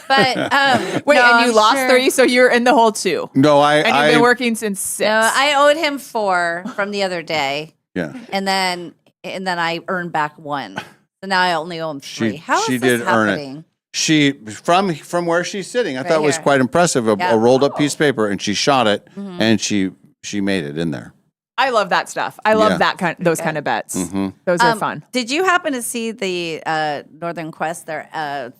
But Wait, no, and you I'm lost sure. 3, so you're in the hole 2. No, And you've been working since 6. No, I owed him 4 from the other day, Yeah. and then I earned back 1. So now I only owe him 3. How is she this did earn happening? it. She from where she's sitting. I Right thought it was here. quite impressive. Yeah. A rolled up piece of paper, and she shot it, Mhm. and she made it in there. I love that stuff. I love Yeah. those kind of bets. Mhm. Those are fun. Did you happen to see the Northern Quest, their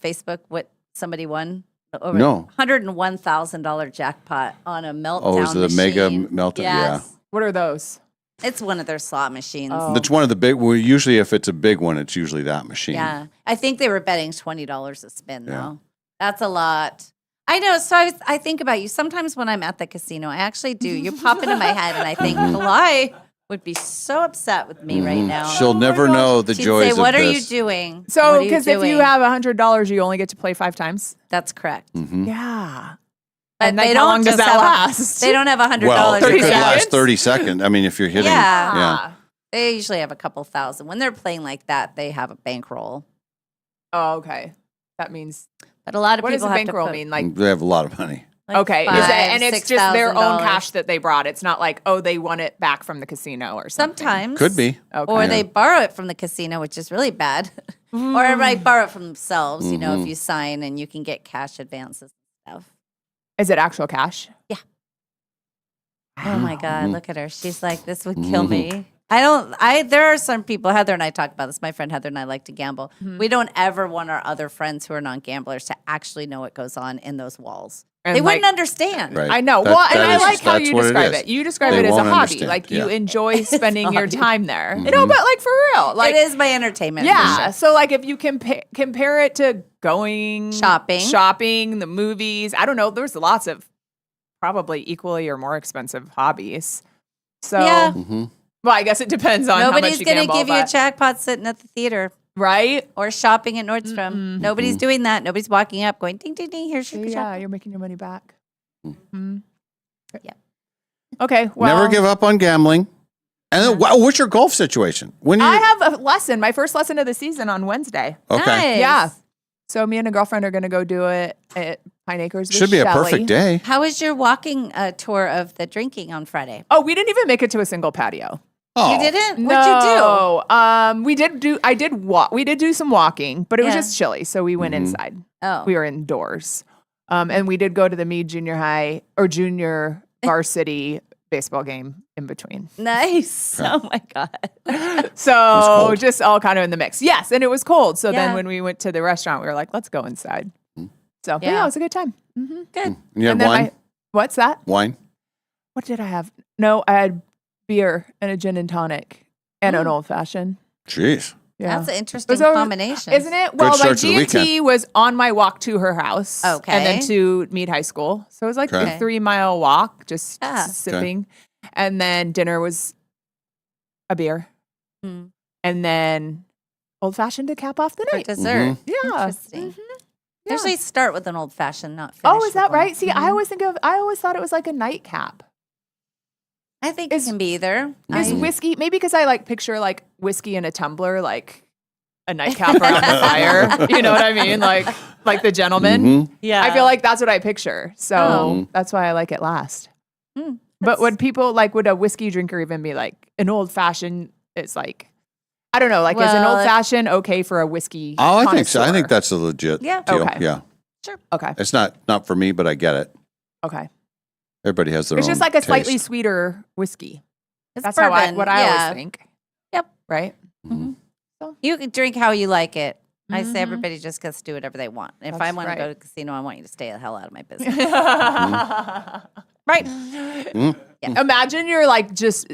Facebook, what somebody won? Over No. $101,000 jackpot on a meltdown Oh, is it a mega machine. meltdown? Yes. What are those? It's one of their slot machines. That's one of the big. Well, usually, if it's a big one, it's usually that machine. Yeah. I think they were betting $20 a spin, though. Yeah. That's a lot. I know. So I think about you. Sometimes when I'm at the casino, I actually do. You pop into my head, and I think, Kalai would be so upset with me right now. She'll never know the She'd joys say, of what are you this. doing? What So, are you because if you doing?" have $100, you only get to play 5 times. That's correct. Mhm. Yeah. But And then they how don't long does just that have last? They don't have $100. Well, it 30 could last seconds? 30 seconds. I mean, if you're hitting, Yeah. They usually have a couple thousand. When they're playing like that, they have a bankroll. Oh, okay. That means. But a lot of What does people a have to bankroll put- mean? Like, they have a lot of money. like okay, $5,000, and it's just their own $6,000. cash that they brought. It's not like, oh, they won it back from the casino or something. Sometimes. Could be. Okay. Or they borrow it from the casino, which is really bad. Or everybody borrow it from themselves, you know, Mhm. if you sign and you can get cash advances and stuff. Is it actual cash? Oh my God, Mhm. look at her. She's like, this would kill me. There are some people, Heather and I talk about this. My friend Heather and I like to gamble. We don't ever want our other friends who are non-gamblers to actually know what goes on in those walls. And they wouldn't like- understand. Right. I know. That- well, and that I is- like how that's you what it describe is. it. You describe They it as a won't hobby. understand. Like you Yeah. enjoy spending your hobby. time there. Mhm. You know, but like for real. Like it is my entertainment. for yeah. sure. So like if you compare it to going shopping, the movies, I don't know, there's lots of probably equally or more expensive hobbies. So Yeah. Mhm. well, I guess it depends on how Nobody's much you going to gamble, give you a but- jackpot sitting at the theater. right? Or shopping at Nordstrom. Nobody's doing that. Nobody's walking up going, ding, ding, ding, here's your Yeah, jackpot. you're making your money back. Hmm. Yeah. Okay. Well, Never give up on gambling. And then, wow, what's your golf situation? When you I have a lesson, my first lesson of the season on Wednesday. Okay. Nice. Yeah. So me and a girlfriend are going to go do it at Pine Acres. with should be a Shelley. perfect day. How was your walking tour of the drinking on Friday? Oh, we didn't even make it to a single patio. Oh, You didn't? What'd you do? No. We did walk. We did do some walking, but it was Yeah. just chilly, so we went inside. Oh. We were indoors. And we did go to the Meade Junior High or Junior Varsity baseball game in between. Nice. Oh my God. So just all kind of in the mix. Yes, and it was cold. So Yeah. then when we went to the restaurant, we were like, let's go inside. So but yeah, Yeah. it was a good time. Mm-hmm. Good. And you had And then wine? what's that? Wine? What did I have? No, I had beer and a gin and tonic and an old fashioned. Jeez. Yeah. That's an interesting So- combination. Isn't it? Well, like start to the G&T was on my walk to her house. Okay. And then to Meade High School. So it was like Okay. a 3-mile walk, just Yeah. sipping. And then dinner was a beer. Hmm. And then old fashioned to cap off the For night. dessert. Yeah. Interesting. Usually start with an old fashioned, not finish. Oh, is that with one. right? See, I always thought it was like a nightcap. I think it can be either. Is whiskey, maybe because I like picture like whiskey in a tumbler, like a nightcap around the fire. You know what I mean? Like the gentleman. Yeah. I feel like that's what I picture. So Oh. that's why I like it last. But would people would a whiskey drinker even be like an old fashioned? It's like, I don't know, like is an Well, old fashioned okay for a whiskey? Oh, I think so. I connoisseur? think that's a legit Yeah. deal. Okay. Yeah. Sure. Okay. It's not for me, but I get it. Okay. Everybody has their It's own just like a taste. slightly sweeter whiskey. It's That's bourbon, what I yeah. always think. Yep. Right? You can drink how you like it. I say Mhm. everybody just gets to do whatever they want. If I That's want to go right. to the casino, I want you to stay the hell out of my business. Right. Imagine you're like just,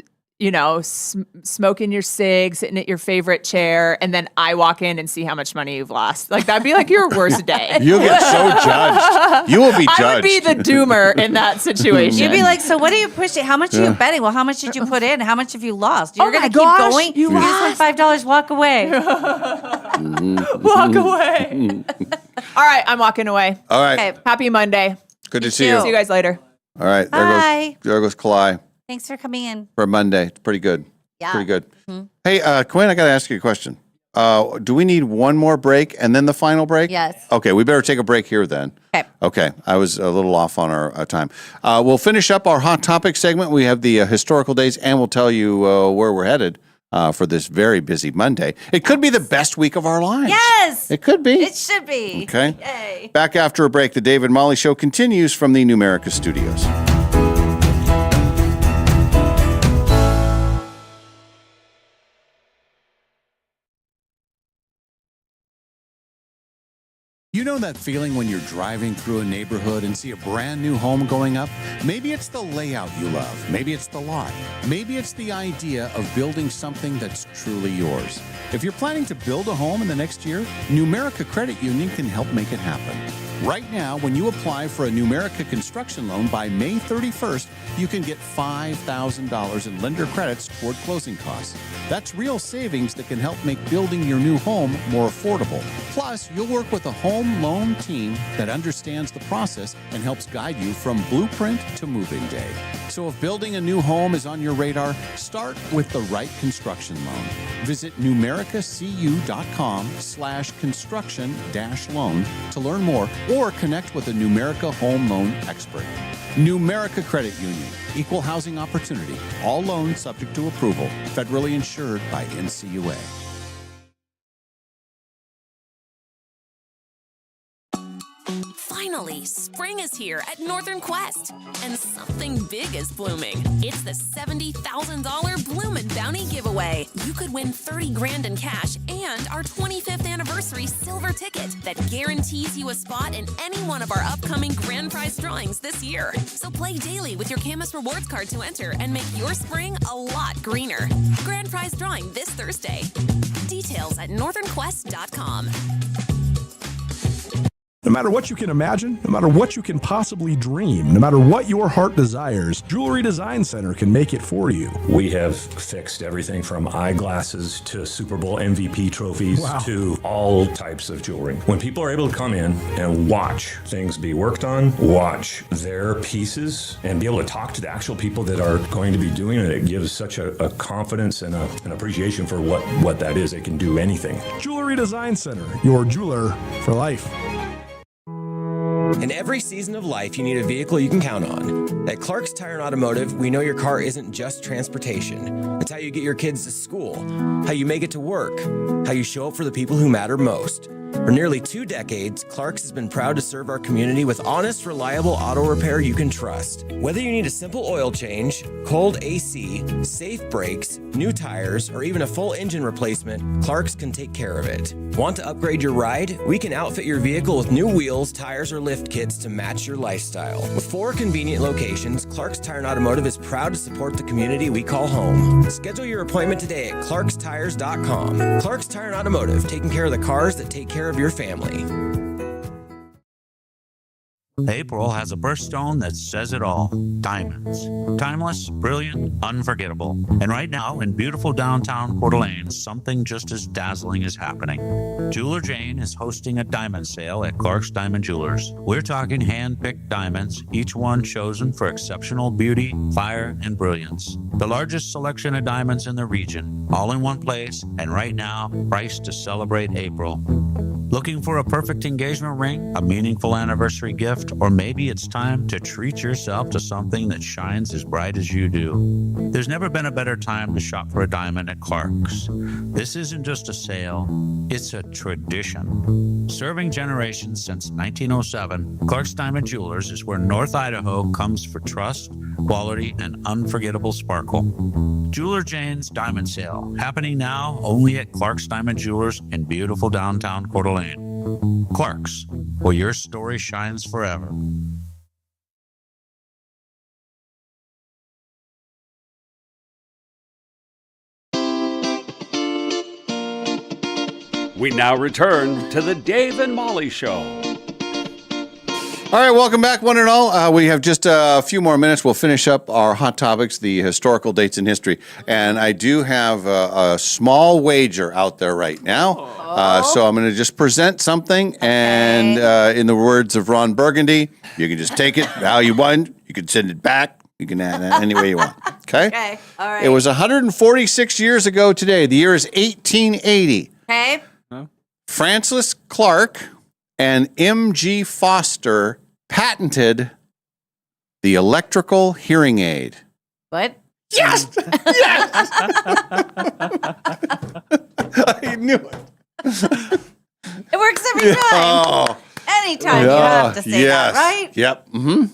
smoking your cig, sitting at your favorite chair, and then I walk in and see how much money you've lost. Like that'd be like your worst day. You'll get so judged. You will be judged. I would be the doomer in that situation. You'd be like, so what are you pushing? How much are you betting? Well, how much did you put in? How much have you lost? You're Oh going my to keep gosh, going? you just won $5. Walk away. Walk away. All right, I'm walking away. All right. Okay. Happy Monday. Good to see you. See you guys later. All right. Bye. There goes Kalai Thanks for coming in. for Monday. It's pretty good. Yeah. Pretty good. Mhm. Hey, Quinn, I got to ask you a question. Do we need one more break and then the final break? Yes. Okay, we better take a break here then. Okay. Okay, I was a little off on our time. We'll finish up our Hot Topic segment. We have the historical days, and we'll tell you where we're headed for this very busy Monday. It could be the best week of our lives. Yes. It could be. It should be. Okay. Yay. Back after a break, the Dave and Molly Show continues from the Numerica studios. You know that feeling when you're driving through a neighborhood and see a brand new home going up? Maybe it's the layout you love. Maybe it's the lot. Maybe it's the idea of building something that's truly yours. If you're planning to build a home in the next year, Numerica Credit Union can help make it happen. Right now, when you apply for a Numerica construction loan by May 31st, you can get $5,000 in lender credits toward closing costs. That's real savings that can help make building your new home more affordable. Plus, you'll work with a home loan team that understands the process and helps guide you from blueprint to move-in day. So if building a new home is on your radar, start with the right construction loan. Visit numericacu.com/construction-loan to learn more or connect with a Numerica home loan expert. Numerica Credit Union, equal housing opportunity, all loans subject to approval, federally insured by NCUA. Finally, spring is here at Northern Quest, and something big is blooming. It's the $70,000 Bloomin' Bounty giveaway. You could win 30 grand in cash and our 25th anniversary silver ticket that guarantees you a spot in any one of our upcoming grand prize drawings this year. So play daily with your Camus Rewards card to enter and make your spring a lot greener. Grand prize drawing this Thursday. Details at northernquest.com. No matter what you can imagine, no matter what you can possibly dream, no matter what your heart desires, Jewelry Design Center can make it for you. We have fixed everything from eyeglasses to Super Bowl MVP trophies to all types of jewelry. When people are able to come in and watch things be worked on, watch their pieces, and be able to talk to the actual people that are going to be doing it, it gives such a confidence and an appreciation for what that is. It can do anything. Jewelry Design Center, your jeweler for life. In every season of life, you need a vehicle you can count on. At Clark's Tire and Automotive, we know your car isn't just transportation. It's how you get your kids to school, how you make it to work, how you show up for the people who matter most. For nearly 2 decades, Clark's has been proud to serve our community with honest, reliable auto repair you can trust. Whether you need a simple oil change, cold AC, safe brakes, new tires, or even a full engine replacement, Clark's can take care of it. Want to upgrade your ride? We can outfit your vehicle with new wheels, tires, or lift kits to match your lifestyle. With 4 convenient locations, Clark's Tire and Automotive is proud to support the community we call home. Schedule your appointment today at clarkstires.com. Clark's Tire and Automotive, taking care of the cars that take care of your family. April has a birthstone that says it all. Diamonds. Timeless, brilliant, unforgettable. And right now, in beautiful downtown Coeur d'Alene, something just as dazzling is happening. Jeweler Jane is hosting a diamond sale at Clark's Diamond Jewelers. We're talking hand-picked diamonds, each one chosen for exceptional beauty, fire, and brilliance. The largest selection of diamonds in the region, all in one place, and right now, priced to celebrate April. Looking for a perfect engagement ring, a meaningful anniversary gift, or maybe it's time to treat yourself to something that shines as bright as you do? There's never been a better time to shop for a diamond at Clark's. This isn't just a sale, it's a tradition. Serving generations since 1907, Clark's Diamond Jewelers is where North Idaho comes for trust, quality, and unforgettable sparkle. Jeweler Jane's Diamond Sale, happening now only at Clark's Diamond Jewelers in beautiful downtown Coeur d'Alene. Clark's, where your story shines forever. We now return to the Dave and Molly Show. All right, welcome back, one and all. We have just a few more minutes. We'll finish up our hot topics, the historical dates in history. And I do have a small wager out there right now. So I'm going to just present something. And in the words of Ron Burgundy, you can just take it how you want. You can send it back. You can add it any way you want. Okay? Okay, all right. It was 146 years ago today. The year is 1880. Okay. Francis Clark and M.G. Foster patented the electrical hearing aid. What? Yes! Yes! I knew it. It works every time. Oh. Anytime you have to say yes. that, right? Yep. Mm-hmm.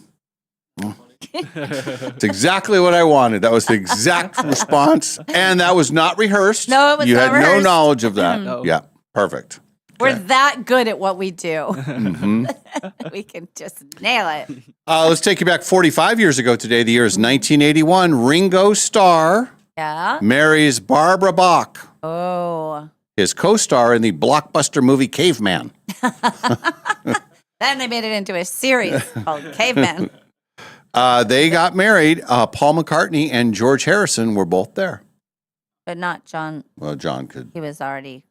It's exactly what I wanted. That was the exact response. And that was not rehearsed. No, it was you not had no rehearsed. knowledge of that. No. Yeah, perfect. We're that good at what we do. Mhm. We can just nail it. Let's take you back 45 years ago today. The year is 1981. Ringo Starr Yeah. marries Barbara Bach, Oh. his co-star in the blockbuster movie Caveman. Then they made it into a series called Caveman. They got married. Paul McCartney and George Harrison were both there. But not John. Well, John could. He was already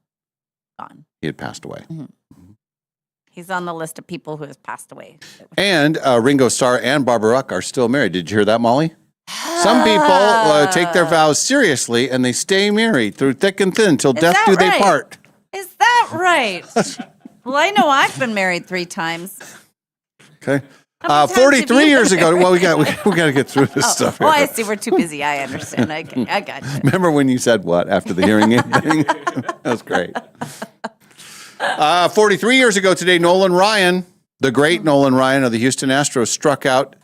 gone. He had passed away. He's on the list of people who has passed away. And Ringo Starr and Barbara Bach are still married. Did you hear that, Molly? Some people take their vows seriously and they stay married through thick and thin till death that do they right? part. Is that right? Well, I know I've been married 3 times. Okay. How many times 43 have you years been ago. Well, we married? got to get through this stuff here. Oh, I see. We're too busy. I understand. I got you. Remember when you said what after the hearing aid thing? That was great. 43 years ago today, Nolan Ryan, the great Nolan Ryan of the Houston Astros, struck out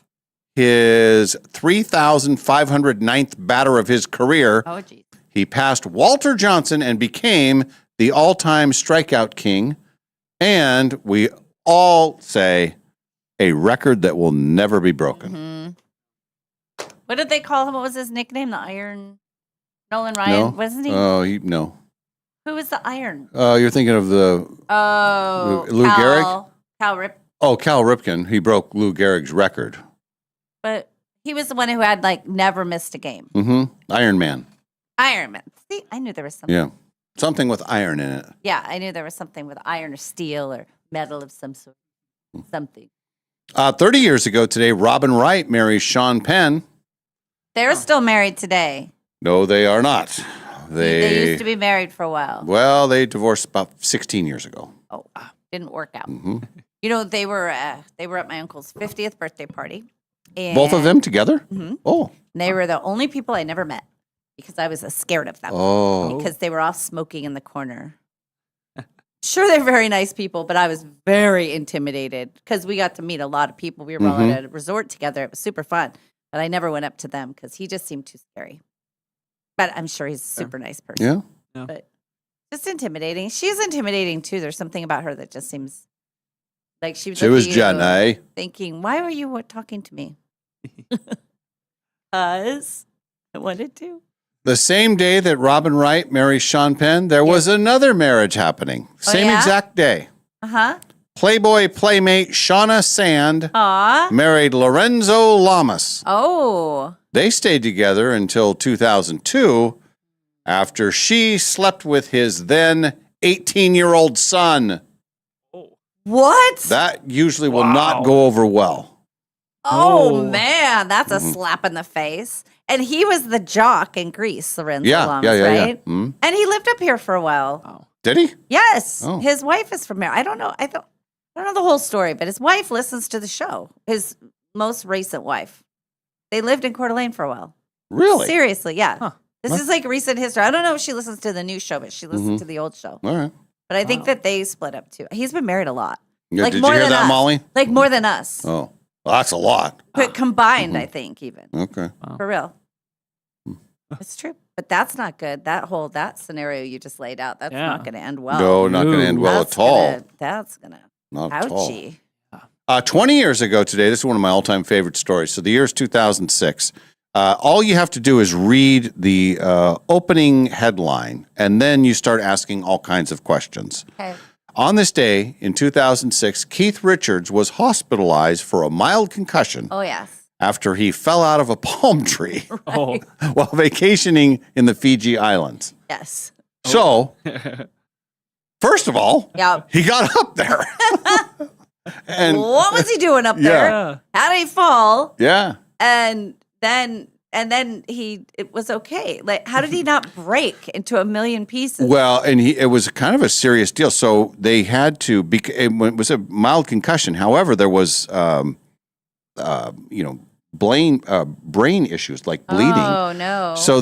his 3,509th batter of his career. Oh, geez. He passed Walter Johnson and became the all-time strikeout king. And we all say a record that will never be broken. What did they call him? What was his nickname? The Iron Nolan Ryan? No? Wasn't he? Oh, no. Who was the Iron? You're thinking of the Oh, Lou Gehrig? Cal Rip. Oh, Cal Ripken. He broke Lou Gehrig's record. But he was the one who had never missed a game. Iron Man. Iron Man. See, I knew there was something. Yeah. Something with iron in it. Yeah, I knew there was something with iron or steel or metal of some sort. Something. 30 years ago today, Robin Wright marries Sean Penn. They're still married today. No, they are not. They used to be married for a while. Well, they divorced about 16 years ago. Oh, didn't work out. Mhm. You know, they were at my uncle's 50th birthday party. And Both of them together? Mhm. Oh. They were the only people I never met because I was scared of them. Oh. Because they were all smoking in the corner. Sure, they're very nice people, but I was very intimidated because we got to meet a lot of people. We were all at a resort together. It was super fun, but I never went up to them because he just seemed too scary. But I'm sure he's a super nice person. Yeah. But just intimidating. She's intimidating too. There's something about her that just seems like she was Jen, eh? thinking, why were you talking to me? Because I wanted to. The same day that Robin Wright marries Sean Penn, there was another marriage happening. Same exact day. Uh-huh. Playboy playmate Shauna Sand Aw. married Lorenzo Lamas. Oh. They stayed together until 2002 after she slept with his then 18-year-old son. What? That usually will not go over well. Oh, man. That's a slap in the face. And he was the jock in Greece, Lorenzo Lamas, right? Yeah. Mm. And he lived up here for a while. Did he? Yes. Oh. His wife is from there. I don't know. I don't know the whole story, but his wife listens to the show. His most recent wife. They lived in Coeur d'Alene for a while. Really? Seriously, yeah. Huh. This is like recent history. I don't know if she listens to the new show, but she listens to the old show. All right. But I think that they split up too. He's been married a lot. Yeah, did you hear that, us. Molly? Like more than us. Oh, well, that's a lot. But combined, I think, even. Okay. For real. It's true. But that's not good. That scenario you just laid out, that's not going to end well. No, not going to end well at all. That's going to. Not at all. Ouchie. 20 years ago today, this is one of my all-time favorite stories. So the year is 2006. All you have to do is read the opening headline, and then you start asking all kinds of questions. Okay. On this day in 2006, Keith Richards was hospitalized for a mild concussion Oh, yes. after he fell out of a palm tree Oh. while vacationing in the Fiji Islands. Yes. So, first of all, Yeah. he got up there. And what was he doing up there? How did he fall? Yeah. And then it was okay. Like, how did he not break into a million pieces? Well, and it was kind of a serious deal. So they had to, it was a mild concussion. However, there was, brain issues like bleeding. Oh, no. So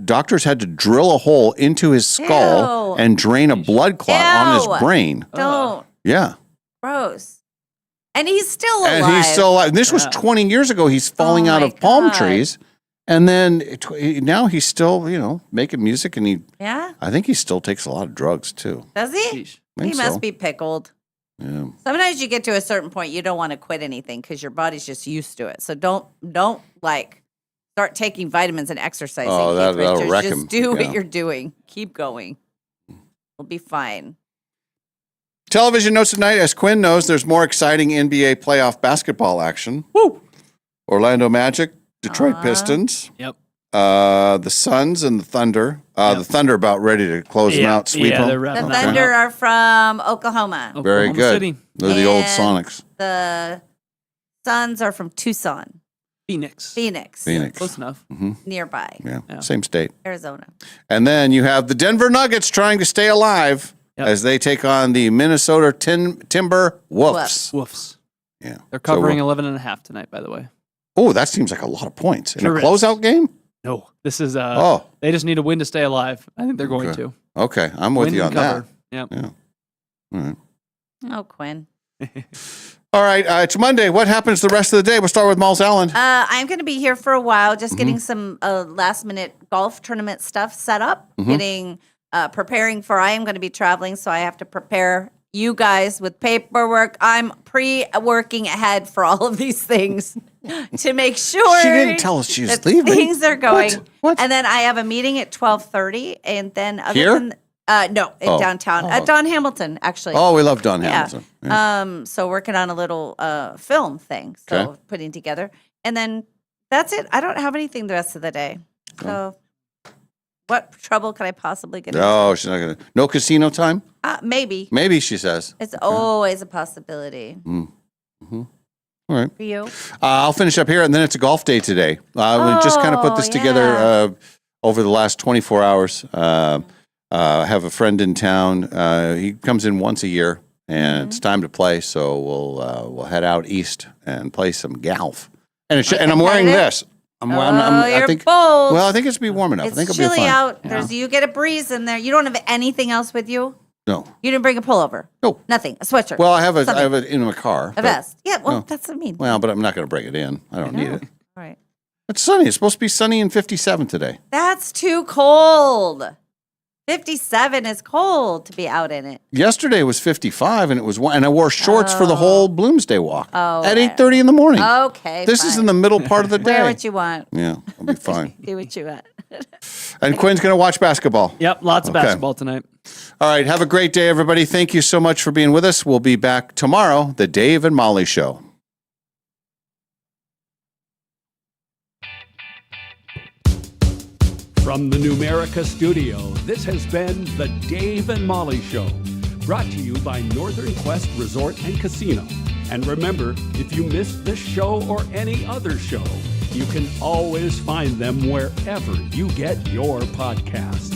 doctors had to drill a hole into his skull and drain a blood clot on his brain. Don't. Yeah. Gross. And he's still alive. And he's still alive. And this was 20 years ago. He's falling out of palm trees. And then now he's still, making music. And I think he still takes a lot of drugs too. Does he? He must be pickled. Yeah. Sometimes you get to a certain point, you don't want to quit anything because your body's just used to it. So don't start taking vitamins and exercising. Oh, Keith that'll Richards. wreck Just him. do what Yeah. you're doing. Keep going. We'll be fine. Television notes tonight. As Quinn knows, there's more exciting NBA playoff basketball action. Woo! Orlando Magic, Detroit Pistons. Yep. The Suns and the Thunder. The Thunder about ready to close them out, sweep them. they're The wrapping Thunder are from Oklahoma. Very Oklahoma good. City. They're the old And Sonics. The Suns are from Tucson. Phoenix. Close enough. Nearby. Yeah, same state. Arizona. And then you have the Denver Nuggets trying to stay alive as they take on the Minnesota Timber Wolves. Woofs. Yeah. They're covering 11 and a half tonight, by the way. Oh, that seems like a lot of points. In a Correct. closeout game? No. This is they just need a win to stay alive. I think they're going to. Okay, I'm with Win you on and that. cover. Yep. Yeah. All right. Oh, Quinn. All right, it's Monday. What happens the rest of the day? We'll start with Malls Allen. I'm going to be here for a while, just getting some last-minute golf tournament stuff set up, getting preparing for. I am going to be traveling, so I have to prepare you guys with paperwork. I'm pre-working ahead for all of these things to make sure She didn't tell us she was that leaving. things are going. What? And then I have a meeting at 12:30, and then other Here? than no, in downtown at Don Hamilton, actually. Oh, we love Don Yeah. Hamilton. Yeah. So working on a little film thing, so Okay. putting together, and then that's it. I don't have anything the rest of the day. So, what trouble could I possibly get into? No, she's not going to. No casino time? Maybe. Maybe, she says. It's always a possibility. Mm-hmm. All right. For you? I'll finish up here, and then it's a golf day today. We just kind of put this together over the last 24 hours. I have a friend in town. He comes in once a year, and it's time to play. So we'll head out east and play some golf. And I'm wearing this. I you're think. bold. Well, I think it's be warm enough. I think It's it'll be chilly fine. out. You get a breeze in there. You don't have anything else with you? No. You didn't bring a pullover? No. Nothing. A sweatshirt? Well, I have Something. it in my car. A but- vest. Yeah, well, No. that's what I mean. Well, but I'm not going to bring it in. I don't need it. All right. It's sunny. It's supposed to be sunny and 57 today. That's too cold. 57 is cold to be out in it. Yesterday was 55, and it was and I wore shorts for the whole Bloomsday walk Oh, at okay. 8:30 in the morning. Okay. This is in the middle part of the day. Wear what you want. Yeah, I'll be fine. Do what you want. And Quinn's going to watch basketball. Yep, lots of Okay. basketball tonight. All right, have a great day, everybody. Thank you so much for being with us. We'll be back tomorrow, the Dave and Molly Show. From the Numerica studio, this has been the Dave and Molly Show, brought to you by Northern Quest Resort and Casino. And remember, if you missed this show or any other show, you can always find them wherever you get your podcasts.